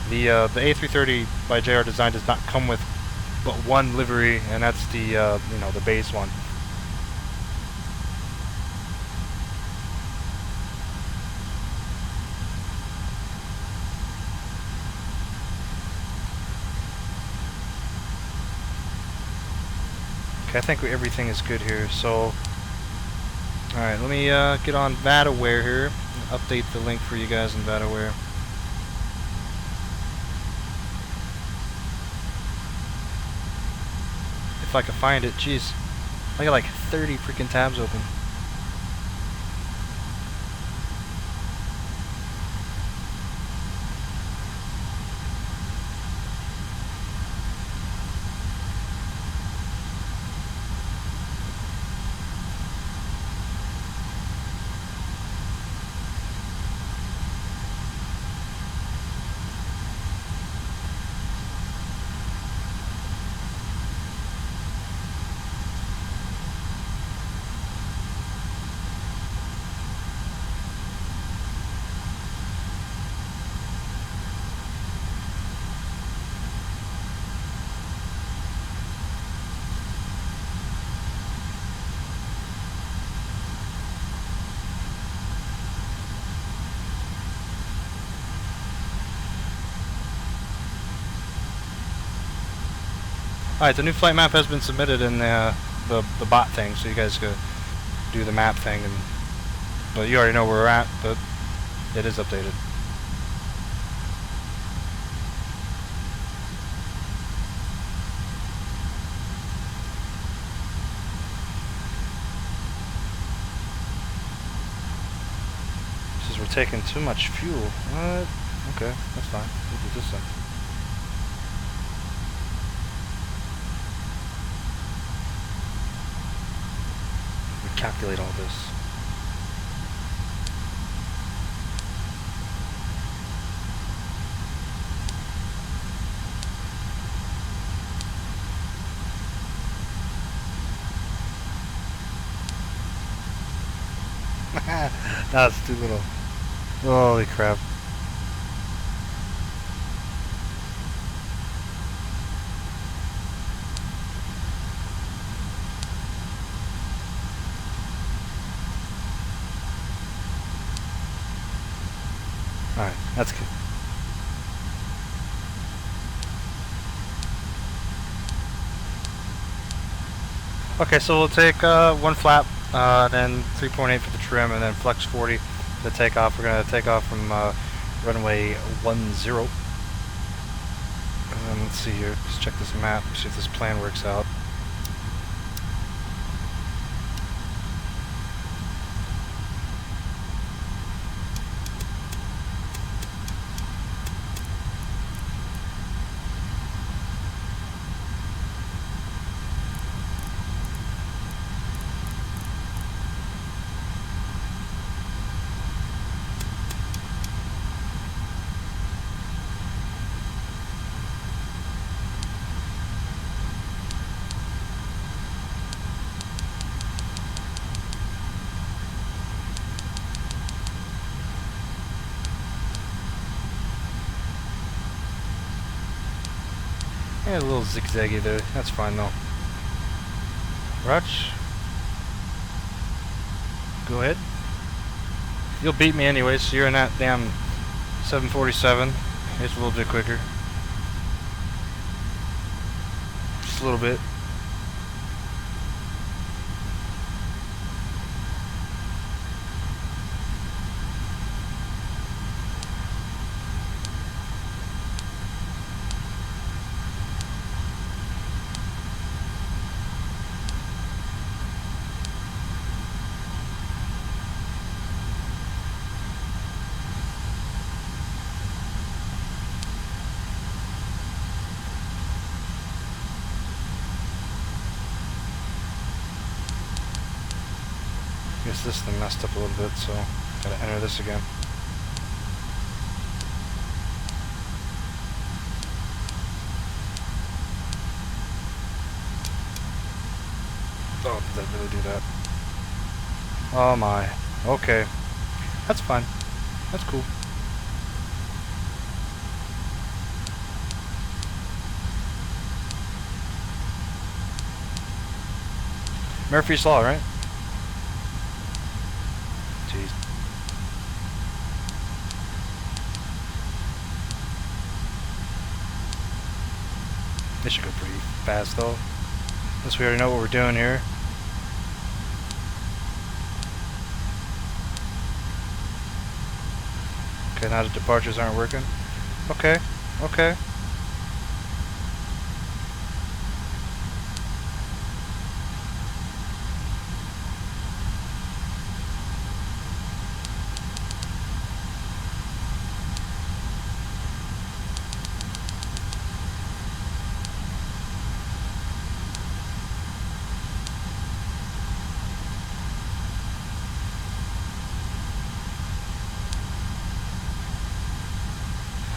S6: The A330 by JR Design does not come with but one livery, and that's the, you know, the base one. I think everything is good here, so alright, let me get on VATAware here and update the link for you guys in VATAware. If I can find it, jeez, I got like 30 freaking tabs open. Alright, the new flight map has been submitted in the bot thing, so you guys could do the map thing. But you already know where we're at, but it is updated. Says we're taking too much fuel. What? Okay, that's fine. We'll do this then. Calculate all this. That's too little. Holy crap. Alright, that's good. Okay, so we'll take one flap, then 3.8 for the trim, and then flex 40 for the takeoff. We're going to take off from runway 10. Let's see here, let's check this map, see if this plan works out. Yeah, a little zigzaggy there. That's fine though. Rutch, go ahead. You'll beat me anyway, so you're in that damn 747. It's a little bit quicker. Just a little bit. Guess this thing messed up a little bit, so gotta enter this again. Oh, did that really do that? Oh my. Okay. That's fine. That's cool. Murphy's Law, right? Jeez. This should go pretty fast though. Unless we already know what we're doing here. Okay, now the departures aren't working. Okay, okay.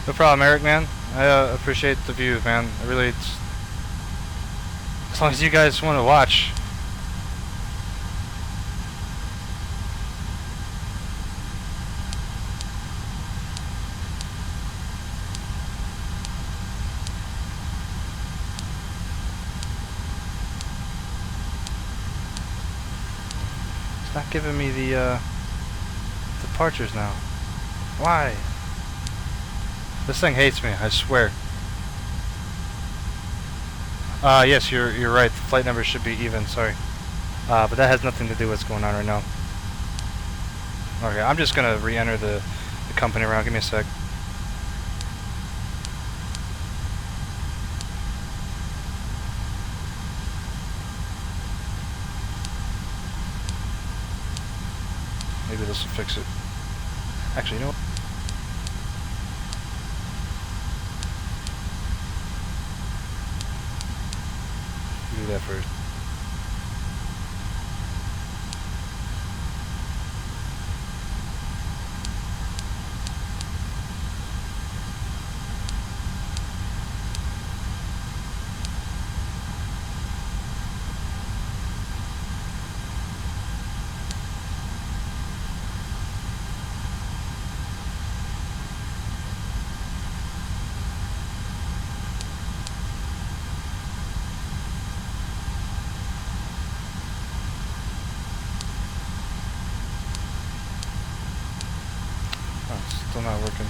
S6: No problem, Eric, man. I appreciate the view, man. I really, as long as you guys want to watch. It's not giving me the departures now. Why? This thing hates me, I swear. Yes, you're right. The flight number should be even. Sorry, but that has nothing to do with what's going on right now. Okay, I'm just gonna re-enter the company route. Give me a sec. Maybe this will fix it. Actually, you know what? Do that first. Oh, it's still not working.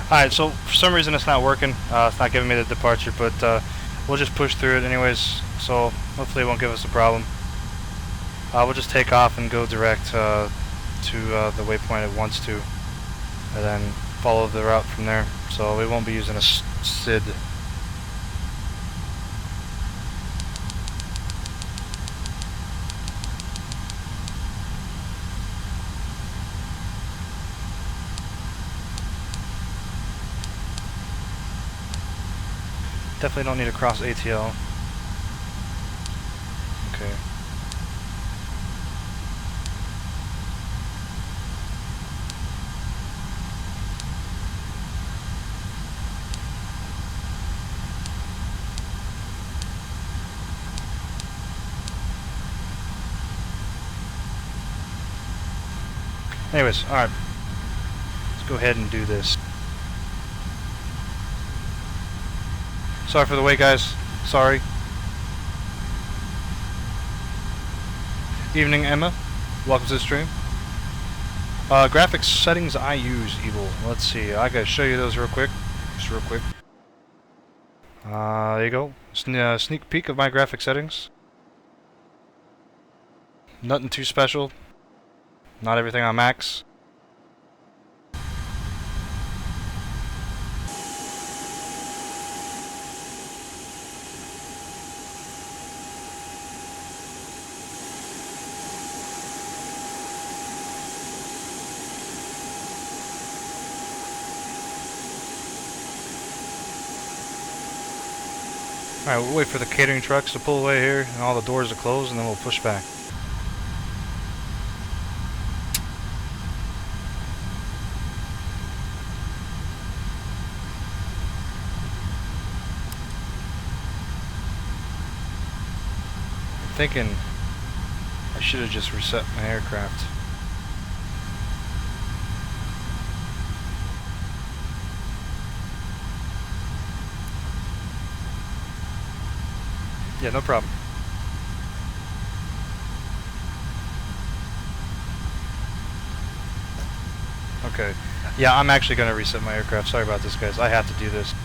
S6: Alright, so for some reason it's not working. It's not giving me the departure, but we'll just push through it anyways, so hopefully it won't give us a problem. We'll just take off and go direct to the waypoint it wants to, and then follow the route from there. So we won't be using a SID. Definitely don't need to cross ATL. Okay. Anyways, alright. Let's go ahead and do this. Sorry for the wait, guys. Sorry. Evening, Emma. Welcome to the stream. Graphics settings I use, Evil. Let's see. I gotta show you those real quick. Just real quick. There you go. Sneak peek of my graphic settings. Nothing too special. Not everything on max. Alright, we'll wait for the catering trucks to pull away here and all the doors to close, and then we'll push back. I'm thinking I should have just reset my aircraft. Yeah, no problem. Okay. Yeah, I'm actually going to reset my aircraft. Sorry about this, guys. I have to do this.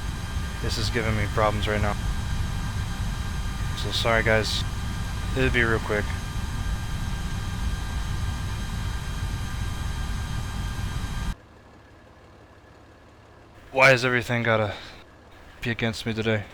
S6: This is giving me problems right now. So sorry, guys. It'll be real quick. Why has everything got to be against me today?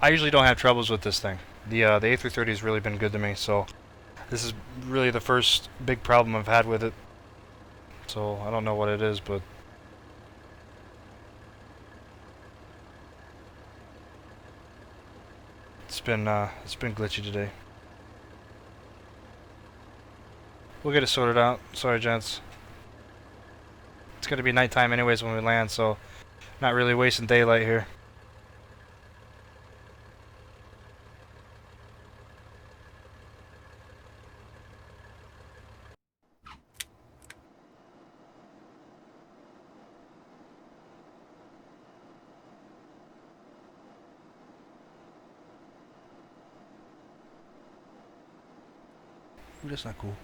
S6: I usually don't have troubles with this thing. The A330 has really been good to me, so this is really the first big problem I've had with it. So I don't know what it is, but it's been glitchy today. We'll get it sorted out. Sorry, gents. It's gonna be nighttime anyways when we land, so not really wasting daylight here. Ooh, that's not cool.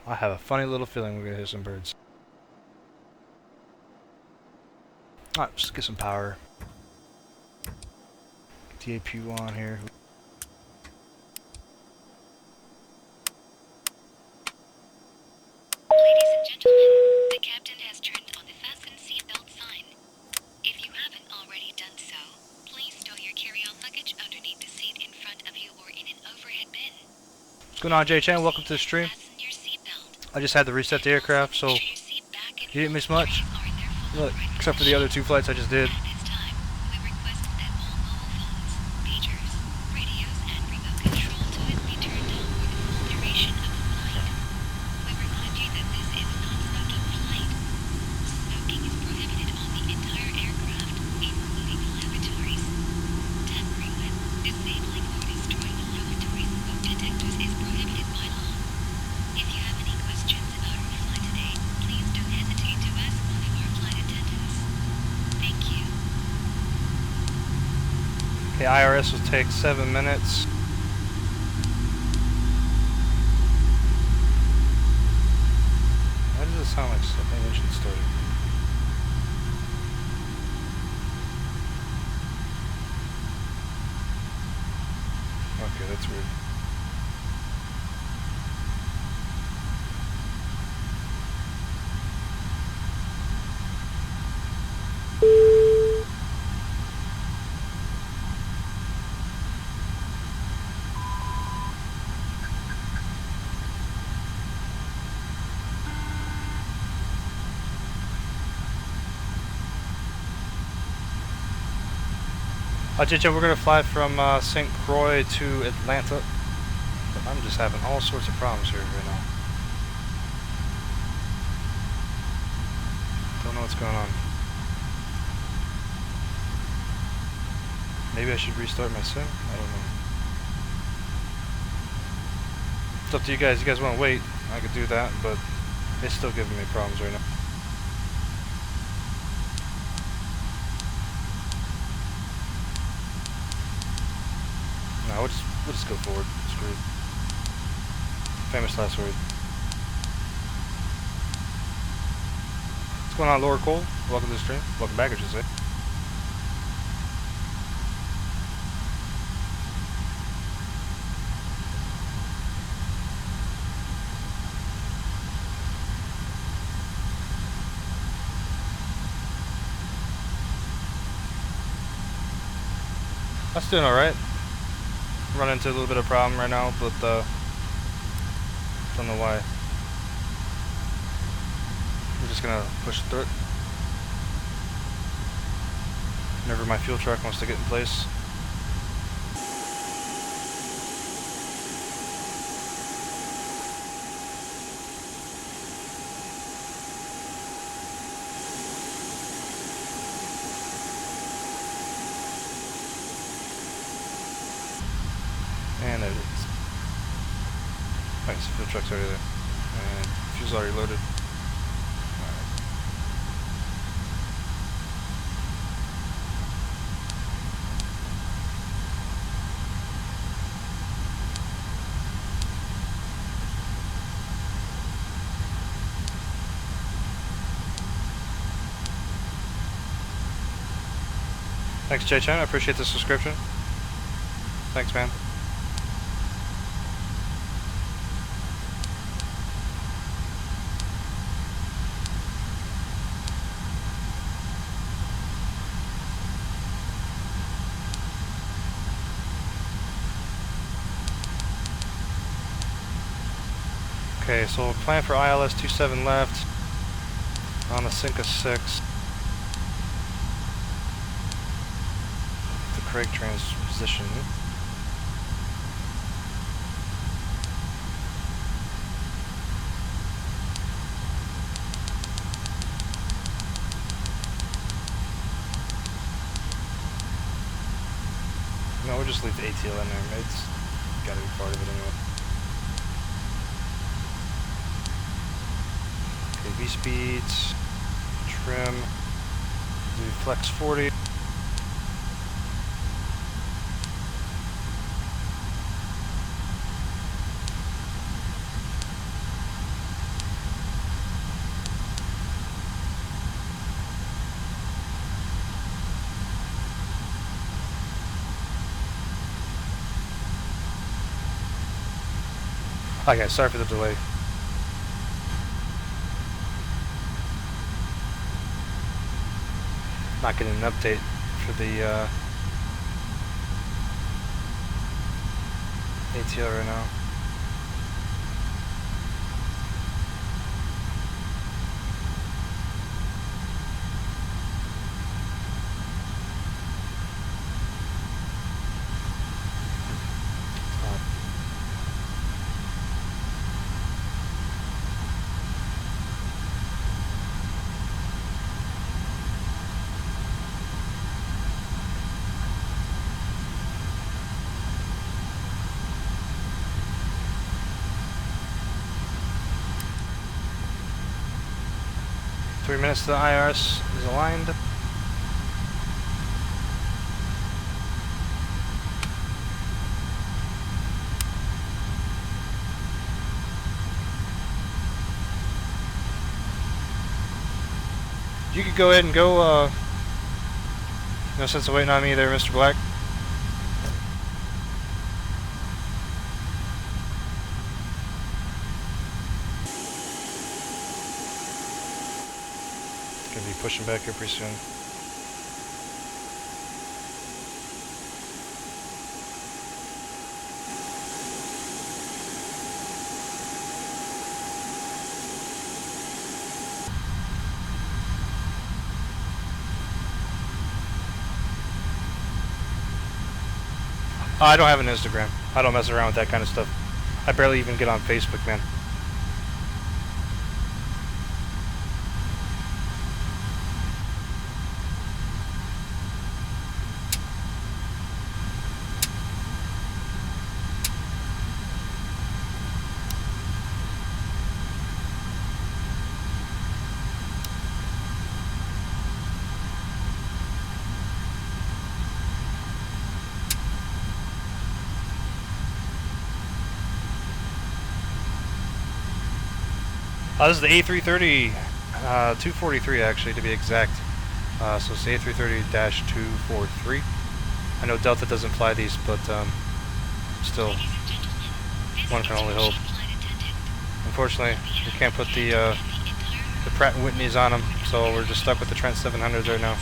S6: I have a funny little feeling we're gonna hit some birds. Alright, just get some power. DAPU on here.
S10: Ladies and gentlemen, the captain has turned on the fasten seatbelt sign. If you haven't already done so, please stow your carry-on luggage underneath the seat in front of you or in an overhead bin.
S6: What's going on, J-Chan? Welcome to the stream. I just had to reset the aircraft, so you didn't miss much. Look, except for the other 2 flights I just did. Okay, IRS will take 7 minutes. Why does it sound like an engine started? Okay, that's weird. JJ, we're going to fly from St. Croix to Atlanta. I'm just having all sorts of problems here right now. Don't know what's going on. Maybe I should restart my sim? I don't know. It's up to you guys. You guys want to wait? I could do that, but it's still giving me problems right now. No, we'll just go forward. Screw it. Famous last word. What's going on, Laura Cole? Welcome to the stream. Welcome back, I should say. That's doing alright. Run into a little bit of problem right now, but don't know why. We're just gonna push through it. Whenever my fuel truck wants to get in place. And there it is. Alright, so fuel truck's already there. And fuel's already loaded. Alright. Thanks, Jay-chan. I appreciate the subscription. Thanks, man.
S1: Okay, so we'll plan for ILS 27 left on the Cinca 6. The Craig transposition. No, we'll just leave the ATL in there. It's gotta be part of it anyway. Okay, V speeds, trim, do flex 40. Hi guys, sorry for the delay. Not getting an update for the ATL right now. Three minutes to the IRS is aligned. You could go ahead and go, no sense of waiting on me there, Mr. Black. Gonna be pushing back here pretty soon. I don't have an Instagram. I don't mess around with that kind of stuff. I barely even get on Facebook, man. This is the A330, 243 actually to be exact. So it's the A330-243. I know Delta doesn't fly these, but still, one can only hope. Unfortunately, we can't put the Pratt & Whitneys on them, so we're just stuck with the Trent 700s right now.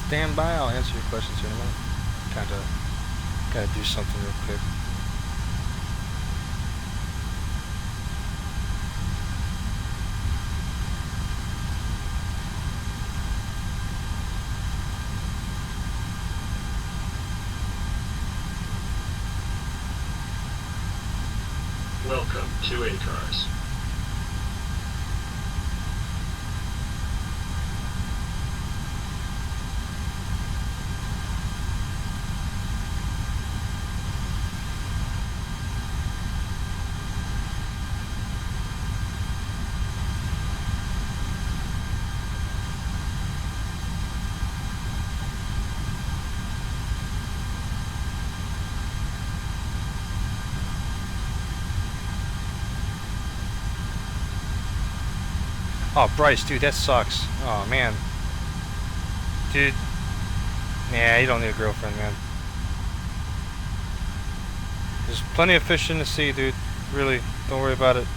S1: Stand by, I'll answer your questions here in a minute. Gotta do something real quick.
S4: Welcome to ACARS.
S1: Oh, Bryce, dude, that sucks. Oh, man. Dude. Yeah, you don't need a girlfriend, man. There's plenty of fish in the sea, dude. Really, don't worry about it.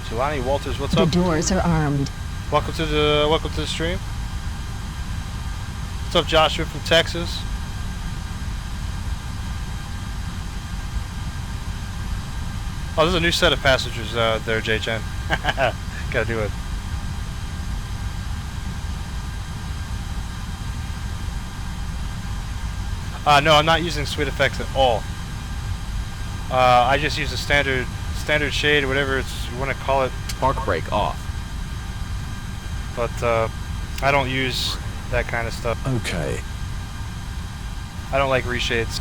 S1: Jelani Walters, what's up?
S8: The doors are armed.
S1: Welcome to the stream. What's up, Joshua from Texas? Oh, there's a new set of passengers there, J-Chen. Gotta do it. No, I'm not using sweet effects at all. I just use a standard shade, whatever you want to call it.
S11: Park brake off.
S1: But I don't use that kind of stuff.
S9: Okay.
S1: I don't like reshades.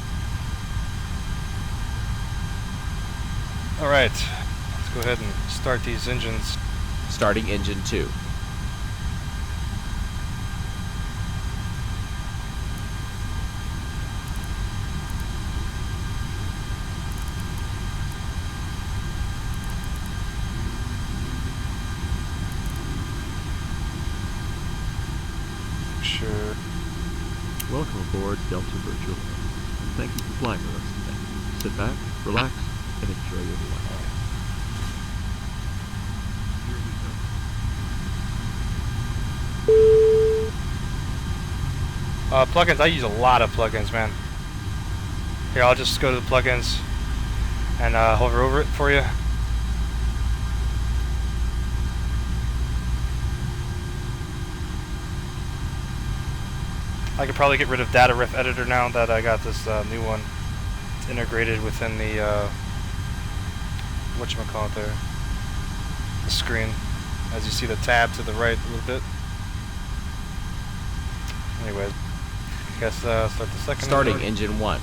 S1: Alright, let's go ahead and start these engines.
S11: Starting engine 2.
S1: Sure.
S4: Welcome aboard Delta Virtual Airlines, and thank you for flying with us today. Sit back, relax, and enjoy your flight.
S1: Plugins, I use a lot of plugins, man. Here, I'll just go to the plugins and hover over it for you. I could probably get rid of Data Ref Editor now that I got this new one. It's integrated within the whatchamacallit there, the screen. As you see the tab to the right a little bit. Anyways, I guess start the second.
S11: Starting engine 1.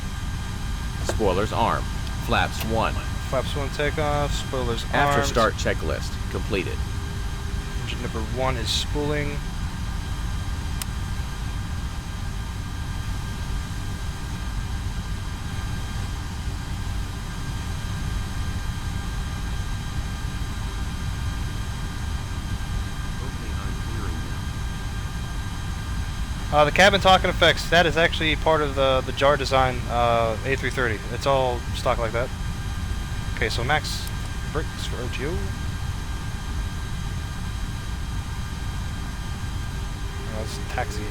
S11: Spoilers armed. Flaps 1.
S1: Flaps 1 takeoff. Spoilers armed.
S11: After start checklist completed.
S1: Engine number 1 is spooling. The cabin talking effects, that is actually part of the JAR design A330. It's all stock like that. Okay, so max brakes for OTO. That's taxi.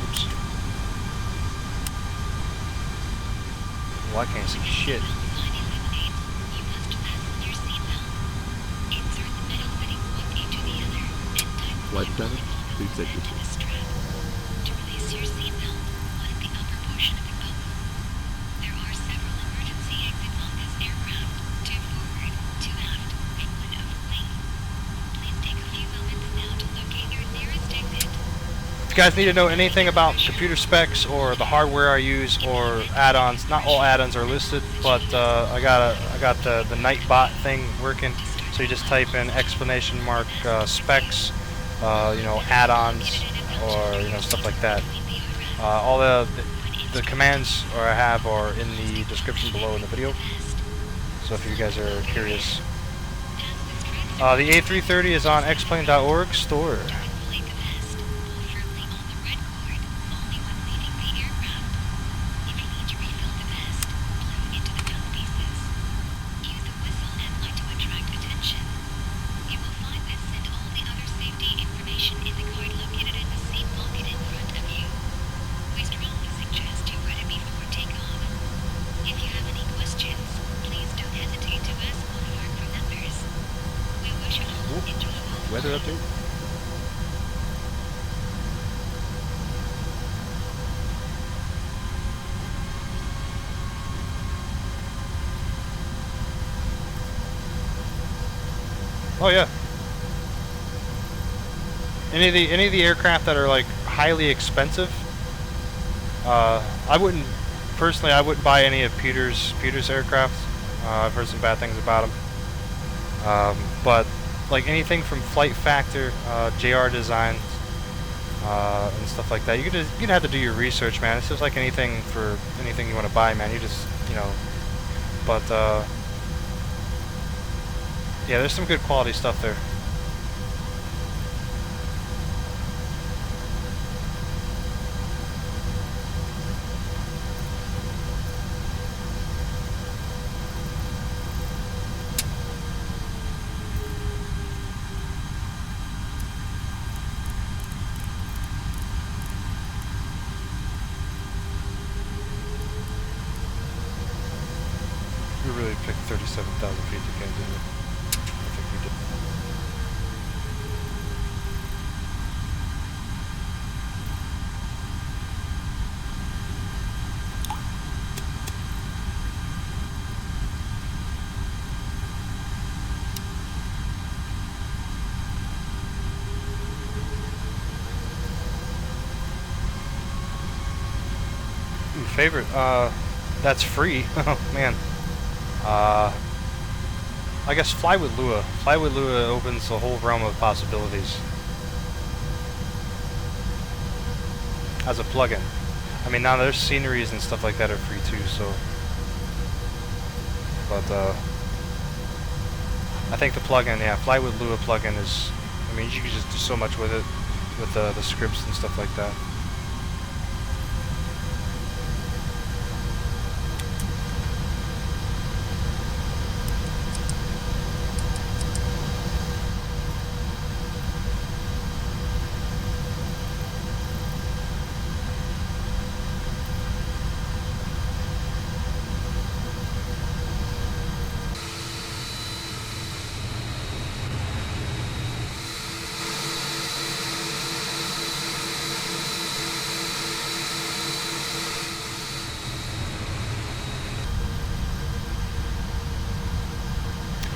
S1: Oops. Well, I can't see shit.
S4: Flight attendant, please take your seat.
S10: To release your seatbelt, unlock the upper portion of the bubble. There are several emergency exits on this aircraft. 2 forward, 2 aft, and 1 over wing. Please take a few moments now to locate your nearest exit.
S1: If you guys need to know anything about computer specs or the hardware I use or add-ons, not all add-ons are listed, but I got the Nightbot thing working. So you just type in exclamation mark specs. You know, add-ons or stuff like that. All the commands I have are in the description below in the video. So if you guys are curious, the A330 is on xplane.org store. Weather update. Oh yeah. Any of the aircraft that are like highly expensive, I wouldn't personally. I wouldn't buy any of PUTUL's aircraft. I've heard some bad things about them. But like anything from Flight Factor, JR Designs, and stuff like that, you'd have to do your research, man. It's just like anything for anything you want to buy, man. You just, you know. But yeah, there's some good quality stuff there. We really picked 37,000 feet to get into. I think we did. Ooh, favorite? That's free. Oh man. I guess Fly with Lua. Fly with Lua opens the whole realm of possibilities as a plugin. I mean, now there's sceneries and stuff like that are free too. So, but I think the plugin, yeah, Fly with Lua plugin is. I mean, you can just do so much with it, with the scripts and stuff like that.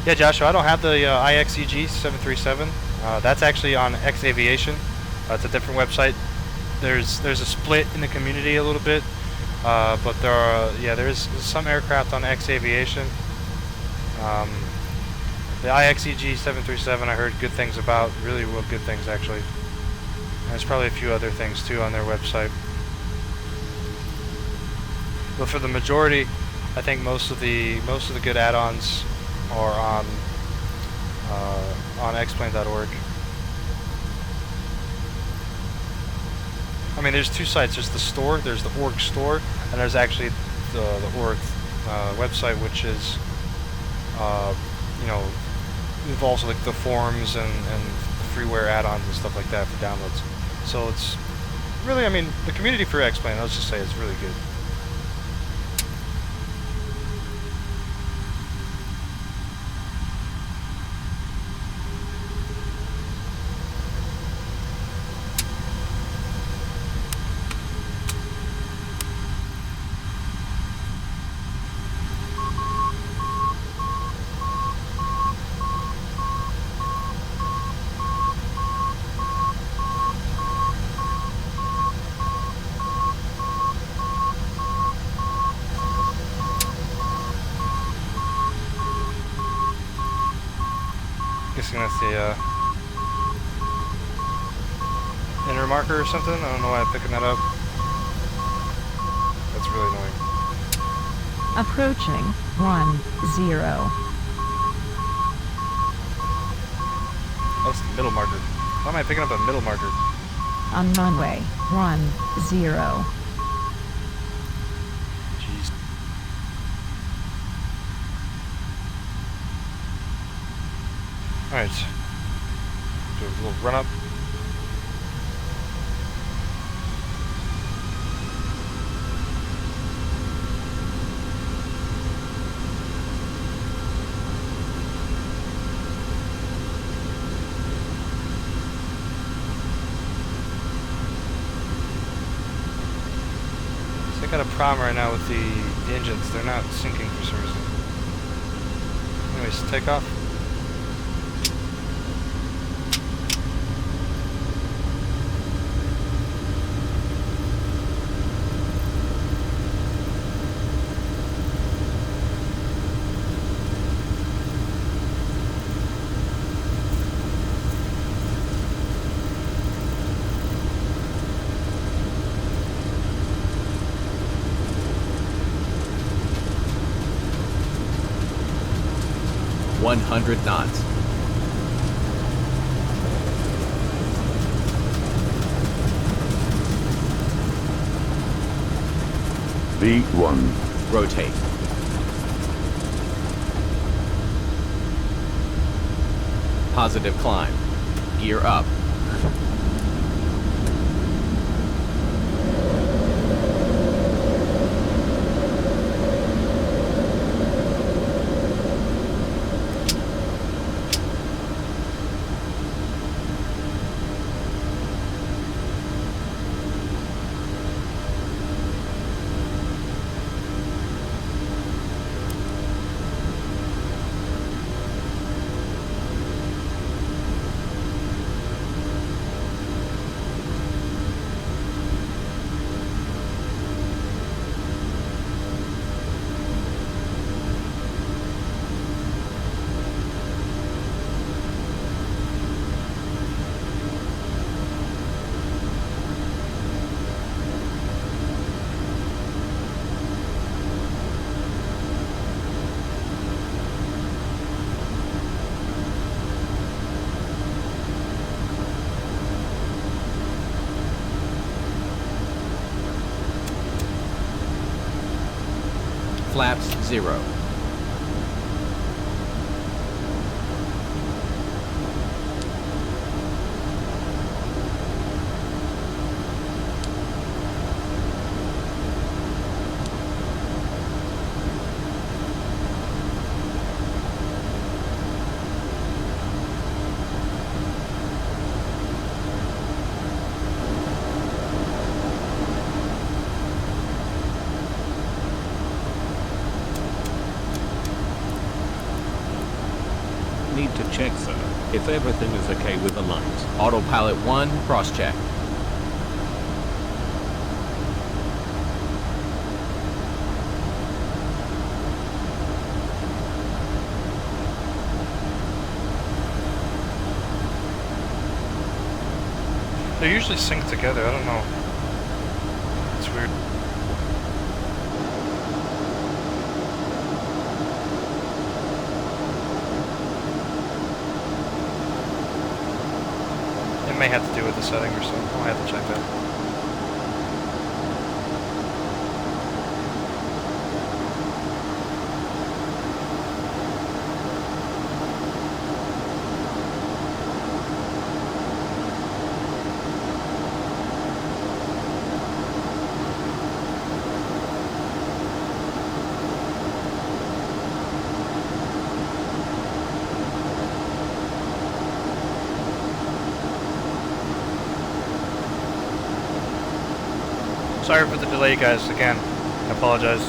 S1: Yeah, Joshua, I don't have the IXEG-737. That's actually on X Aviation. It's a different website. There's a split in the community a little bit, but there's some aircraft on X Aviation. The IXEG-737 I heard good things about, really good things actually. And there's probably a few other things too on their website. But for the majority, I think most of the good add-ons are on xplane.org. I mean, there's two sites. There's the store, there's the org store, and there's actually the org website, which is, you know, involves like the forums and the freeware add-ons and stuff like that for downloads. So it's really, I mean, the community for xplane, let's just say, is really good. Guessing that's the inner marker or something. I don't know why I'm picking that up. That's really annoying.
S5: Approaching 10.
S1: That's the middle marker. Why am I picking up a middle marker?
S5: On runway 10.
S1: Alright, do a little run up. So I got a problem right now with the engines. They're not syncing for some reason. Anyways, take off.
S11: 100 knots.
S3: V1.
S11: Rotate. Positive climb. Gear up. Flaps 0.
S9: Need to check, sir, if everything is okay with the lines.
S11: Autopilot 1, cross-check.
S1: They usually sync together, I don't know. It's weird. It may have to do with the setting or something. I'll have to check that. Sorry for the delay, guys. Again, I apologize.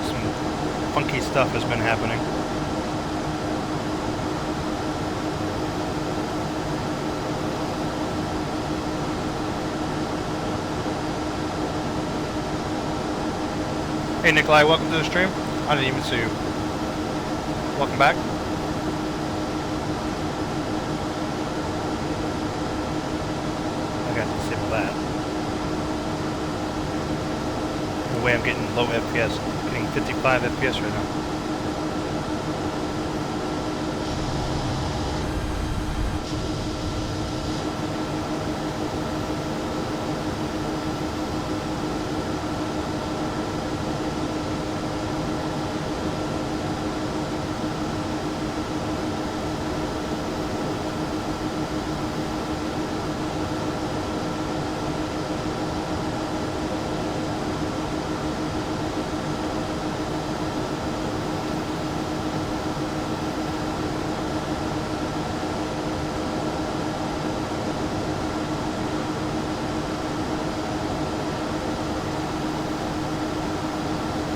S1: Some funky stuff has been happening. Hey, Nikolai, welcome to the stream. I didn't even see you. Welcome back. I got to disable that. The way I'm getting low FPS. I'm getting 55 FPS right now.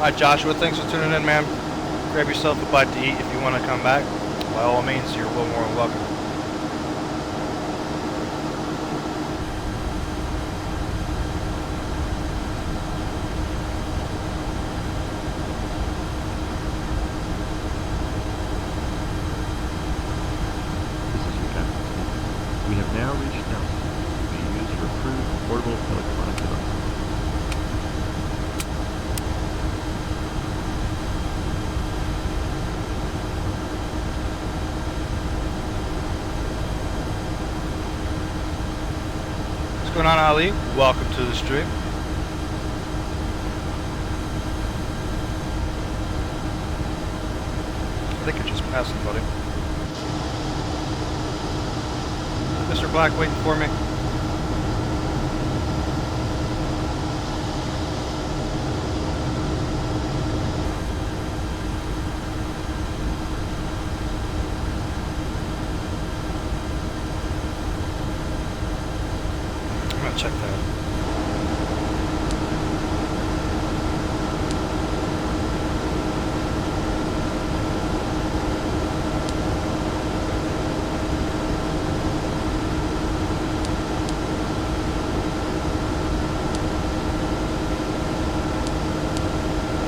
S1: Alright, Joshua, thanks for tuning in, man. Grab yourself a bite to eat if you want to come back. By all means, you're more than welcome.
S4: This is your captain. We have now reached Nelson. We use your approved portable electronic device.
S6: going on, Ali? Welcome to the stream. I think you're just passing, buddy. Mr. Black waiting for me. I'm gonna check that.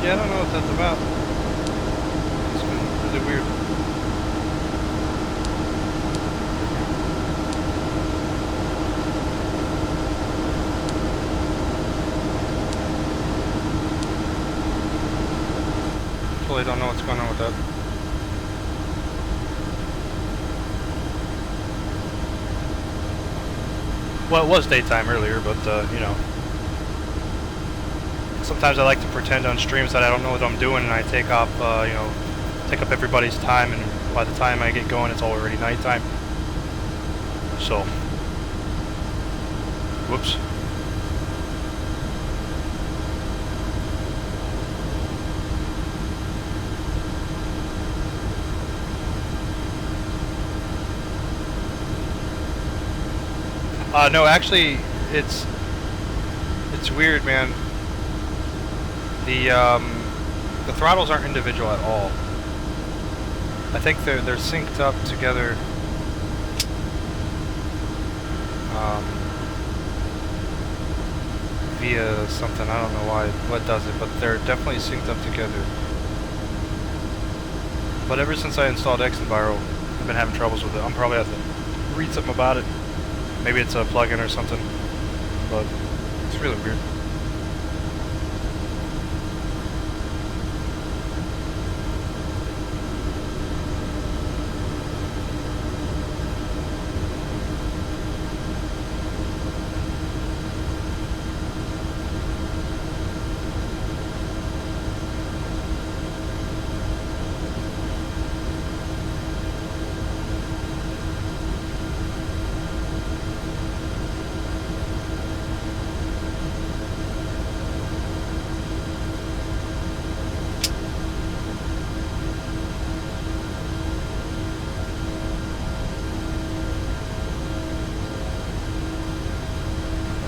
S6: Yeah, I don't know what that's about. It's been really weird. Totally don't know what's going on with that. Well, it was daytime earlier, but, you know. Sometimes I like to pretend on streams that I don't know what I'm doing, and I take off, you know, take up everybody's time, and by the time I get going, it's already nighttime. So, whoops. No, actually, it's weird, man. The throttles aren't individual at all. I think they're synced up together. Via something, I don't know what does it, but they're definitely synced up together. But ever since I installed XEnviro, I've been having troubles with it. I'm probably have to read something about it. Maybe it's a plugin or something, but it's really weird.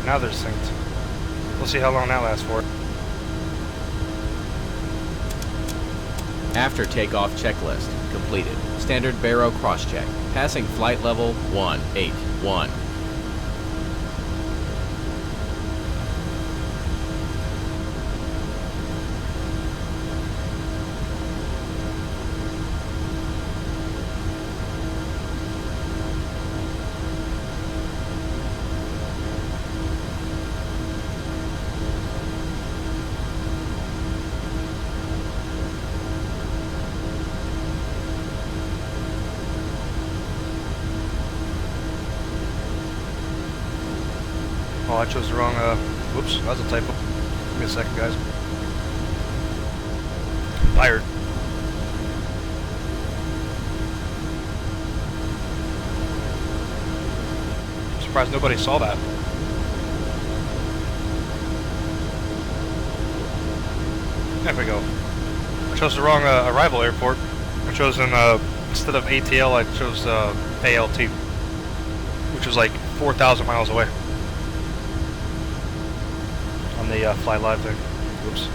S6: Now they're synced. We'll see how long that lasts for.
S11: After takeoff checklist completed. Standard baro cross-check. Passing flight level 181.
S6: Oh, I chose the wrong, whoops, that was a typo. Give me a second, guys. Fired. I'm surprised nobody saw that. There we go. I chose the wrong arrival airport. I chose instead of ATL, I chose ALT, which was like 4,000 miles away. On the Fly Live thing. Whoops.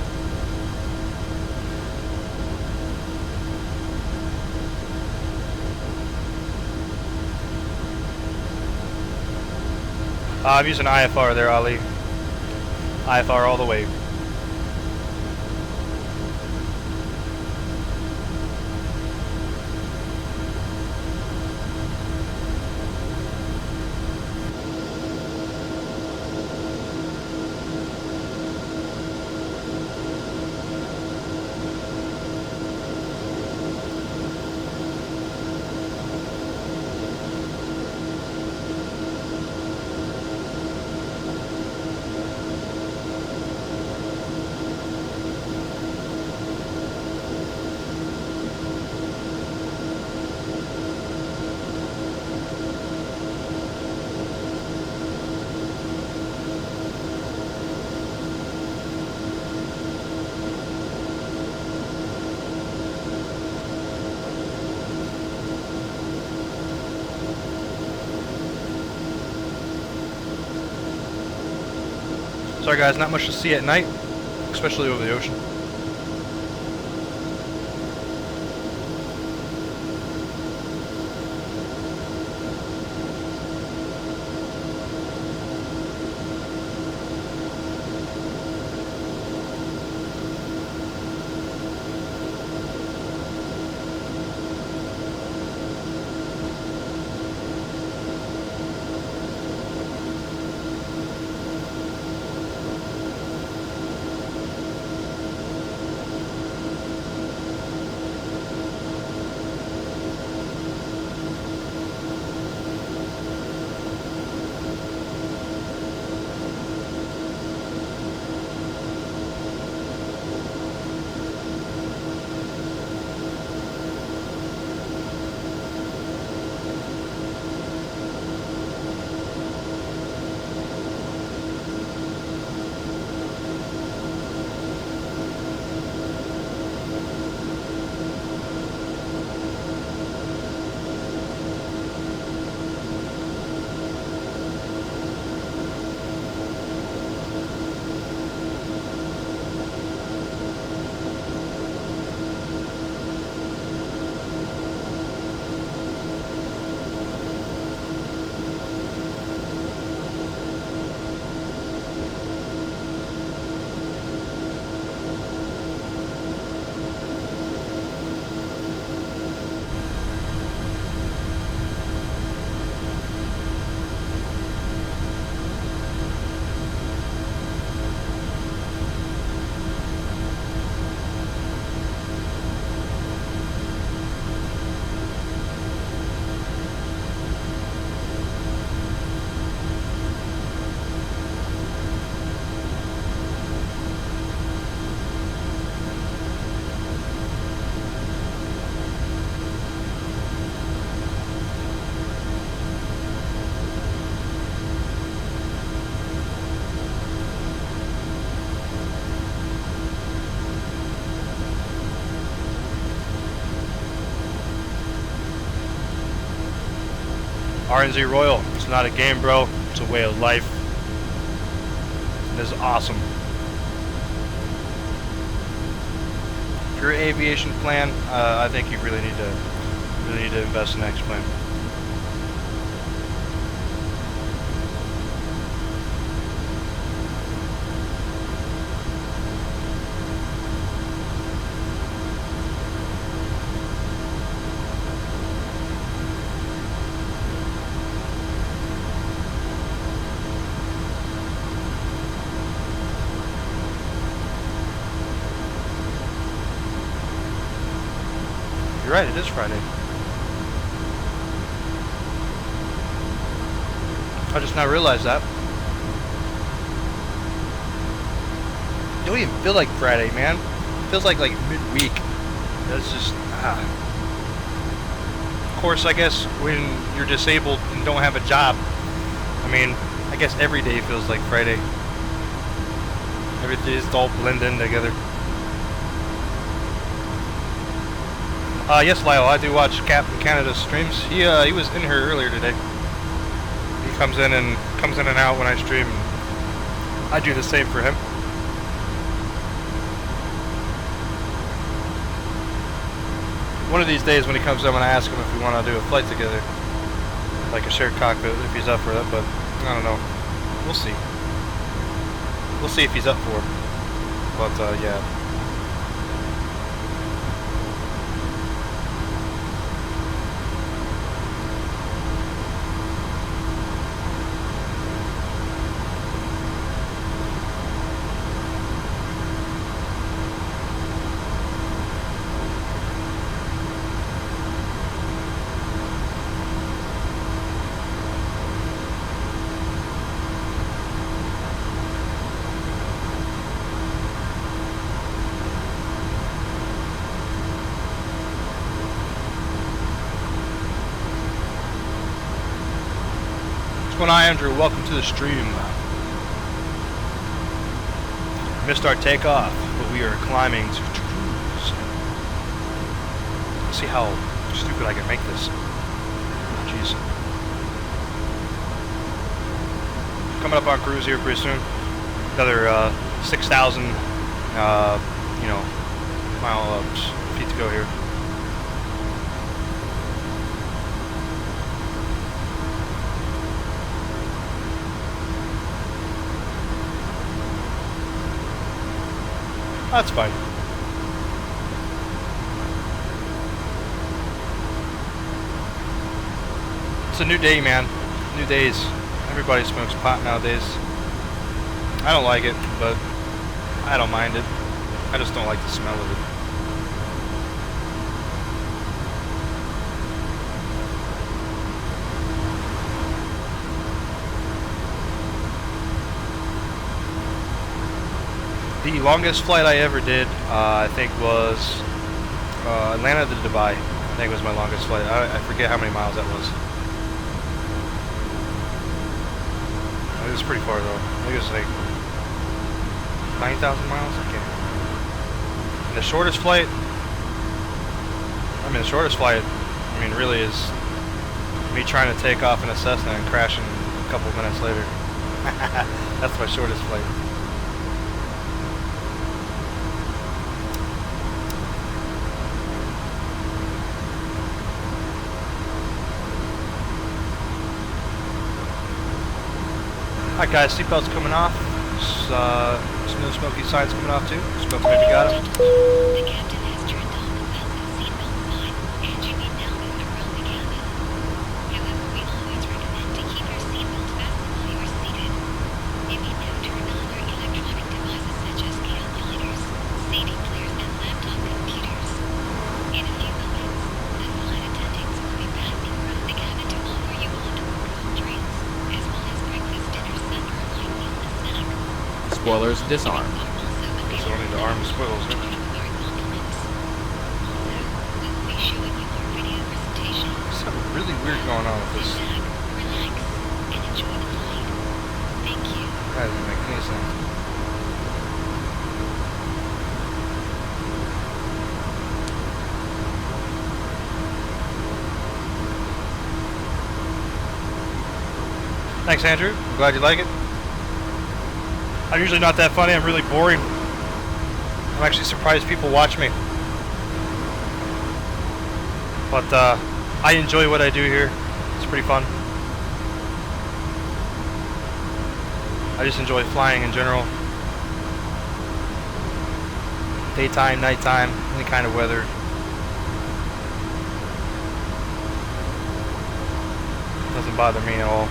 S6: I'm using IFR there, Ali. IFR all the way. Sorry guys, not much to see at night, especially over the ocean. RNZ Royal, it's not a game, bro. It's a way of life. It is awesome. If you're an aviation plan, I think you really need to invest in X-Plane. You're right, it is Friday. I just now realized that. It don't even feel like Friday, man. It feels like midweek. That's just Of course, I guess when you're disabled and don't have a job, I mean, I guess every day feels like Friday. Everything's all blend in together. Yes, Lyle, I do watch Captain Canada's streams. He was in here earlier today. He comes in and out when I stream. I do the same for him. One of these days when he comes in, I'm gonna ask him if we want to do a flight together, like a shared cockpit, if he's up for that. But I don't know. We'll see. We'll see if he's up for it. But yeah. What's going on, Andrew? Welcome to the stream. Missed our takeoff, but we are climbing to cruise. Let's see how stupid I can make this. Oh, jeez. Coming up on cruise here pretty soon.
S1: Another 6,000, you know, feet to go here. That's fine. It's a new day, man. New days. Everybody smokes pot nowadays. I don't like it, but I don't mind it. I just don't like the smell of it. The longest flight I ever did, I think, was Atlanta to Dubai. I think was my longest flight. I forget how many miles that was. It was pretty far though. I think it was like 9,000 miles. I can't. And the shortest flight, really is me trying to take off in a Cessna and crashing a couple of minutes later. That's my shortest flight. Alright guys, seatbelts coming off. Snow smoky sides coming off too. Smoke maybe got him.
S10: The captain has turned on the fasten seatbelt sign, and you may now move around the cabin. However, we always recommend to keep your seatbelt fastened while you are seated. If you now turn on your electronic devices such as calculators, CD players, and laptop computers. In a few moments, the flight attendants will be passing around the cabin to offer you on-board drinks, as well as breakfast, dinner, supper, light meal, and snack.
S11: Spoilers disarmed.
S1: So I need to arm the spoilers. Something really weird going on with this. That doesn't make any sense. Thanks, Andrew. I'm glad you like it. I'm usually not that funny. I'm really boring. I'm actually surprised people watch me. But I enjoy what I do here. It's pretty fun. I just enjoy flying in general. Daytime, nighttime, any kind of weather. Doesn't bother me at all.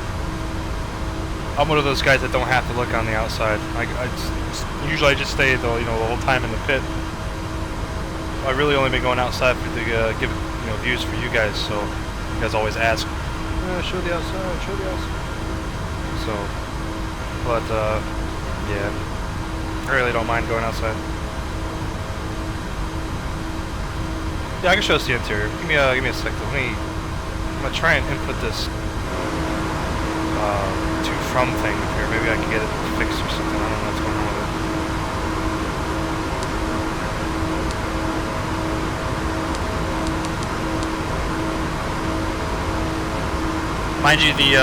S1: I'm one of those guys that don't have to look on the outside. Usually I just stay the whole time in the pit. I really only been going outside for the give views for you guys. So you guys always ask, show the outside, show the outside. So, but yeah, I really don't mind going outside. Yeah, I can show us the interior. Give me a second. I'm gonna try and input this. To from thing here. Maybe I can get it fixed or something. I don't know what's going on with it. Mind you, the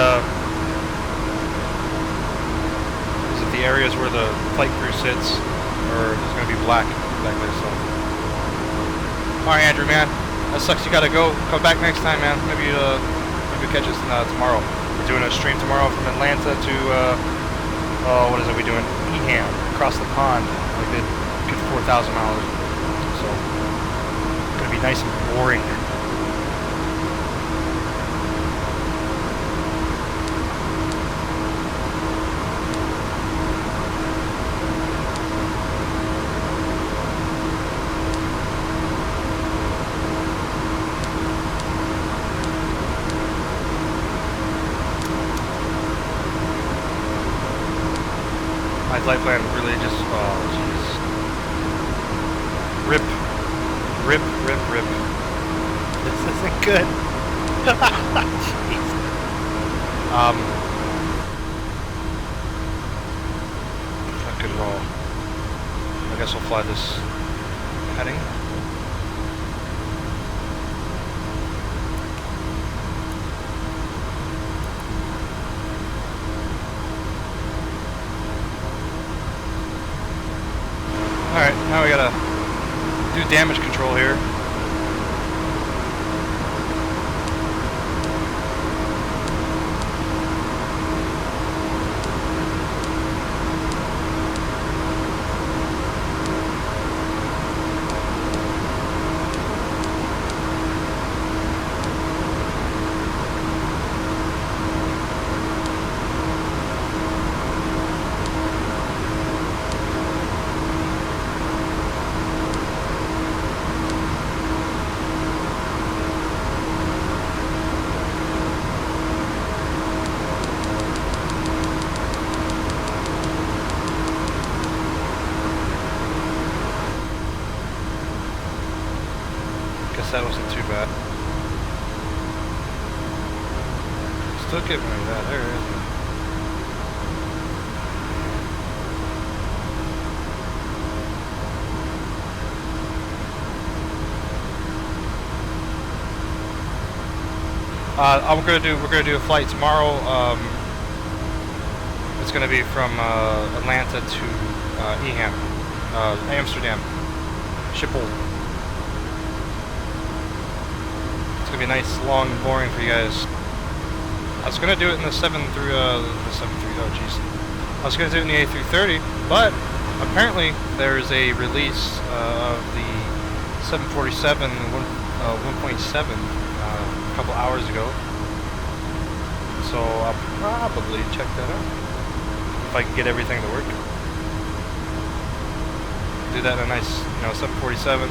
S1: areas where the flight crew sits are just going to be black back there. So, all right, Andrew, man, that sucks. You got to go. Come back next time, man. Maybe catch us tomorrow. We're doing a stream tomorrow from Atlanta to, what is it we doing? Eham, across the pond, like a good 4,000 miles. So, it's going to be nice and boring. Flight plan really just, oh jeez. Rip. This isn't good. Jeez. Not good at all. I guess I'll fly this heading. damage control here. That wasn't too bad. Still giving me that there, isn't it? We're gonna do a flight tomorrow. It's gonna be from Atlanta to Amsterdam, Schiphol. It's gonna be nice, long, and boring for you guys. I was gonna do it in the 730. Oh jeez. I was gonna do it in the A330, but apparently there's a release of the 747 1.7 a couple hours ago. So I'll probably check that out if I can get everything to work. Do that in a nice, 747.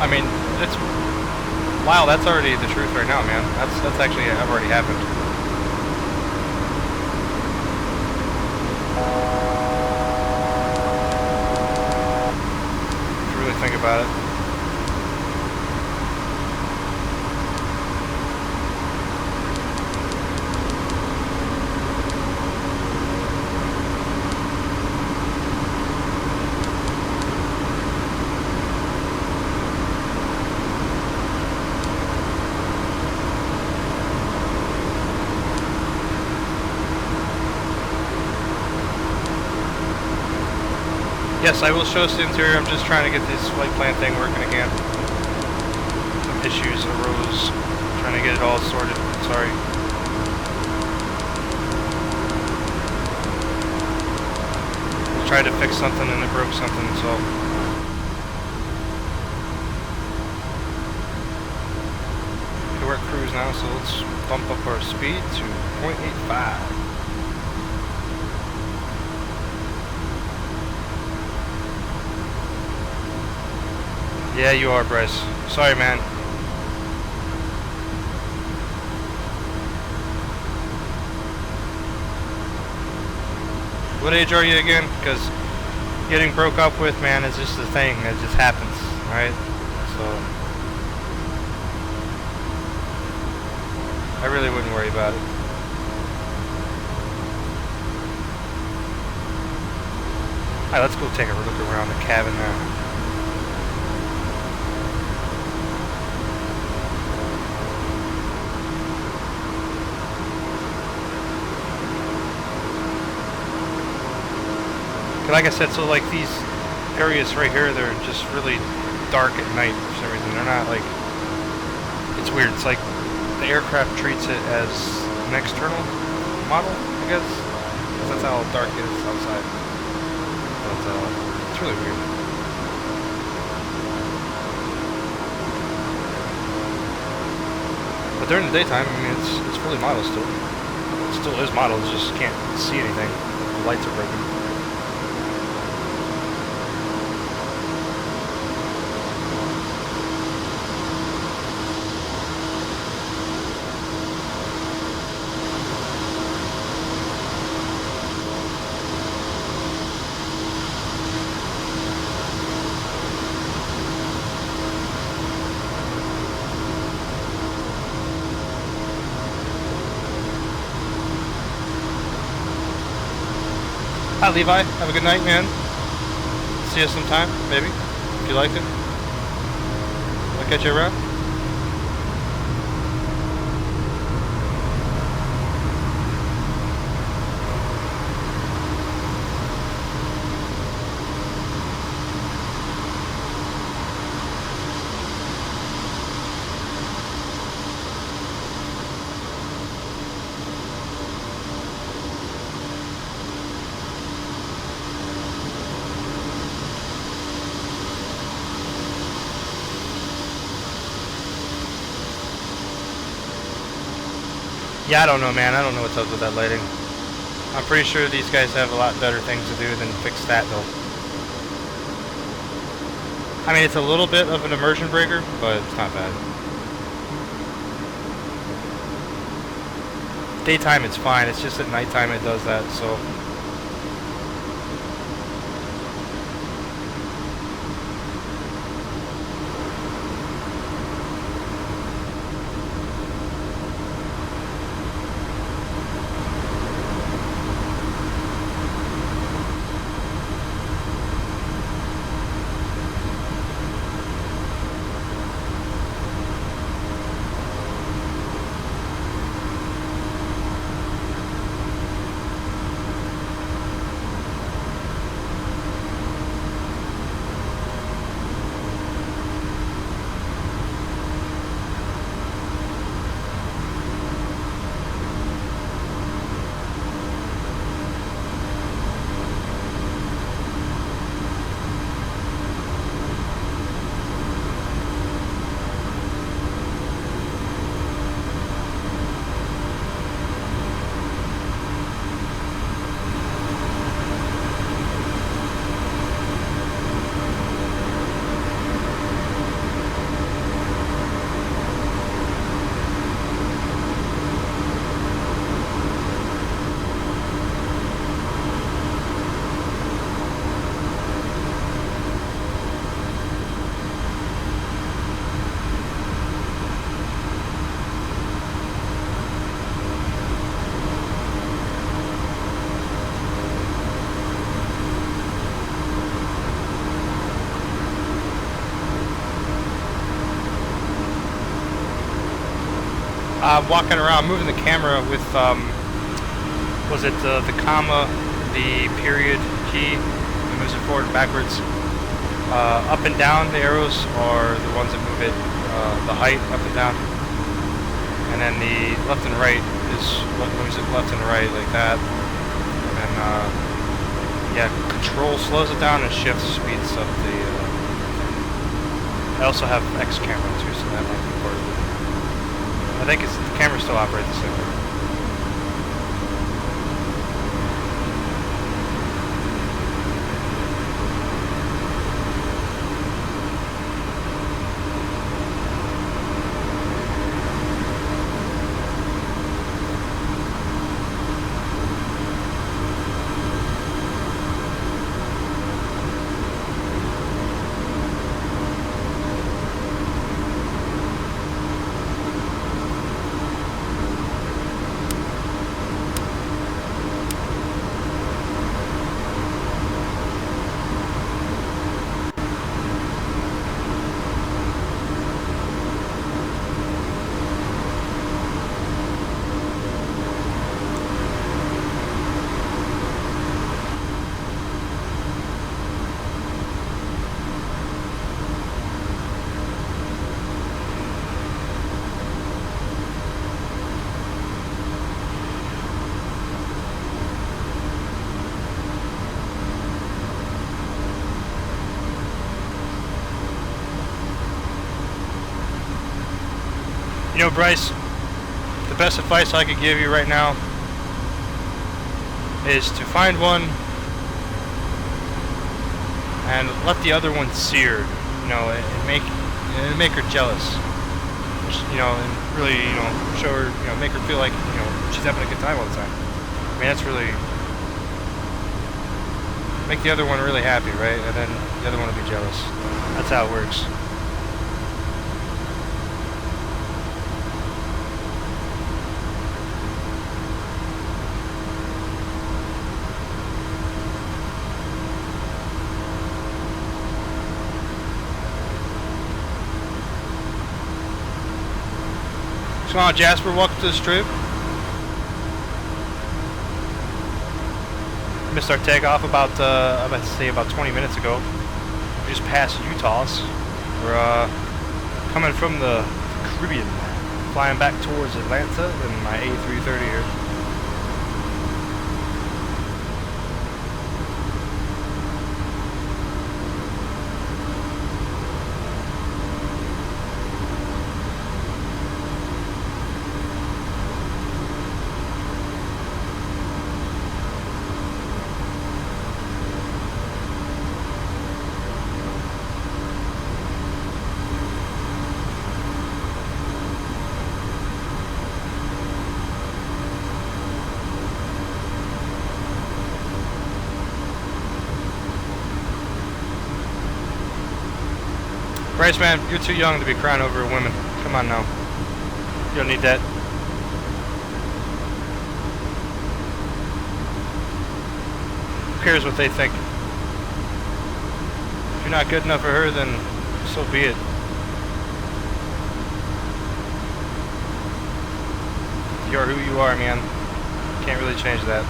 S1: I mean, it's wow. That's already the truth right now, man. That's actually already happened. If you really think about it. Yes, I will show us the interior. I'm just trying to get this flight plan thing working again. Some issues arose. Trying to get it all sorted. Sorry. We tried to fix something and it broke something, so. Okay, we're at cruise now, so let's bump up our speed to 0.85. Yeah, you are, Bryce. Sorry, man. What age are you again? Because getting broke up with, man, is just a thing. It just happens, right? So I really wouldn't worry about it. Alright, let's go take a look around the cabin now. Like I said, so like these areas right here, they're just really dark at night for some reason. They're not like, it's weird. It's like the aircraft treats it as an external model, I guess. Because that's how dark it is outside. But it's really weird. But during the daytime, I mean, it's fully modeled still. It still is modeled, you just can't see anything. The lights are broken. Hi Levi, have a good night, man. See you sometime, maybe, if you liked it. I'll catch you around. Yeah, I don't know, man. I don't know what's up with that lighting. I'm pretty sure these guys have a lot better things to do than fix that, though. I mean, it's a little bit of an immersion breaker, but it's not bad. Daytime, it's fine. It's just at nighttime it does that, so... walking around, moving the camera with, was it the comma, the period key, it moves it forward and backwards. Up and down, the arrows are the ones that move it, the height up and down. And then the left and right is what moves it left and right, like that. And then, yeah, control slows it down and shift speeds up the, I also have X camera too, so that might be part of it. I think it's, the camera still operates the same way. You know, Bryce,
S6: best advice I could give you right now is to find one and let the other one sear, you know, and make her jealous. You know, and really, you know, show her, you know, make her feel like, you know, she's having a good time all the time. I mean, that's really, make the other one really happy, right? And then the other one will be jealous. That's how it works. What's going on, Jasper? Welcome to the strip. Missed our takeoff about, I'm about to say about 20 minutes ago. We just passed Utah's. We're coming from the Caribbean, flying back towards Atlanta in my A330 here. Bryce, man, you're too young to be crying over women. Come on now. You don't need that. Who cares what they think? If you're not good enough for her, then so be it. You're who you are, man. Can't really change that.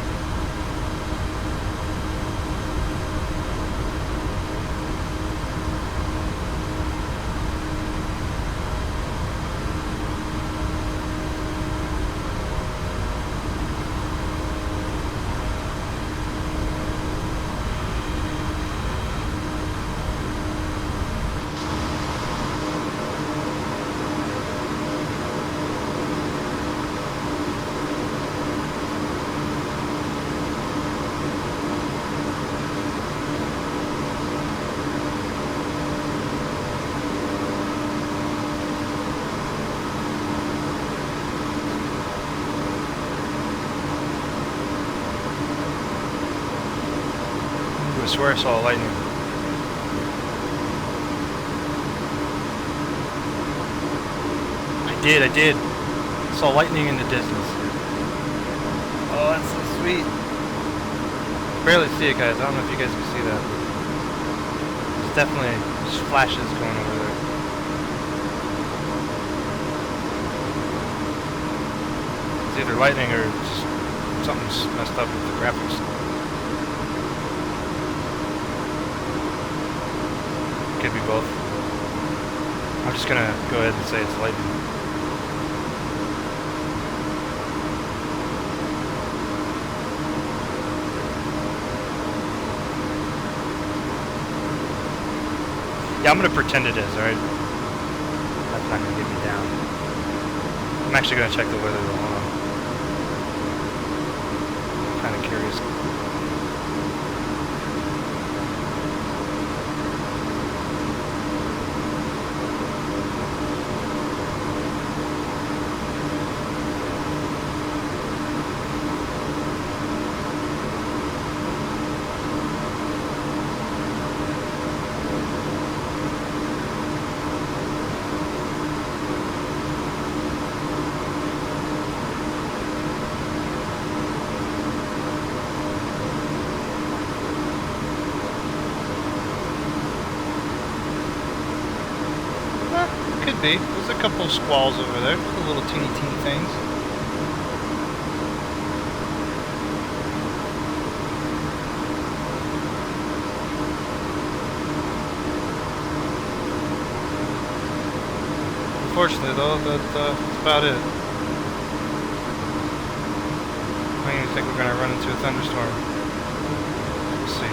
S6: I swear I saw lightning. I did. I saw lightning in the distance. Oh, that's so sweet. Barely see it, guys. I don't know if you guys can see that. There's definitely just flashes going over there. It's either lightning or just something's messed up with the graphics. Could be both. I'm just gonna go ahead and say it's lightning. Yeah, I'm gonna pretend it is, alright? That's not gonna get me down. I'm actually gonna check the weather though, hold on. Kinda curious. There's a couple of squalls over there, just little teeny things. Unfortunately though, that's about it. I don't even think we're going to run into a thunderstorm. We'll see.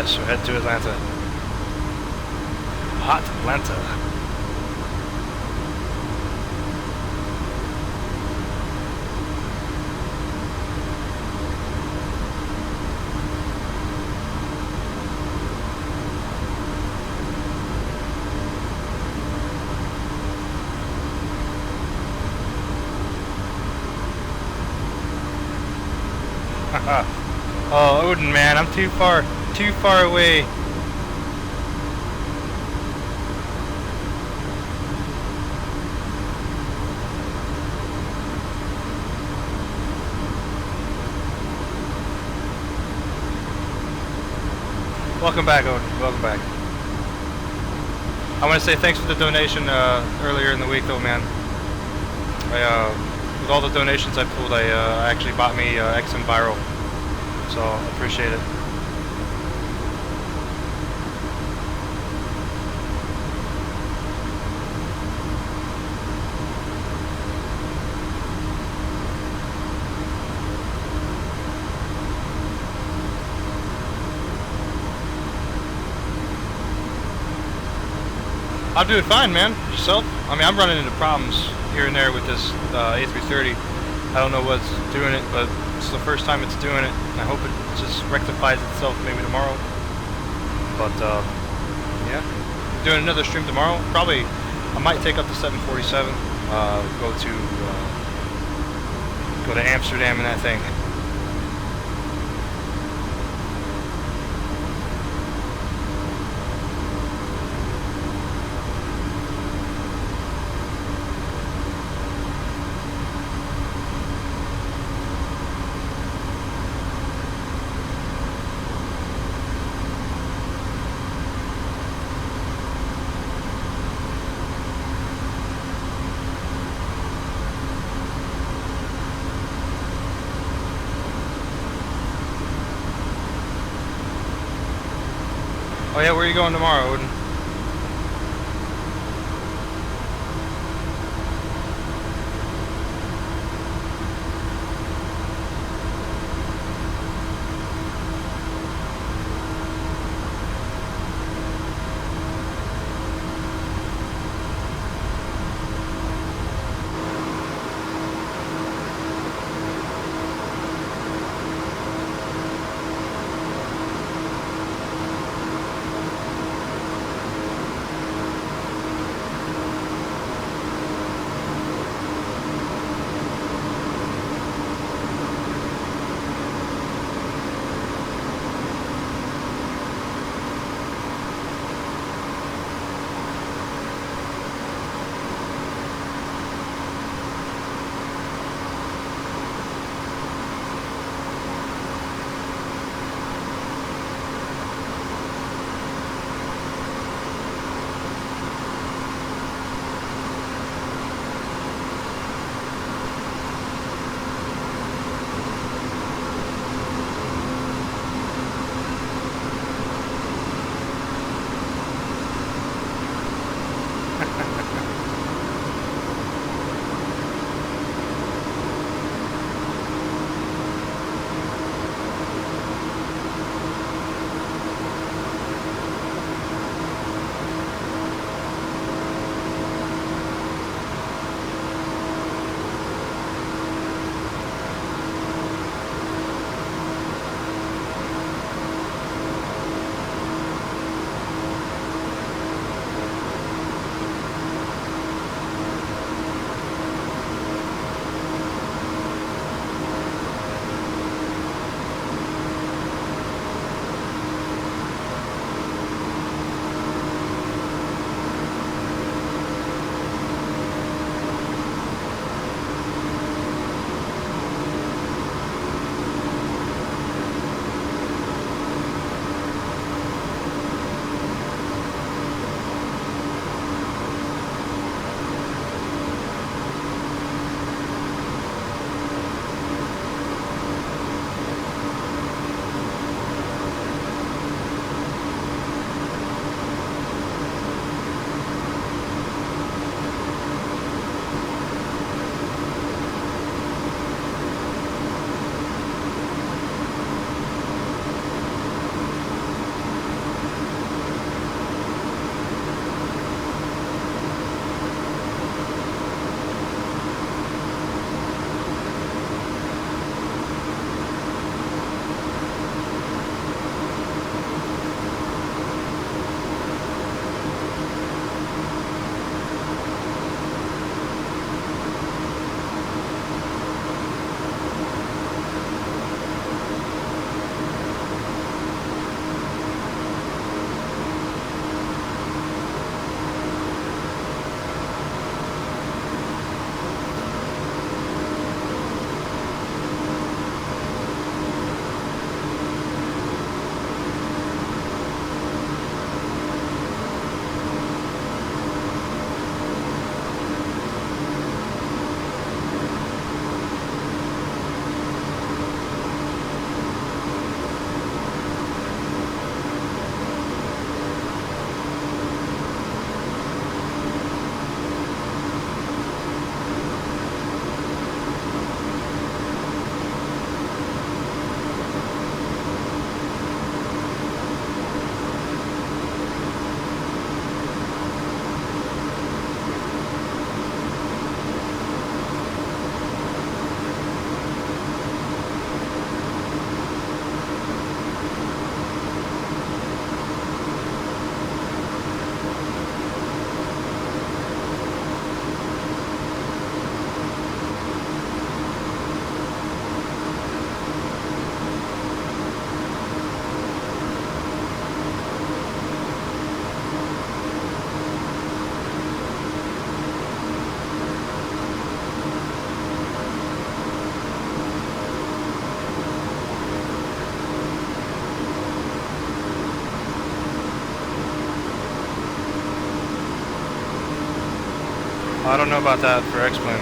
S6: Yes, we'll head to Atlanta. Hot Atlanta. Oh, Odin, man, I'm too far away. Welcome back, Odin. Welcome back. I want to say thanks for the donation earlier in the week, though, man. With all the donations I pulled, I actually bought me XM Viral. So, appreciate it. I'm doing fine, man. Yourself? I mean, I'm running into problems here and there with this A330. I don't know what's doing it, but it's the first time it's doing it. I hope it just rectifies itself maybe tomorrow. But yeah, doing another stream tomorrow. Probably, I might take up the 747. Go to Amsterdam and that thing. Oh yeah, where are you going tomorrow, Odin? I don't know about that for X-Plane.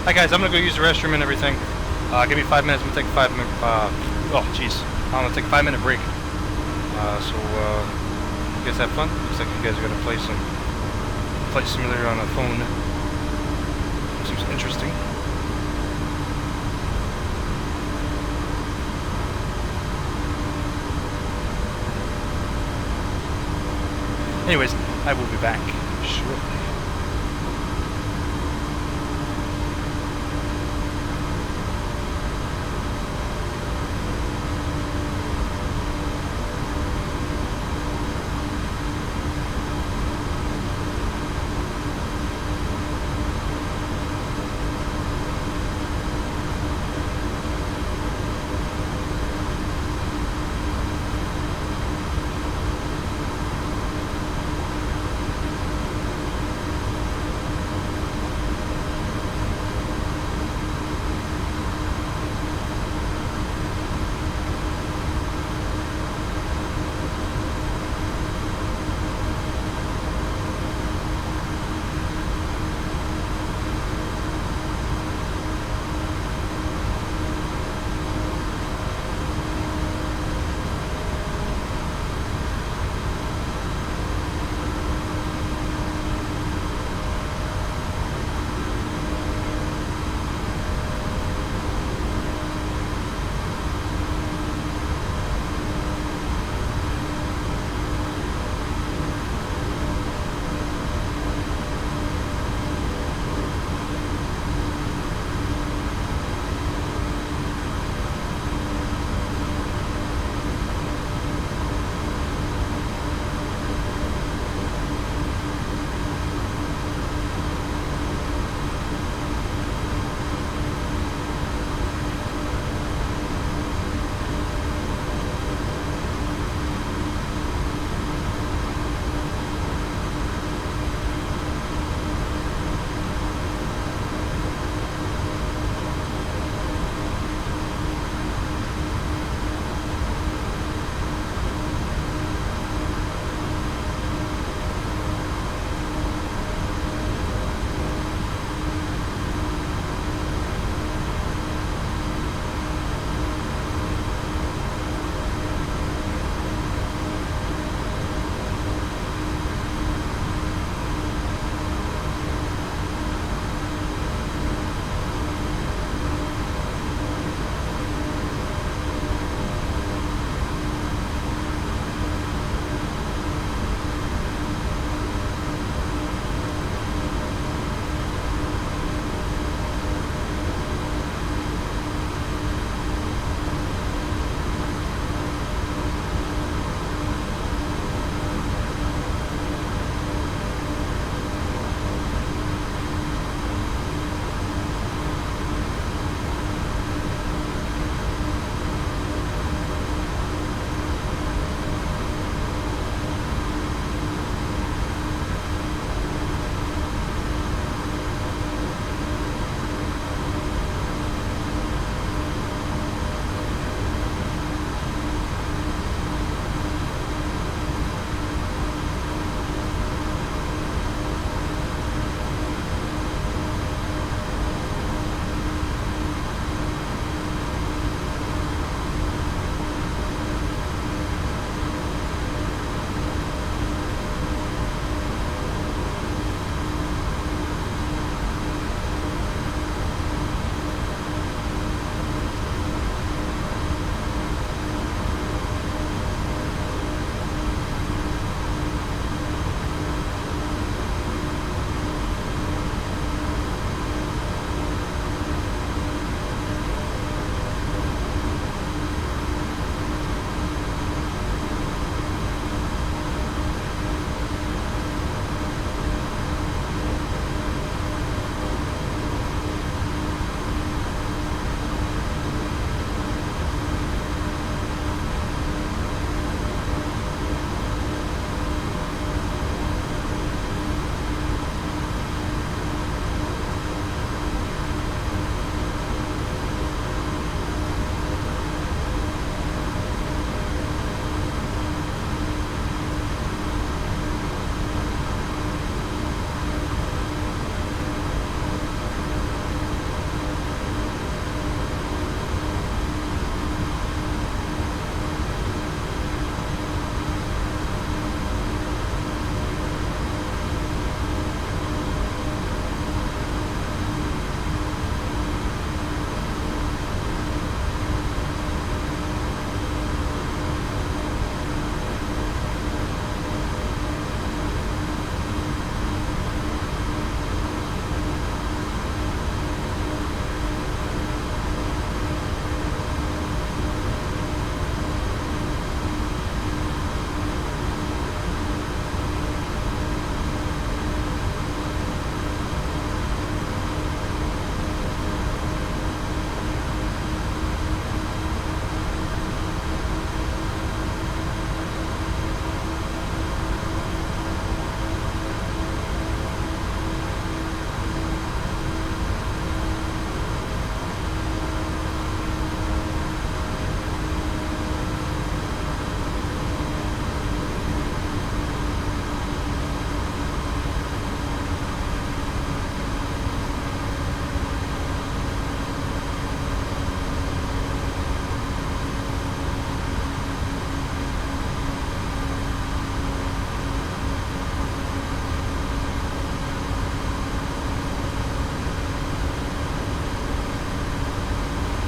S6: Hi guys, I'm gonna go use the restroom and everything. Give me 5 minutes. I'm gonna take a 5 minute. Oh jeez, I'm gonna take a 5-minute break. So you guys have fun. Looks like you guys are gonna play some Flight Simulator on a phone. Seems interesting. Anyways, I will be back shortly.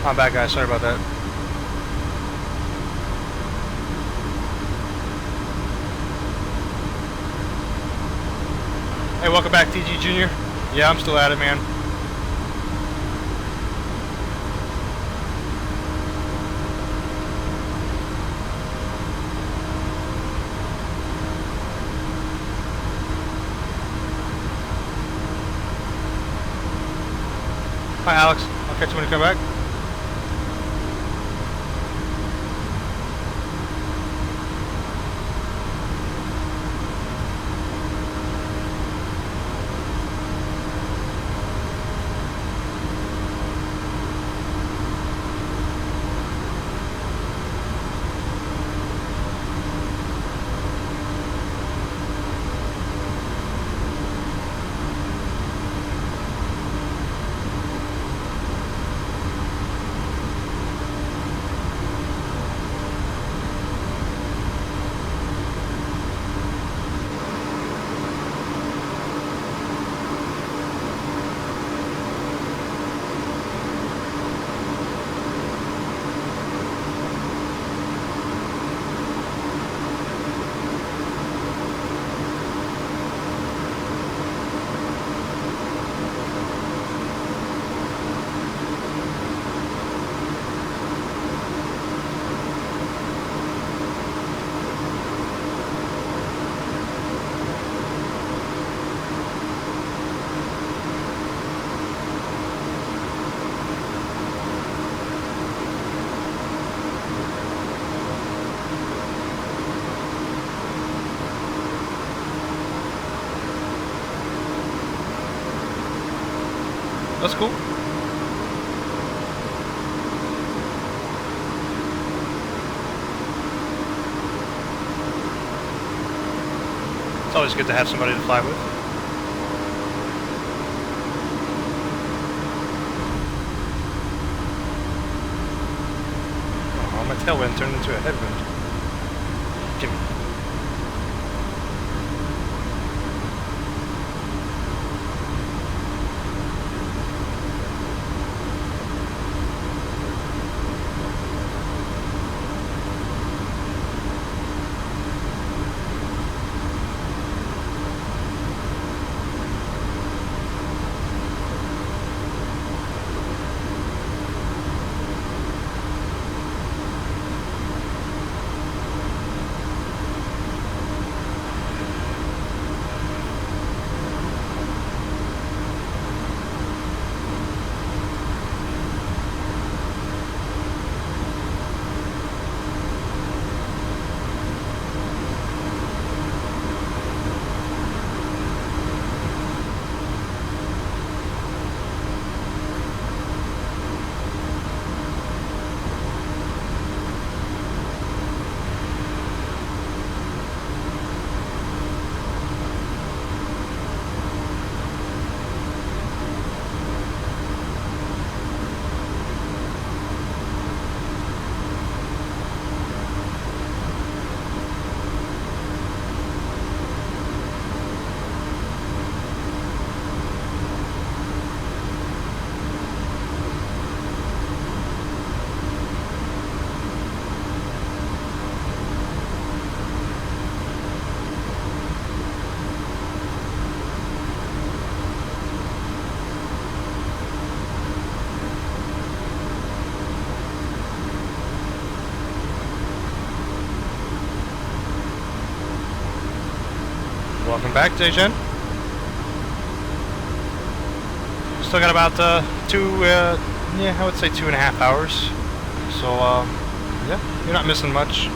S6: My bad, guys. Sorry about that. Hey, welcome back, TG Jr. Yeah, I'm still at it, man. Hi, Alex. I'll catch you when you come back. That's cool. It's always good to have somebody to fly with. Oh, my tailwind turned into a headwind. Gimme. Welcome back, Dejan. Still got about yeah, I would say 2.5 hours. So, yeah, you're not missing much.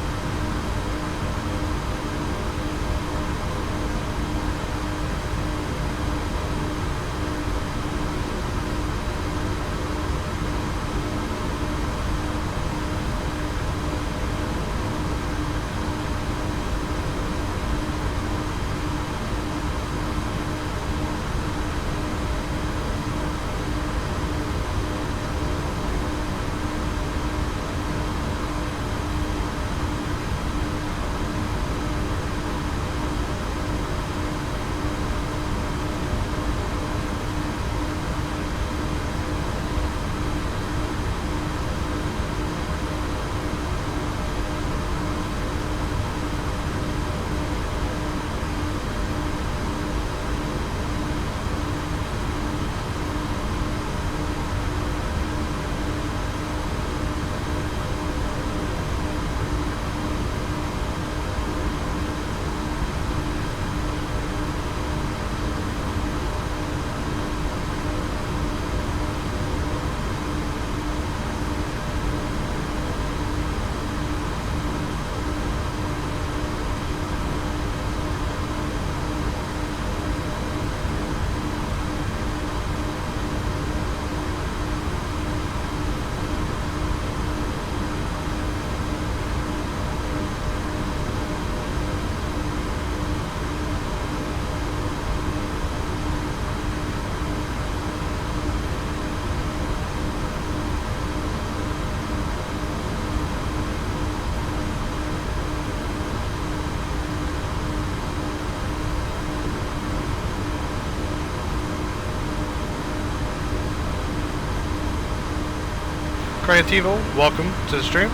S1: Creativo, welcome to the stream.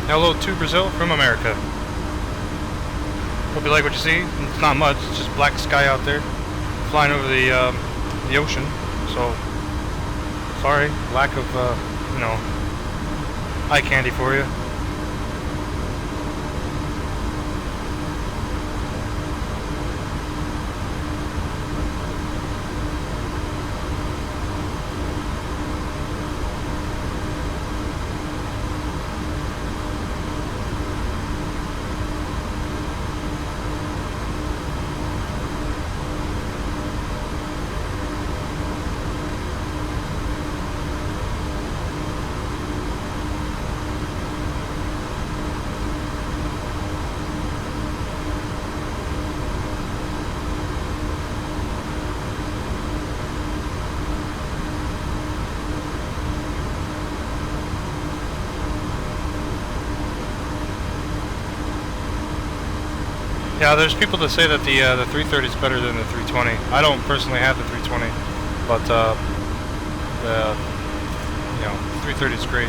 S1: Hello to Brazil from America. Hope you like what you see. It's not much, it's just black sky out there, flying over the ocean. So, sorry, lack of, you know, eye candy for you. Yeah, there's people that say that the 330 is better than the 320. I don't personally have the 320, but the 330 is great,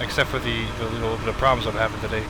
S1: except for the little bit of problems I'm having today.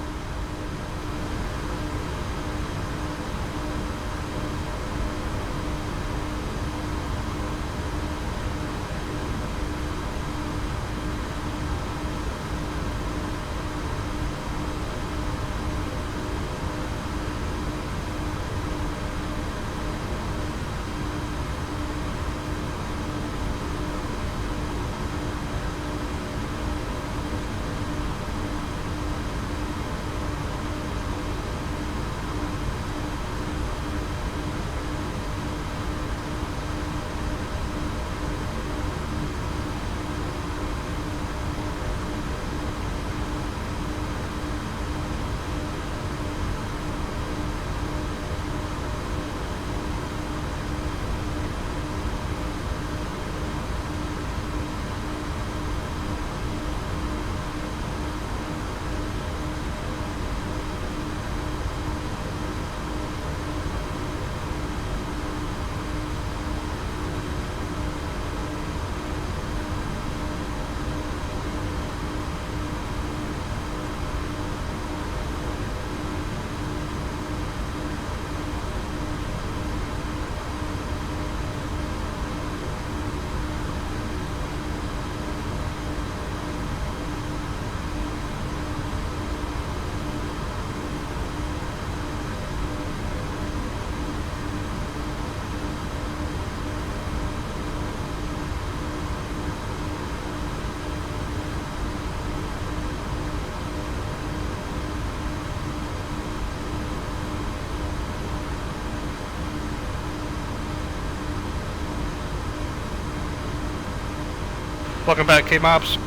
S1: Welcome back, K-Mobs.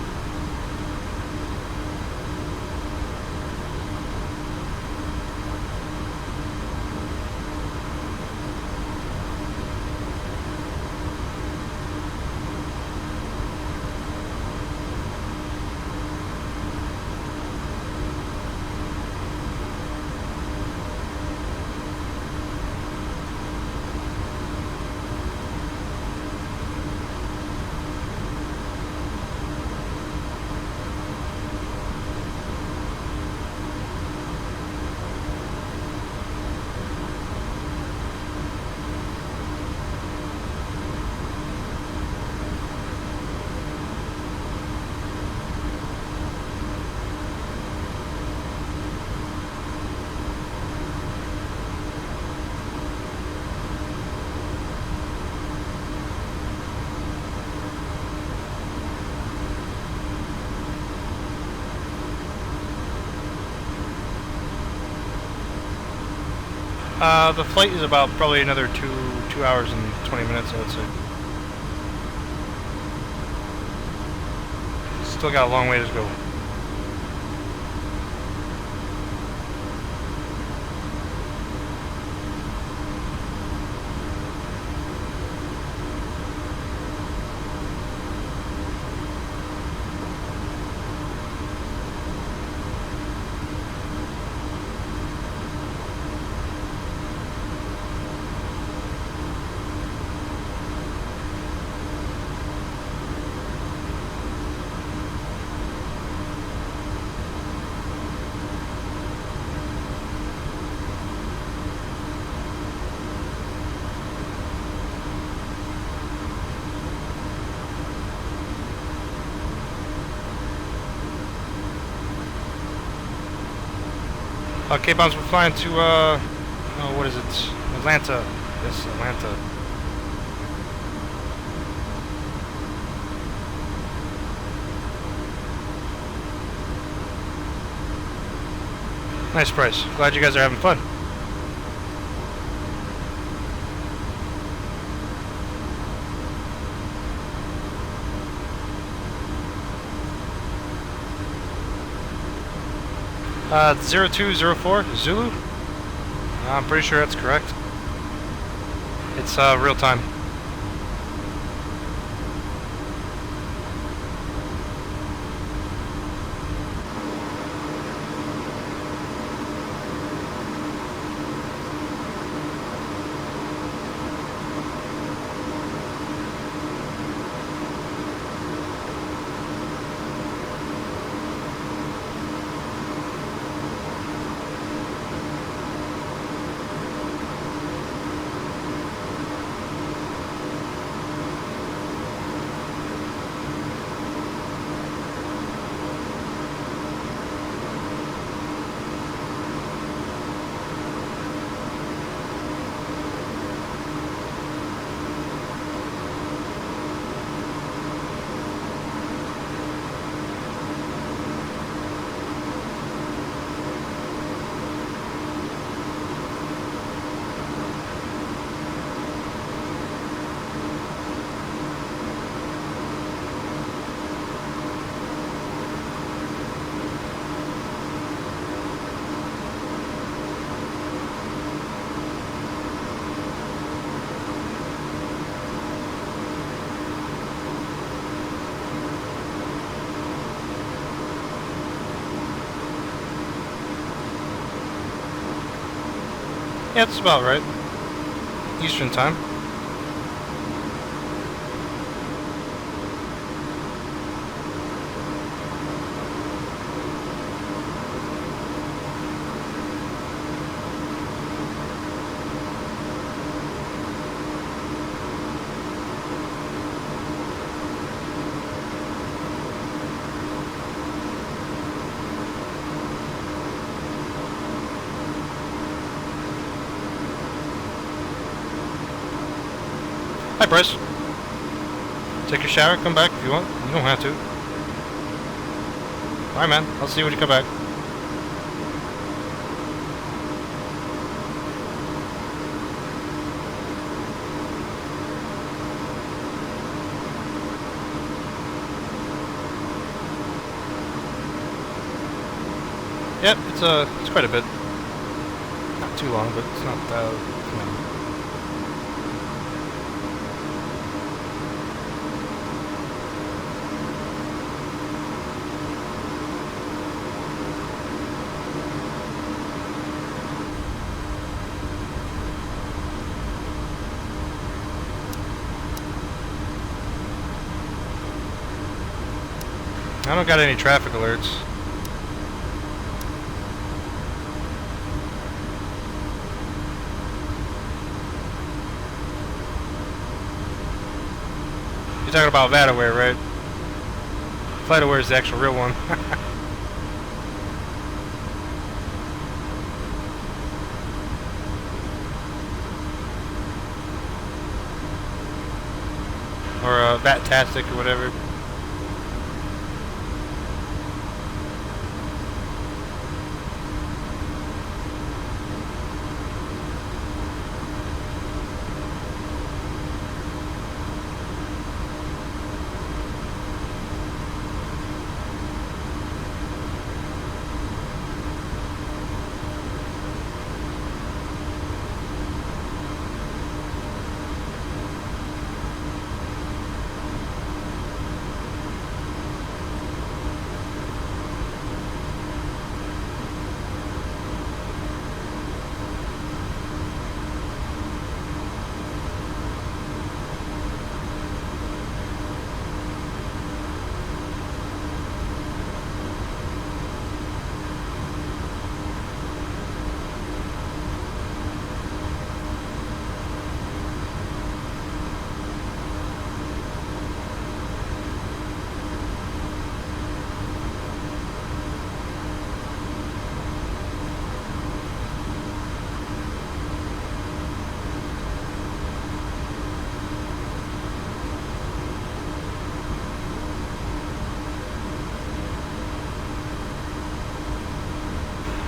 S1: The flight is about probably another two hours and 20 minutes, I would say. Still got a long way to go. K-bombs, we're flying to, oh, what is it? Atlanta. Yes, Atlanta. Nice price. Glad you guys are having fun. Uh, 0204 Zulu? I'm pretty sure that's correct. It's real time. Yeah, that's about right. Eastern time. Hi, Bryce. Take a shower, come back if you want. You don't have to. Alright, man. I'll see you when you come back. Yep, it's quite a bit. Not too long, but it's not you know. I don't got any traffic alerts. You're talking about VATAware, right? FlightAware is the actual real one. Or VATtastic or whatever.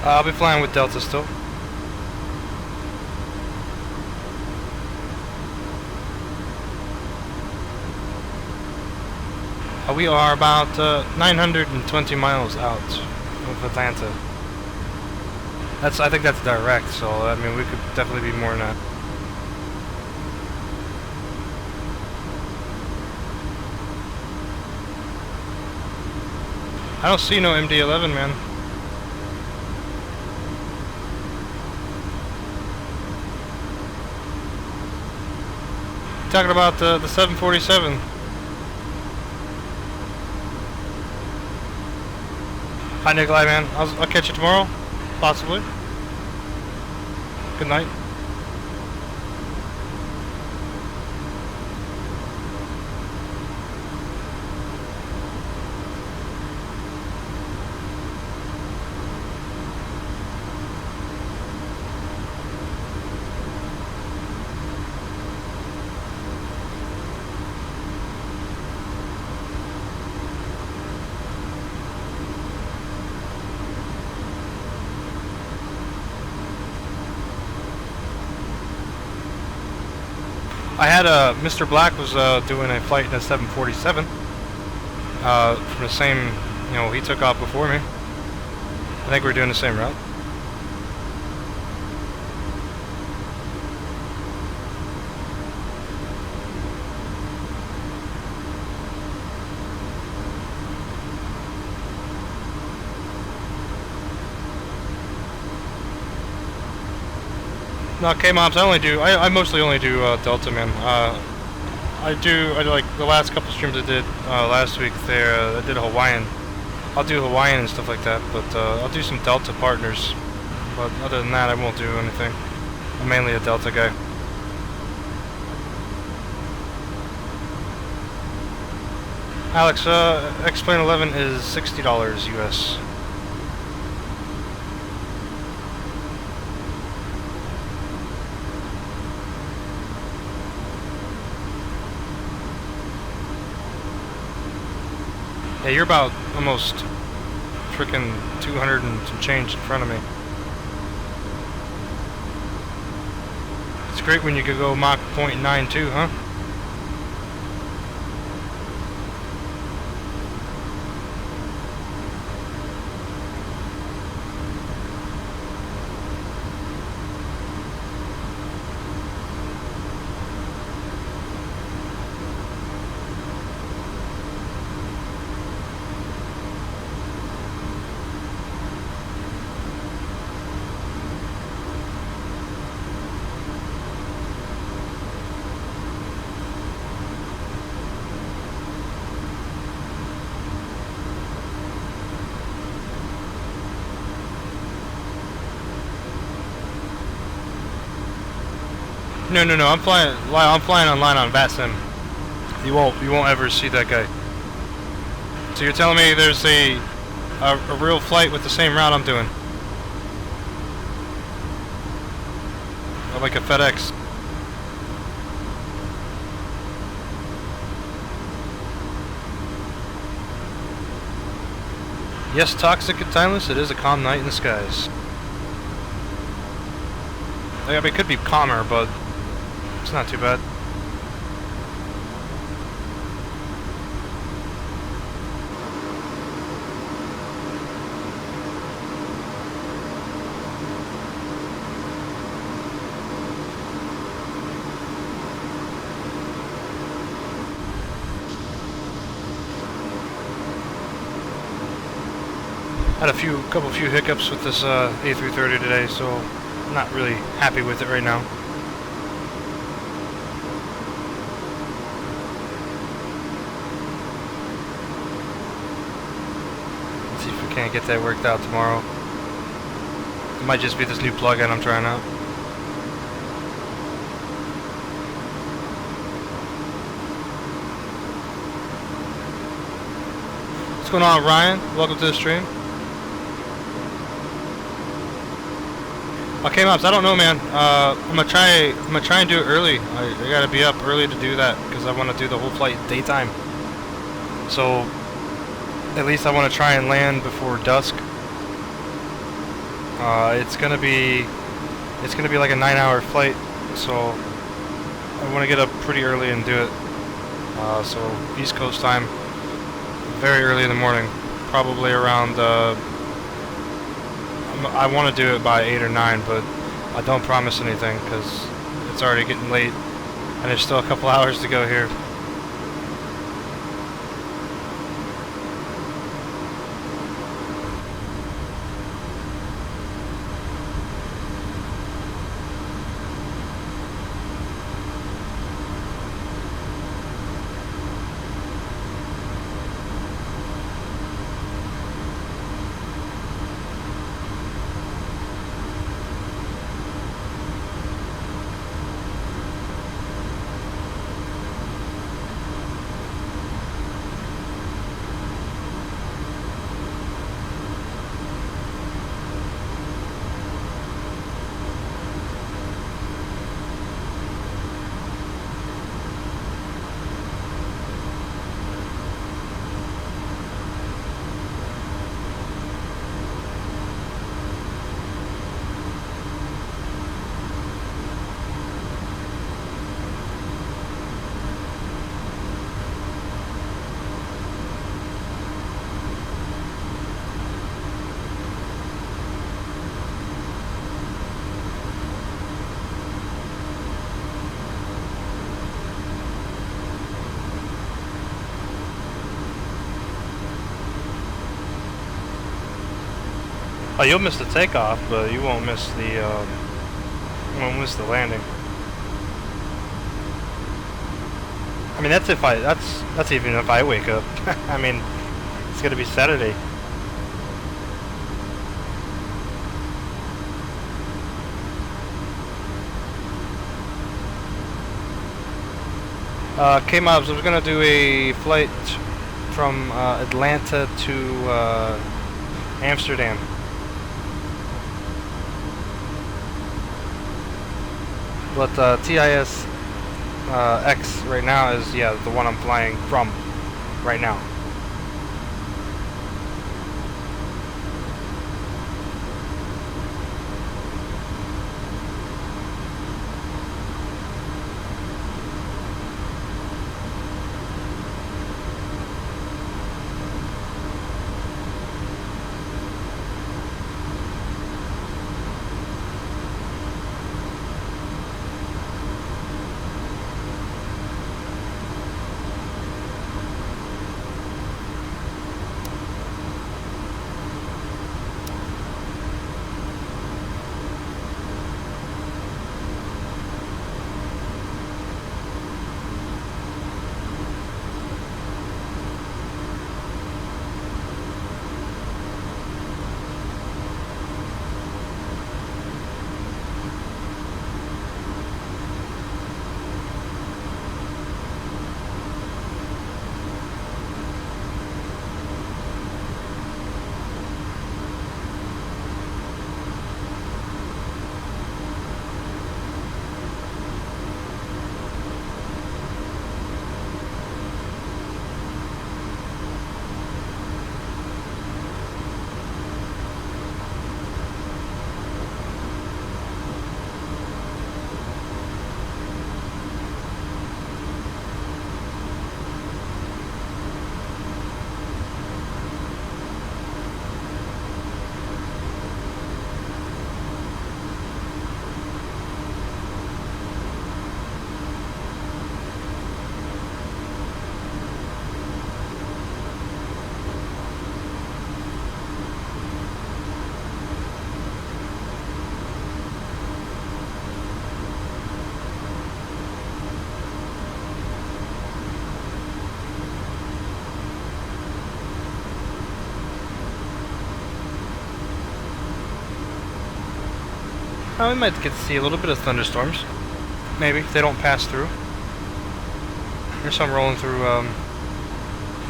S6: I'll be flying with Delta still. We are about 920 miles out of Atlanta. I think that's direct, so I mean we could definitely be more than that. I don't see no MD-11, man. Talking about the 747. Hi Nikolai, man. I'll catch you tomorrow, possibly. Good night. I had Mr. Black was doing a flight in a 747 from the same, you know, he took off before me. I think we're doing the same route. No, K-Mobs, I mostly only do Delta, man. I like the last couple streams I did last week there, I did a Hawaiian. I'll do Hawaiian and stuff like that, but I'll do some Delta partners. But other than that, I won't do anything. I'm mainly a Delta guy. Alex, X-Plane 11 is $60 US. Yeah, you're about almost freaking 200 and some change in front of me. It's great when you could go Mach 0.92, huh? No, I'm flying online on VATSIM. You won't ever see that guy. So you're telling me there's a real flight with the same route I'm doing? Like a FedEx. Yes, toxic and timeless, it is a calm night in the skies. I mean, it could be calmer, but it's not too bad. Had a couple few hiccups with this A330 today, so I'm not really happy with it right now. Let's see if we can't get that worked out tomorrow. It might just be this new plugin I'm trying out. What's going on, Ryan? Welcome to the stream. Okay, Mops, I don't know, man. I'm gonna try and do it early. I gotta be up early to do that because I want to do the whole flight daytime. So at least I want to try and land before dusk. It's gonna be like a 9-hour flight, so I want to get up pretty early and do it. So East Coast time, very early in the morning, probably around. I want to do it by 8 or 9, but I don't promise anything because it's already getting late, and there's still a couple hours to go here. Oh, you'll miss the takeoff, but you won't miss the landing. I mean, that's even if I wake up. I mean, it's gonna be Saturday. K-Mobs, I was gonna do a flight from Atlanta to Amsterdam. But TISX right now is, yeah, the one I'm flying from right now. We might get to see a little bit of thunderstorms. Maybe, if they don't pass through. There's some rolling through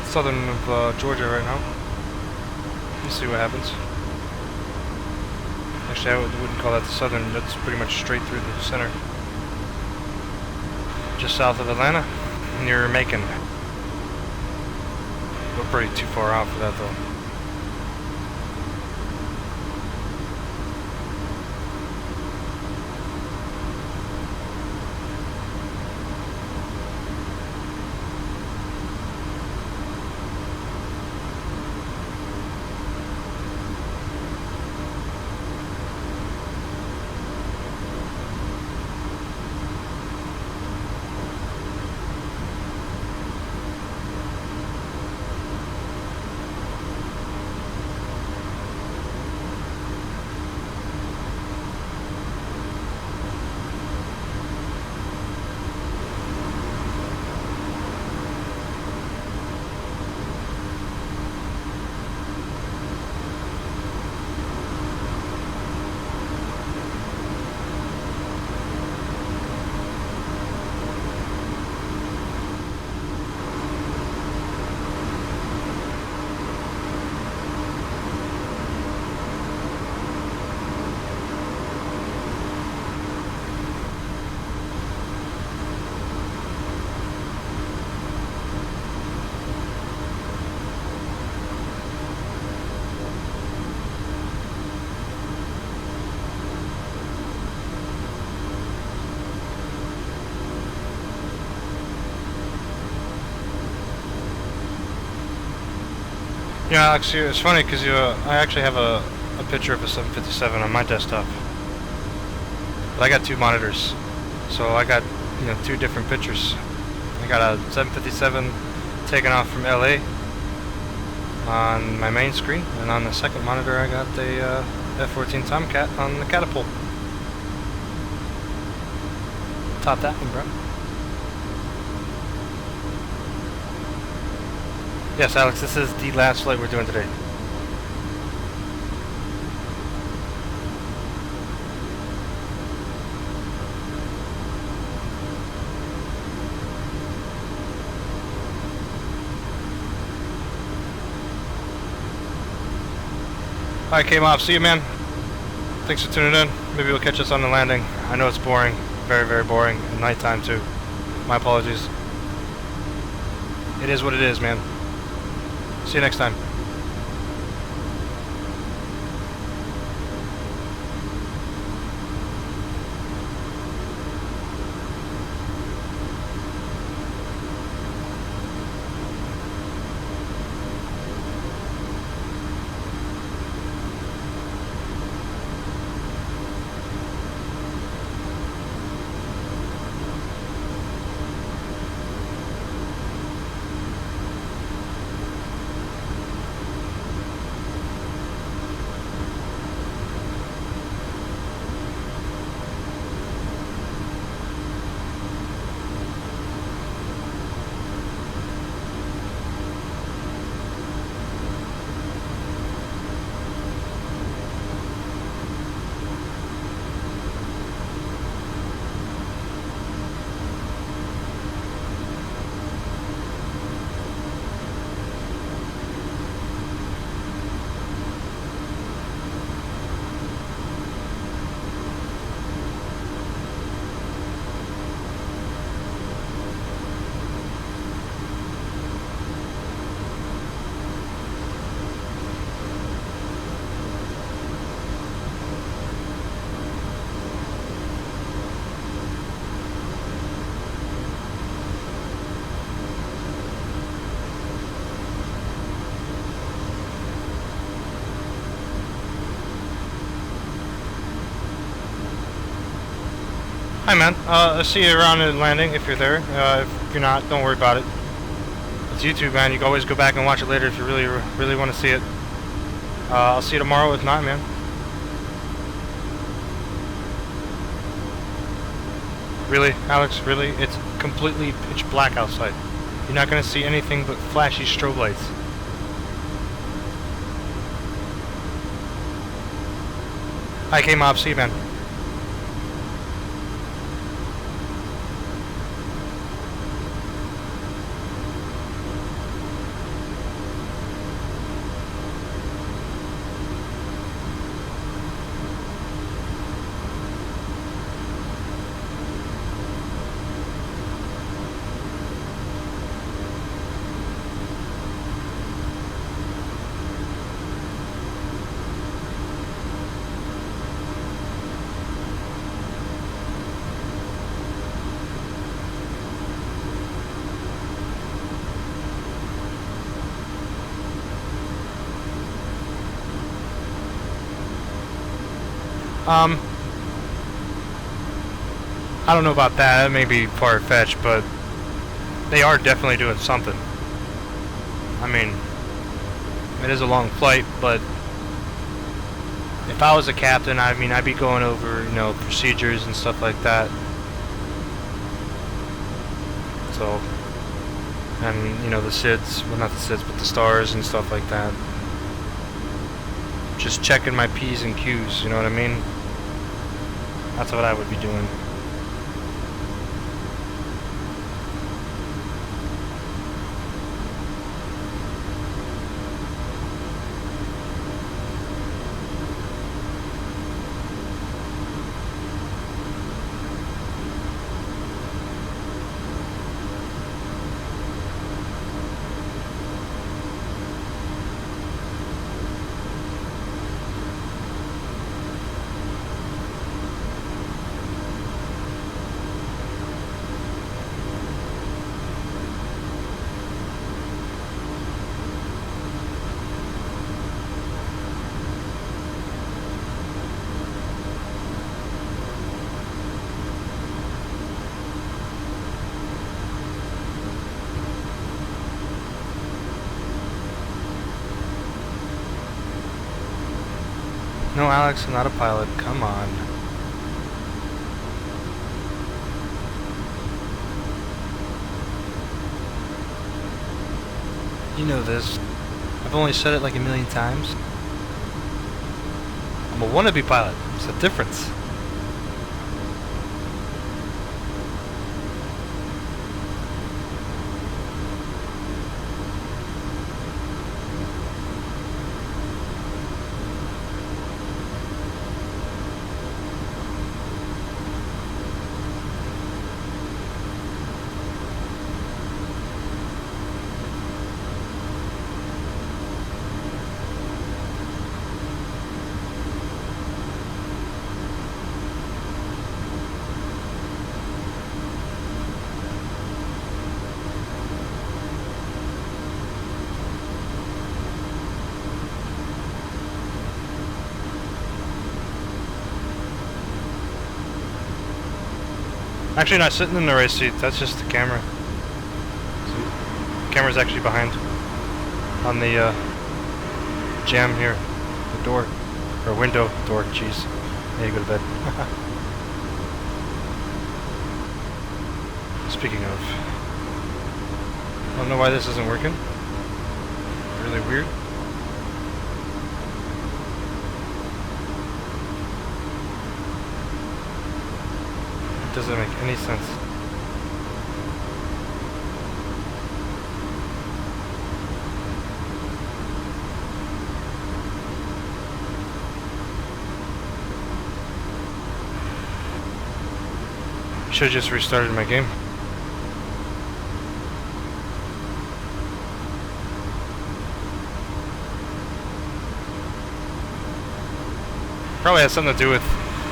S6: southern of Georgia right now. We'll see what happens. Actually, I wouldn't call that the southern, that's pretty much straight through the center. Just south of Atlanta, near Macon. We're pretty too far out for that though.
S1: You know, Alex, it's funny because I actually have a picture of a 757 on my desktop. But I got two monitors. So I got, you know, two different pictures. I got a 757 taken off from LA on my main screen, and on the second monitor I got the F-14 Tomcat on the catapult. Top that one, bro. Yes, Alex, this is the last flight we're doing today. Alright, K-Mob, see you, man. Thanks for tuning in. Maybe you'll catch us on the landing. I know it's boring. Very, very boring. At nighttime, too. My apologies. It is what it is, man. See you next time. Hi, man. I'll see you around in landing if you're there. If you're not, don't worry about it. It's YouTube, man. You can always go back and watch it later if you really want to see it. I'll see you tomorrow if not, man. Really, Alex? Really? It's completely pitch black outside. You're not going to see anything but flashy strobe lights. Hi, K-Mob. See you, man. I don't know about that. That may be far-fetched, but they are definitely doing something. I mean, it is a long flight, but if I was a captain, I mean, I'd be going over, you know, procedures and stuff like that. So, and, you know, the SIDS, well, not the SIDS, but the stars and stuff like that. Just checking my P's and Q's, you know what I mean? That's what I would be doing.
S6: No, Alex, I'm not a pilot. Come on. You know this. I've only said it like a million times. I'm a wannabe pilot. There's a difference. Actually not sitting in the right seat, that's just the camera. See, the camera's actually behind on the jamb here, the door, or window door, jeez. I need to go to bed. Speaking of, I don't know why this isn't working. Really weird. Doesn't make any sense. Should have just restarted my game. Probably has something to do with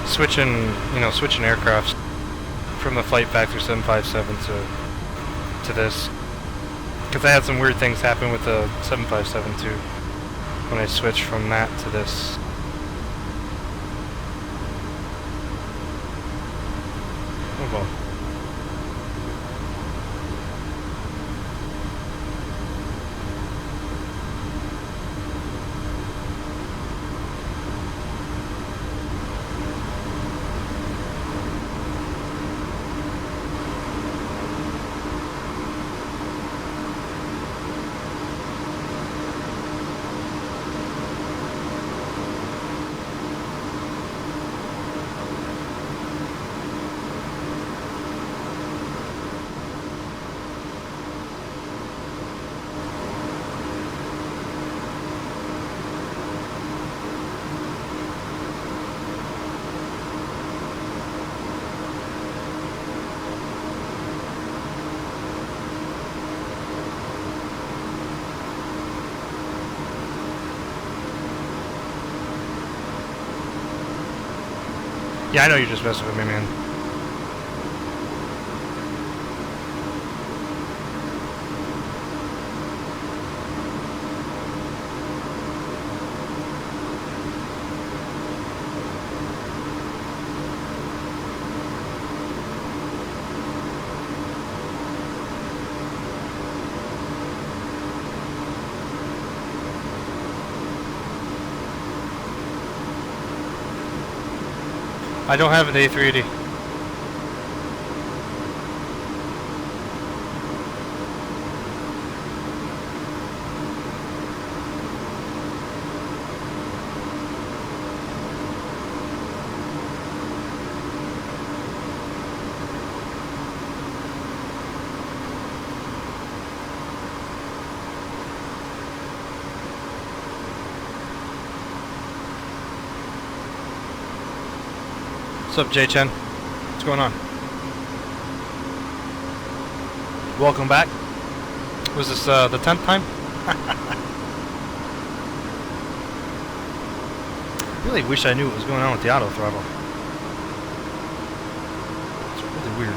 S6: switching, you know, switching aircrafts from the flight factor 757 to this, because I had some weird things happen with the 757 too when I switched from that to this. Oh well. Yeah, I know you're just messing with me, man. I don't have an A380. What's up, J-Chen? What's going on? Welcome back. Was this the 10th time? I really wish I knew what was going on with the auto throttle. It's really weird.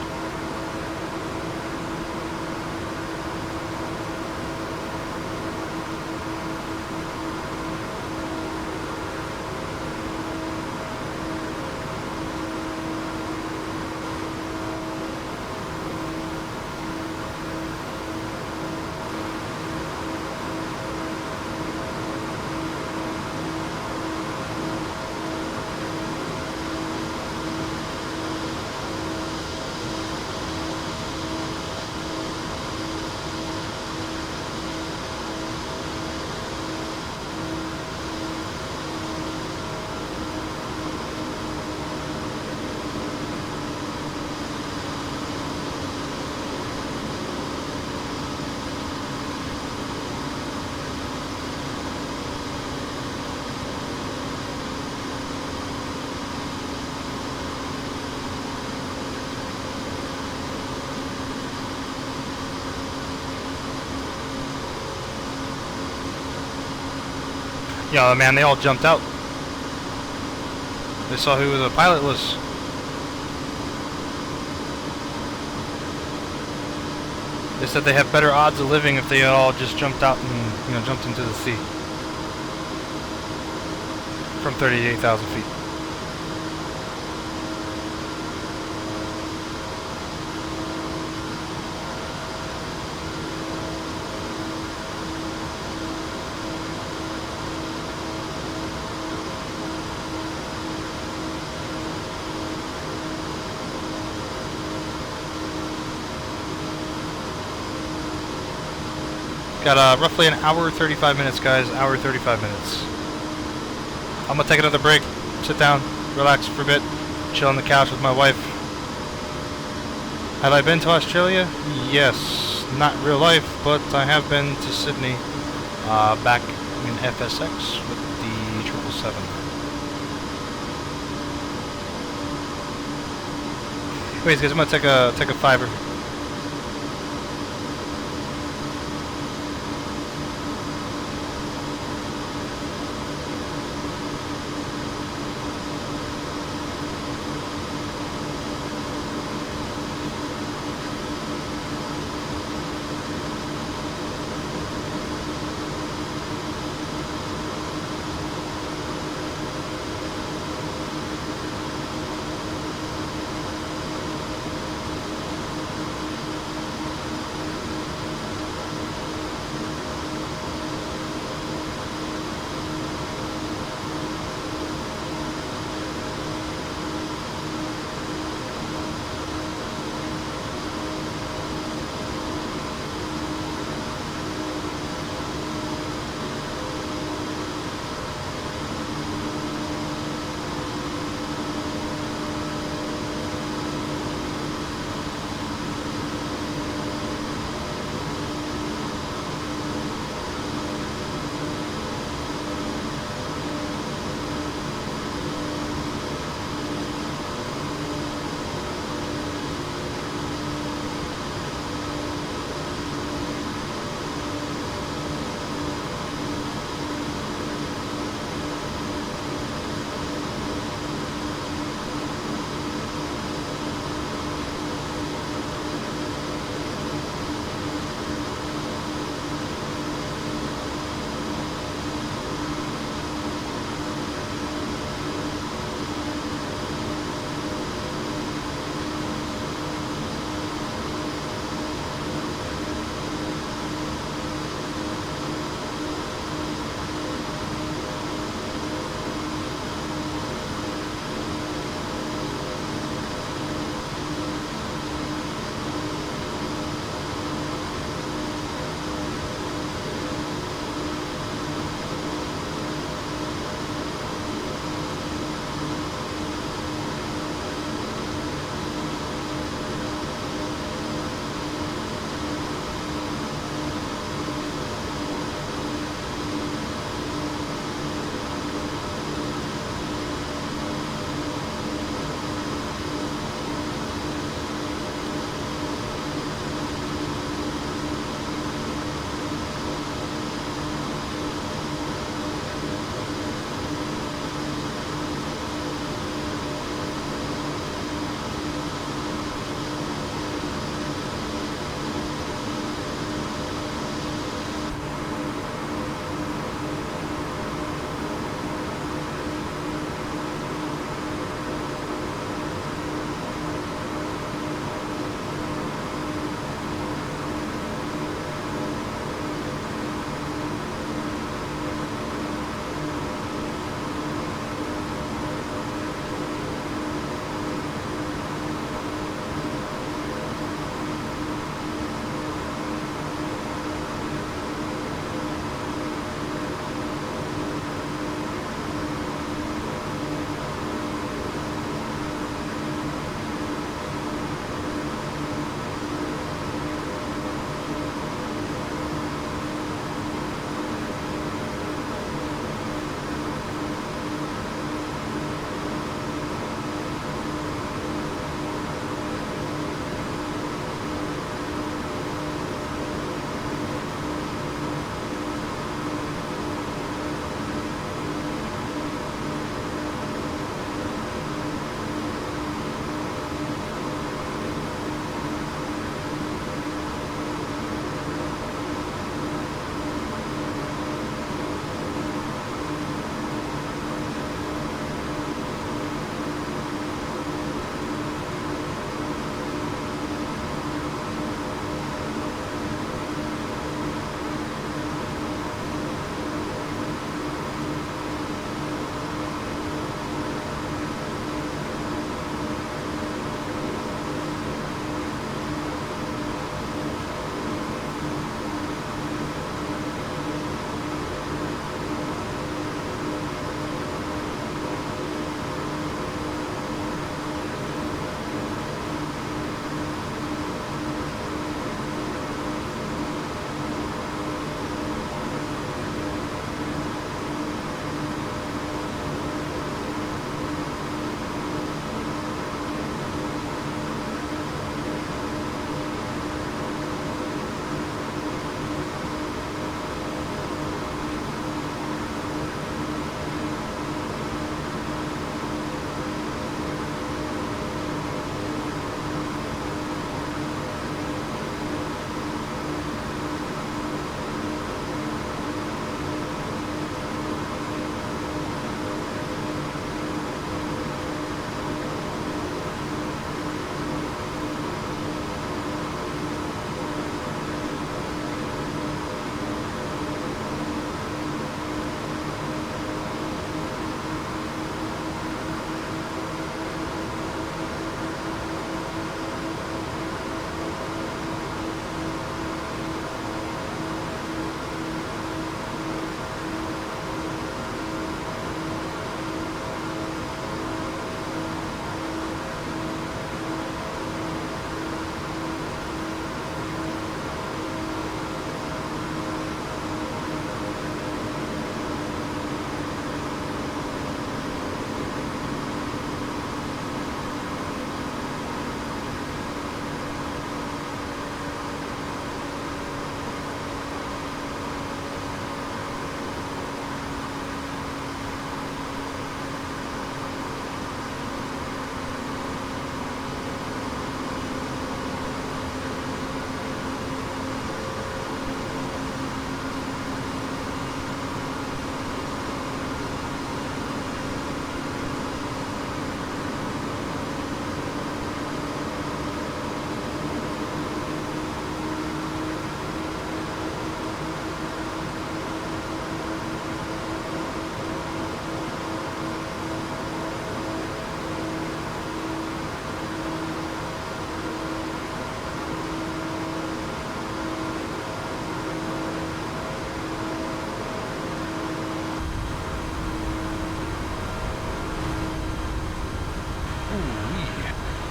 S6: Yeah, man, they all jumped out. They saw who the pilot was. They said they have better odds of living if they all just jumped out and, you know, jumped into the sea from 38,000 feet. Got roughly an hour 35 minutes, guys. Hour 35 minutes. I'm gonna take another break, sit down, relax for a bit, chill on the couch with my wife. Have I been to Australia? Yes, not real life, but I have been to Sydney, back in FSX with the 777. Anyways, guys, I'm gonna take a fiver.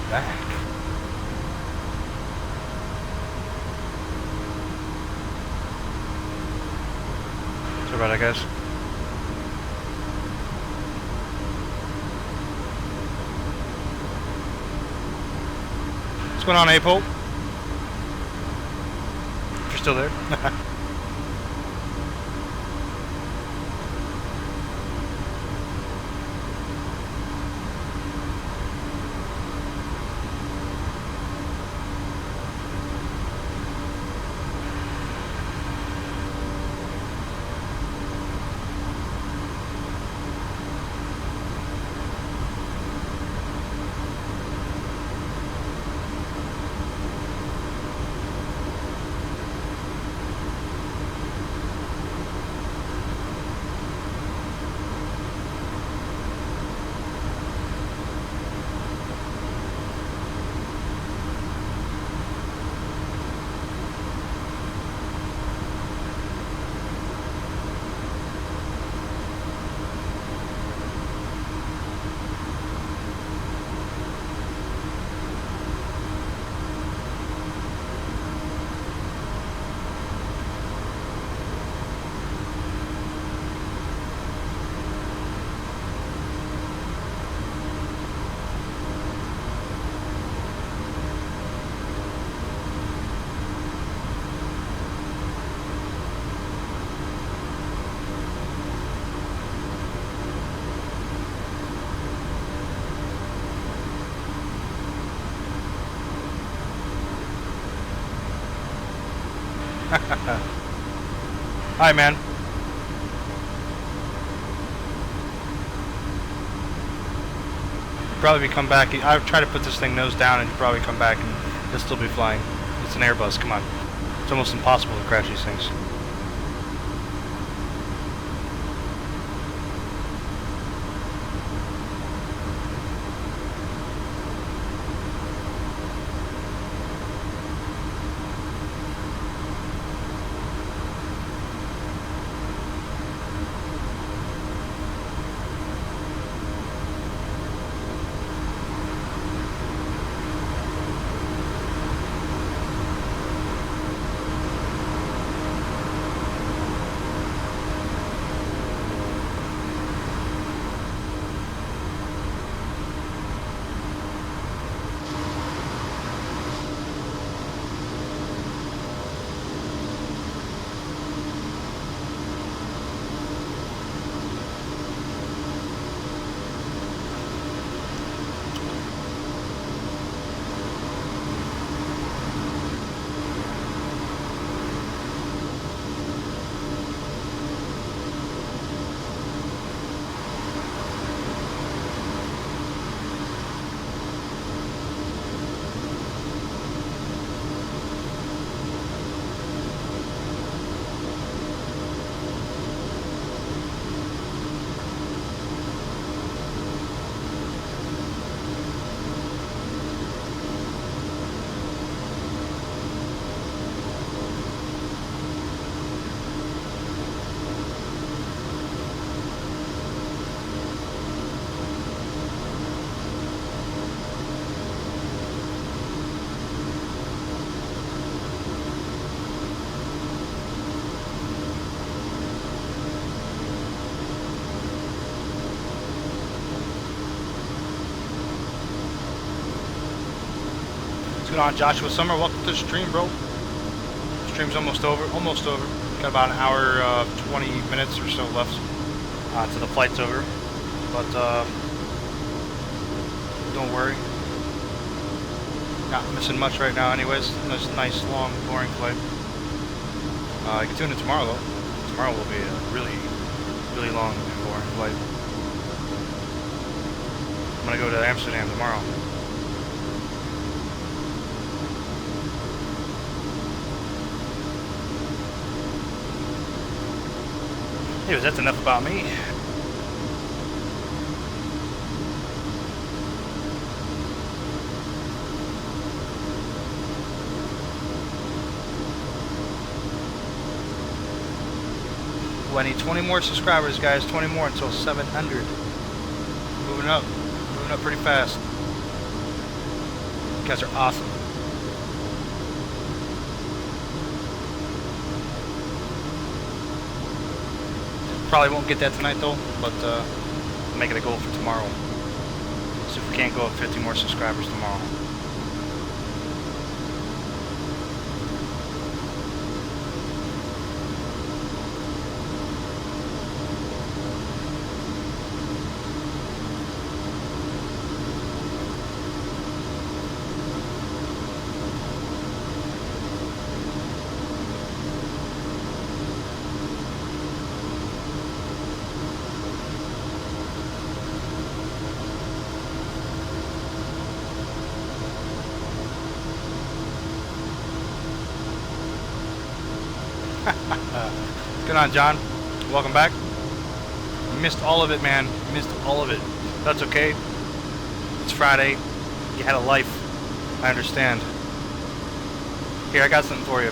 S6: back. Sorry about that, guys. What's going on, Apol? If you're still there. Hi, man. Probably come back. I've tried to put this thing nose down, and you probably come back, and it'll still be flying. It's an Airbus. Come on. It's almost impossible to crash these things. What's going on, Joshua Summer? Welcome to the stream, bro. Stream's almost over. Almost over. Got about an hour, 20 minutes or so left till the flight's over. But don't worry. Not missing much right now, anyways. Nice, long, boring flight. You can tune in tomorrow, though. Tomorrow will be a really, really long and boring flight. I'm gonna go to Amsterdam tomorrow. Anyways, that's enough about me. I need 20 more subscribers, guys. 20 more until 700. Moving up pretty fast. You guys are awesome. Probably won't get that tonight though, but make it a goal for tomorrow. See if we can't go up 50 more subscribers tomorrow. What's going on, John? Welcome back. You missed all of it, man. You missed all of it. That's okay. It's Friday. You had a life. I understand. Here, I got something for you.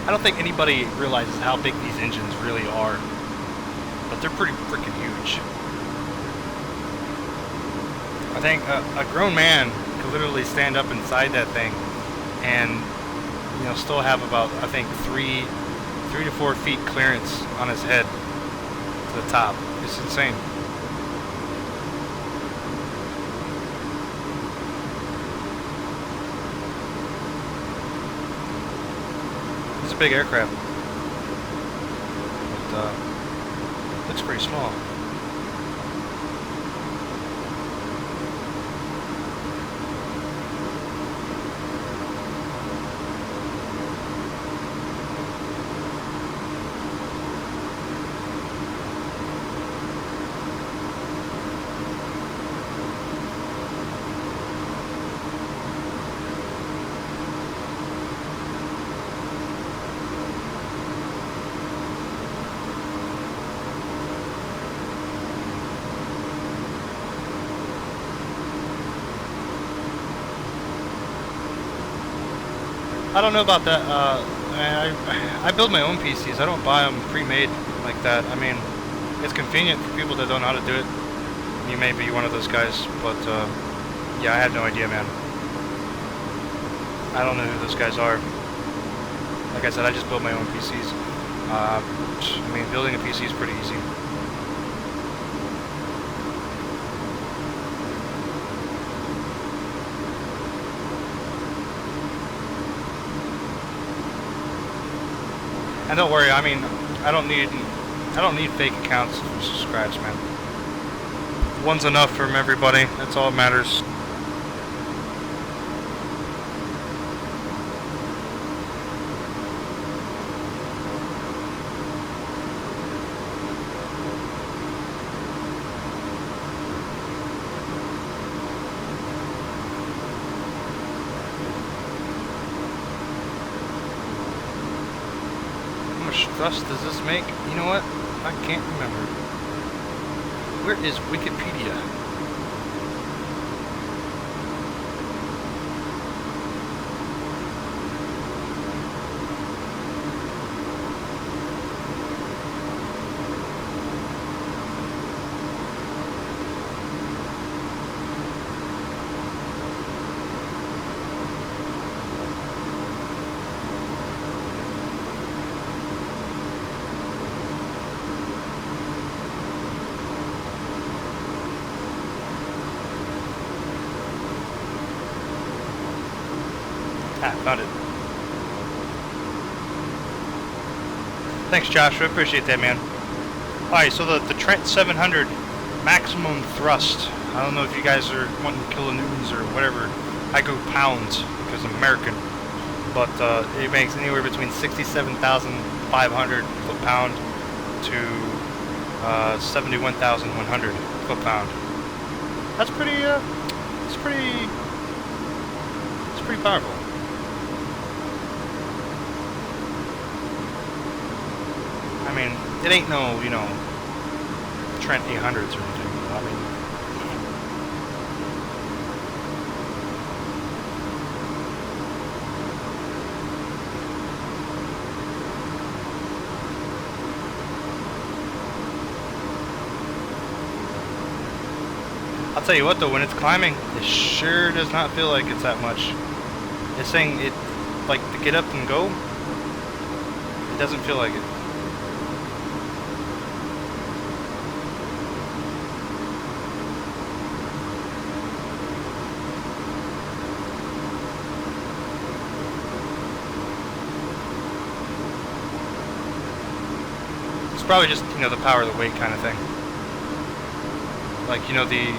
S6: I don't think anybody realizes how big these engines really are, but they're pretty freaking huge. I think a grown man could literally stand up inside that thing and, you know, still have about, I think, 3 to 4 feet clearance on his head to the top. It's insane. It's a big aircraft, but looks pretty small. I don't know about that. I build my own PCs. I don't buy them pre-made like that. I mean, it's convenient for people that don't know how to do it. You may be one of those guys, but yeah, I had no idea, man. I don't know who those guys are. Like I said, I just build my own PCs. I mean, building a PC is pretty easy. And don't worry, I mean, I don't need fake accounts for subscribes, man. One's enough from everybody. That's all that matters. Thrust does this make? You know what? I can't remember. Where is Wikipedia? Ah, found it. Thanks, Josh. I appreciate that, man. Alright, so the Trent 700 maximum thrust. I don't know if you guys are wanting kilonewtons or whatever. I go pounds because I'm American. But it makes anywhere between 67,500 foot-pound to 71,100 foot-pound. That's pretty, it's pretty powerful. I mean, it ain't no, you know, Trent 800s or anything. I mean, I'll tell you what though, when it's climbing, it sure does not feel like it's that much. It's saying it, like, to get up and go, it doesn't feel like it. It's probably just, you know, the power of the weight kind of thing. Like, you know, the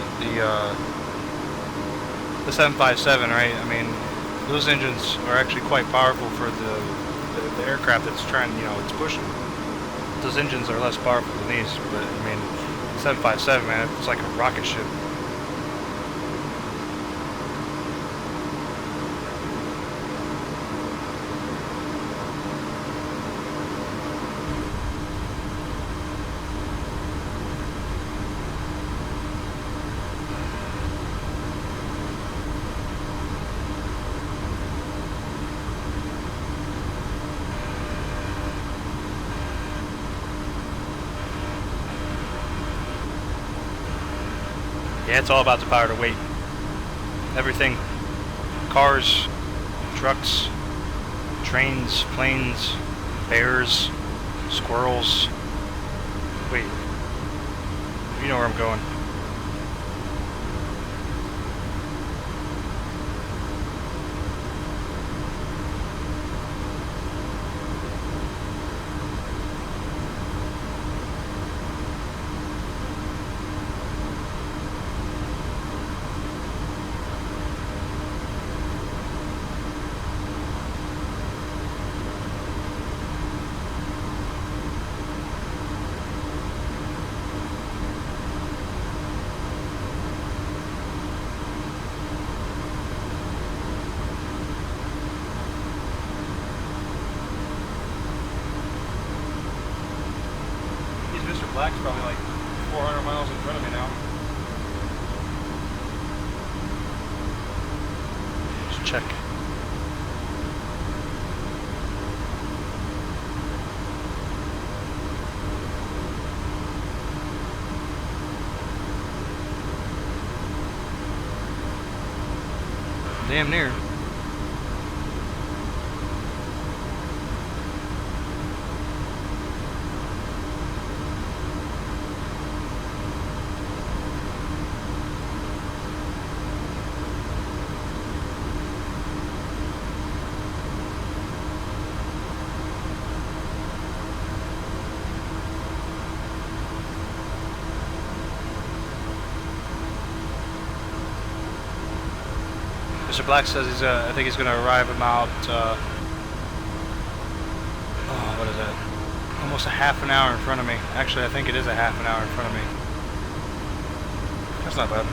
S6: 757, right? I mean, those engines are actually quite powerful for the aircraft that's trying, you know, it's pushing. Those engines are less powerful than these, but I mean, 757, man, it's like a rocket ship. Yeah, it's all about the power to weight. Everything. Cars, trucks, trains, planes, bears, squirrels. Wait. You know where I'm going. Black's probably like 400 miles in front of me now. Just check. Damn near. Mr. Black says he's, I think he's going to arrive about, what is that? Almost a half an hour in front of me. Actually, I think it is a half an hour in front of me. That's not bad.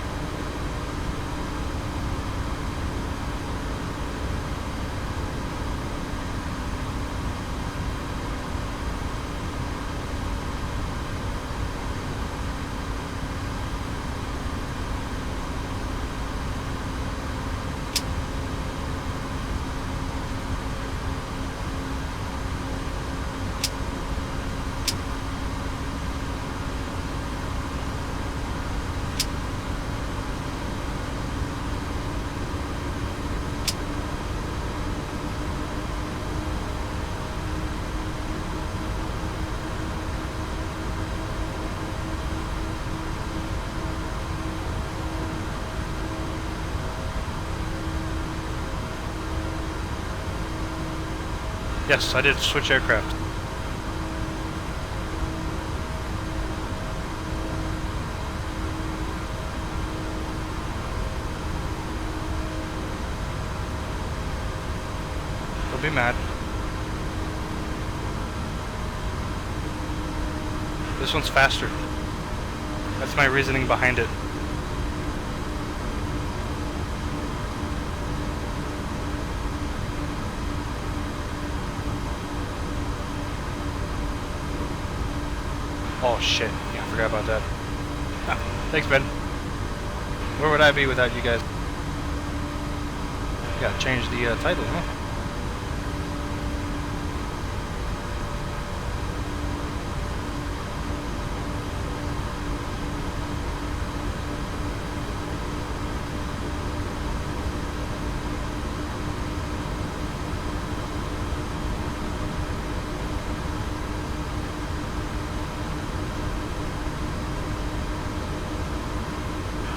S6: Yes, I did switch aircraft. Don't be mad. This one's faster. That's my reasoning behind it. Oh shit, yeah, I forgot about that. Ah, thanks, Ben. Where would I be without you guys? Gotta change the title, huh?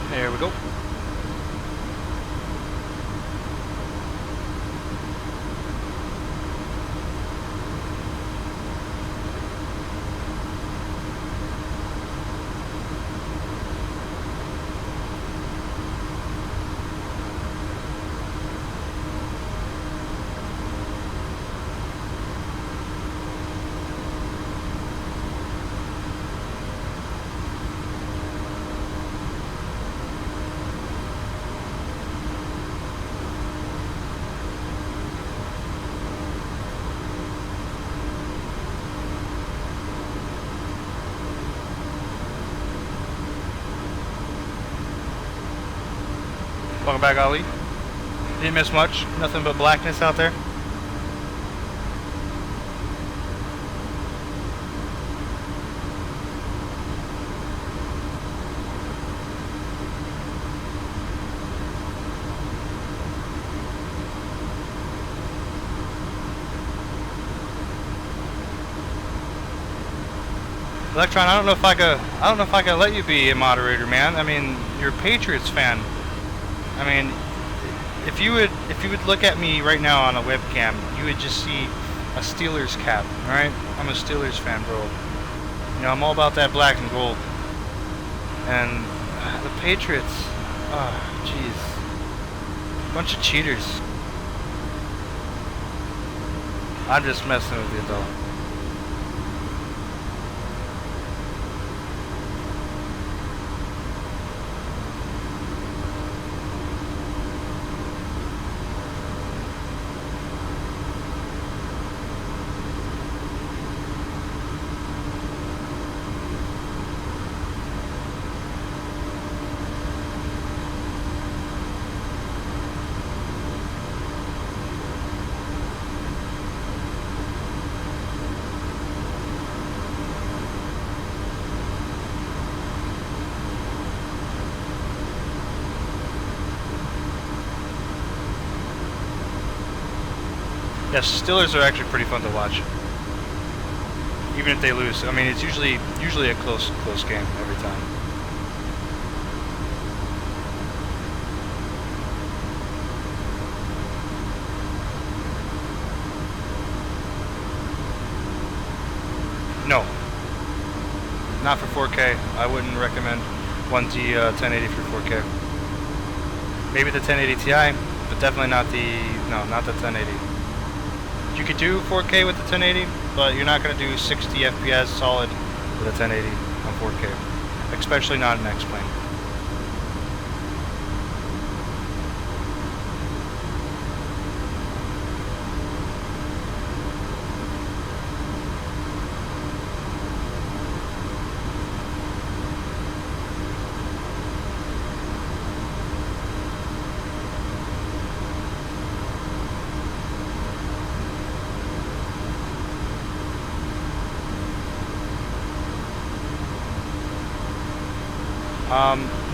S6: There we go. Welcome back, Ali. Didn't miss much. Nothing but blackness out there. Electron, I don't know if I can let you be a moderator, man. I mean, you're a Patriots fan. I mean, if you would look at me right now on a webcam, you would just see a Steelers cap, alright? I'm a Steelers fan, bro. You know, I'm all about that black and gold. And the Patriots, oh, jeez. Bunch of cheaters. I'm just messing with you, though. Yes, Steelers are actually pretty fun to watch. Even if they lose. I mean, it's usually a close game every time. No. Not for 4K. I wouldn't recommend 1T 1080 for 4K. Maybe the 1080 Ti, but definitely not the 1080. You could do 4K with the 1080, but you're not going to do 60 FPS solid with a 1080 on 4K, especially not an X-Plane.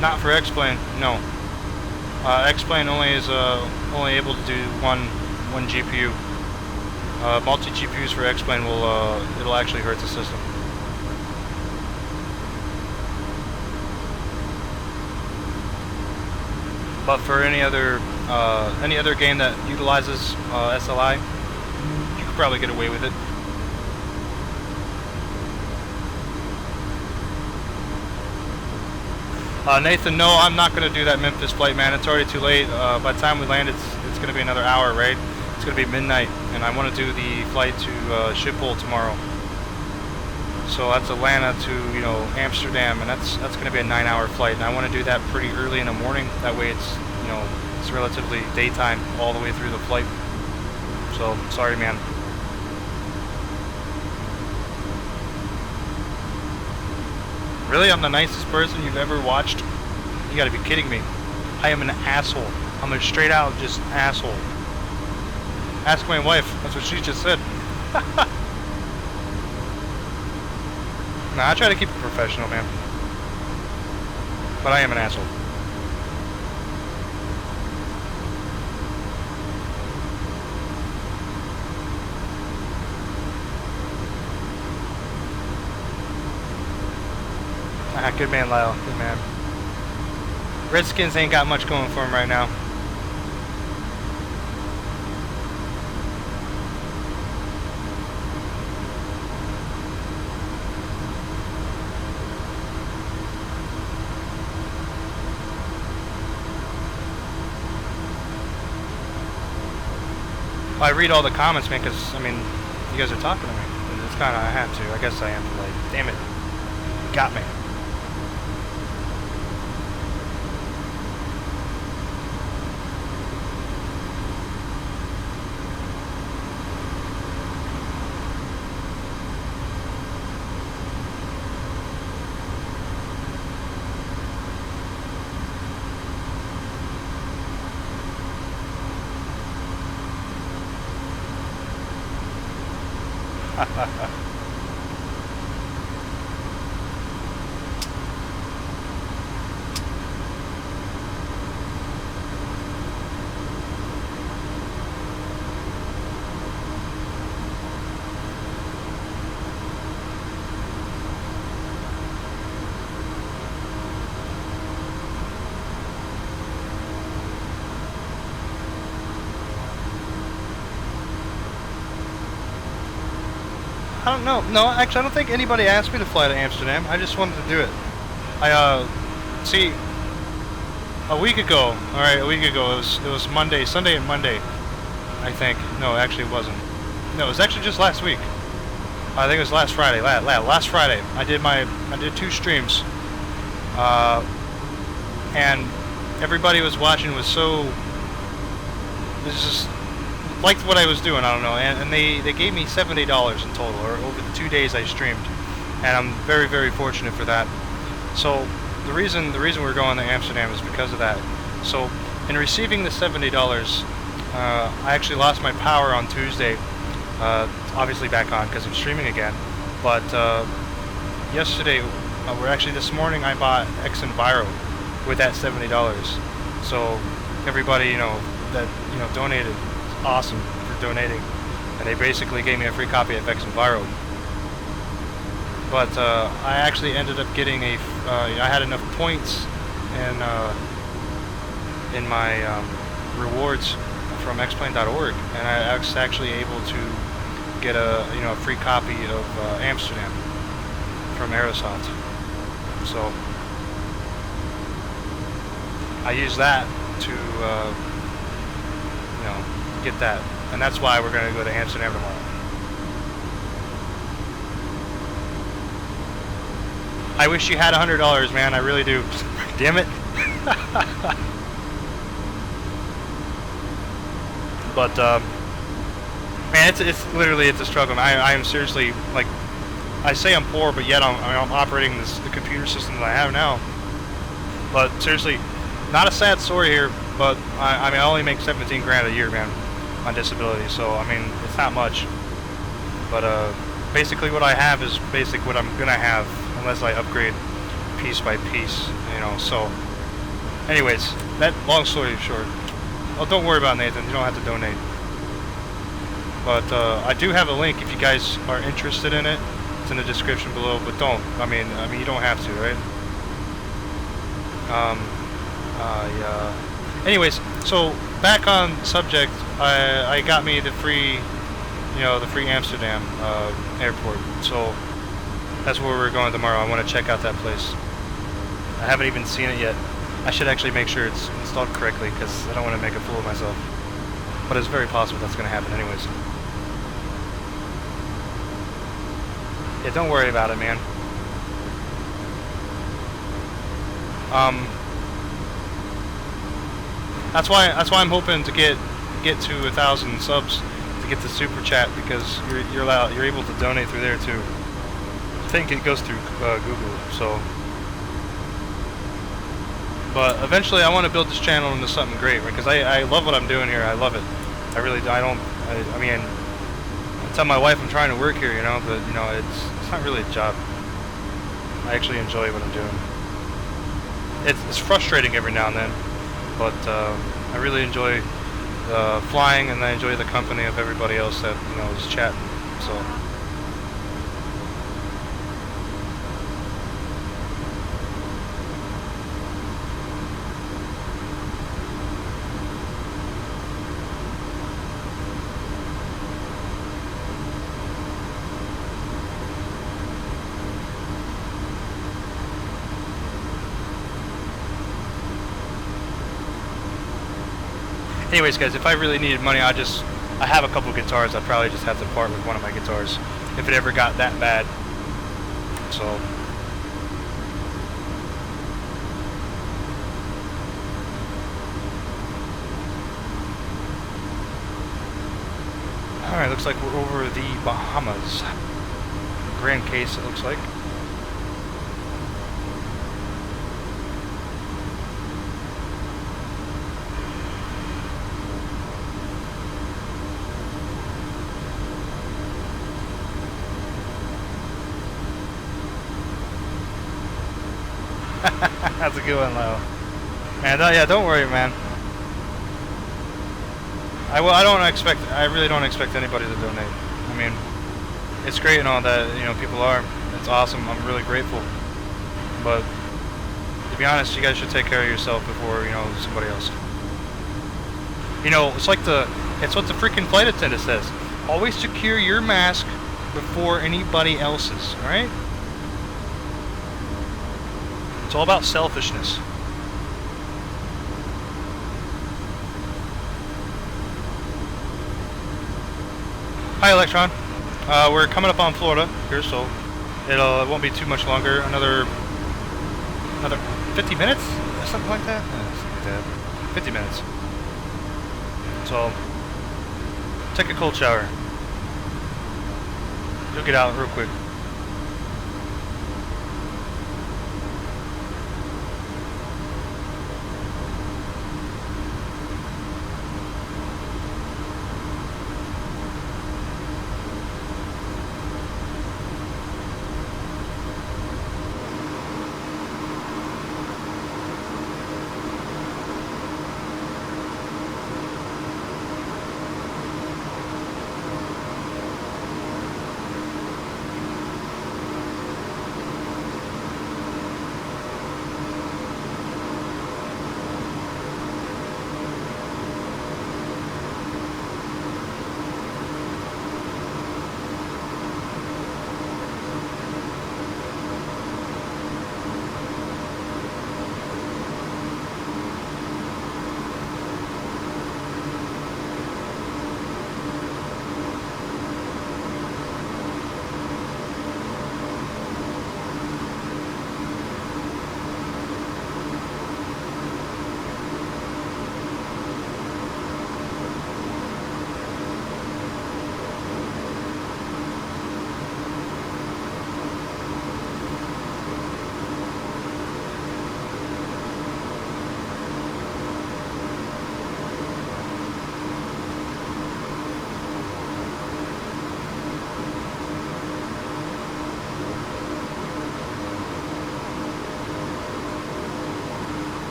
S6: Not for X-Plane, no. X-Plane only is only able to do one GPU. Multi GPUs for X-Plane will it'll actually hurt the system. But for any other game that utilizes SLI, you could
S1: probably get away with it. Nathan, no, I'm not going to do that Memphis flight, man. It's already too late. By the time we land, it's going to be another hour, right? It's going to be midnight, and I want to do the flight to Schiphol tomorrow. So that's Atlanta to, you know, Amsterdam, and that's going to be a 9-hour flight. And I want to do that pretty early in the morning. That way, it's, you know, it's relatively daytime all the way through the flight. So sorry, man. Really? I'm the nicest person you've ever watched? You gotta be kidding me. I am an asshole. I'm a straight out just asshole. Ask my wife. That's what she just said. Nah, I try to keep it professional, man. But I am an asshole. Ah, good man, Lyle. Good man. Redskins ain't got much going for him right now. Well, I read all the comments, man, because, I mean, you guys are talking to me. It's kind of, I have to. I guess I am. Like, damn it. Got me. I don't know. No, actually, I don't think anybody asked me to fly to Amsterdam. I just wanted to do it. See, a week ago, alright, it was Monday, Sunday and Monday, I think. No, actually it wasn't. No, it was actually just last week. I think it was last Friday. Last Friday, I did 2 streams. And everybody was watching was so, this is liked what I was doing, I don't know, and they gave me $70 in total, or over the 2 days I streamed, and I'm very, very fortunate for that. So the reason we're going to Amsterdam is because of that. So in receiving the $70, I actually lost my power on Tuesday, obviously back on because I'm streaming again, but yesterday, or actually this morning, I bought X-Enviro with that $70. So everybody, you know, that, you know, donated, awesome for donating, and they basically gave me a free copy of X-Enviro. But I actually ended up getting a, I had enough points in my rewards from xplane.org, and I was actually able to get a, you know, a free copy of Amsterdam from Aerosat. So I used that to you know, get that, and that's why we're going to go to Amsterdam tomorrow. I wish you had $100, man. I really do. Damn it. But man, it's literally, it's a struggle. I am seriously, like, I say I'm poor, but yet I'm operating the computer system that I have now. But seriously, not a sad story here, but I mean, I only make 17 grand a year, man, on disability. So I mean, it's not much. But basically, what I have is basic what I'm gonna have, unless I upgrade piece by piece, you know. So, anyways, that long story short. Oh, don't worry about it, Nathan. You don't have to donate. But I do have a link if you guys are interested in it. It's in the description below. But don't. I mean, you don't have to, right? Anyways, so back on subject. I got me the free you know, the free Amsterdam airport. So that's where we're going tomorrow. I want to check out that place. I haven't even seen it yet. I should actually make sure it's installed correctly because I don't want to make a fool of myself. But it's very possible that's going to happen anyways. Yeah, don't worry about it, man. That's why I'm hoping to get to 1,000 subs to get the super chat, because you're able to donate through there too. I think it goes through Google. So, but eventually I want to build this channel into something great, because I love what I'm doing here. I love it. I really I mean, I tell my wife I'm trying to work here, you know, but you know it's not really a job. I actually enjoy what I'm doing. It's frustrating every now and then, but I really enjoy flying, and I enjoy the company of everybody else that, you know, is chatting. So. Anyways, guys, if I really needed money, I have a couple guitars. I'd probably just have to part with one of my guitars if it ever got that bad. So, alright, looks like we're over the Bahamas. Grand Case, it looks like. That's a good one, Lyle. Man, yeah, don't worry, man. I really don't expect anybody to donate. I mean, it's great and all that, you know, people are. It's awesome. I'm really grateful. But to be honest, you guys should take care of yourself before, you know, somebody else. You know, it's what the freaking flight attendant says. Always secure your mask before anybody else's, alright? It's all about selfishness. Hi, Electron. We're coming up on Florida here, so it won't be too much longer. Another 50 minutes, or something like that. Something like that. 50 minutes. So take a cold shower. You'll get out real quick.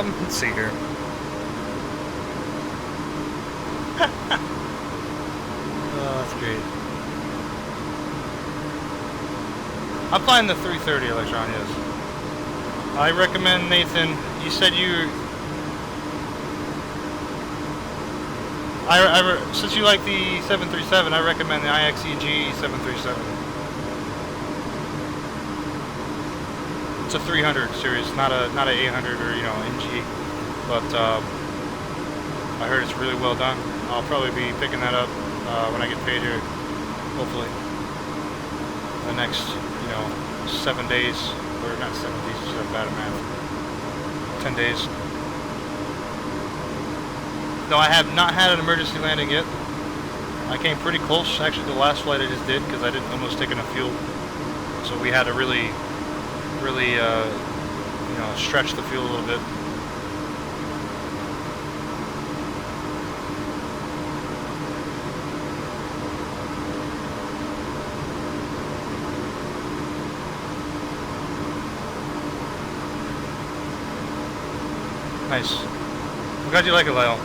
S1: Let's see here.
S6: Oh, that's great. I'm flying the 330 Electron, yes. I recommend, Nathan, you said you... since you like the 737, I recommend the IXEG 737. It's a 300 series, not a 800 or, you know, NG. But I heard it's really well done. I'll probably be picking that up when I get paid here, hopefully. The next, you know, 7 days, or not 7 days, just a bad math. 10 days. No, I have not had an emergency landing yet. I came pretty close, actually, the last flight I just did, because I didn't almost take enough fuel. So we had to really, you know, stretch the fuel a little bit. Nice. I'm glad you like it, Lyle.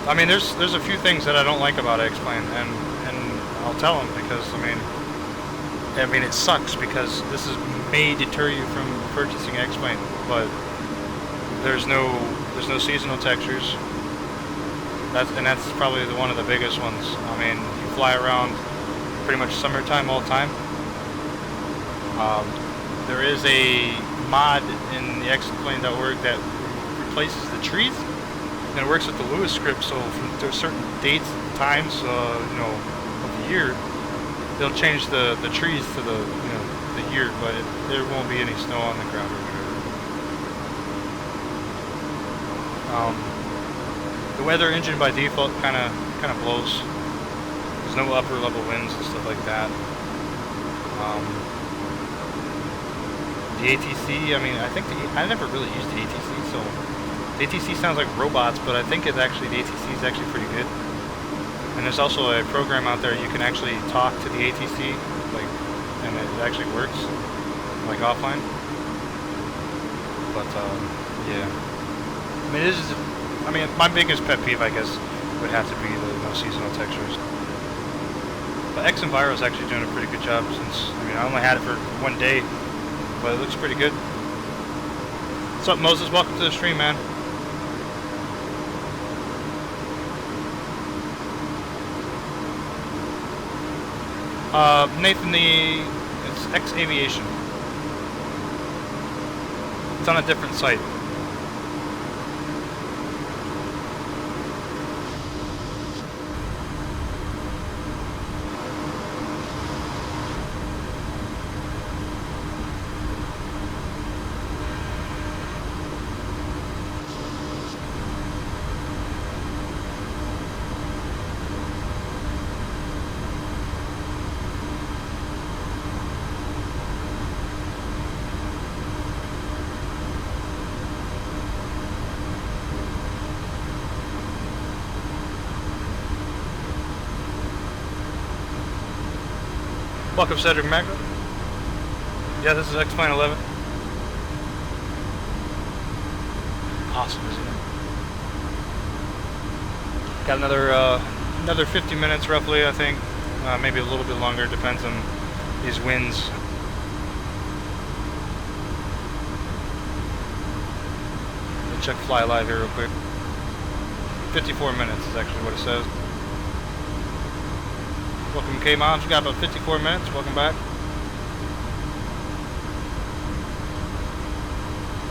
S6: I mean, there's a few things that I don't like about X-Plane, and I'll tell them because I mean it sucks because this may deter you from purchasing X-Plane, but there's no seasonal textures. That's probably one of the biggest ones. I mean, you fly around pretty much summertime all the time. There is a mod in the X-Plane.org that replaces the trees, and it works with the Lewis script. So from certain dates, times, you know, of the year, they'll change the trees to the, you know, the year, but there won't be any snow on the ground or whatever. The weather engine by default kind of blows. There's no upper level winds and stuff like that. The ATC, I mean, I think I never really used the ATC, so the ATC sounds like robots, but I think the ATC is actually pretty good. And there's also a program out there you can actually talk to the ATC, like, and it actually works, like offline. But yeah, I mean, my biggest pet peeve, I guess, would have to be the no seasonal textures. But X-Enviro is actually doing a pretty good job since, I mean, I only had it for 1 day. But it looks pretty good. What's up, Moses? Welcome to the stream, man. Nathan, it's X Aviation. It's on a different site. Welcome, Cedric Magna. Yeah, this is X-Plane 11. Awesome, isn't it? Got another 50 minutes roughly, I think. Maybe a little bit longer, depends on these winds. Let me check Fly Live here real quick. 54 minutes is actually what it says. Welcome, K-Moms. We got about 54 minutes. Welcome back.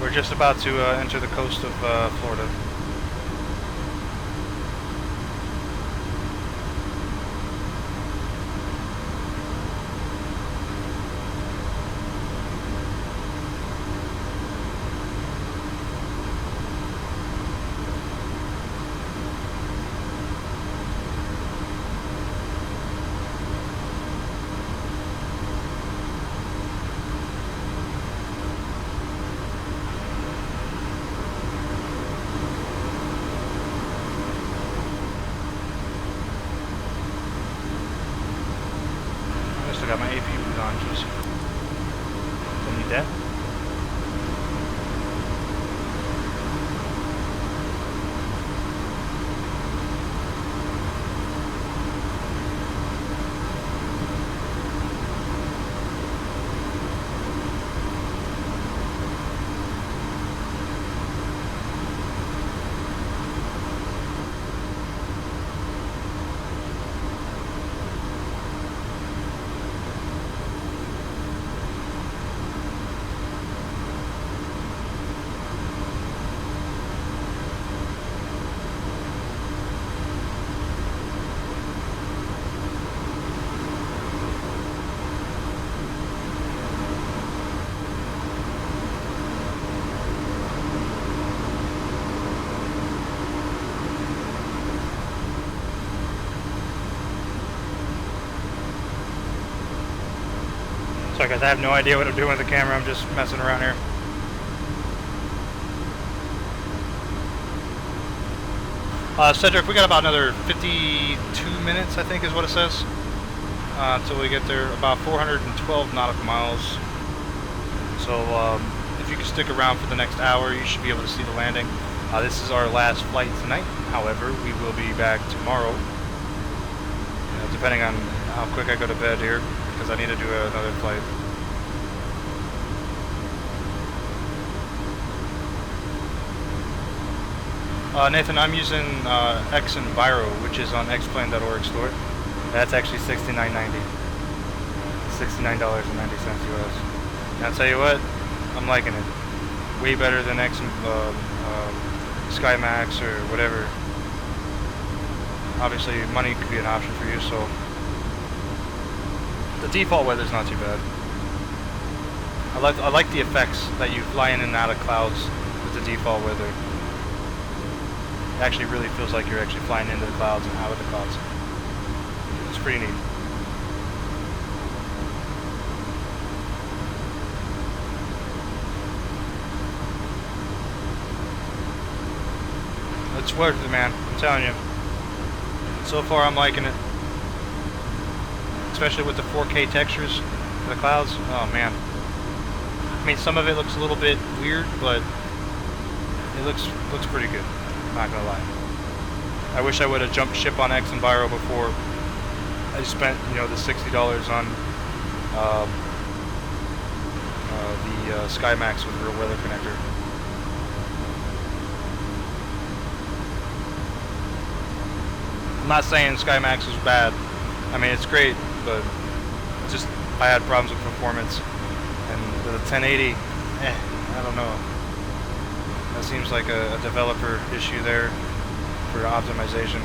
S6: We're just about to enter the coast of Florida. quick, I have no idea what I'm doing with the camera. I'm just messing around here. Cedric, we got about another 52 minutes, I think is what it says, until we get there. About 412 nautical miles. So if you can stick around for the next hour, you should be able to see the landing. This is our last flight tonight. However, we will be back tomorrow, depending on how quick I go to bed here, because I need to do another flight. Nathan, I'm using X-Enviro, which is on xplane.org store. That's actually $69.90. $69.90 US. And I'll tell you what, I'm liking it. Way better than SkyMax or whatever. Obviously, money could be an option for you, so the default weather's not too bad. I like the effects that you fly in and out of clouds with the default weather. It actually really feels like you're actually flying into the clouds and out of the clouds. It's pretty neat. It's worth it, man. I'm telling you. So far, I'm liking it. Especially with the 4K textures for the clouds. Oh, man. I mean, some of it looks a little bit weird, but it looks pretty good. Not gonna lie. I wish I would have jumped ship on X-Enviro before I spent, you know, the $60 on the SkyMax with real weather connector. I'm not saying SkyMax was bad. I mean, it's great, but just I had problems with performance, and with a 1080, I don't know. That seems like a developer issue there for optimization.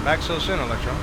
S6: Back so soon, Electron.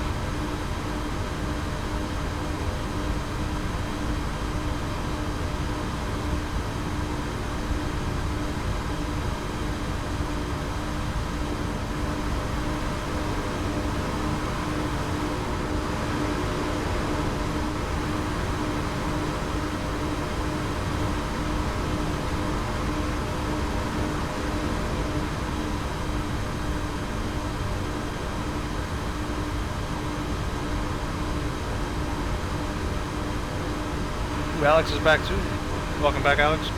S6: Alex is back too. Welcome back, Alex.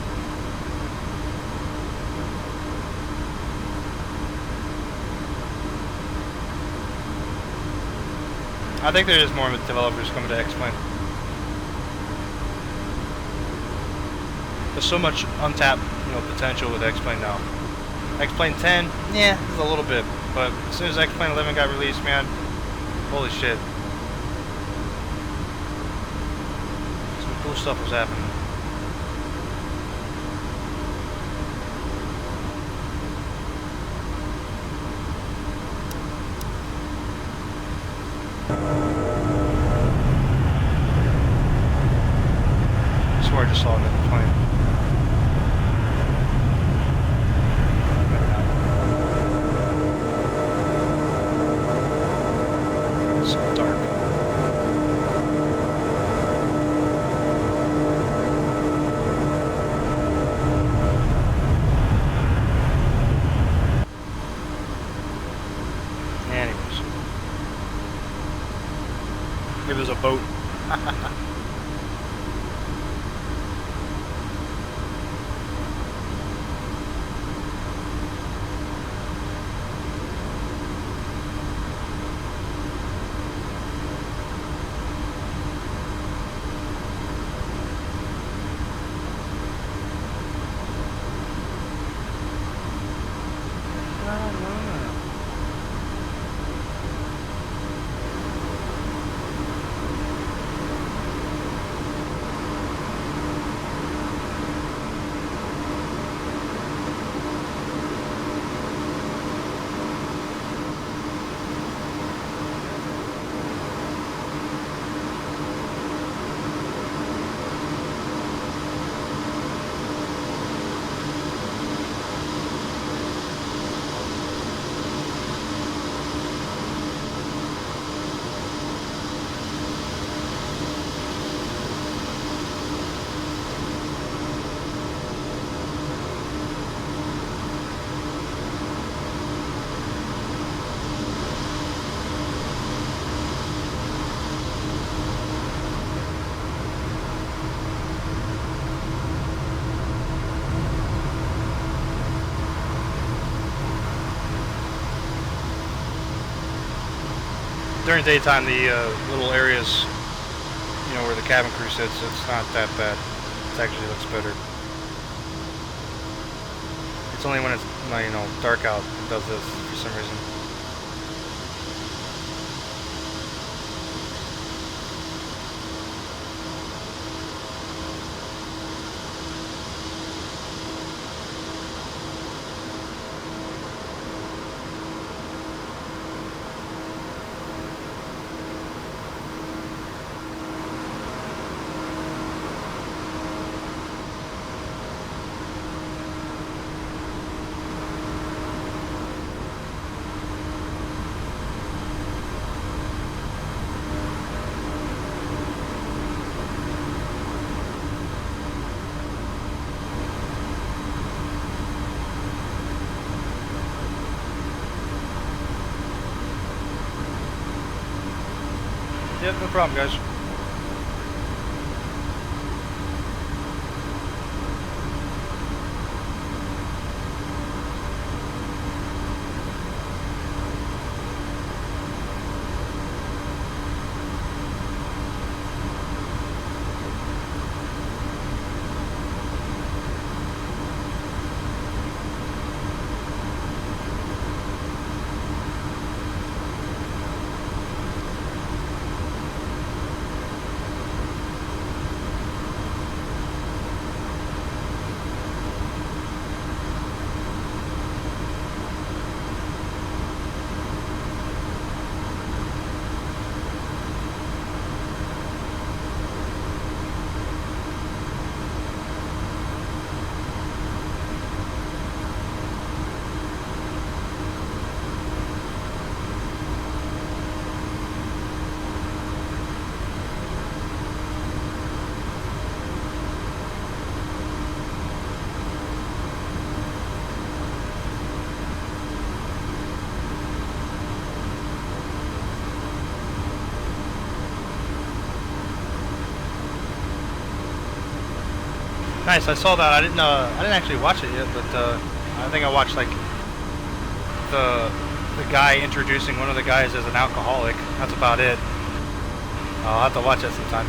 S6: I think there is more developers coming to X-Plane. There's so much untapped, you know, potential with X-Plane now. X-Plane 10, yeah, there's a little bit, but as soon as X-Plane 11 got released, man, holy shit. Cool stuff was happening. I swear I just saw another plane. It's so dark. Maybe there's a boat.
S1: during daytime, the little areas, you know, where the cabin crew sits, it's not that bad. It actually looks better. It's only when it's, you know, dark out it does this for some reason. Yep, no problem, guys. Nice, I saw that. I didn't actually watch it yet, but I think I watched like the guy introducing one of the guys as an alcoholic. That's about it. I'll have to watch that sometime.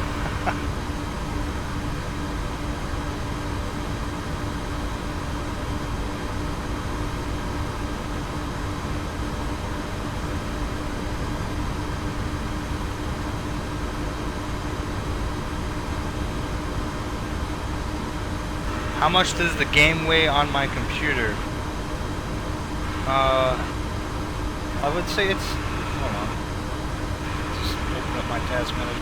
S1: How much does the game weigh on my computer? I would say it's, hold on, just open up my task manager.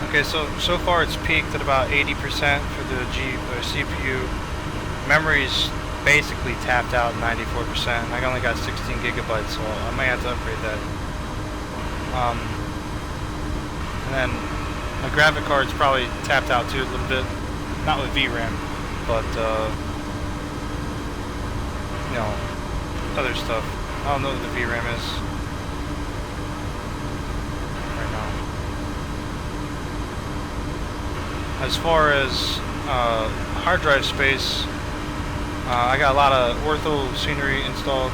S1: Okay, so far it's peaked at about 80% for the CPU. Memory's basically tapped out 94%. I only got 16 gigabytes, so I might have to upgrade that. And then my graphic card's probably tapped out too a little bit. Not with VRAM, but you know, other stuff. I don't know what the VRAM is right now. As far as hard drive space, I got a lot of ortho scenery installed,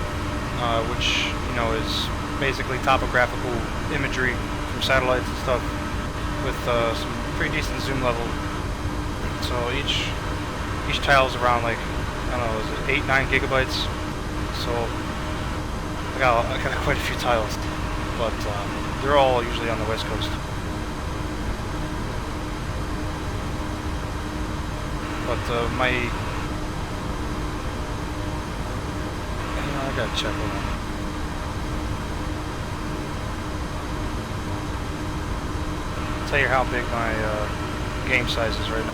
S1: which, you know, is basically topographical imagery from satellites and stuff with some pretty decent zoom level. So each tile is around, like, I don't know, is it 8-9 gigabytes? So I got quite a few tiles, but they're all usually on the West Coast. But I gotta check on that. I'll tell you how big my game size is right now.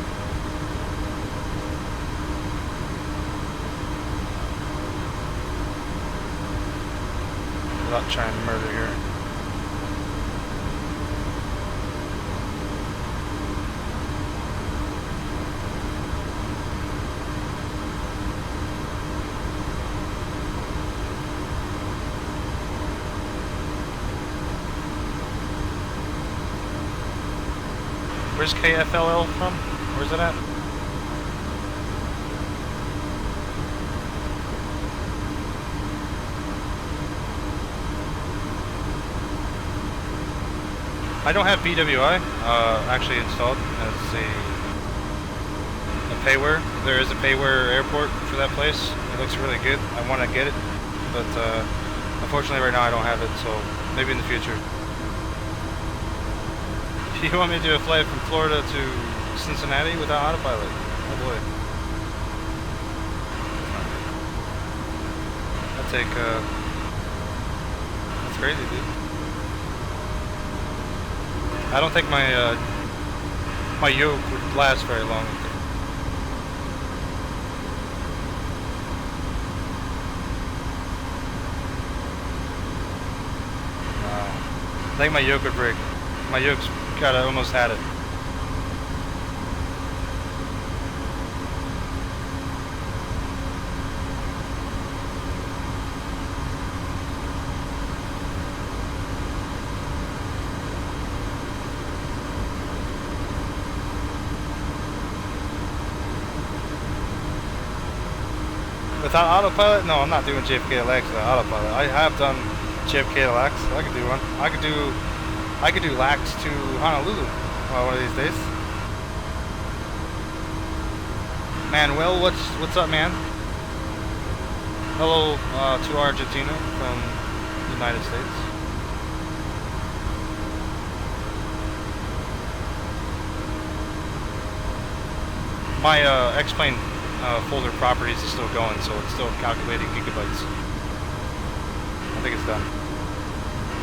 S1: Without trying to murder here. Where's KFLL from? Where's it at? I don't have BWI actually installed as a payware. There is a payware airport for that place. It looks really good. I want to get it, but unfortunately right now I don't have it, so maybe in the future. You want me to do a flight from Florida to Cincinnati without autopilot? Oh boy. I'll take, that's crazy, dude. I don't think my, my yoke would last very long. I think my yoke would break. My yoke's got, I almost had it. Without autopilot? No, I'm not doing JFK-LX without autopilot. I have done JFK-LX. I could do one. I could do LAX to Honolulu one of these days. Manuel, what's up, man? Hello to Argentina from the United States. My X-Plane folder properties is still going, so it's still calculating gigabytes. I think it's done.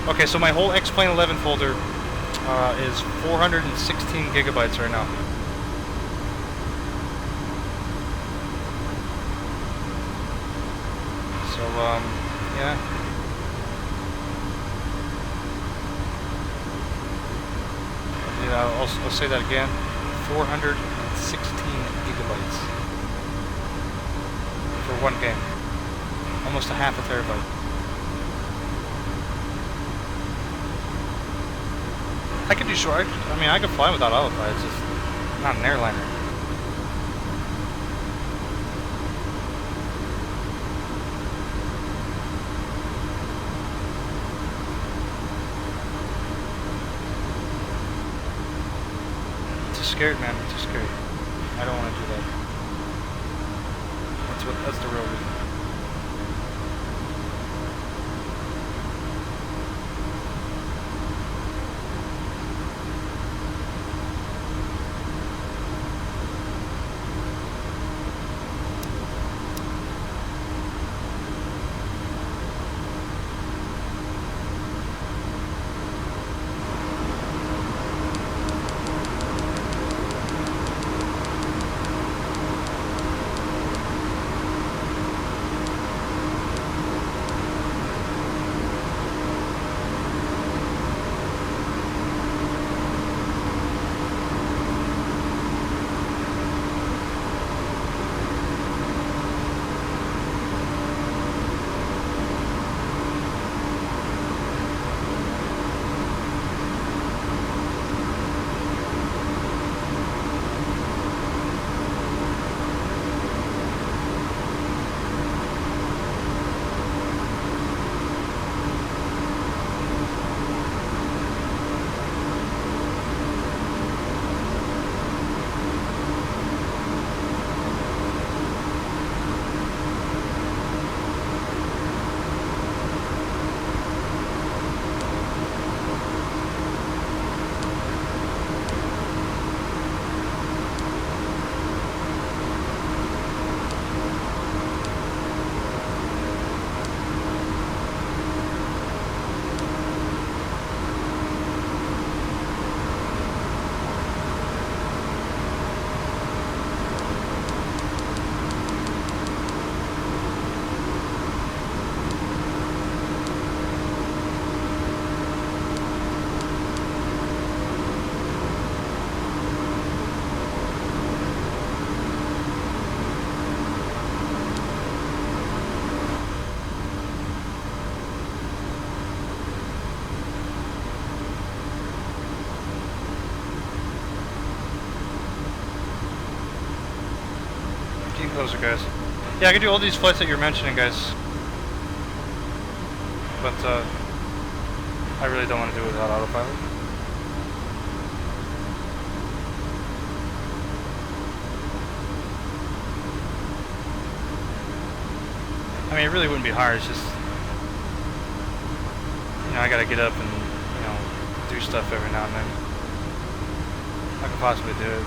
S1: Okay, so my whole X-Plane 11 folder is 416 gigabytes right now. So, yeah. Yeah, I'll say that again. 416 gigabytes for one game. Almost a half a terabyte. I could do short. I mean, I could fly without autopilot. It's just not an airliner. Too scared, man. Too scared. I don't want to do that. That's the real reason. Getting closer, guys. Yeah, I can do all these flights that you're mentioning, guys. But, I really don't want to do it without autopilot. I mean, it really wouldn't be hard, it's just, you know, I gotta get up and, you know, do stuff every now and then. I could possibly do it.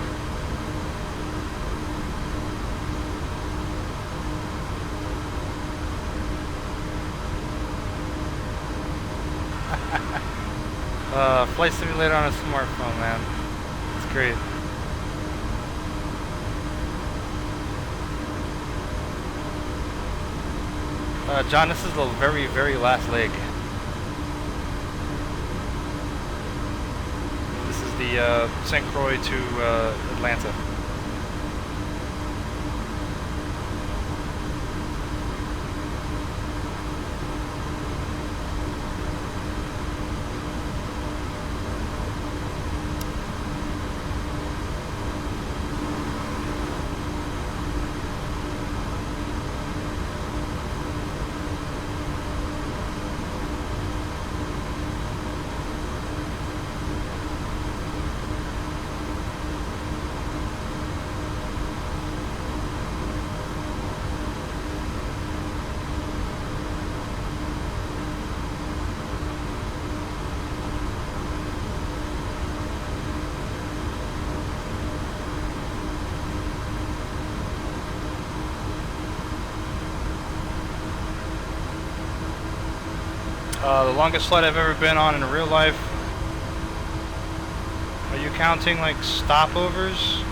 S1: Flight simulator on a smartphone, man. It's great. John, this is the very, very last leg. This is the St. Croix to Atlanta. The longest flight I've ever been on in real life. Are you counting like stopovers?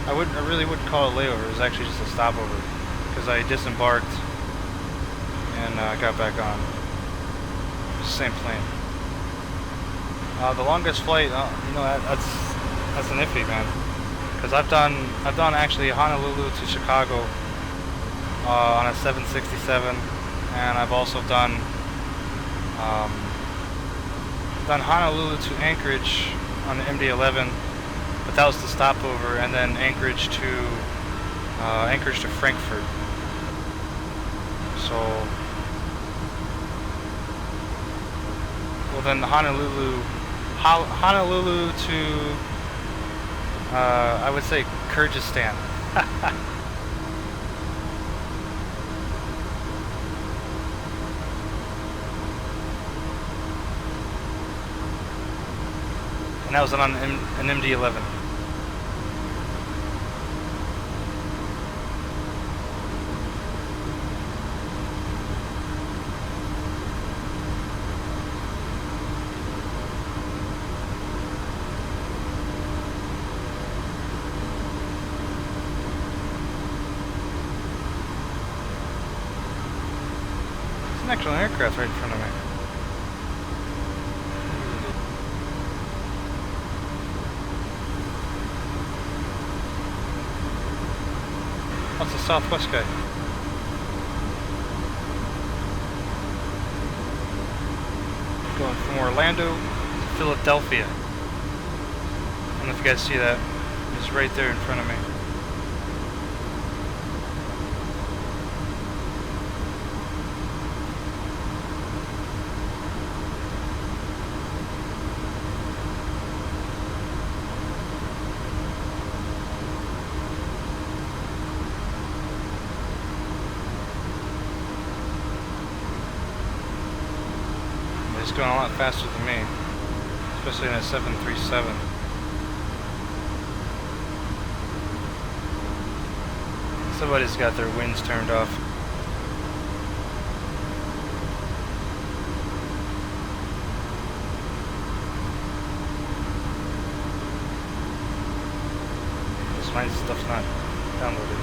S1: I really wouldn't call it a layover. It was actually just a stopover because I disembarked and got back on. Same plane. The longest flight, you know, that's an iffy, man. Because I've done actually Honolulu to Chicago on a 767, and I've also done Honolulu to Anchorage on the MD-11, but that was the stopover, and then Anchorage to Frankfurt. So, well then Honolulu to I would say Kyrgyzstan. And that was on an MD-11. Actual aircraft right in front of me. What's the Southwest guy? Going from Orlando to Philadelphia. I don't know if you guys see that. It's right there in front of me. It's going a lot faster than me, especially in a 737. Somebody's got their winds turned off. This my stuff's not downloaded.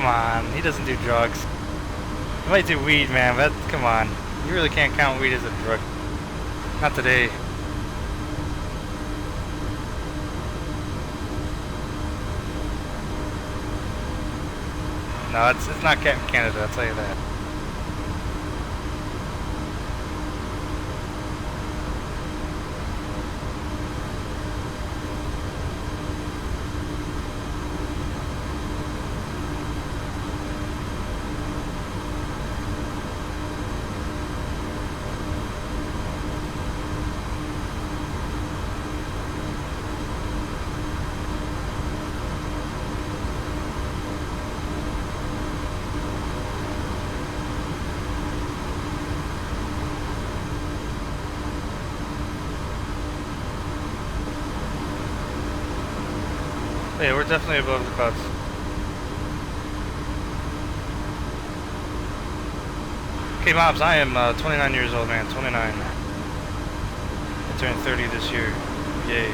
S6: on, he doesn't do drugs. He might do weed, man, but come on. You really can't count weed as a drug. Not today. No, it's not Canada, I'll tell you that. Yeah, we're definitely above the clouds. Okay, Mobs, I am 29 years old, man. 29. I turned 30 this year. Yay.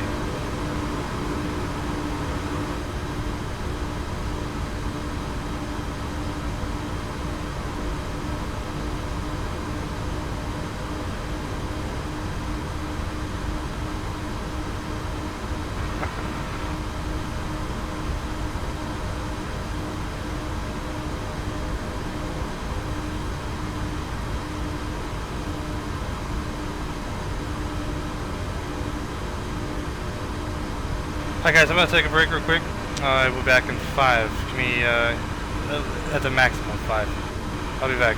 S6: Hi guys, I'm gonna take a break real quick. We'll be back in 5. Give me at the maximum 5. I'll be back.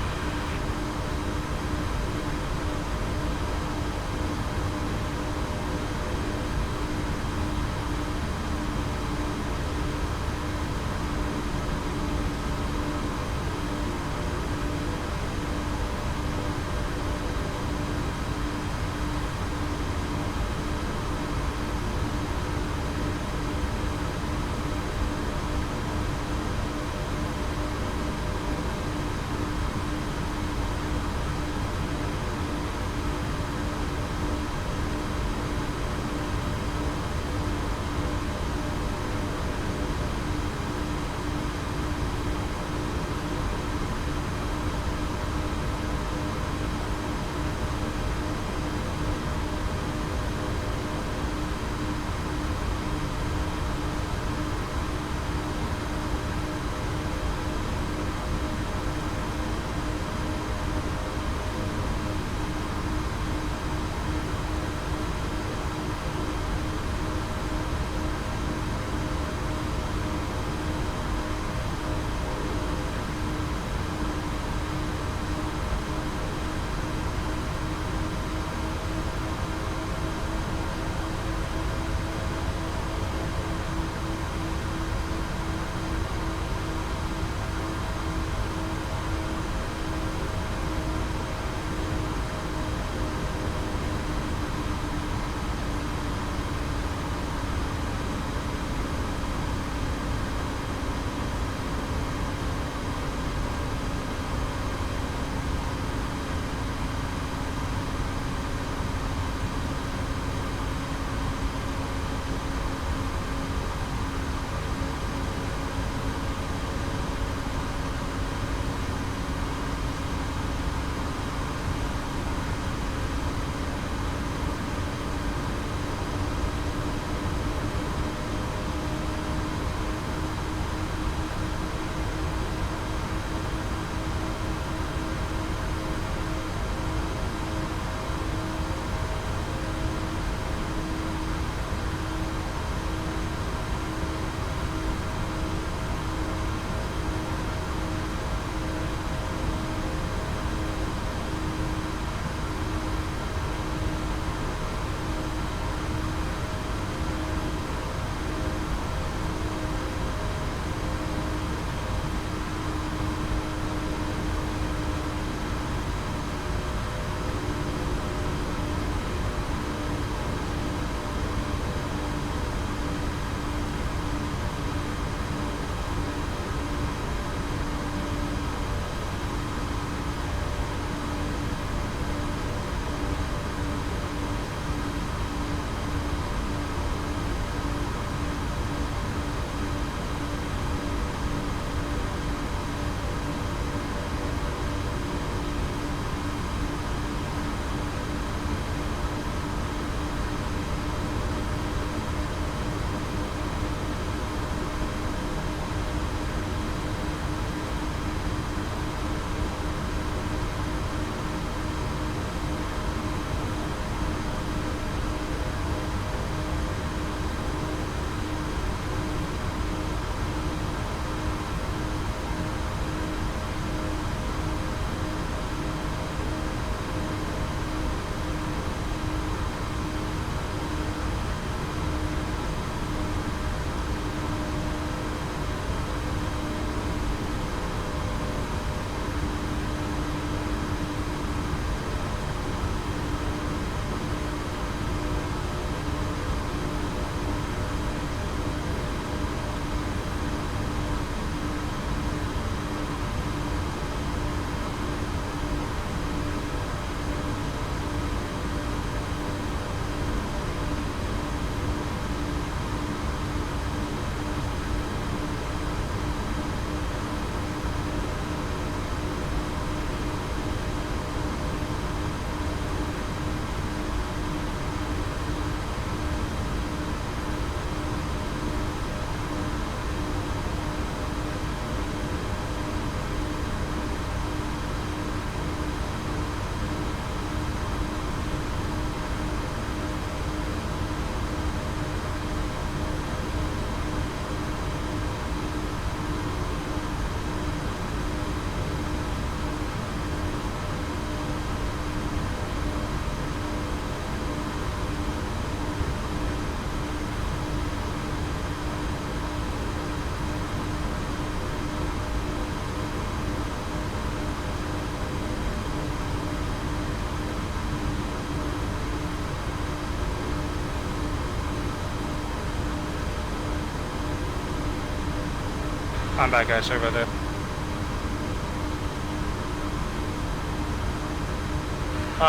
S6: I'm back, guys. Sorry about that.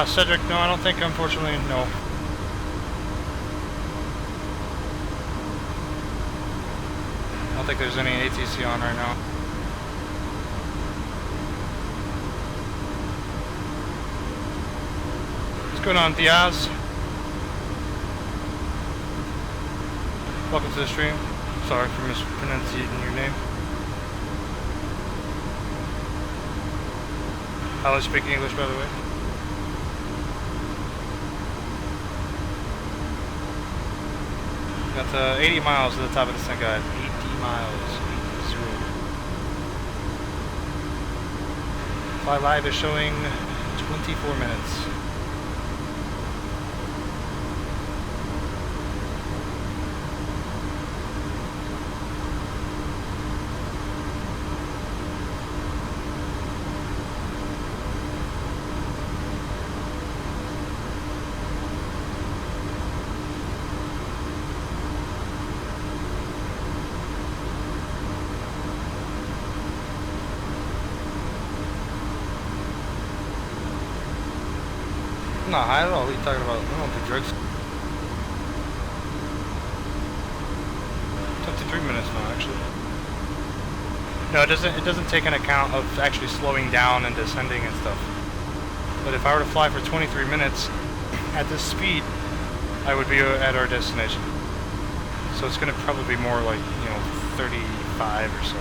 S6: Cedric, no, I don't think, unfortunately, no. I don't think there's any ATC on right now. What's going on, Diaz? Welcome to the stream. Sorry for mispronouncing your name. I was speaking English, by the way. Got 80 miles to the top of the descent, guys. 80 miles. 80. Fly Live is showing 24 minutes. I'm not high at all. What are you talking about? I don't do drugs. 23 minutes now, actually. No, it doesn't take an account of actually slowing down and descending and stuff. But if I were to fly for 23 minutes at this speed, I would be at our destination. So it's going to probably be more like, 35 or so.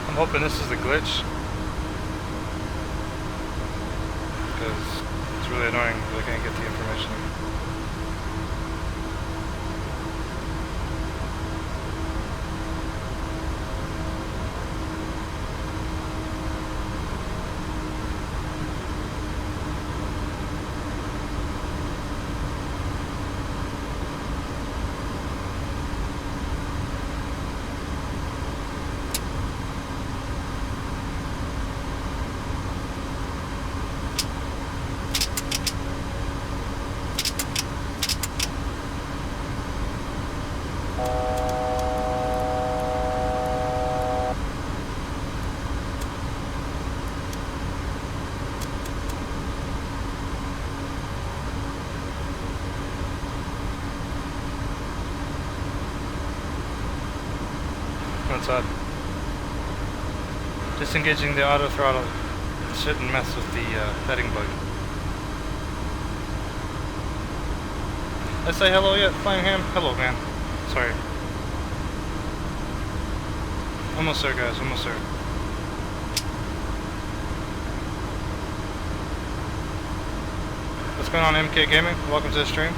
S6: I'm hoping this is a glitch, because it's really annoying that I can't get the information. Outside. Disengaging the auto throttle shouldn't mess with the heading bug. I say hello yet, Flying Ham? Hello, man. Sorry. Almost there, guys. Almost there. What's going on, MK Gaming? Welcome to the stream.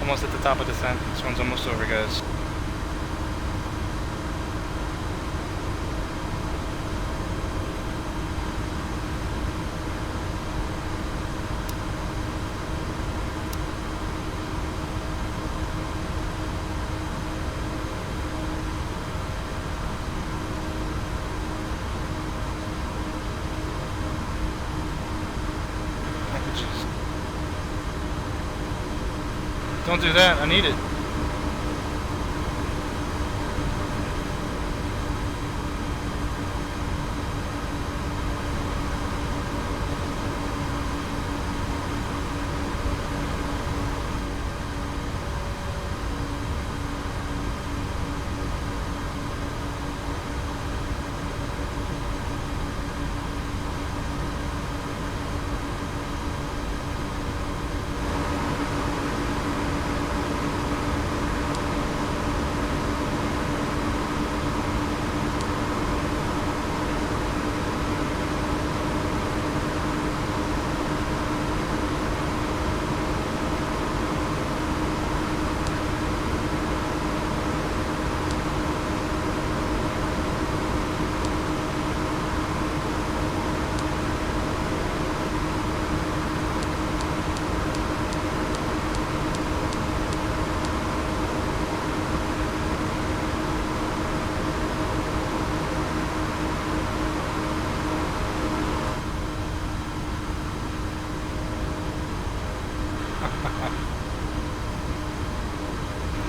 S6: Almost at the top of descent. This one's almost over, guys. Don't do that, I need it.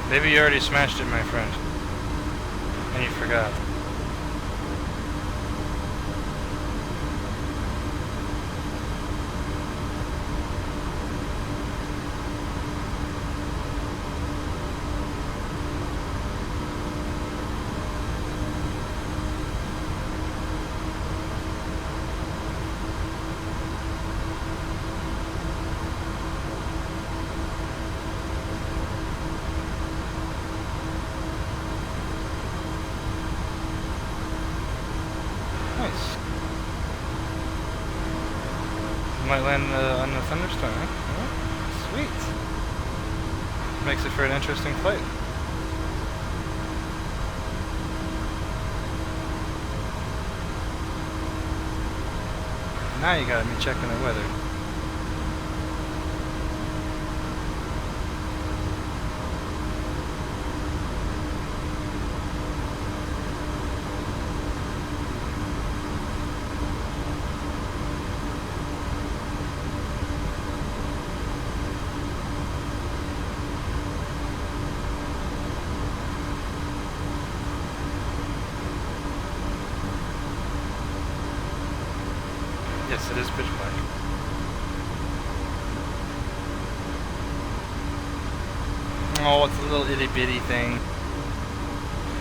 S6: Maybe you already smashed it, my friend. And you forgot. Might land on the thunderstorm, eh? Oh, sweet. Makes it for an interesting flight. Now you got me checking the weather. Yes, it is pitch black. Oh, it's a little itty bitty thing.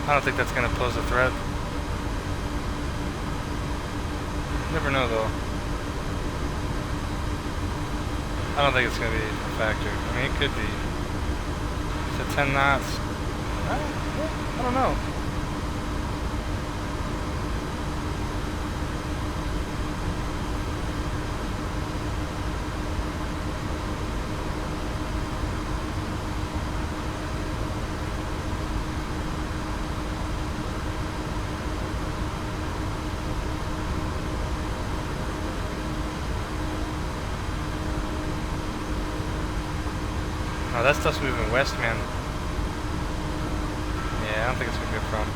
S6: I don't think that's going to pose a threat. Never know though. I don't think it's going to be a factor. I mean, it could be. It's at 10 knots. I don't know. Oh, that stuff's moving west, man. Yeah, I don't think it's gonna be a problem.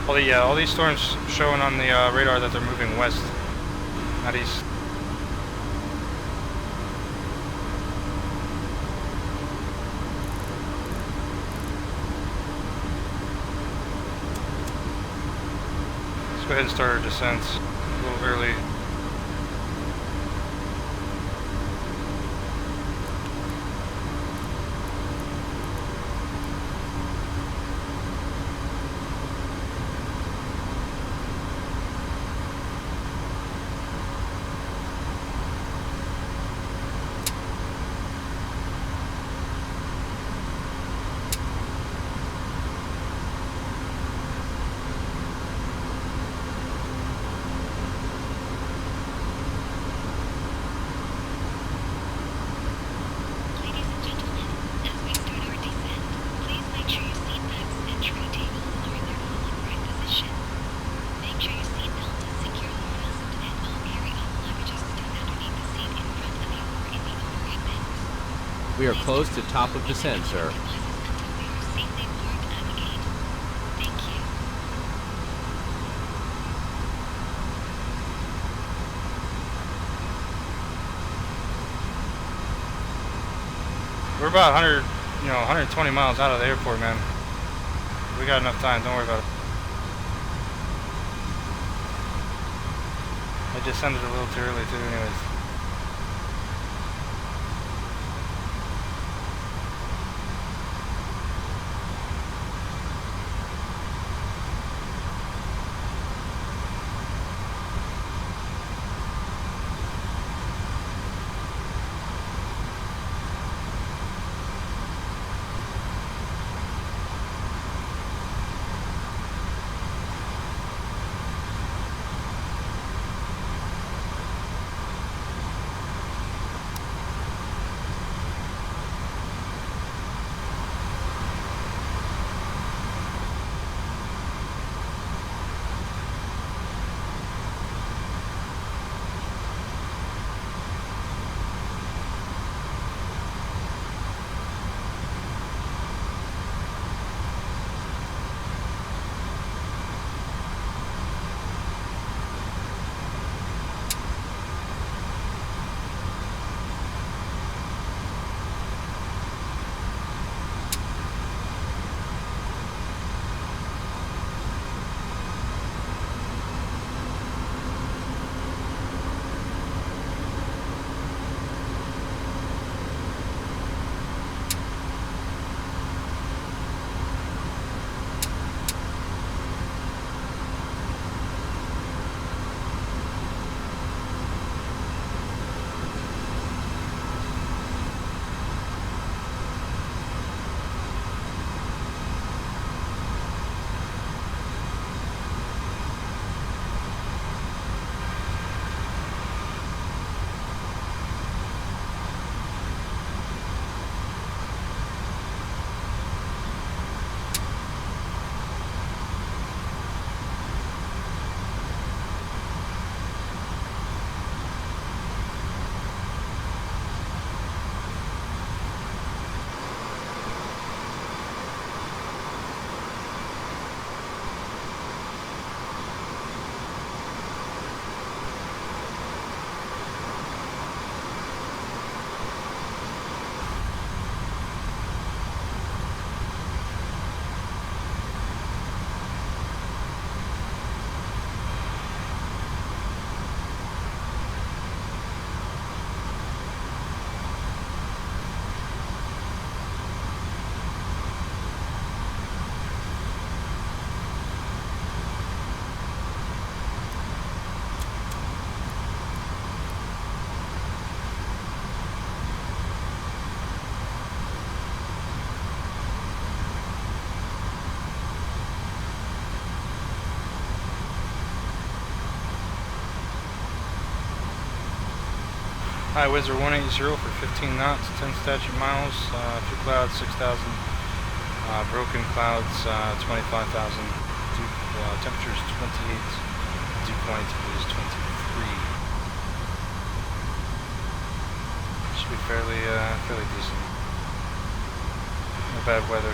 S6: All these storms showing on the radar that they're moving west, not east. Let's go ahead and start our descents a little early.
S11: We are close to top of descent, sir.
S6: We're about 120 miles out of the airport, man. We got enough time, don't worry about it. I descended a little too early too, anyways.
S1: High Wizard 180 for 15 knots, 10 statute miles, 2 clouds, 6,000, broken clouds, 25,000, temperatures 28, dew point is 23. Should be fairly decent. No bad weather.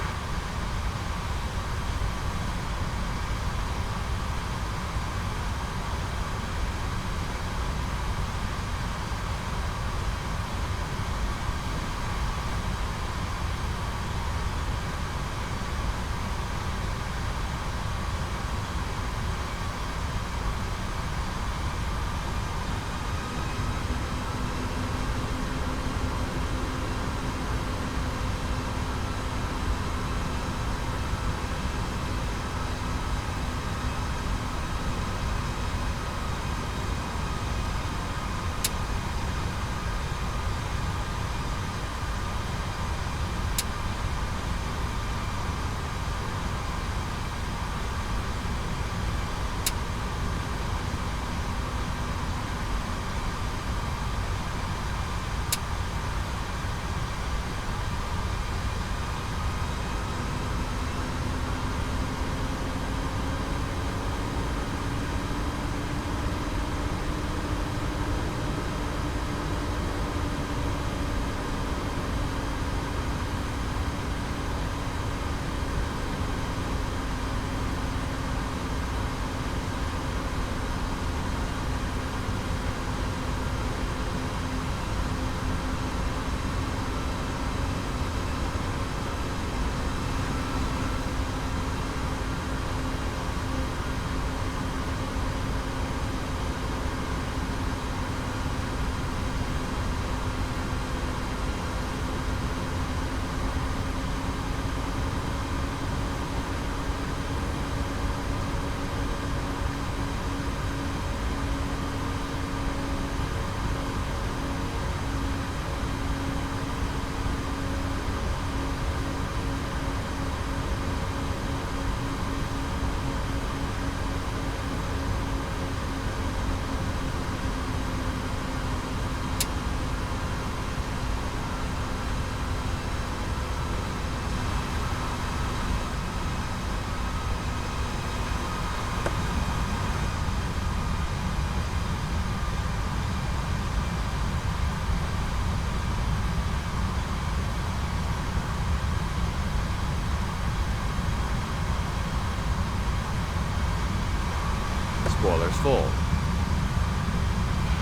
S11: Spoilers full.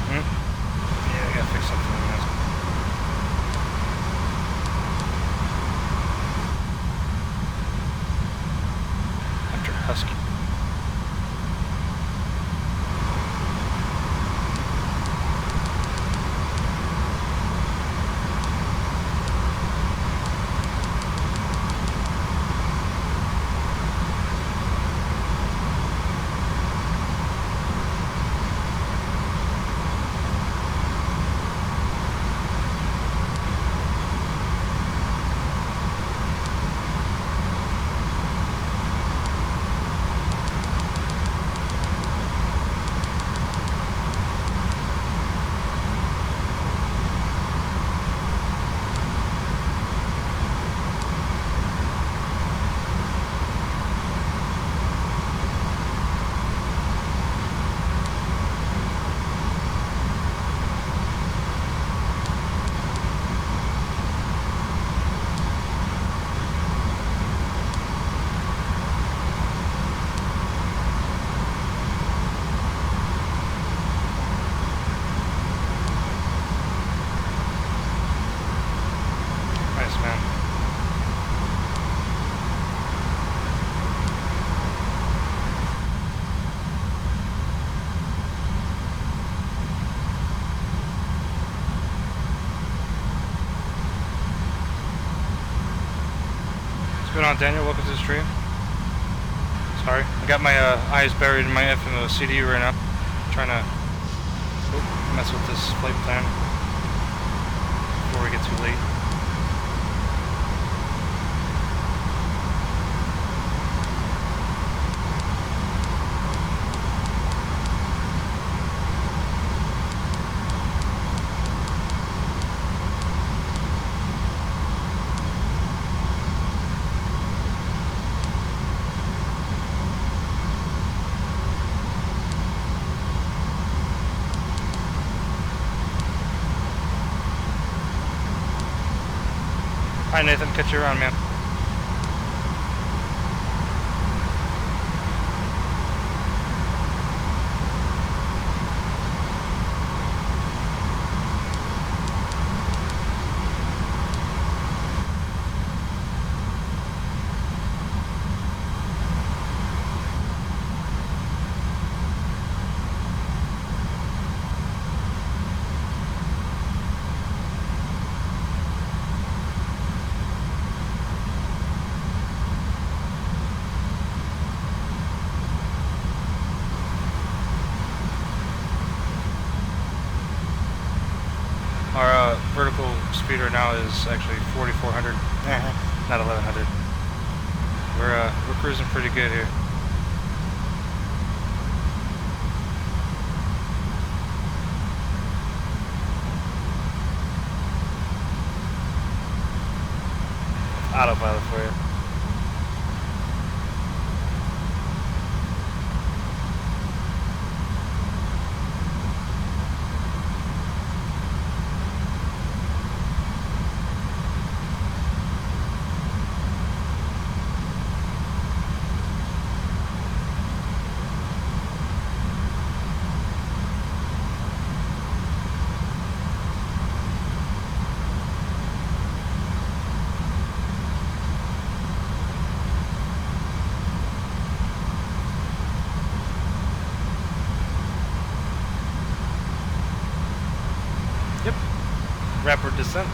S1: Yeah, I gotta fix something in this. After Husky. What's going on, Daniel? Welcome to the stream. Sorry, I got my eyes buried in my FMO CD right now. Trying to mess with this flight plan before we get too late.
S6: Hi Nathan, catch you around, man. Our vertical speed right now is actually 4,400, not 1,100. We're cruising pretty good here. Autopilot for you. Rapid descent.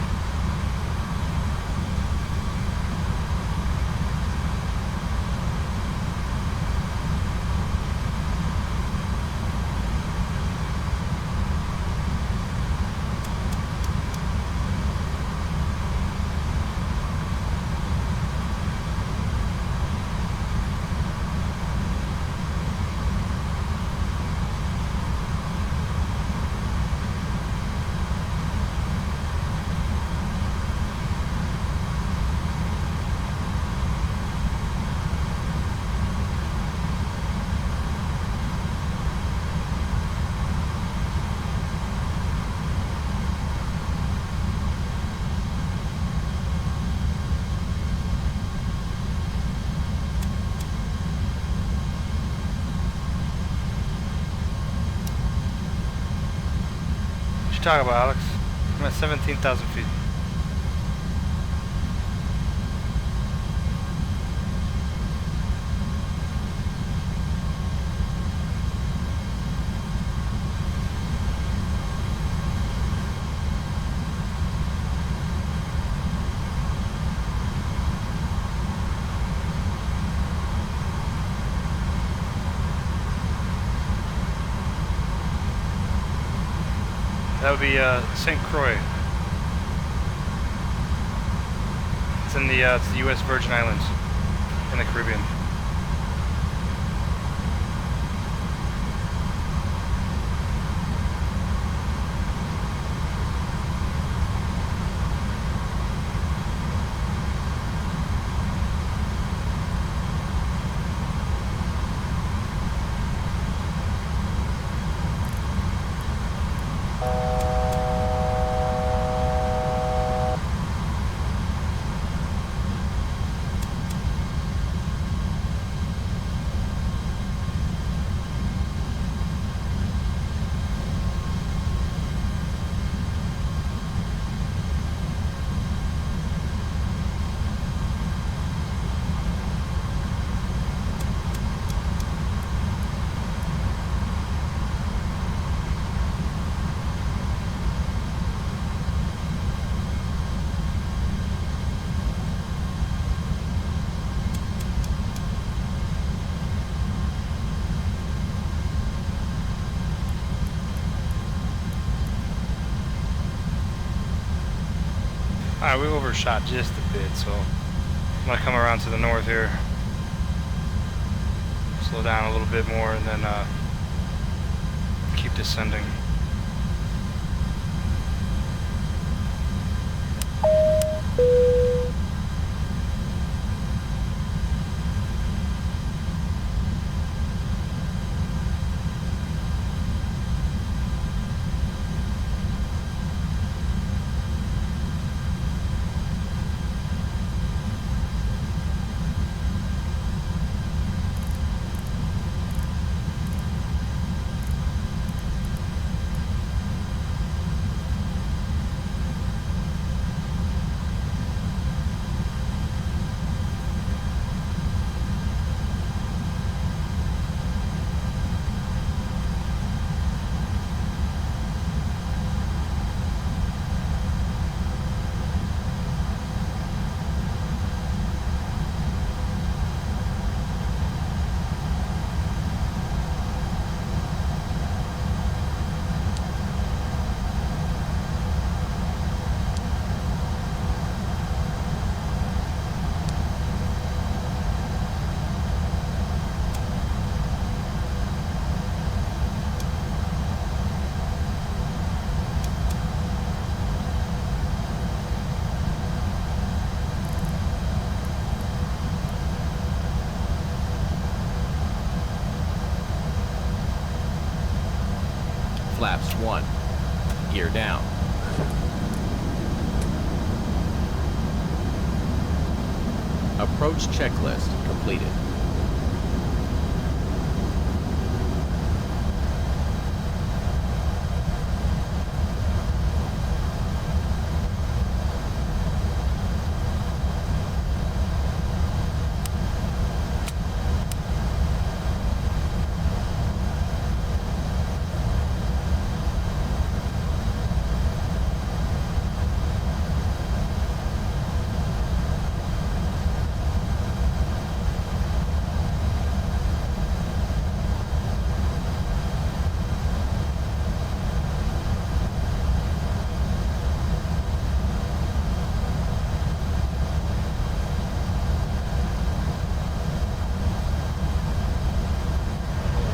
S6: Talk about, Alex. I'm at 17,000 feet. That would be St. Croix. It's in the U.S. Virgin Islands in the Caribbean. Alright, we overshot just a bit, so I'm going to come around to the north here. Slow down a little bit more and then keep descending.
S11: Flaps 1. Gear down. Approach checklist completed.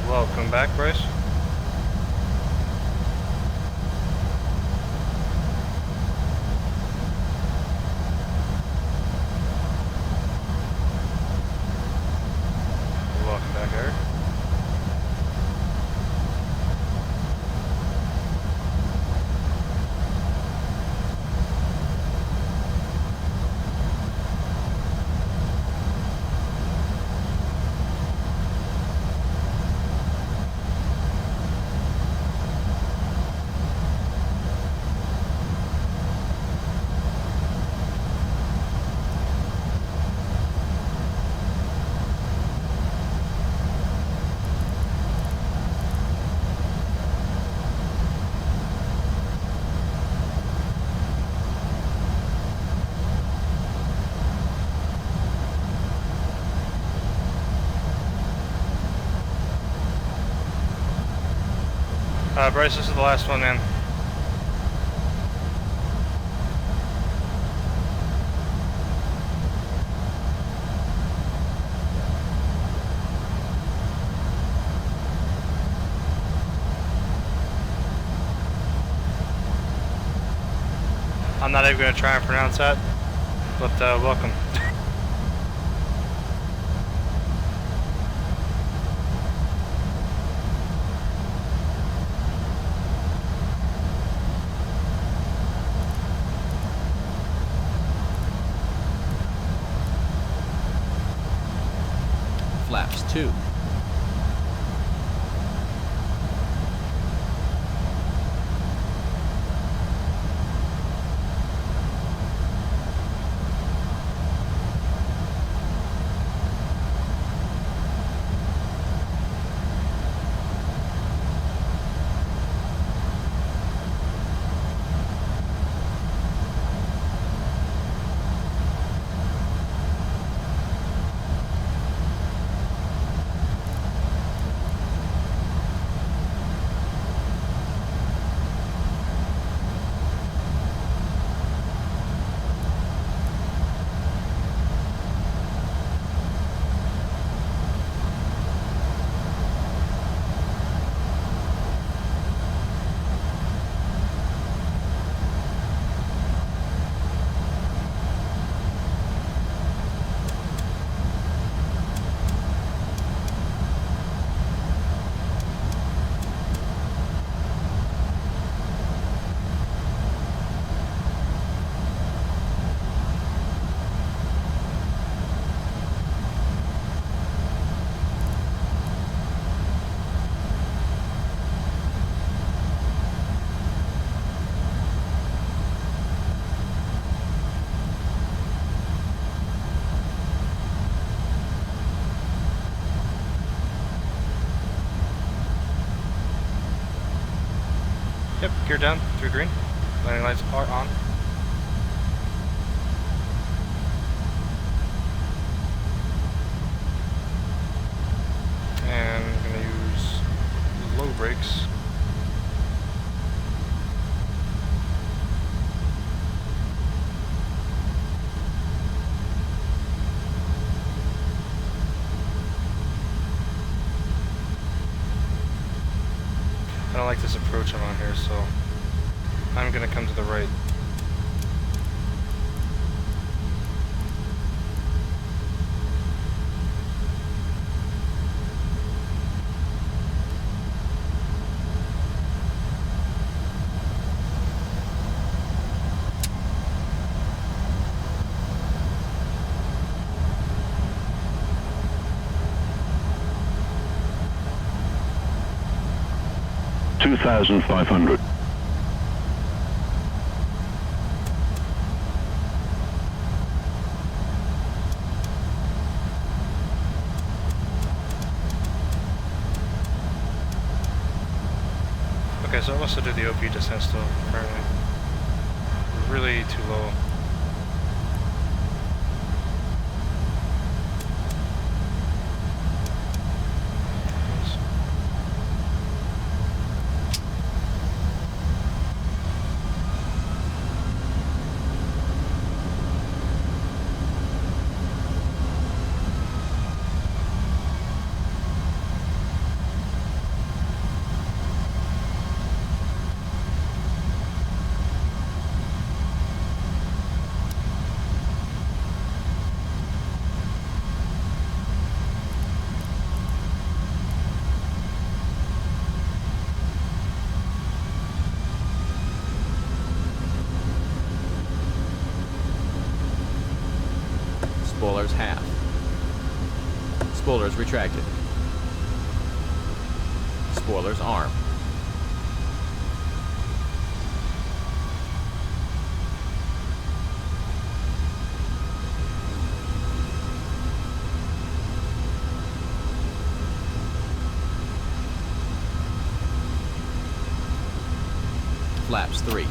S1: Welcome back, Bryce. Welcome back, Eric. Bryce, this is the last one, man. I'm not even going to try and pronounce that, but welcome.
S11: Flaps 2. Yep, gear down, through green. Landing lights are on. And I'm gonna use low brakes. I don't like this approach I'm on here, so I'm gonna come to the right.
S3: 2,500.
S1: Okay, so it wants to do the OP descent still, apparently. Really too low.
S11: Spoilers half. Spoilers retracted. Spoilers arm. Flaps 3.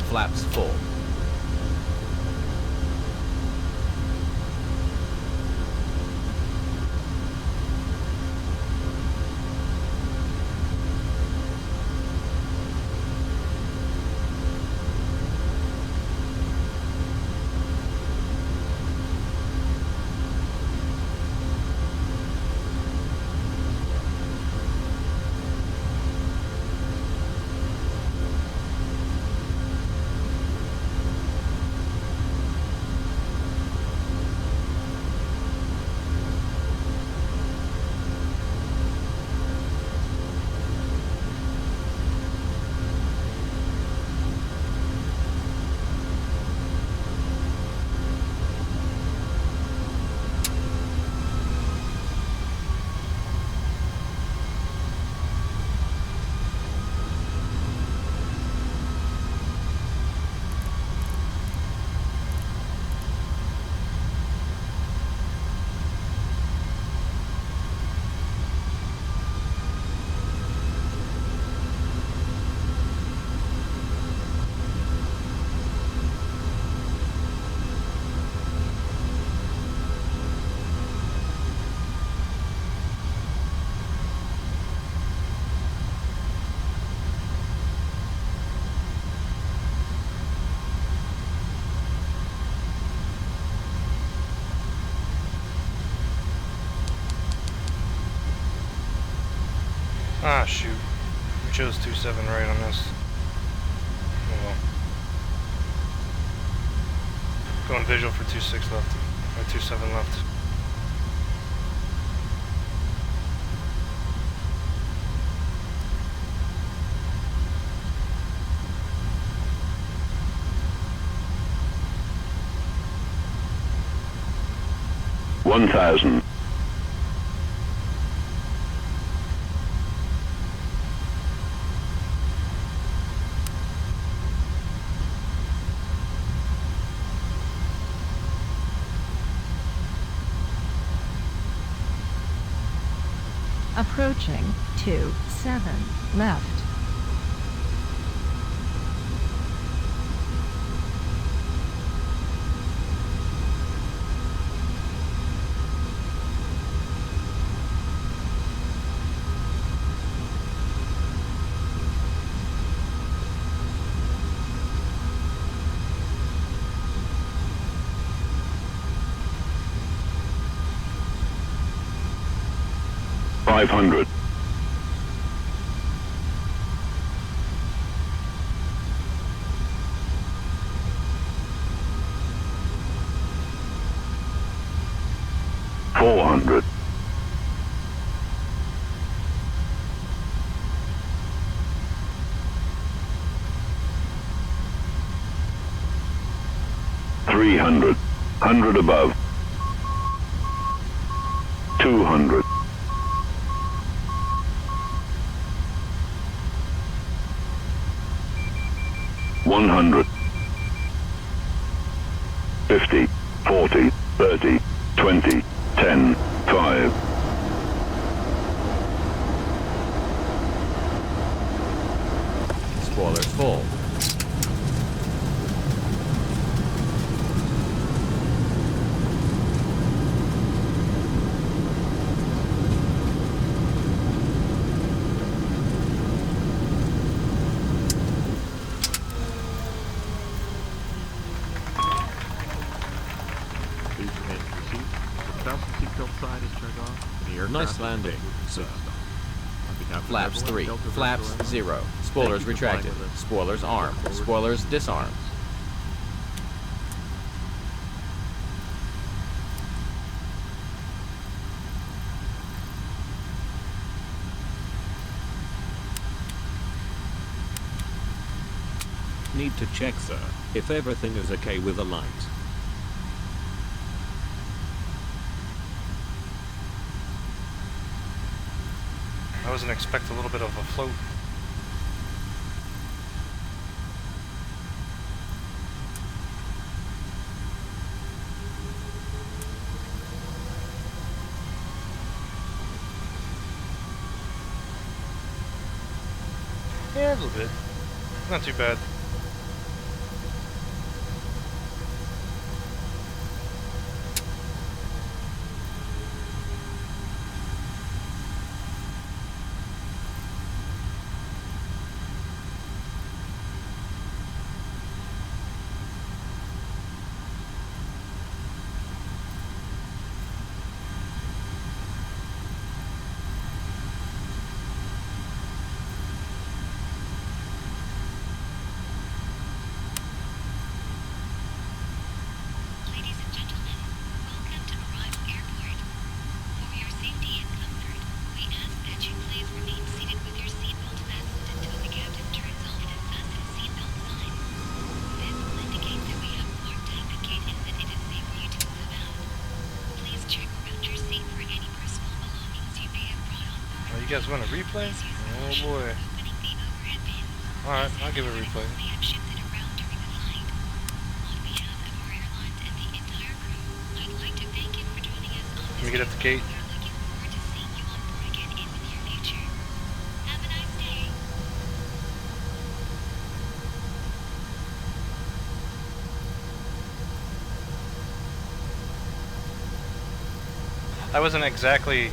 S11: Flaps full.
S1: Ah, shoot. We chose 2-7 right on this. Oh well. Going visual for 2-6 left. Or 2-7 left.
S3: One thousand.
S5: Approaching 2-7 left.
S3: Five hundred. $400. $300. 100 above. 200. 100. 50, 40, 30, 20, 10, 5.
S11: Spoilers full.
S9: Nice landing, sir.
S11: Flaps 3, flaps 0. Spoilers retracted. Spoilers armed. Spoilers disarmed.
S9: Need to check, sir, if everything is okay with the light.
S1: I wasn't expecting a little bit of a float. Yeah, a little bit. Not too bad. You guys want a replay? Oh boy. Alright, I'll give it a replay. Let me get at the gate. I wasn't exactly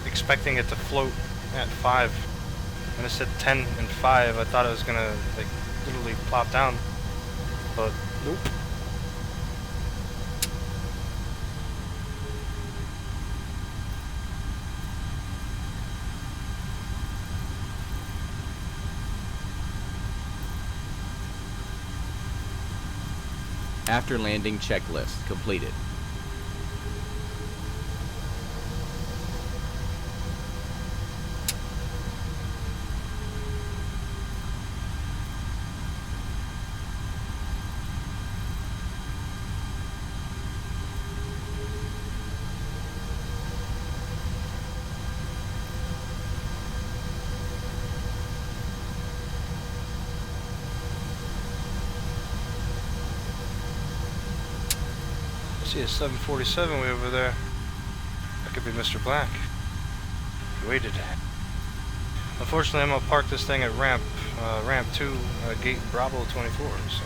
S1: expecting it to float at 5. When it said 10 and 5, I thought it was gonna like literally plop down, but nope.
S11: After landing checklist completed.
S1: I see a 747 way over there. That could be Mr. Black. He waited. Unfortunately, I'm gonna park this thing at ramp 2, gate Bravo 24. So.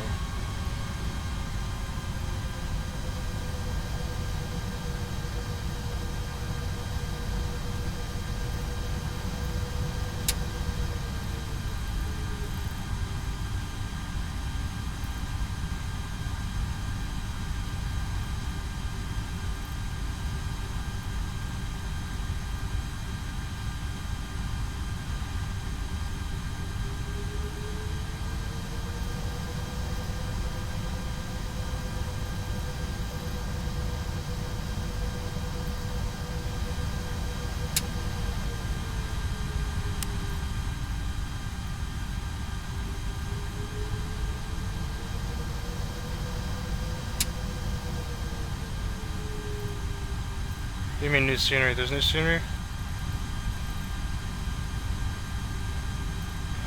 S1: You mean new scenery? There's new scenery?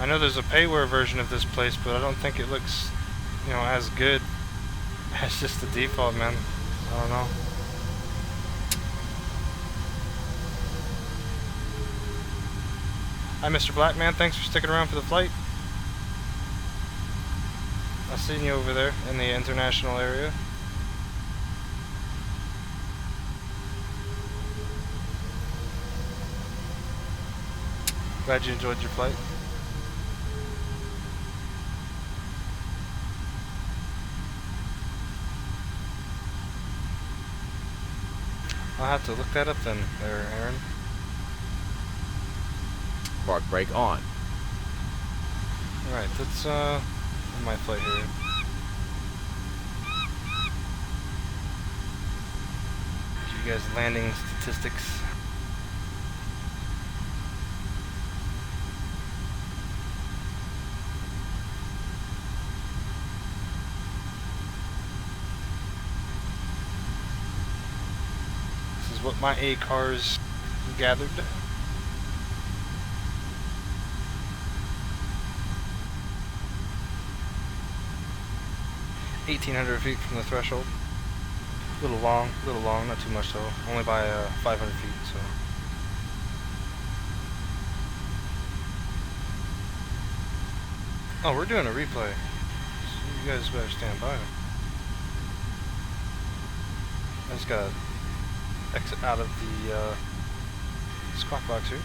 S1: I know there's a payware version of this place, but I don't think it looks, you know, as good as just the default, man. I don't know. Hi, Mr. Blackman. Thanks for sticking around for the flight. I seen you over there in the international area. Glad you enjoyed your flight. I'll have to look that up then, there, Aaron.
S11: Park brake on.
S1: Alright, that's my flight here. Give you guys landing statistics. This is what my A cars gathered. 1,800 feet from the threshold. A little long, not too much though. Only by 500 feet, so. Oh, we're doing a replay. So you guys better stand by. I just gotta exit out of the squawk box here.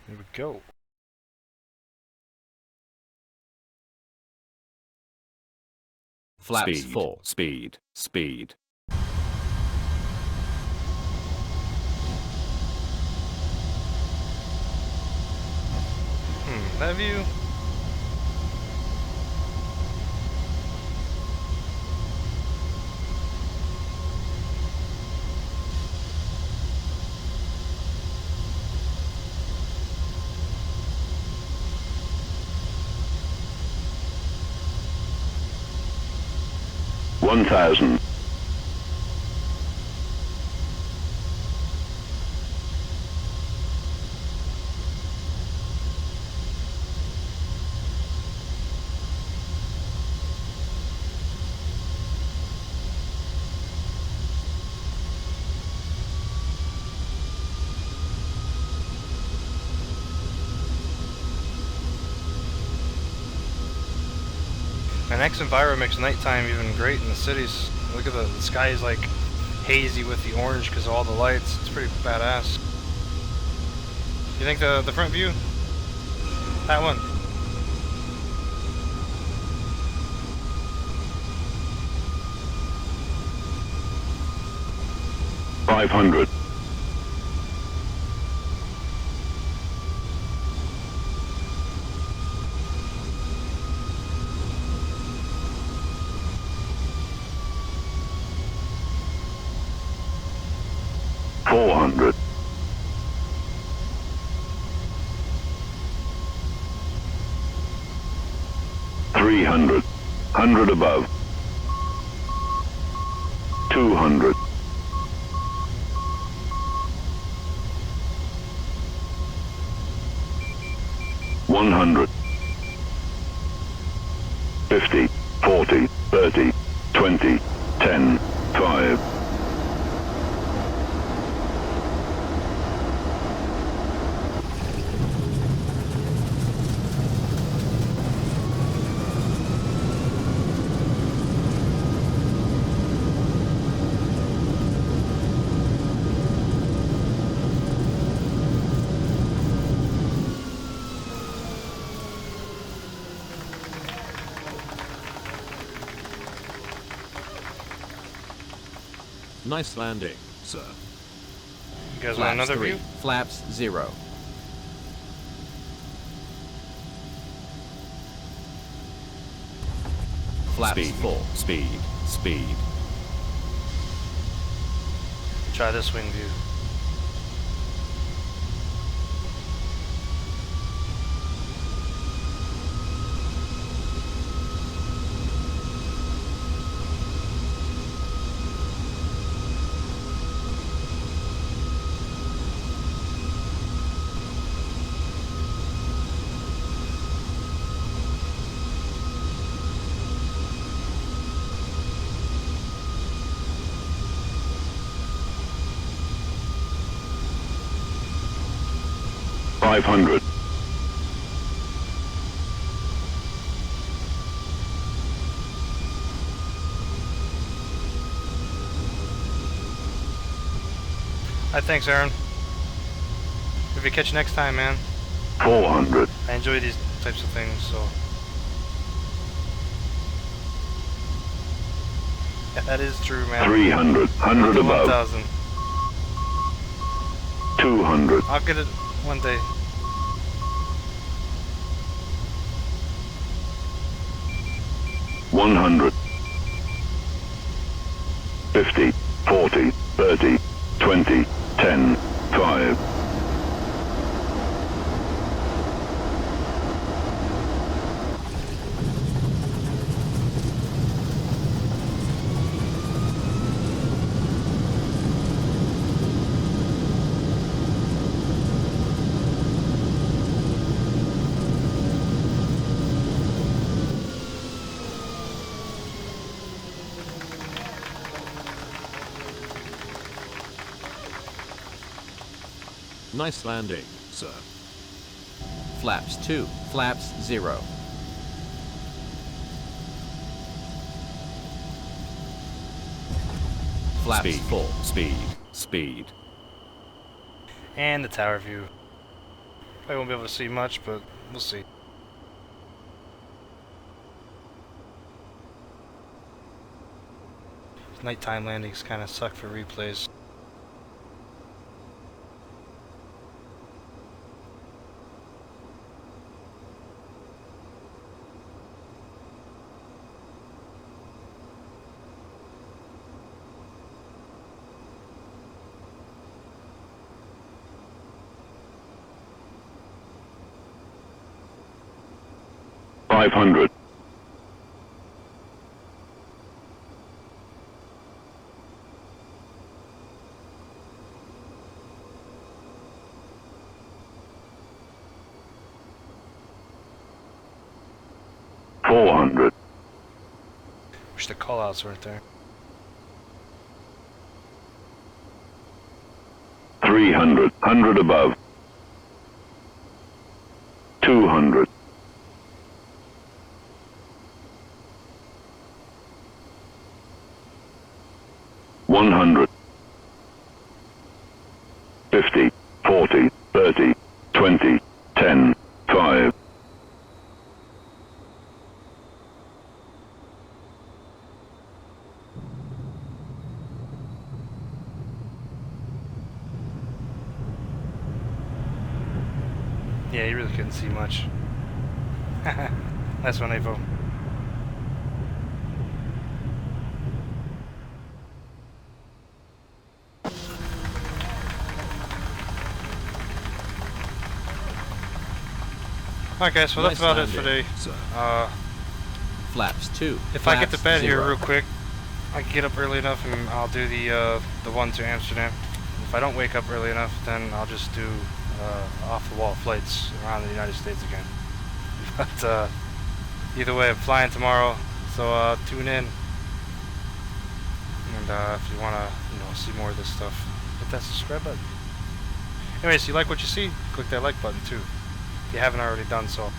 S1: Here we go.
S11: Flaps
S9: Speed,
S11: full.
S9: speed, speed.
S1: That view.
S3: One thousand.
S1: And X-Enviro makes nighttime even great in the cities. Look at the sky is like hazy with the orange because of all the lights. It's pretty badass. You think the front view? That one.
S3: $500.
S1: Let's
S3: 400. 300. 100 above. 200. 100. 50, 40, 30, 20, 10, 5.
S9: 'Nice landing, sir.
S1: You guys want another view?
S11: Flaps 0. Flaps
S9: Speed,
S11: full.
S9: speed, speed.
S1: Try this wing view.
S3: $500.
S1: Hi, thanks, Aaron. If you catch you next time, man.
S3: 400.
S1: I enjoy these types of things, so. Yeah, that is true, man.
S3: 300. 100 above.
S1: 1,000.
S3: 200.
S1: I'll get it one day.
S3: $100. 50, 40, 30, 20, 10, 5.
S9: 'Nice landing, sir.
S11: Flaps 2. Flaps 0. Flaps
S9: Speed,
S11: full.
S9: speed, speed.
S1: And the tower view. Probably won't be able to see much, but we'll see. Nighttime landings kind of suck for replays.
S3: $500. 400.
S1: Wish the callouts weren't there.
S3: 300. 100 above. 200. 100. 50, 40, 30, 20, 10, 5.
S1: 'Yeah, you really couldn't see much. Nice one, Avo. Alright guys, well that's about it for today.
S11: Flaps 2.
S1: If I get to bed
S11: 0.
S1: here real quick, I can get up early enough and I'll do the one to Amsterdam. If I don't wake up early enough, then I'll just do off-the-wall flights around the United States again. But either way, I'm flying tomorrow, so tune in. And if you want to, see more of this stuff, hit that subscribe button. Anyways, if you like what you see, click that like button too, if you haven't already done so.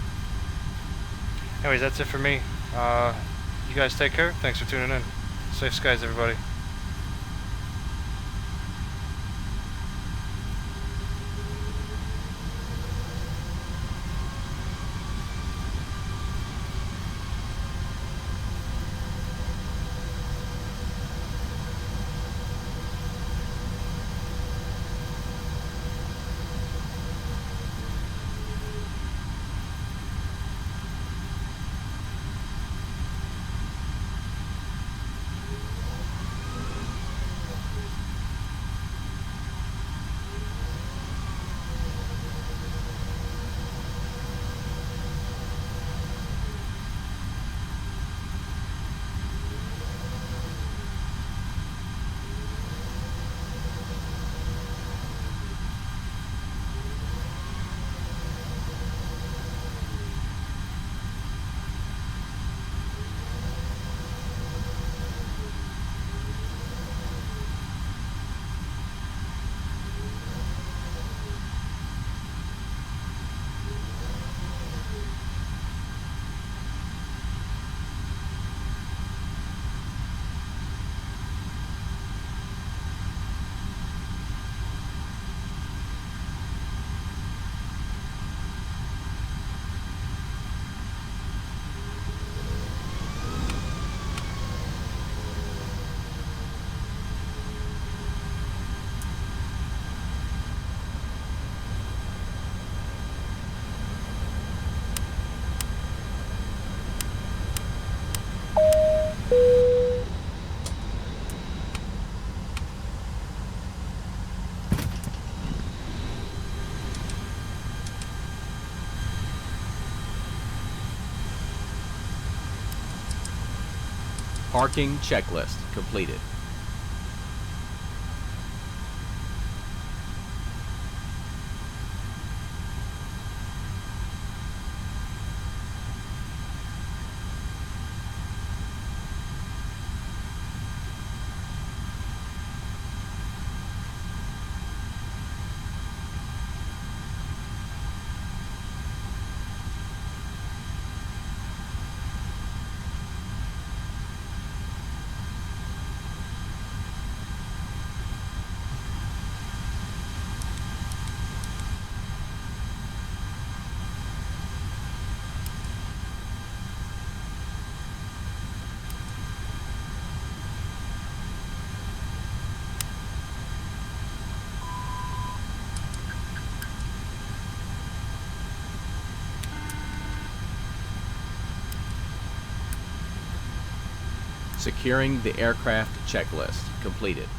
S1: Anyways, that's it for me. You guys take care. Thanks for tuning in. Safe skies, everybody.
S11: Parking checklist completed. Securing the aircraft checklist completed.